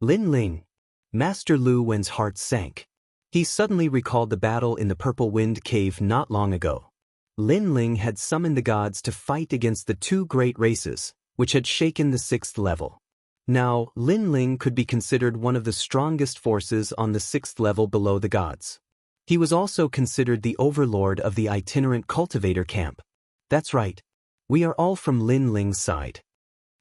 Lin Ling. Master Lu Wen's heart sank. He suddenly recalled the battle in the Purple Wind Cave not long ago. Lin Ling had summoned the gods to fight against the 2 great races, which had shaken the 6th level. Now, Lin Ling could be considered one of the strongest forces on the 6th level below the gods. He was also considered the overlord of the itinerant cultivator camp. That's right. We are all from Lin Ling's side.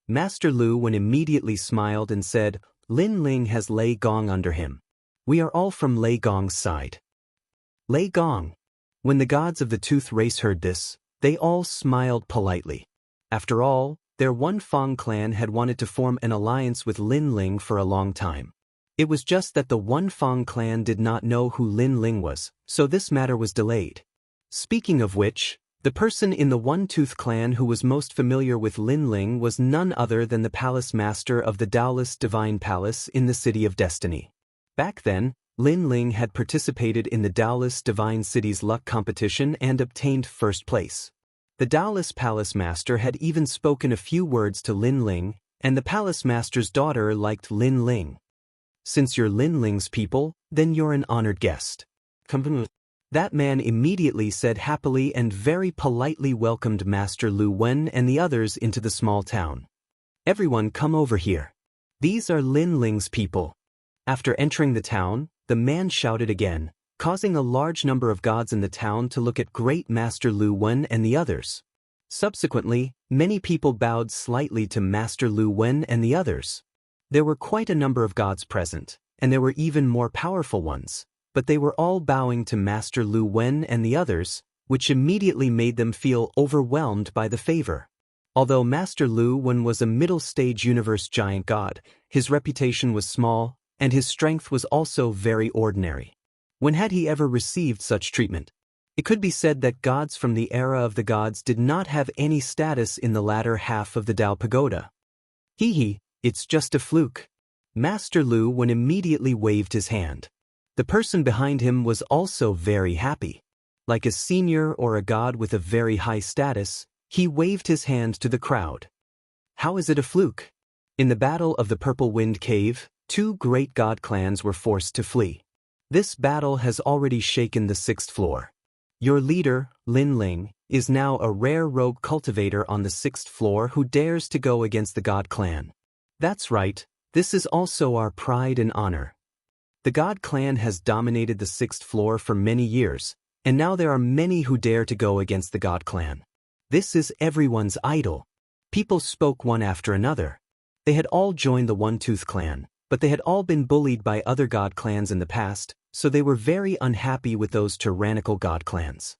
Master Lu Wen immediately smiled and said, Lin Ling has Lei Gong under him. We are all from Lei Gong's side. Lei Gong. When the gods of the Tooth race heard this, they all smiled politely. After all, their One Fong clan had wanted to form an alliance with Lin Ling for a long time. It was just that the One Fong clan did not know who Lin Ling was, so this matter was delayed. Speaking of which, the person in the One-Tooth clan who was most familiar with Lin Ling was none other than the palace master of the Taoist Divine Palace in the City of Destiny. Back then, Lin Ling had participated in the Taoist Divine City's luck competition and obtained first place. The Taoist Palace Master had even spoken a few words to Lin Ling, and the Palace Master's daughter liked Lin Ling. Since you're Lin Ling's people, then you're an honored guest. That man immediately said happily and very politely welcomed Master Lu Wen and the others into the small town. Everyone come over here. These are Lin Ling's people. After entering the town, the man shouted again, causing a large number of gods in the town to look at great Master Lu Wen and the others. Subsequently, many people bowed slightly to Master Lu Wen and the others. There were quite a number of gods present, and there were even more powerful ones, but they were all bowing to Master Lu Wen and the others, which immediately made them feel overwhelmed by the favor. Although Master Lu Wen was a middle-stage universe giant god, his reputation was small, and his strength was also very ordinary. When had he ever received such treatment? It could be said that gods from the era of the gods did not have any status in the latter half of the Dao Pagoda. Hee, it's just a fluke. Master Lu Wen immediately waved his hand. The person behind him was also very happy. Like a senior or a god with a very high status, he waved his hand to the crowd. How is it a fluke? In the Battle of the Purple Wind Cave, 2 great god clans were forced to flee. This battle has already shaken the 6th floor. Your leader, Lin Ling, is now a rare rogue cultivator on the 6th floor who dares to go against the god clan. That's right, this is also our pride and honor. The god clan has dominated the 6th floor for many years, and now there are many who dare to go against the god clan. This is everyone's idol. People spoke one after another. They had all joined the One-Tooth clan, but they had all been bullied by other god clans in the past, so they were very unhappy with those tyrannical god clans.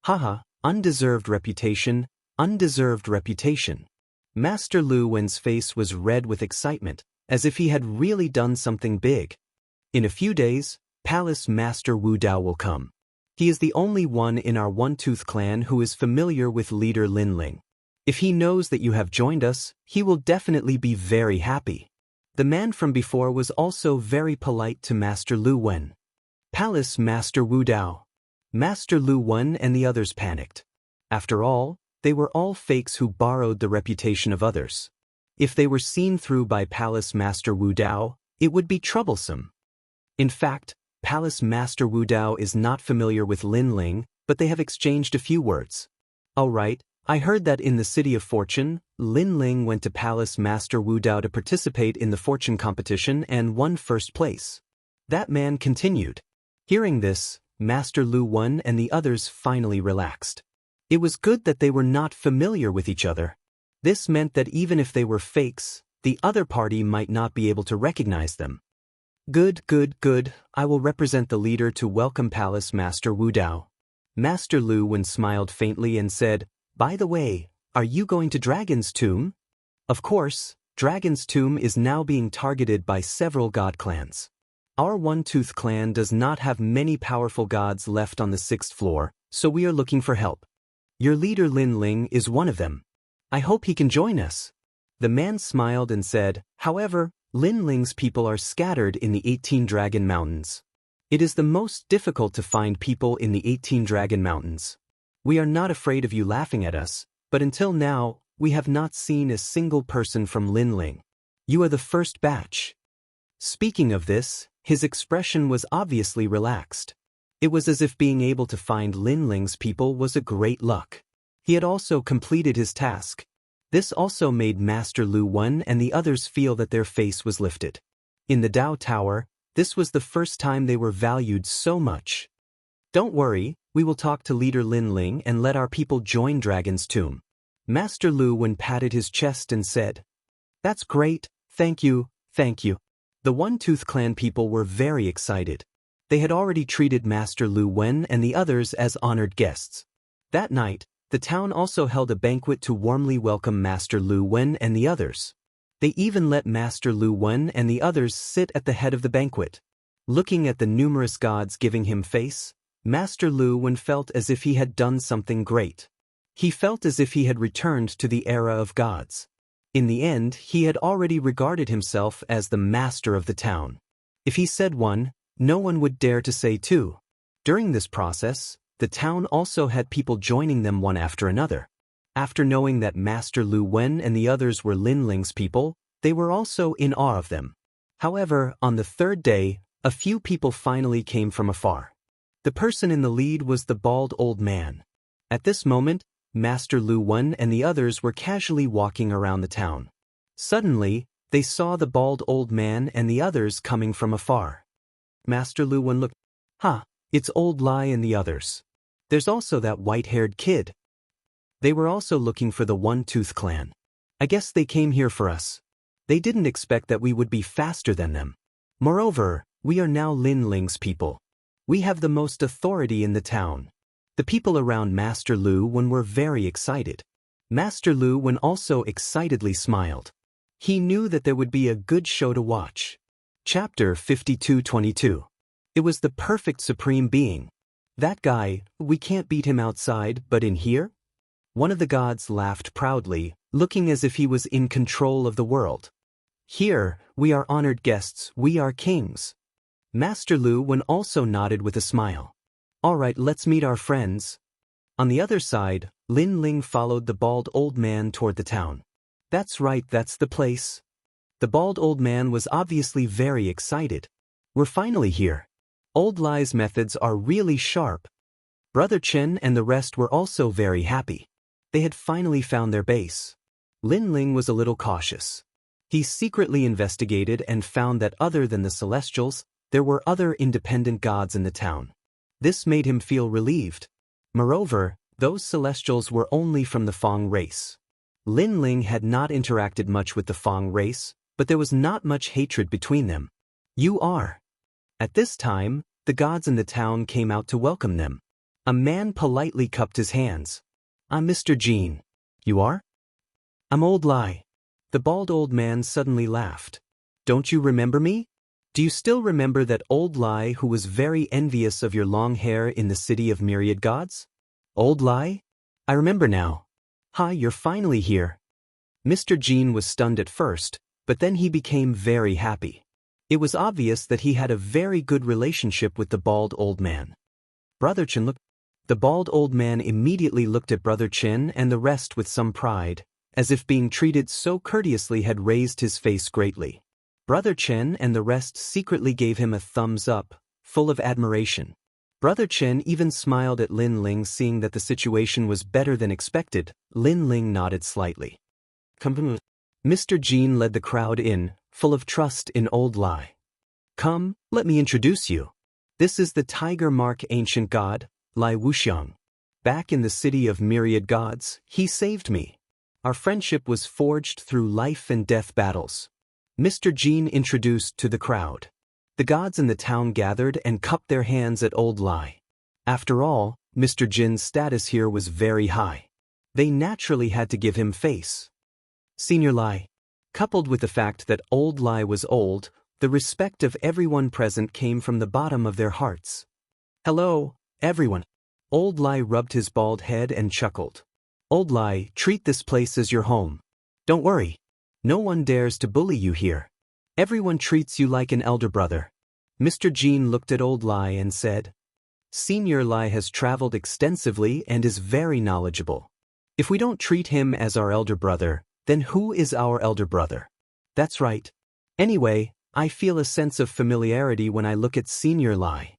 Haha, undeserved reputation, undeserved reputation. Master Lu Wen's face was red with excitement, as if he had really done something big. In a few days, Palace Master Wu Dao will come. He is the only one in our One-Tooth clan who is familiar with leader Lin Ling. If he knows that you have joined us, he will definitely be very happy. The man from before was also very polite to Master Lu Wen. Palace Master Wu Dao. Master Lu Wen and the others panicked. After all, they were all fakes who borrowed the reputation of others. If they were seen through by Palace Master Wu Dao, it would be troublesome. In fact, Palace Master Wu Dao is not familiar with Lin Ling, but they have exchanged a few words. All right, I heard that in the City of Fortune, Lin Ling went to Palace Master Wu Dao to participate in the fortune competition and won first place. That man continued. Hearing this, Master Lu Wen and the others finally relaxed. It was good that they were not familiar with each other. This meant that even if they were fakes, the other party might not be able to recognize them. Good. I will represent the leader to welcome Palace Master Wu Dao. Master Lu Wen smiled faintly and said, By the way, are you going to Dragon's Tomb? Of course, Dragon's Tomb is now being targeted by several god clans. Our One-Tooth clan does not have many powerful gods left on the 6th floor, so we are looking for help. Your leader Lin Ling is one of them. I hope he can join us. The man smiled and said, However, Lin Ling's people are scattered in the 18 Dragon Mountains. It is the most difficult to find people in the 18 Dragon Mountains. We are not afraid of you laughing at us, but until now, we have not seen a single person from Lin Ling. You are the first batch. Speaking of this, his expression was obviously relaxed. It was as if being able to find Lin Ling's people was a great luck. He had also completed his task. This also made Master Lu Wen and the others feel that their face was lifted. In the Dao Tower, this was the first time they were valued so much. Don't worry, we will talk to leader Lin Ling and let our people join Dragon's Tomb. Master Lu Wen patted his chest and said, That's great, thank you. The One-Tooth clan people were very excited. They had already treated Master Lu Wen and the others as honored guests. That night, the town also held a banquet to warmly welcome Master Lu Wen and the others. They even let Master Lu Wen and the others sit at the head of the banquet. Looking at the numerous gods giving him face, Master Lu Wen felt as if he had done something great. He felt as if he had returned to the era of gods. In the end, he had already regarded himself as the master of the town. If he said one, no one would dare to say two. During this process, the town also had people joining them one after another. After knowing that Master Lu Wen and the others were Lin Ling's people, they were also in awe of them. However, on the 3rd day, a few people finally came from afar. The person in the lead was the bald old man. At this moment, Master Lu Wen and the others were casually walking around the town. Suddenly, they saw the bald old man and the others coming from afar. Master Lu Wen looked. It's Old Lai and the others. There's also that white-haired kid. They were also looking for the One-Tooth clan. I guess they came here for us. They didn't expect that we would be faster than them. Moreover, we are now Lin Ling's people. We have the most authority in the town. The people around Master Lu Wen were very excited. Master Lu Wen also excitedly smiled. He knew that there would be a good show to watch. Chapter 52:22. It was the perfect supreme being. That guy, we can't beat him outside, but in here? One of the gods laughed proudly, looking as if he was in control of the world. Here, we are honored guests, we are kings. Master Lu Wen also nodded with a smile. All right, let's meet our friends. On the other side, Lin Ling followed the bald old man toward the town. That's right, that's the place. The bald old man was obviously very excited. We're finally here. Old Lai's methods are really sharp. Brother Chen and the rest were also very happy. They had finally found their base. Lin Ling was a little cautious. He secretly investigated and found that other than the Celestials, there were other independent gods in the town. This made him feel relieved. Moreover, those Celestials were only from the Fang race. Lin Ling had not interacted much with the Fang race, but there was not much hatred between them. You are. At this time, the gods in the town came out to welcome them. A man politely cupped his hands. I'm Mr. Jean. You are? I'm Old Lai. The bald old man suddenly laughed. Don't you remember me? Do you still remember that Old Lai who was very envious of your long hair in the city of myriad gods? Old Lai? I remember now. Hi, you're finally here. Mr. Jean was stunned at first, but then he became very happy. It was obvious that he had a very good relationship with the bald old man. Brother Chen looked. The bald old man immediately looked at Brother Chen and the rest with some pride, as if being treated so courteously had raised his face greatly. Brother Chen and the rest secretly gave him a thumbs up, full of admiration. Brother Chen even smiled at Lin Ling, seeing that the situation was better than expected. Lin Ling nodded slightly. Mr. Jean led the crowd in, full of trust in Old Lai. Come, let me introduce you. This is the Tiger Mark ancient god, Lai Wuxiang. Back in the city of myriad gods, he saved me. Our friendship was forged through life and death battles. Mr. Jean introduced to the crowd. The gods in the town gathered and cupped their hands at Old Lai. After all, Mr. Jin's status here was very high. They naturally had to give him face. Senior Lai. Coupled with the fact that Old Lai was old, the respect of everyone present came from the bottom of their hearts. Hello, everyone. Old Lai rubbed his bald head and chuckled. Old Lai, treat this place as your home. Don't worry. No one dares to bully you here. Everyone treats you like an elder brother. Mr. Jean looked at Old Lai and said, Senior Lai has traveled extensively and is very knowledgeable. If we don't treat him as our elder brother, then who is our elder brother? That's right. Anyway, I feel a sense of familiarity when I look at Senior Lai.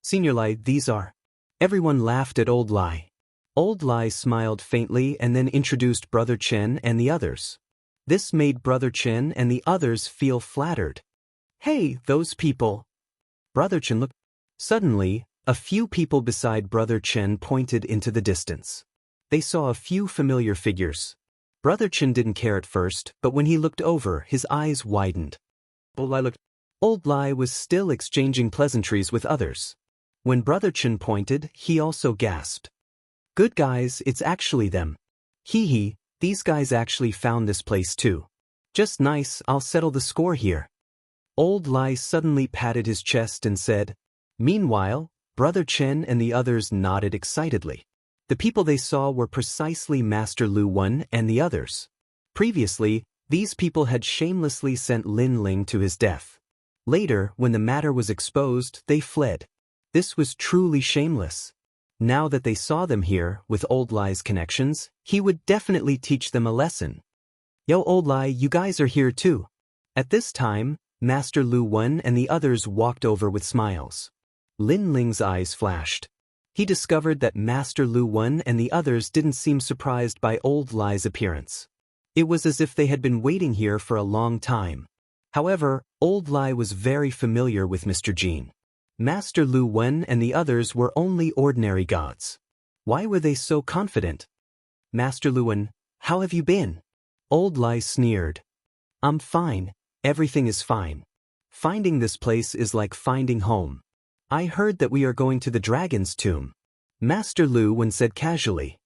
Senior Lai, these are. Everyone laughed at Old Lai. Old Lai smiled faintly and then introduced Brother Chen and the others. This made Brother Chen and the others feel flattered. Hey, those people. Brother Chen looked. Suddenly, a few people beside Brother Chen pointed into the distance. They saw a few familiar figures. Brother Chen didn't care at first, but when he looked over, his eyes widened. Old Lai looked. Old Lai was still exchanging pleasantries with others. When Brother Chen pointed, he also gasped. Good guys, it's actually them. Hee hee, these guys actually found this place too. Just nice, I'll settle the score here. Old Lai suddenly patted his chest and said. Meanwhile, Brother Chen and the others nodded excitedly. The people they saw were precisely Master Lu Wen and the others. Previously, these people had shamelessly sent Lin Ling to his death. Later, when the matter was exposed, they fled. This was truly shameless. Now that they saw them here, with Old Lai's connections, he would definitely teach them a lesson. Yo, Old Lai, you guys are here too. At this time, Master Lu Wen and the others walked over with smiles. Lin Ling's eyes flashed. He discovered that Master Lu Wen and the others didn't seem surprised by Old Lai's appearance. It was as if they had been waiting here for a long time. However, Old Lai was very familiar with Mr. Jean. Master Lu Wen and the others were only ordinary gods. Why were they so confident? Master Lu Wen, how have you been? Old Lai sneered. I'm fine, everything is fine. Finding this place is like finding home. I heard that we are going to the dragon's tomb. Master Lu Wen said casually.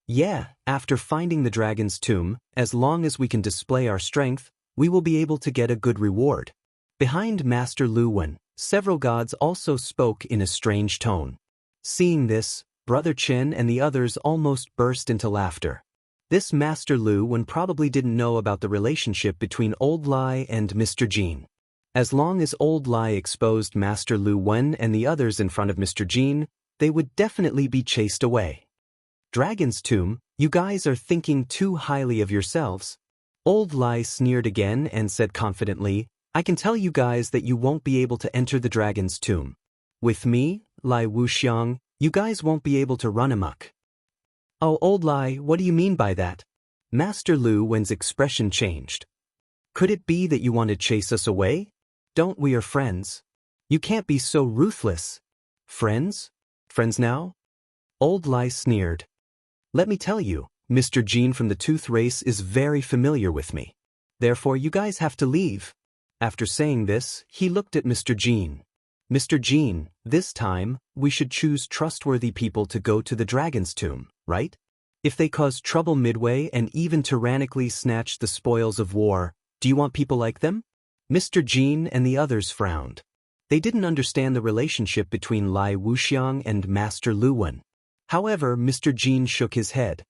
Yeah, after finding the dragon's tomb, as long as we can display our strength, we will be able to get a good reward. Behind Master Lu Wen, several gods also spoke in a strange tone. Seeing this, Brother Chen and the others almost burst into laughter. This Master Lu Wen probably didn't know about the relationship between Old Lai and Mr. Jean. As long as Old Lai exposed Master Lu Wen and the others in front of Mr. Jean, they would definitely be chased away. Dragon's Tomb, you guys are thinking too highly of yourselves. Old Lai sneered again and said confidently, I can tell you guys that you won't be able to enter the Dragon's Tomb. With me, Lai Wuxiang, you guys won't be able to run amok. Oh, Old Lai, what do you mean by that? Master Lu Wen's expression changed. Could it be that you want to chase us away? Don't we are friends? You can't be so ruthless. Friends? Friends now? Old Lai sneered. Let me tell you, Mr. Jean from the Tooth Race is very familiar with me. Therefore you guys have to leave. After saying this, he looked at Mr. Jean. Mr. Jean, this time, we should choose trustworthy people to go to the Dragon's Tomb, right? If they cause trouble midway and even tyrannically snatch the spoils of war, do you want people like them? Mr. Jean and the others frowned. They didn't understand the relationship between Lai Wuxiang and Master Lu Wen. However, Mr. Jean shook his head.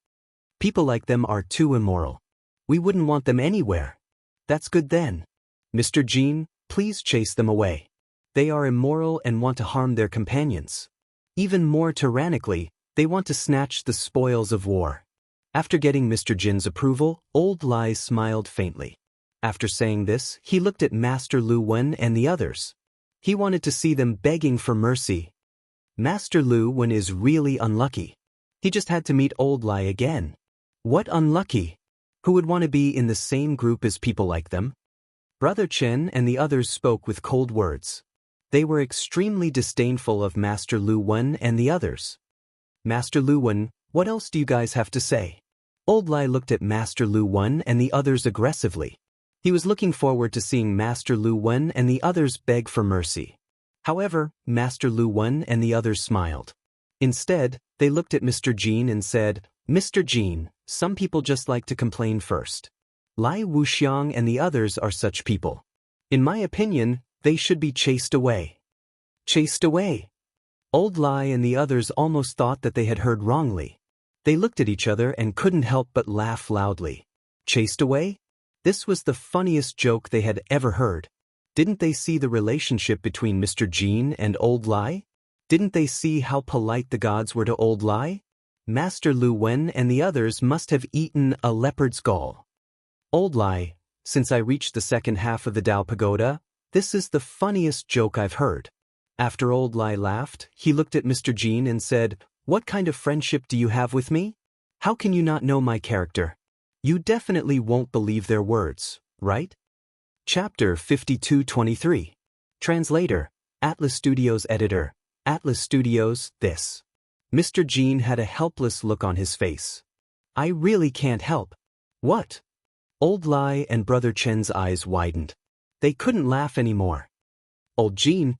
People like them are too immoral. We wouldn't want them anywhere. That's good then. Mr. Jean, please chase them away. They are immoral and want to harm their companions. Even more tyrannically, they want to snatch the spoils of war. After getting Mr. Jin's approval, Old Lai smiled faintly. After saying this, he looked at Master Lu Wen and the others. He wanted to see them begging for mercy. Master Lu Wen is really unlucky. He just had to meet Old Lai again. What unlucky? Who would want to be in the same group as people like them? Brother Chen and the others spoke with cold words. They were extremely disdainful of Master Lu Wen and the others. Master Lu Wen, what else do you guys have to say? Old Lai looked at Master Lu Wen and the others aggressively. He was looking forward to seeing Master Lu Wen and the others beg for mercy. However, Master Lu Wen and the others smiled. Instead, they looked at Mr. Jean and said, Mr. Jean, some people just like to complain first. Lai Wuxiang and the others are such people. In my opinion, they should be chased away. Chased away? Old Lai and the others almost thought that they had heard wrongly. They looked at each other and couldn't help but laugh loudly. Chased away? This was the funniest joke they had ever heard. Didn't they see the relationship between Mr. Jean and Old Lai? Didn't they see how polite the gods were to Old Lai? Master Lu Wen and the others must have eaten a leopard's gall. Old Lai, since I reached the second half of the Dao Pagoda, this is the funniest joke I've heard. After Old Lai laughed, he looked at Mr. Jean and said, What kind of friendship do you have with me? How can you not know my character? You definitely won't believe their words, right? Chapter 52-23. Translator, Atlas Studios Editor, Atlas Studios, this. Mr. Jean had a helpless look on his face. I really can't help. What? Old Lai and Brother Chen's eyes widened. They couldn't laugh anymore. Old Jean,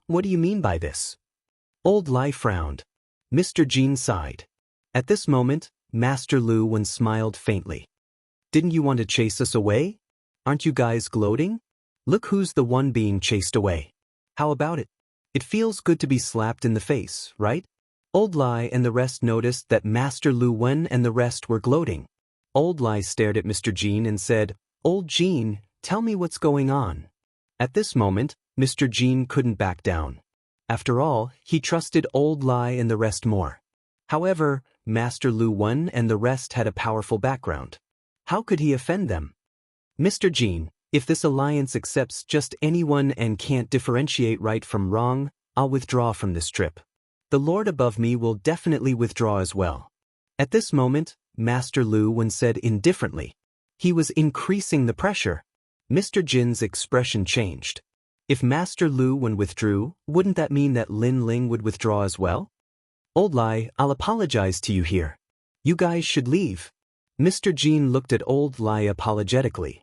what do you mean by this? Old Lai frowned. Mr. Jean sighed. At this moment, Master Lu Wen smiled faintly. Didn't you want to chase us away? Aren't you guys gloating? Look who's the one being chased away. How about it? It feels good to be slapped in the face, right? Old Lai and the rest noticed that Master Lu Wen and the rest were gloating. Old Lai stared at Mr. Jean and said, Old Jean, tell me what's going on. At this moment, Mr. Jean couldn't back down. After all, he trusted Old Lai and the rest more. However, Master Lu Wen and the rest had a powerful background. How could he offend them? Mr. Jean, if this alliance accepts just anyone and can't differentiate right from wrong, I'll withdraw from this trip. The Lord above me will definitely withdraw as well. At this moment, Master Lu Wen said indifferently. He was increasing the pressure. Mr. Jin's expression changed. If Master Lu Wen withdrew, wouldn't that mean that Lin Ling would withdraw as well? Old Lai, I'll apologize to you here. You guys should leave. Mr. Jean looked at Old Lai apologetically.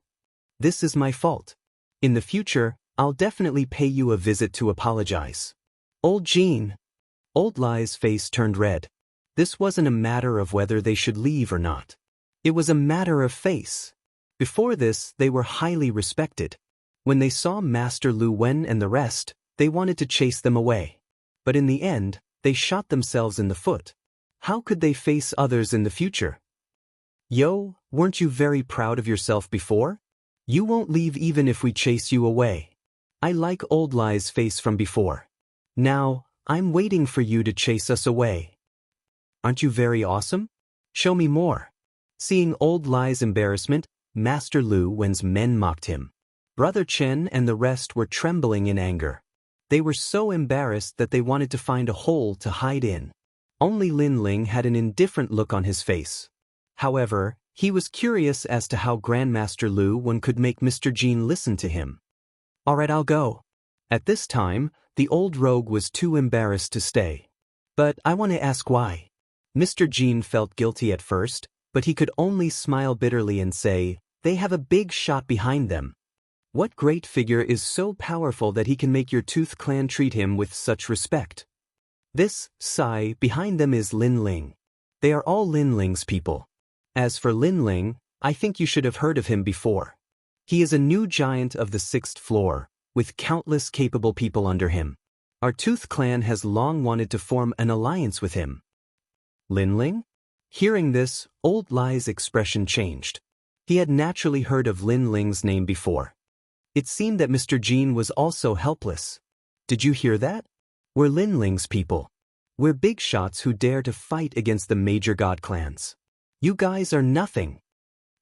This is my fault. In the future, I'll definitely pay you a visit to apologize. Old Jean. Old Lai's face turned red. This wasn't a matter of whether they should leave or not. It was a matter of face. Before this, they were highly respected. When they saw Master Lu Wen and the rest, they wanted to chase them away. But in the end, they shot themselves in the foot. How could they face others in the future? Yo, weren't you very proud of yourself before? You won't leave even if we chase you away. I like Old Lie's face from before. Now, I'm waiting for you to chase us away. Aren't you very awesome? Show me more. Seeing Old Lie's embarrassment, Master Lu Wen's men mocked him. Brother Chen and the rest were trembling in anger. They were so embarrassed that they wanted to find a hole to hide in. Only Lin Ling had an indifferent look on his face. However, he was curious as to how Grandmaster Lu Wen could make Mr. Jean listen to him. Alright, I'll go. At this time, the old rogue was too embarrassed to stay. But I want to ask why. Mr. Jean felt guilty at first, but he could only smile bitterly and say, they have a big shot behind them. What great figure is so powerful that he can make your Tooth clan treat him with such respect? This, Sai, behind them is Lin Ling. They are all Lin Ling's people. As for Lin Ling, I think you should have heard of him before. He is a new giant of the 6th floor, with countless capable people under him. Our Tooth clan has long wanted to form an alliance with him. Lin Ling? Hearing this, Old Lie's expression changed. He had naturally heard of Lin Ling's name before. It seemed that Mr. Jean was also helpless. Did you hear that? We're Lin Ling's people. We're big shots who dare to fight against the major god clans. You guys are nothing.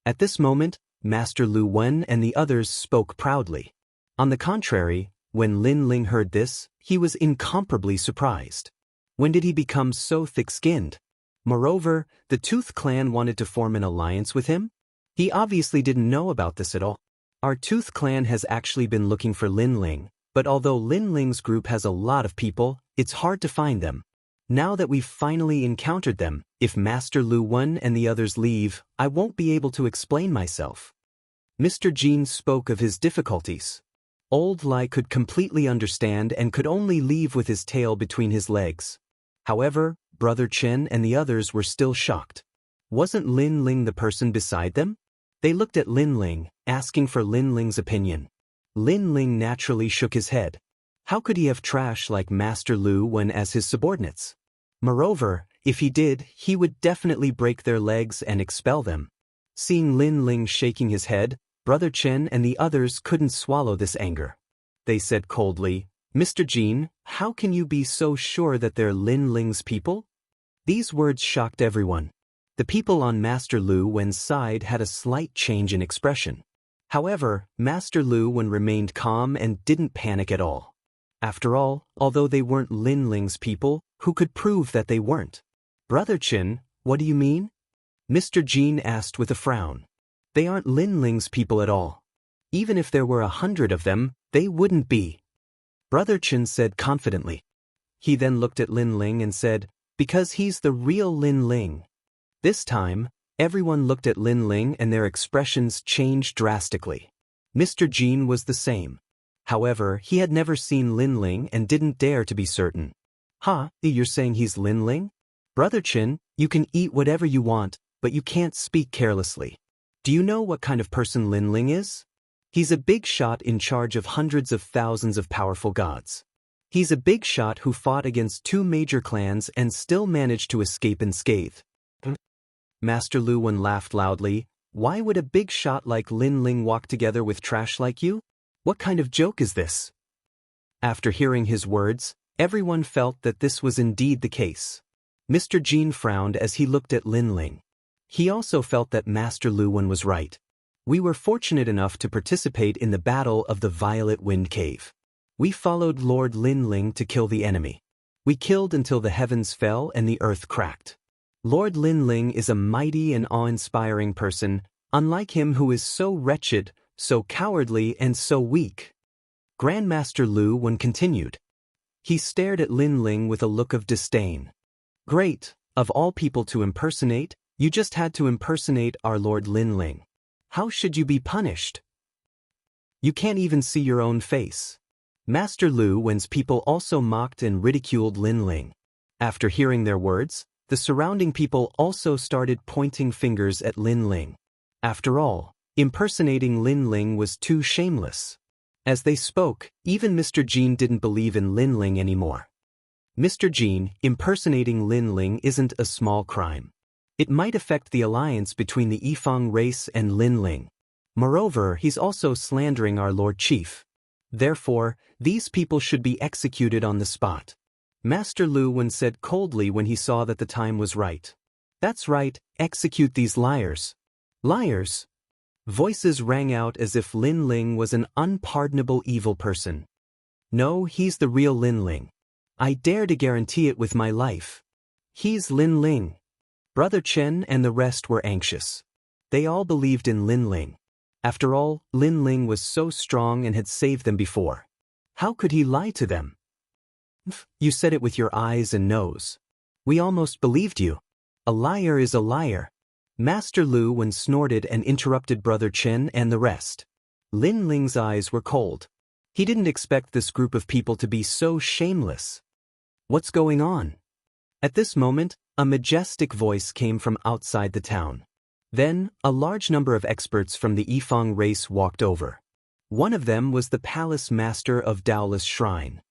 At this moment, Master Lu Wen and the others spoke proudly. On the contrary, when Lin Ling heard this, he was incomparably surprised. When did he become so thick-skinned? Moreover, the Tooth clan wanted to form an alliance with him? He obviously didn't know about this at all. Our Tooth clan has actually been looking for Lin Ling, but although Lin Ling's group has a lot of people, it's hard to find them. Now that we've finally encountered them, if Master Lu Wen and the others leave, I won't be able to explain myself. Mr. Jean spoke of his difficulties. Old Lie could completely understand and could only leave with his tail between his legs. However, Brother Chen and the others were still shocked. Wasn't Lin Ling the person beside them? They looked at Lin Ling, asking for Lin Ling's opinion. Lin Ling naturally shook his head. How could he have trash like Master Lu Wen as his subordinates? Moreover, if he did, he would definitely break their legs and expel them. Seeing Lin Ling shaking his head, Brother Chen and the others couldn't swallow this anger. They said coldly, Mr. Jean, how can you be so sure that they're Lin Ling's people? These words shocked everyone. The people on Master Lu Wen's side had a slight change in expression. However, Master Lu Wen remained calm and didn't panic at all. After all, although they weren't Lin Ling's people, who could prove that they weren't? Brother Chen, what do you mean? Mr. Jean asked with a frown. They aren't Lin Ling's people at all. Even if there were 100 of them, they wouldn't be. Brother Chen said confidently. He then looked at Lin Ling and said, because he's the real Lin Ling. This time, everyone looked at Lin Ling and their expressions changed drastically. Mr. Jean was the same. However, he had never seen Lin Ling and didn't dare to be certain. Huh, you're saying he's Lin Ling? Brother Chen, you can eat whatever you want, but you can't speak carelessly. Do you know what kind of person Lin Ling is? He's a big shot in charge of hundreds of thousands of powerful gods. He's a big shot who fought against 2 major clans and still managed to escape unscathed. Master Lu Wen laughed loudly. Why would a big shot like Lin Ling walk together with trash like you? What kind of joke is this? After hearing his words, everyone felt that this was indeed the case. Mr. Jean frowned as he looked at Lin Ling. He also felt that Master Lu Wen was right. We were fortunate enough to participate in the Battle of the Violet Wind Cave. We followed Lord Lin Ling to kill the enemy. We killed until the heavens fell and the earth cracked. Lord Lin Ling is a mighty and awe-inspiring person, unlike him who is so wretched, so cowardly and so weak. Grandmaster Lu Wen continued. He stared at Lin Ling with a look of disdain. Great, of all people to impersonate, you just had to impersonate our Lord Lin Ling. How should you be punished? You can't even see your own face. Master Lu Wen's people also mocked and ridiculed Lin Ling. After hearing their words, The surrounding people also started pointing fingers at Lin Ling. After all, impersonating Lin Ling was too shameless. As they spoke, even Mr. Jean didn't believe in Lin Ling anymore. Mr. Jean, impersonating Lin Ling isn't a small crime. It might affect the alliance between the Yifang race and Lin Ling. Moreover, he's also slandering our Lord Chief. Therefore, these people should be executed on the spot. Master Lu Wen said coldly when he saw that the time was right. That's right, execute these liars. Liars? Voices rang out as if Lin Ling was an unpardonable evil person. No, he's the real Lin Ling. I dare to guarantee it with my life. He's Lin Ling. Brother Chen and the rest were anxious. They all believed in Lin Ling. After all, Lin Ling was so strong and had saved them before. How could he lie to them? You said it with your eyes and nose. We almost believed you. A liar is a liar. Master Lu Wen snorted and interrupted Brother Chen and the rest. Lin Ling's eyes were cold. He didn't expect this group of people to be so shameless. What's going on? At this moment, a majestic voice came from outside the town. Then, a large number of experts from the Yifang race walked over. One of them was the Palace Master of Daoless Shrine.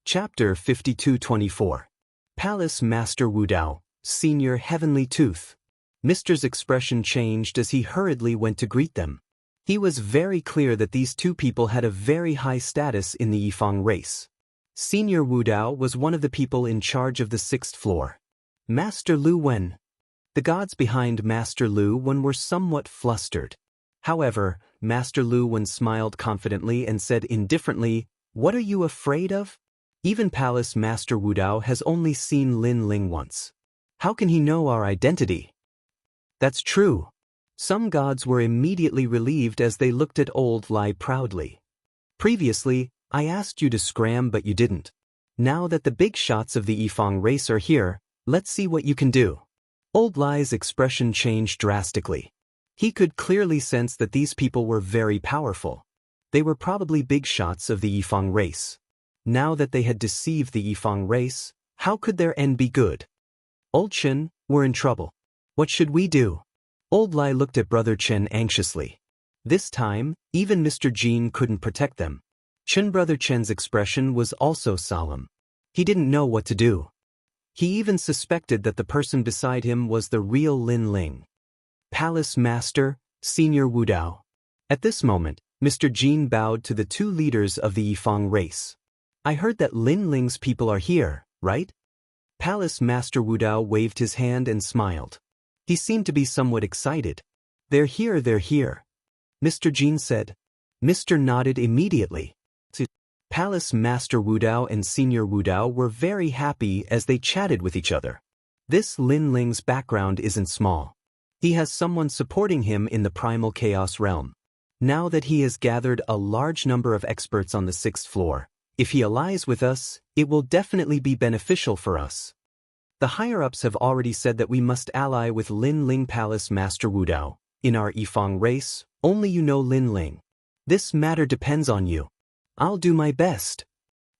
Chapter 5224. Palace Master Wu Dao, Senior Heavenly Tooth. Mister's expression changed as he hurriedly went to greet them. He was very clear that these two people had a very high status in the Yifang race. Senior Wu Dao was one of the people in charge of the 6th floor. Master Lu Wen. The gods behind Master Lu Wen were somewhat flustered. However, Master Lu Wen smiled confidently and said indifferently, "What are you afraid of? Even Palace Master Wu Dao has only seen Lin Ling once. How can he know our identity?" That's true. Some gods were immediately relieved as they looked at Old Lai proudly. Previously, I asked you to scram but you didn't. Now that the big shots of the Yifang race are here, let's see what you can do. Old Lai's expression changed drastically. He could clearly sense that these people were very powerful. They were probably big shots of the Yifang race. Now that they had deceived the Yifang race, how could their end be good? Old Chen, we're in trouble. What should we do? Old Lai looked at Brother Chen anxiously. This time, even Mr. Jean couldn't protect them. Brother Chen's expression was also solemn. He didn't know what to do. He even suspected that the person beside him was the real Lin Ling. Palace Master, Senior Wu Dao. At this moment, Mr. Jean bowed to the two leaders of the Yifang race. I heard that Lin Ling's people are here, right? Palace Master Wu Dao waved his hand and smiled. He seemed to be somewhat excited. They're here, they're here. Mr. Jean said. Mr. nodded immediately. Palace Master Wu Dao and Senior Wu Dao were very happy as they chatted with each other. This Lin Ling's background isn't small. He has someone supporting him in the primal chaos realm. Now that he has gathered a large number of experts on the 6th floor, if he allies with us, it will definitely be beneficial for us. The higher-ups have already said that we must ally with Lin Ling. Palace Master Wu Dao. In our Yifang race, only you know Lin Ling. This matter depends on you. I'll do my best.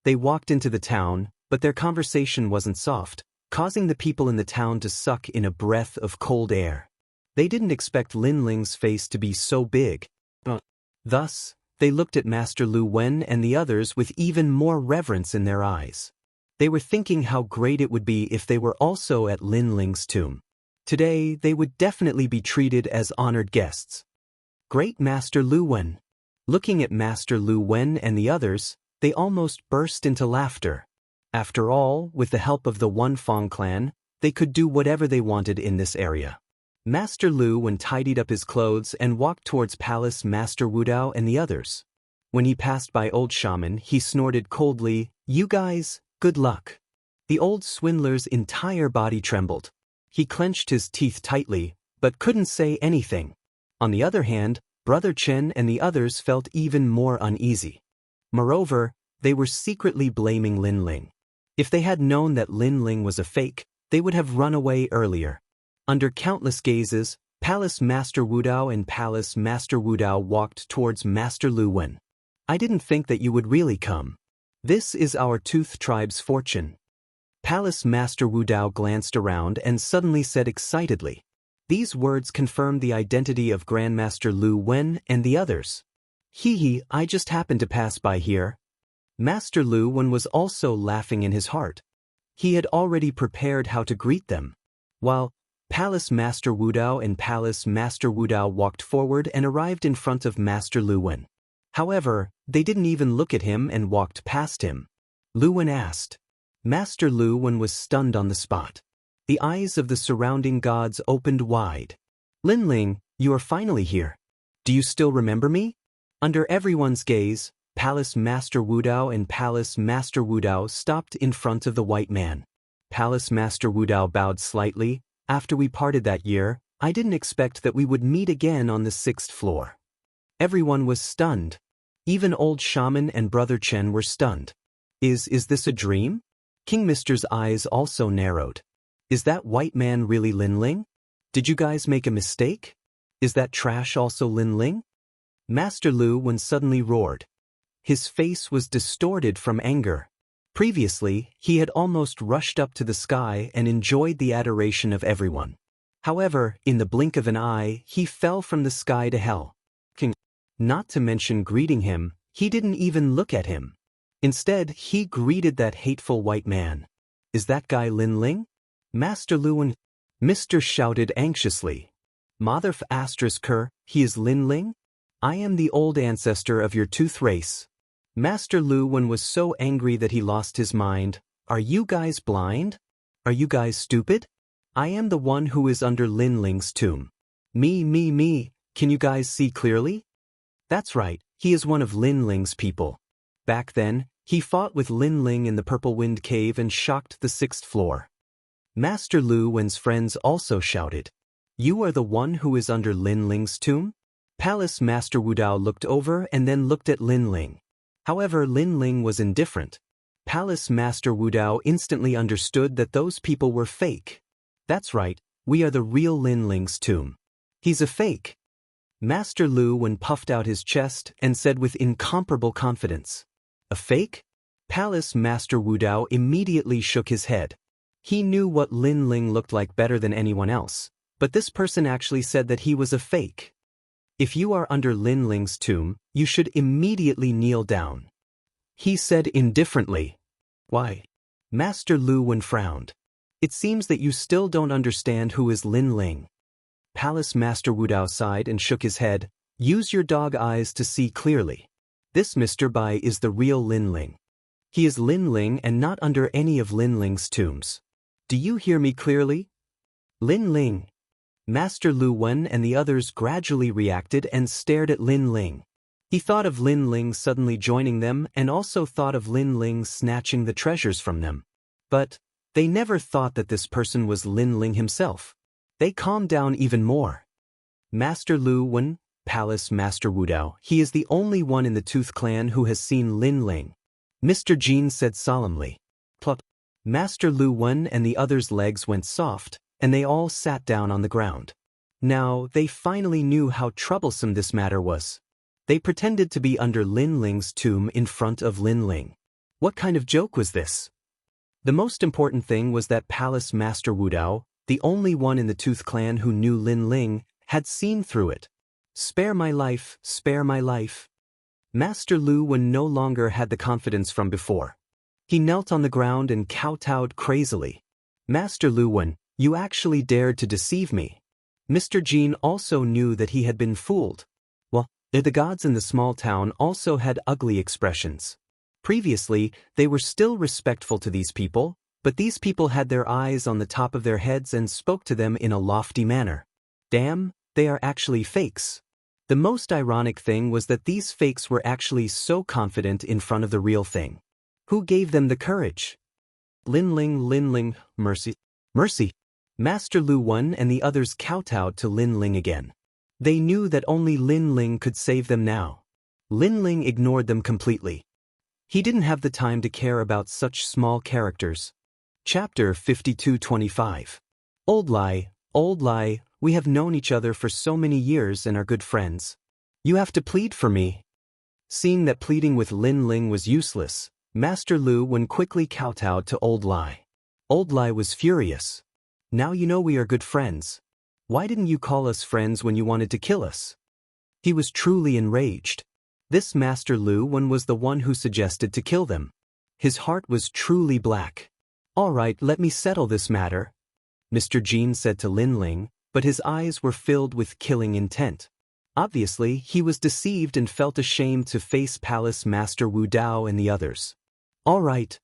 They walked into the town, but their conversation wasn't soft, causing the people in the town to suck in a breath of cold air. They didn't expect Lin Ling's face to be so big. Thus, they looked at Master Lu Wen and the others with even more reverence in their eyes. They were thinking how great it would be if they were also at Lin Ling's tomb. Today, they would definitely be treated as honored guests. Great Master Lu Wen. Looking at Master Lu Wen and the others, they almost burst into laughter. After all, with the help of the One Fong clan, they could do whatever they wanted in this area. Master Lu Wen tidied up his clothes and walked towards Palace Master Wu Dao and the others. When he passed by Old Shaman, he snorted coldly, "You guys, good luck." The old swindler's entire body trembled. He clenched his teeth tightly, but couldn't say anything. On the other hand, Brother Chen and the others felt even more uneasy. Moreover, they were secretly blaming Lin Ling. If they had known that Lin Ling was a fake, they would have run away earlier. Under countless gazes, Palace Master Wu Dao and Palace Master Wu Dao walked towards Master Lu Wen. I didn't think that you would really come. This is our Tooth Tribe's fortune. Palace Master Wu Dao glanced around and suddenly said excitedly. These words confirmed the identity of Grandmaster Lu Wen and the others. Hee, I just happened to pass by here. Master Lu Wen was also laughing in his heart. He had already prepared how to greet them. While Palace Master Wu Dao and Palace Master Wu Dao walked forward and arrived in front of Master Lu Wen. However, they didn't even look at him and walked past him. Lu Wen asked. Master Lu Wen was stunned on the spot. The eyes of the surrounding gods opened wide. Lin Ling, you are finally here. Do you still remember me? Under everyone's gaze, Palace Master Wu Dao and Palace Master Wu Dao stopped in front of the white man. Palace Master Wu Dao bowed slightly. After we parted that year, I didn't expect that we would meet again on the 6th floor. Everyone was stunned. Even old shaman and Brother Chen were stunned. Is this a dream? King Mister's eyes also narrowed. Is that white man really Lin Ling? Did you guys make a mistake? Is that trash also Lin Ling? Master Lu Wen suddenly roared. His face was distorted from anger. Previously, he had almost rushed up to the sky and enjoyed the adoration of everyone. However, in the blink of an eye, he fell from the sky to hell. King, not to mention greeting him, he didn't even look at him. Instead, he greeted that hateful white man. Is that guy Lin Ling? Master Lu Wen, Mr. shouted anxiously. Mother f*** he is Lin Ling? I am the old ancestor of your tooth race. Master Lu Wen was so angry that he lost his mind. Are you guys blind? Are you guys stupid? I am the one who is under Lin Ling's tomb. Me, can you guys see clearly? That's right, he is one of Lin Ling's people. Back then, he fought with Lin Ling in the Purple Wind Cave and shocked the 6th floor. Master Lu Wen's friends also shouted. You are the one who is under Lin Ling's tomb? Palace Master Wu Dao looked over and then looked at Lin Ling. However, Lin Ling was indifferent. Palace Master Wu Dao instantly understood that those people were fake. That's right, we are the real Lin Ling's tomb. He's a fake. Master Lu Wen puffed out his chest and said with incomparable confidence. A fake? Palace Master Wu Dao immediately shook his head. He knew what Lin Ling looked like better than anyone else, but this person actually said that he was a fake. If you are under Lin Ling's tomb, you should immediately kneel down. He said indifferently. Why? Master Lu Wen frowned. It seems that you still don't understand who is Lin Ling. Palace Master Wu Dao sighed and shook his head. Use your dog eyes to see clearly. This Mr. Bai is the real Lin Ling. He is Lin Ling and not under any of Lin Ling's tombs. Do you hear me clearly? Lin Ling. Master Lu Wen and the others gradually reacted and stared at Lin Ling. He thought of Lin Ling suddenly joining them and also thought of Lin Ling snatching the treasures from them. But they never thought that this person was Lin Ling himself. They calmed down even more. Master Lu Wen, Palace Master Wu Dao, he is the only one in the Tooth Clan who has seen Lin Ling. Mr. Jin said solemnly. Pluck. Master Lu Wen and the others' legs went soft, and they all sat down on the ground. Now, they finally knew how troublesome this matter was. They pretended to be under Lin Ling's tomb in front of Lin Ling. What kind of joke was this? The most important thing was that Palace Master Wu Dao, the only one in the Tooth Clan who knew Lin Ling, had seen through it. Spare my life, spare my life. Master Lu Wen no longer had the confidence from before. He knelt on the ground and kowtowed crazily. Master Lu Wen, you actually dared to deceive me. Mr. Jin also knew that he had been fooled. Well, the gods in the small town also had ugly expressions. Previously, they were still respectful to these people, but these people had their eyes on the top of their heads and spoke to them in a lofty manner. Damn, they are actually fakes. The most ironic thing was that these fakes were actually so confident in front of the real thing. Who gave them the courage? Lin Ling, mercy. Mercy. Master Lu Wen and the others kowtowed to Lin Ling again. They knew that only Lin Ling could save them now. Lin Ling ignored them completely. He didn't have the time to care about such small characters. Chapter 52-25. Old lie, we have known each other for so many years and are good friends. You have to plead for me. Seeing that pleading with Lin Ling was useless, Master Lu Wen quickly kowtowed to Old Lie. Old Lai was furious. Now you know we are good friends. Why didn't you call us friends when you wanted to kill us? He was truly enraged. This Master Lu Wen was the one who suggested to kill them. His heart was truly black. All right, let me settle this matter, Mr. Jin said to Lin Ling, but his eyes were filled with killing intent. Obviously, he was deceived and felt ashamed to face Palace Master Wu Dao and the others. All right.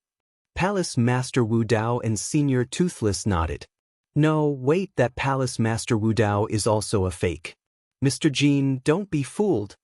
Palace Master Wu Dao and Senior Toothless nodded. No, wait, that Palace Master Wu Dao is also a fake. Mr. Jin, don't be fooled.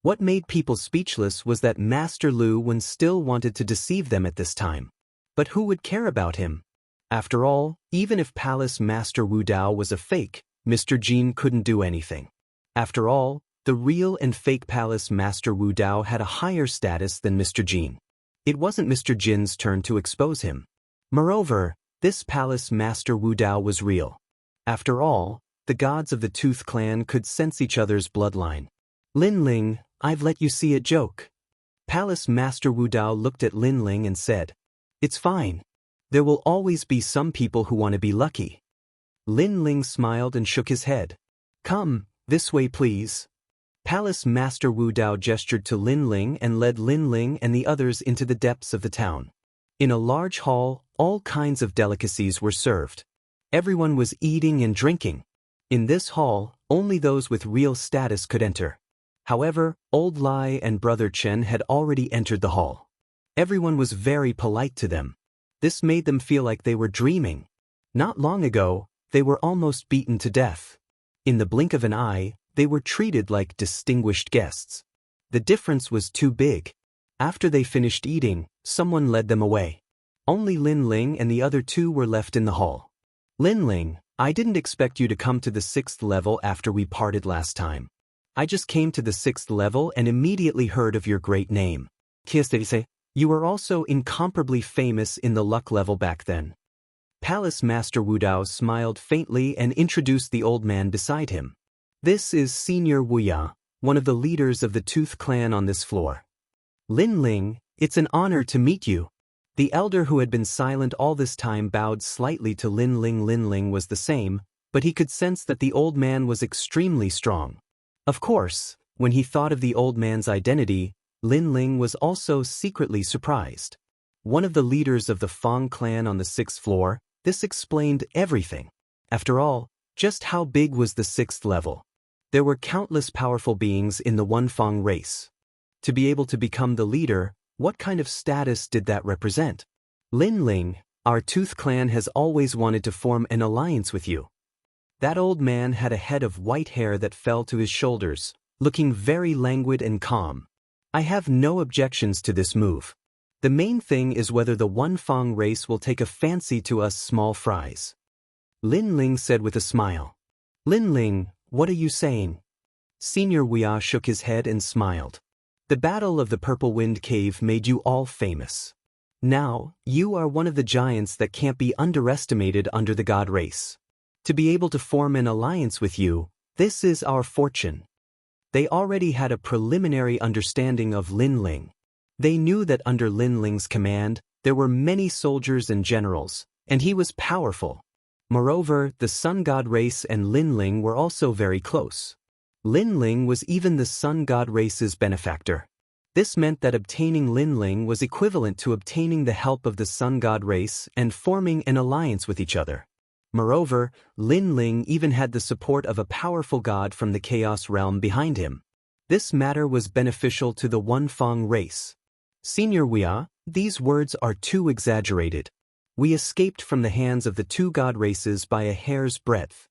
What made people speechless was that Master Lu Wen still wanted to deceive them at this time. But who would care about him? After all, even if Palace Master Wu Dao was a fake, Mr. Jin couldn't do anything. After all, the real and fake Palace Master Wu Dao had a higher status than Mr. Jin. It wasn't Mr. Jin's turn to expose him. Moreover, this Palace Master Wu Dao was real. After all, the gods of the Tooth Clan could sense each other's bloodline. Lin Ling, I've let you see it joke. Palace Master Wu Dao looked at Lin Ling and said, It's fine. There will always be some people who want to be lucky. Lin Ling smiled and shook his head. Come, this way please. Palace Master Wu Dao gestured to Lin Ling and led Lin Ling and the others into the depths of the town. In a large hall, all kinds of delicacies were served. Everyone was eating and drinking. In this hall, only those with real status could enter. However, Old Lai and Brother Chen had already entered the hall. Everyone was very polite to them. This made them feel like they were dreaming. Not long ago, they were almost beaten to death. In the blink of an eye, they were treated like distinguished guests. The difference was too big. After they finished eating, someone led them away. Only Lin Ling and the other two were left in the hall. Lin Ling, I didn't expect you to come to the 6th level after we parted last time. I just came to the 6th level and immediately heard of your great name. You were also incomparably famous in the luck level back then. Palace Master Wu Dao smiled faintly and introduced the old man beside him. This is Senior Wu Ya, one of the leaders of the Tooth Clan on this floor. Lin Ling, it's an honor to meet you. The elder who had been silent all this time bowed slightly to Lin Ling. Lin Ling was the same, but he could sense that the old man was extremely strong. Of course, when he thought of the old man's identity, Lin Ling was also secretly surprised. One of the leaders of the Fong clan on the 6th floor, this explained everything. After all, just how big was the 6th level? There were countless powerful beings in the One Fong race. To be able to become the leader, what kind of status did that represent? Lin Ling, our Tooth Clan has always wanted to form an alliance with you. That old man had a head of white hair that fell to his shoulders, looking very languid and calm. I have no objections to this move. The main thing is whether the One Fong race will take a fancy to us small fries. Lin Ling said with a smile. Lin Ling, what are you saying? Senior Wuya shook his head and smiled. The Battle of the Purple Wind Cave made you all famous. Now, you are one of the giants that can't be underestimated under the God race. To be able to form an alliance with you, this is our fortune. They already had a preliminary understanding of Lin Ling. They knew that under Lin Ling's command, there were many soldiers and generals, and he was powerful. Moreover, the Sun God race and Lin Ling were also very close. Lin Ling was even the Sun God race's benefactor. This meant that obtaining Lin Ling was equivalent to obtaining the help of the Sun God race and forming an alliance with each other. Moreover, Lin Ling even had the support of a powerful god from the Chaos Realm behind him. This matter was beneficial to the One Fong race. Senior Wuya, these words are too exaggerated. We escaped from the hands of the two god races by a hair's breadth.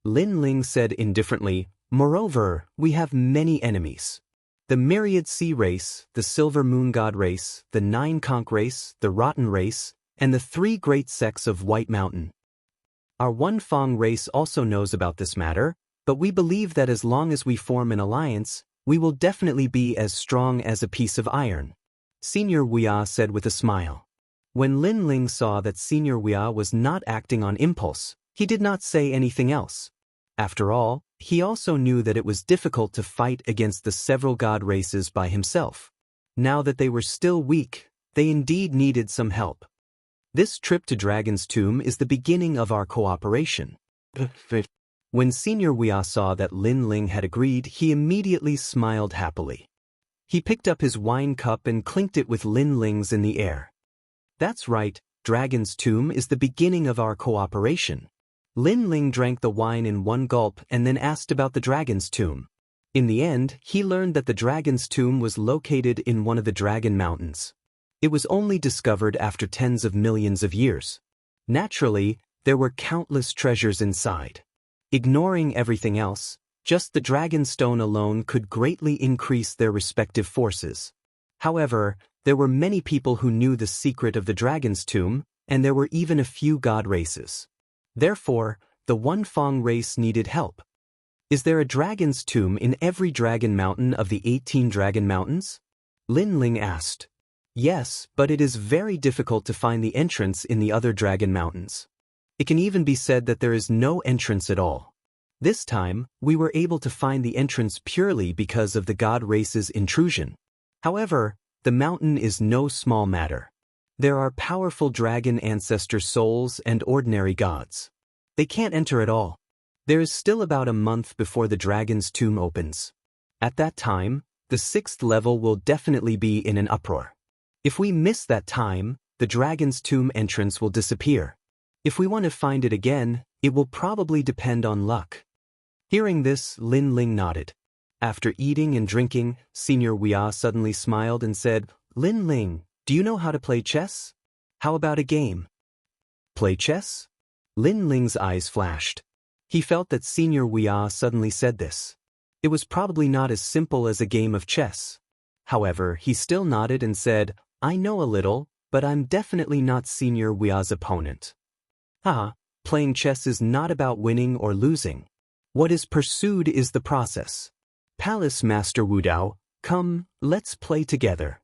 Lin Ling said indifferently, moreover, we have many enemies. The Myriad Sea race, the Silver Moon God race, the Nine Conch race, the Rotten race, and the 3 great sects of White Mountain. Our One Fong race also knows about this matter, but we believe that as long as we form an alliance, we will definitely be as strong as a piece of iron. Senior Wuya said with a smile. When Lin Ling saw that Senior Wuya was not acting on impulse, he did not say anything else. After all, he also knew that it was difficult to fight against the several god races by himself. Now that they were still weak, they indeed needed some help. This trip to Dragon's Tomb is the beginning of our cooperation. When Senior Weah saw that Lin Ling had agreed, he immediately smiled happily. He picked up his wine cup and clinked it with Lin Ling's in the air. That's right, Dragon's Tomb is the beginning of our cooperation. Lin Ling drank the wine in one gulp and then asked about the Dragon's Tomb. In the end, he learned that the Dragon's Tomb was located in one of the Dragon Mountains. It was only discovered after tens of millions of years. Naturally, there were countless treasures inside. Ignoring everything else, just the Dragon Stone alone could greatly increase their respective forces. However, there were many people who knew the secret of the Dragon's Tomb, and there were even a few god races. Therefore, the One Fong race needed help. Is there a Dragon's Tomb in every Dragon Mountain of the 18 Dragon Mountains? Lin Ling asked. Yes, but it is very difficult to find the entrance in the other Dragon Mountains. It can even be said that there is no entrance at all. This time, we were able to find the entrance purely because of the god race's intrusion. However, the mountain is no small matter. There are powerful dragon ancestor souls and ordinary gods. They can't enter at all. There is still about a month before the Dragon's Tomb opens. At that time, the 6th level will definitely be in an uproar. If we miss that time, the Dragon's Tomb entrance will disappear. If we want to find it again, it will probably depend on luck. Hearing this, Lin Ling nodded. After eating and drinking, Senior Weah suddenly smiled and said, Lin Ling, do you know how to play chess? How about a game? Play chess? Lin Ling's eyes flashed. He felt that Senior Weah suddenly said this. It was probably not as simple as a game of chess. However, he still nodded and said, I know a little, but I'm definitely not Senior Weah's opponent. Playing chess is not about winning or losing. What is pursued is the process. Palace Master Wu Dao, come, let's play together.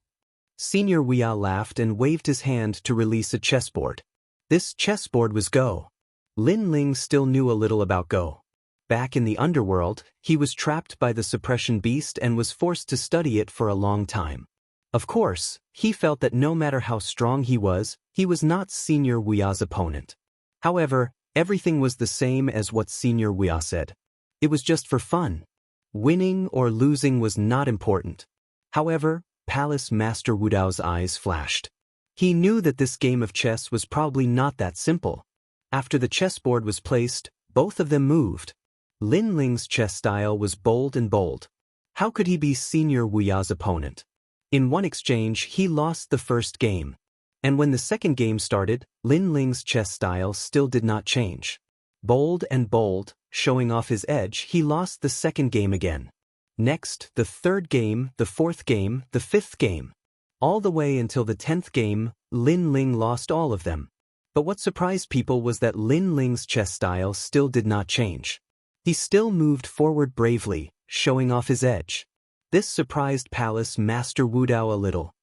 Senior Weah laughed and waved his hand to release a chessboard. This chessboard was Go. Lin Ling still knew a little about Go. Back in the underworld, he was trapped by the suppression beast and was forced to study it for a long time. Of course, he felt that no matter how strong he was not Senior Weah's opponent. However, everything was the same as what Senior Weah said. It was just for fun. Winning or losing was not important. However, Palace Master Wu Dao's eyes flashed. He knew that this game of chess was probably not that simple. After the chessboard was placed, both of them moved. Lin Ling's chess style was bold and bold. How could he be Senior Weah's opponent? In one exchange, he lost the first game. And when the second game started, Lin Ling's chess style still did not change. Bold and bold, showing off his edge, he lost the second game again. Next, the third game, the fourth game, the fifth game. All the way until the 10th game, Lin Ling lost all of them. But what surprised people was that Lin Ling's chess style still did not change. He still moved forward bravely, showing off his edge. This surprised Palace Master Wu Dao a little.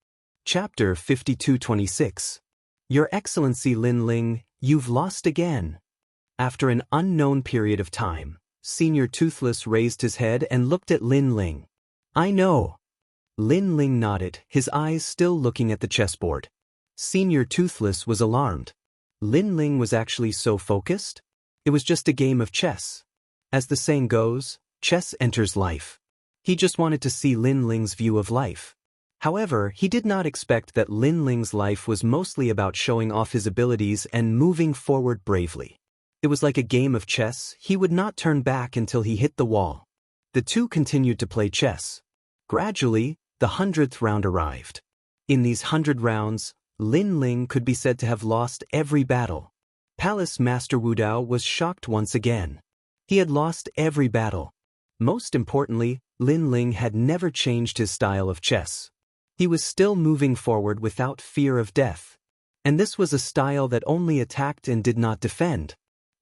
Chapter 5226. Your Excellency Lin Ling, you've lost again. After an unknown period of time, Senior Toothless raised his head and looked at Lin Ling. I know. Lin Ling nodded, his eyes still looking at the chessboard. Senior Toothless was alarmed. Lin Ling was actually so focused? It was just a game of chess. As the saying goes, chess enters life. He just wanted to see Lin Ling's view of life. However, he did not expect that Lin Ling's life was mostly about showing off his abilities and moving forward bravely. It was like a game of chess. He would not turn back until he hit the wall. The two continued to play chess. Gradually, the 100th round arrived. In these 100 rounds, Lin Ling could be said to have lost every battle. Palace Master Wu Dao was shocked once again. He had lost every battle. Most importantly, Lin Ling had never changed his style of chess. He was still moving forward without fear of death. And this was a style that only attacked and did not defend.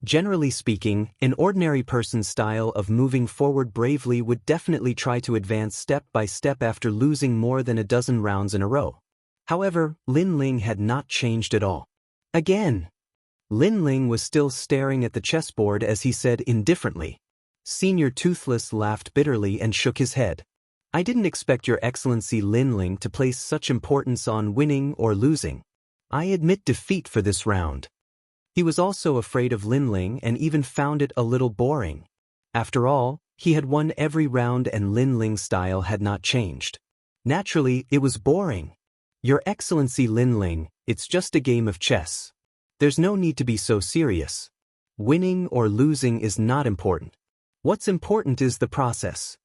Generally speaking, an ordinary person's style of moving forward bravely would definitely try to advance step by step after losing more than a dozen rounds in a row. However, Lin Ling had not changed at all. Again! Lin Ling was still staring at the chessboard as he said indifferently. Senior Toothless laughed bitterly and shook his head. I didn't expect Your Excellency Lin Ling to place such importance on winning or losing. I admit defeat for this round. He was also afraid of Linling and even found it a little boring. After all, he had won every round and Linling's style had not changed. Naturally, it was boring. Your Excellency Linling, it's just a game of chess. There's no need to be so serious. Winning or losing is not important. What's important is the process.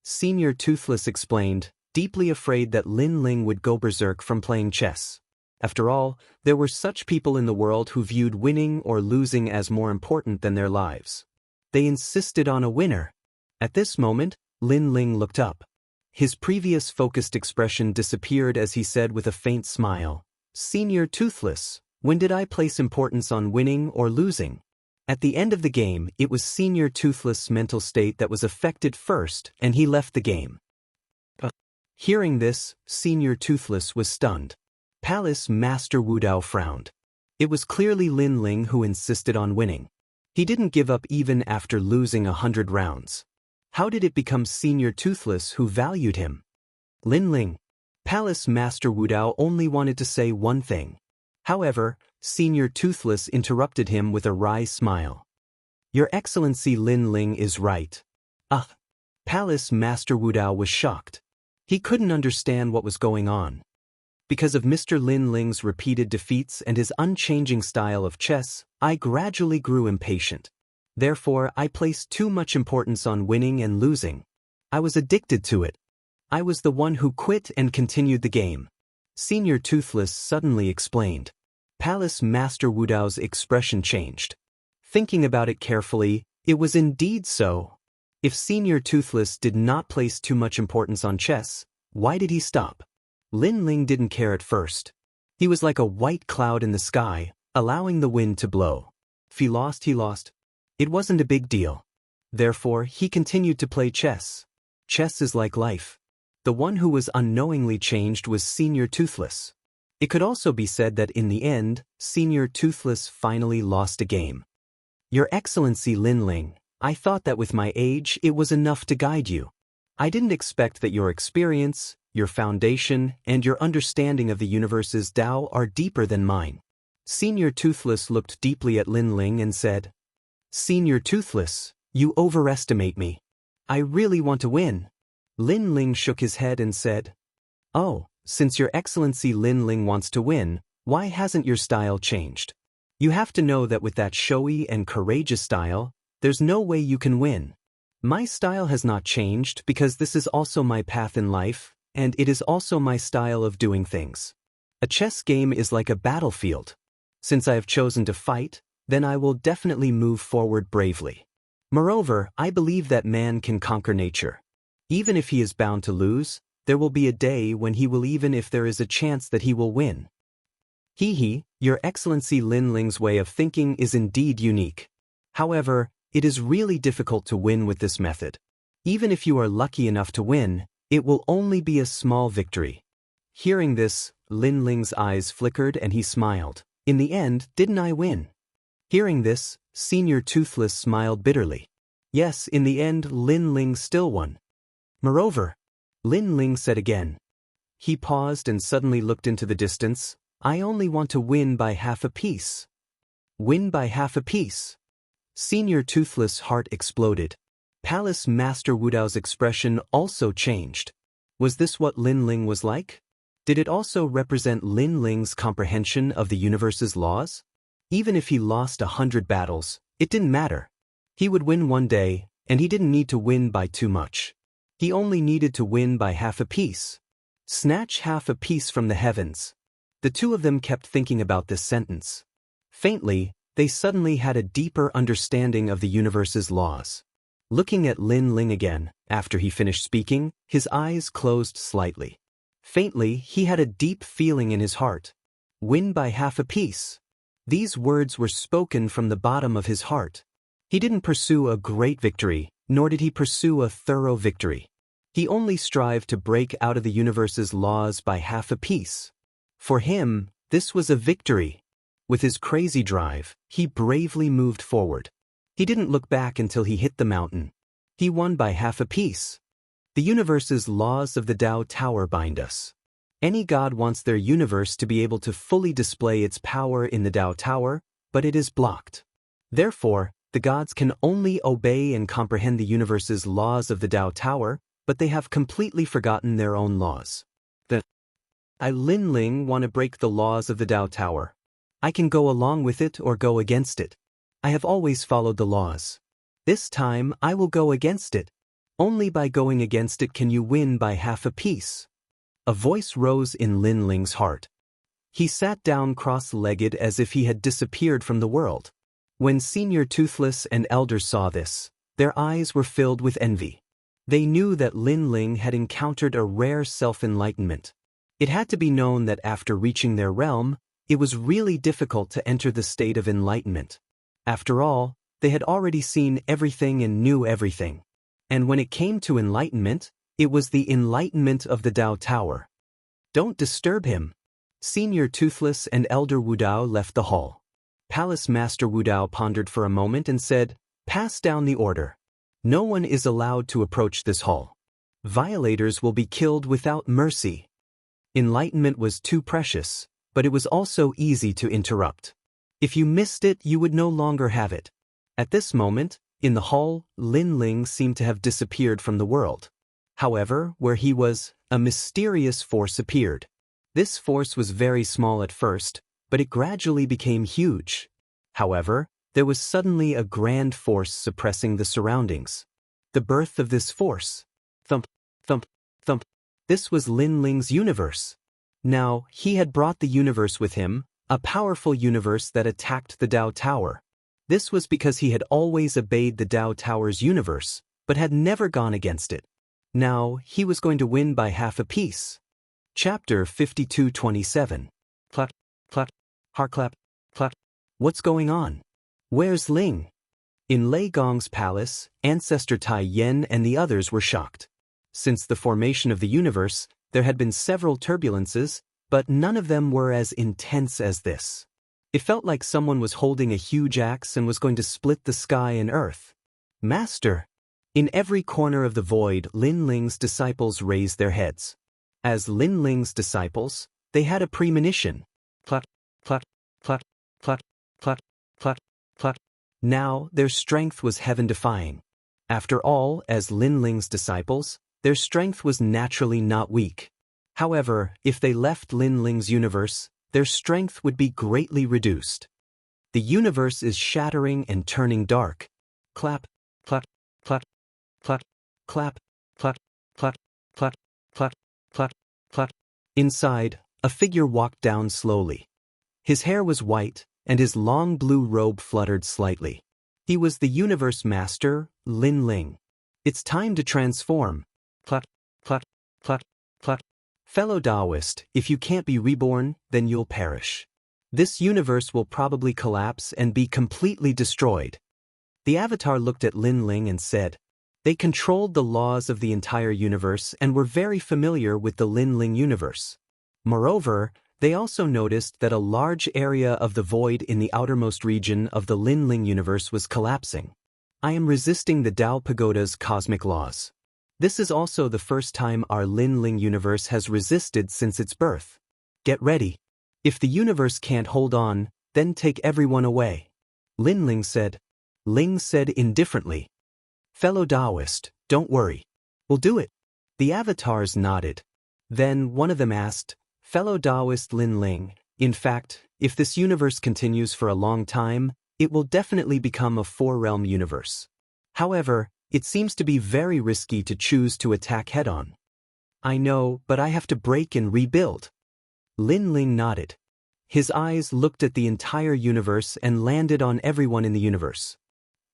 Senior Toothless explained, deeply afraid that Linling would go berserk from playing chess. After all, there were such people in the world who viewed winning or losing as more important than their lives. They insisted on a winner. At this moment, Linling looked up. His previous focused expression disappeared as he said with a faint smile, "Senior Toothless, when did I place importance on winning or losing?" At the end of the game, it was Senior Toothless' mental state that was affected first, and he left the game. Hearing this, Senior Toothless was stunned. Palace Master Wu Dao frowned. It was clearly Linling who insisted on winning. He didn't give up even after losing 100 rounds. How did it become Senior Toothless who valued him? Linling. Palace Master Wu Dao only wanted to say one thing. However, Senior Toothless interrupted him with a wry smile. Your Excellency Linling is right. Palace Master Wu Dao was shocked. He couldn't understand what was going on. Because of Mr. Linling's repeated defeats and his unchanging style of chess, I gradually grew impatient. Therefore, I placed too much importance on winning and losing. I was addicted to it. I was the one who quit and continued the game. Senior Toothless suddenly explained. Palace Master Wu Dao's expression changed. Thinking about it carefully, it was indeed so. If Senior Toothless did not place too much importance on chess, why did he stop? Linling didn't care at first. He was like a white cloud in the sky, allowing the wind to blow. If he lost, he lost. It wasn't a big deal. Therefore, he continued to play chess. Chess is like life. The one who was unknowingly changed was Senior Toothless. It could also be said that in the end, Senior Toothless finally lost a game. Your Excellency Linling, I thought that with my age it was enough to guide you. I didn't expect that your experience, your foundation, and your understanding of the universe's Tao are deeper than mine. Senior Toothless looked deeply at Linling and said, Senior Toothless, you overestimate me. I really want to win. Linling shook his head and said, Oh, since your Excellency Linling wants to win, why hasn't your style changed? You have to know that with that showy and courageous style, there's no way you can win. My style has not changed because this is also my path in life, and it is also my style of doing things. A chess game is like a battlefield. Since I have chosen to fight, then I will definitely move forward bravely. Moreover, I believe that man can conquer nature. Even if he is bound to lose, there will be a day when he will, even if there is a chance that he will win. Your Excellency Linling's way of thinking is indeed unique. However, it is really difficult to win with this method. Even if you are lucky enough to win, it will only be a small victory. Hearing this, Linling's eyes flickered and he smiled. In the end, didn't I win? Hearing this, Senior Toothless smiled bitterly. Yes, in the end, Linling still won. Moreover, Linling said again. He paused and suddenly looked into the distance. I only want to win by half a piece. Win by half a piece. Senior Toothless' heart exploded. Palace Master Wu Dao's expression also changed. Was this what Linling was like? Did it also represent Linling's comprehension of the universe's laws? Even if he lost 100 battles, it didn't matter. He would win one day, and he didn't need to win by too much. He only needed to win by half a piece. Snatch half a piece from the heavens. The two of them kept thinking about this sentence. Faintly, they suddenly had a deeper understanding of the universe's laws. Looking at Linling again, after he finished speaking, his eyes closed slightly. Faintly, he had a deep feeling in his heart. Win by half a piece. These words were spoken from the bottom of his heart. He didn't pursue a great victory, nor did he pursue a thorough victory. He only strived to break out of the universe's laws by half a piece. For him, this was a victory. With his crazy drive, he bravely moved forward. He didn't look back until he hit the mountain. He won by half a piece. The universe's laws of the Tao Tower bind us. Any god wants their universe to be able to fully display its power in the Tao Tower, but it is blocked. Therefore, the gods can only obey and comprehend the universe's laws of the Tao Tower, but they have completely forgotten their own laws. I Lin Ling want to break the laws of the Tao Tower. I can go along with it or go against it. I have always followed the laws. This time I will go against it. Only by going against it can you win by half a piece. A voice rose in Lin Ling's heart. He sat down cross-legged as if he had disappeared from the world. When Senior Toothless and Elders saw this, their eyes were filled with envy. They knew that Lin Ling had encountered a rare self-enlightenment. It had to be known that after reaching their realm, it was really difficult to enter the state of enlightenment. After all, they had already seen everything and knew everything. And when it came to enlightenment, it was the enlightenment of the Tao Tower. Don't disturb him. Senior Toothless and Elder Wudao left the hall. Palace Master Wudao pondered for a moment and said, "Pass down the order. No one is allowed to approach this hall. Violators will be killed without mercy." Enlightenment was too precious, but it was also easy to interrupt. If you missed it, you would no longer have it. At this moment, in the hall, Lin Ling seemed to have disappeared from the world. However, where he was, a mysterious force appeared. This force was very small at first, but it gradually became huge. However, there was suddenly a grand force suppressing the surroundings. The birth of this force. Thump, thump, thump. This was Lin Ling's universe. Now, he had brought the universe with him, a powerful universe that attacked the Tao Tower. This was because he had always obeyed the Tao Tower's universe, but had never gone against it. Now, he was going to win by half a piece. Chapter 52:27. Clap, clap, harclap, clap. What's going on? Where's Ling? In Lei Gong's palace, Ancestor Tai Yen and the others were shocked. Since the formation of the universe, there had been several turbulences, but none of them were as intense as this. It felt like someone was holding a huge axe and was going to split the sky and earth. Master! In every corner of the void, Lin Ling's disciples raised their heads. As Lin Ling's disciples, they had a premonition. Clap, clap, clap, clap, clap, clap, clap. Now their strength was heaven-defying. After all, as Lin Ling's disciples, their strength was naturally not weak. However, if they left Lin Ling's universe, their strength would be greatly reduced. The universe is shattering and turning dark. Clap, clap, clap, clap, clap, clap, clap, clap, clap, clap, clap. Inside, a figure walked down slowly. His hair was white, and his long blue robe fluttered slightly. He was the universe master, Lin Ling. It's time to transform. Clap, clap, clap, clap. Fellow Taoist, if you can't be reborn, then you'll perish. This universe will probably collapse and be completely destroyed. The Avatar looked at Lin Ling and said, they controlled the laws of the entire universe and were very familiar with the Lin Ling universe. Moreover, they also noticed that a large area of the void in the outermost region of the Lin Ling universe was collapsing. I am resisting the Tao Pagoda's cosmic laws. This is also the first time our Lin Ling universe has resisted since its birth. Get ready. If the universe can't hold on, then take everyone away. Lin Ling said. Ling said indifferently. Fellow Taoist, don't worry. We'll do it. The avatars nodded. Then one of them asked, Fellow Taoist Lin Ling, in fact, if this universe continues for a long time, it will definitely become a four-realm universe. However, it seems to be very risky to choose to attack head-on. I know, but I have to break and rebuild. Lin Ling nodded. His eyes looked at the entire universe and landed on everyone in the universe.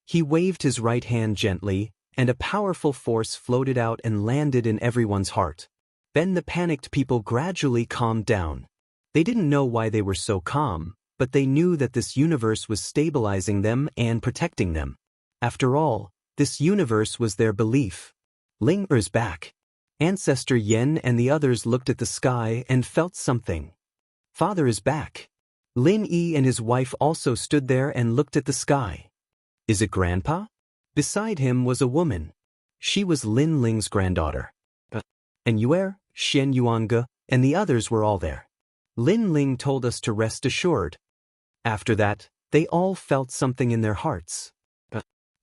He waved his right hand gently, and a powerful force floated out and landed in everyone's heart. Then the panicked people gradually calmed down. They didn't know why they were so calm, but they knew that this universe was stabilizing them and protecting them. After all, this universe was their belief. Ling is back. Ancestor Yen and the others looked at the sky and felt something. Father is back. Lin Yi and his wife also stood there and looked at the sky. Is it Grandpa? Beside him was a woman. She was Lin Ling's granddaughter. And Yuer, Shen Yuanga, and the others were all there. Lin Ling told us to rest assured. After that, they all felt something in their hearts.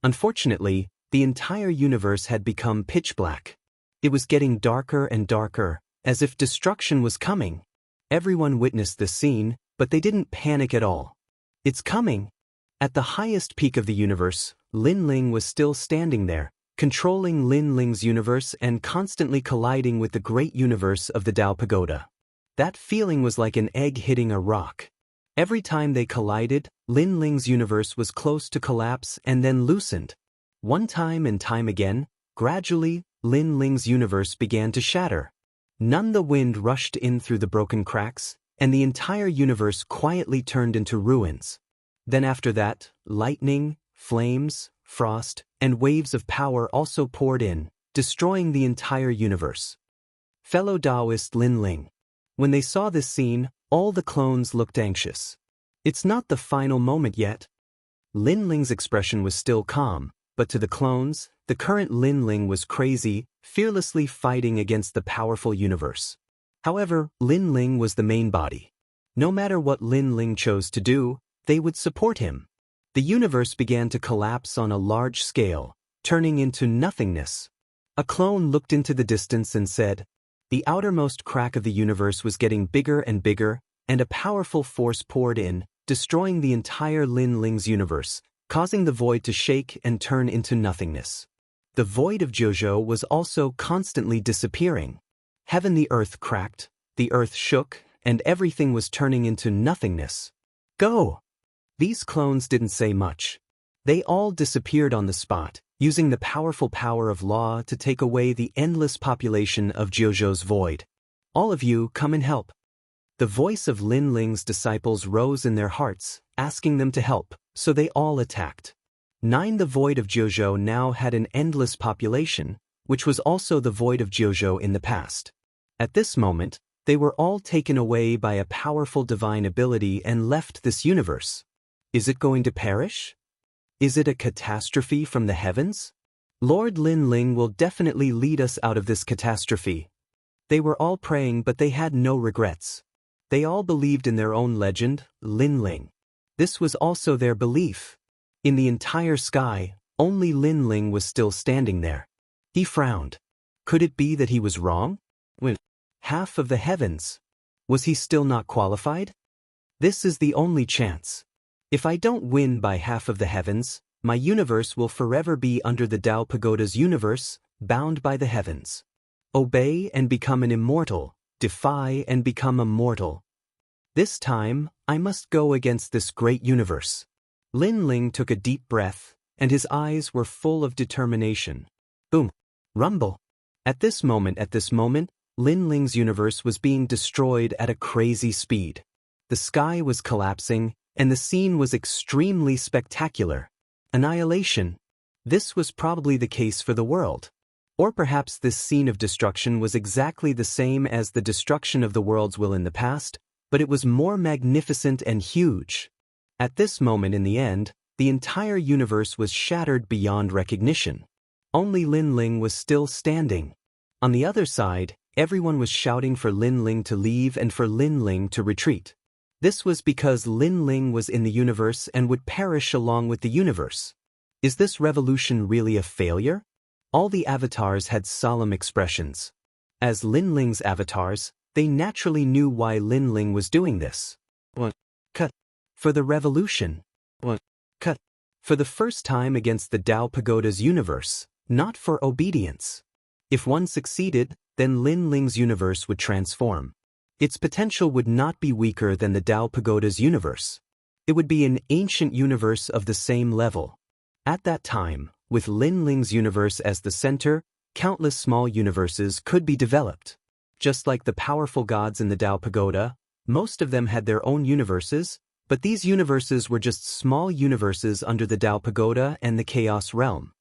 Unfortunately, the entire universe had become pitch black. It was getting darker and darker, as if destruction was coming. Everyone witnessed this scene, but they didn't panic at all. It's coming. At the highest peak of the universe, Lin Ling was still standing there, controlling Lin Ling's universe and constantly colliding with the great universe of the Tao Pagoda. That feeling was like an egg hitting a rock. Every time they collided, Lin Ling's universe was close to collapse and then loosened. One time and time again, gradually, Lin Ling's universe began to shatter. The wind rushed in through the broken cracks, and the entire universe quietly turned into ruins. Then after that, lightning, flames, frost, and waves of power also poured in, destroying the entire universe. Fellow Taoist Lin Ling. When they saw this scene, all the clones looked anxious. It's not the final moment yet. Lin Ling's expression was still calm, but to the clones, the current Lin Ling was crazy, fearlessly fighting against the powerful universe. However, Lin Ling was the main body. No matter what Lin Ling chose to do, they would support him. The universe began to collapse on a large scale, turning into nothingness. A clone looked into the distance and said, "The outermost crack of the universe was getting bigger and bigger, and a powerful force poured in, destroying the entire Lin Ling's universe, causing the void to shake and turn into nothingness." The void of Jojo was also constantly disappearing. Heaven the earth cracked, the earth shook, and everything was turning into nothingness. Go! These clones didn't say much. They all disappeared on the spot, using the powerful power of law to take away the endless population of Jojo's void. All of you, come and help. The voice of Lin Ling's disciples rose in their hearts, asking them to help, so they all attacked. The void of Jojo now had an endless population, which was also the void of Jojo in the past. At this moment, they were all taken away by a powerful divine ability and left this universe. Is it going to perish? Is it a catastrophe from the heavens? Lord Lin Ling will definitely lead us out of this catastrophe. They were all praying, but they had no regrets. They all believed in their own legend, Lin Ling. This was also their belief. In the entire sky, only Lin Ling was still standing there. He frowned. Could it be that he was wrong? When half of the heavens, was he still not qualified? This is the only chance. If I don't win by half of the heavens, my universe will forever be under the Tao Pagoda's universe, bound by the heavens. Obey and become an immortal, defy and become immortal. This time, I must go against this great universe. Lin Ling took a deep breath, and his eyes were full of determination. Boom! Rumble! At this moment, Lin Ling's universe was being destroyed at a crazy speed. The sky was collapsing, and the scene was extremely spectacular. Annihilation. This was probably the case for the world. Or perhaps this scene of destruction was exactly the same as the destruction of the world's will in the past, but it was more magnificent and huge. At this moment in the end, the entire universe was shattered beyond recognition. Only Lin Ling was still standing. On the other side, everyone was shouting for Lin Ling to leave and for Lin Ling to retreat. This was because Lin Ling was in the universe and would perish along with the universe. Is this revolution really a failure? All the avatars had solemn expressions. As Lin Ling's avatars, they naturally knew why Lin Ling was doing this. Cut. For the revolution. Cut. For the first time against the Tao Pagoda's universe, not for obedience. If one succeeded, then Lin Ling's universe would transform. Its potential would not be weaker than the Tao Pagoda's universe. It would be an ancient universe of the same level. At that time, with Lin Ling's universe as the center, countless small universes could be developed. Just like the powerful gods in the Tao Pagoda, most of them had their own universes, but these universes were just small universes under the Tao Pagoda and the Chaos Realm.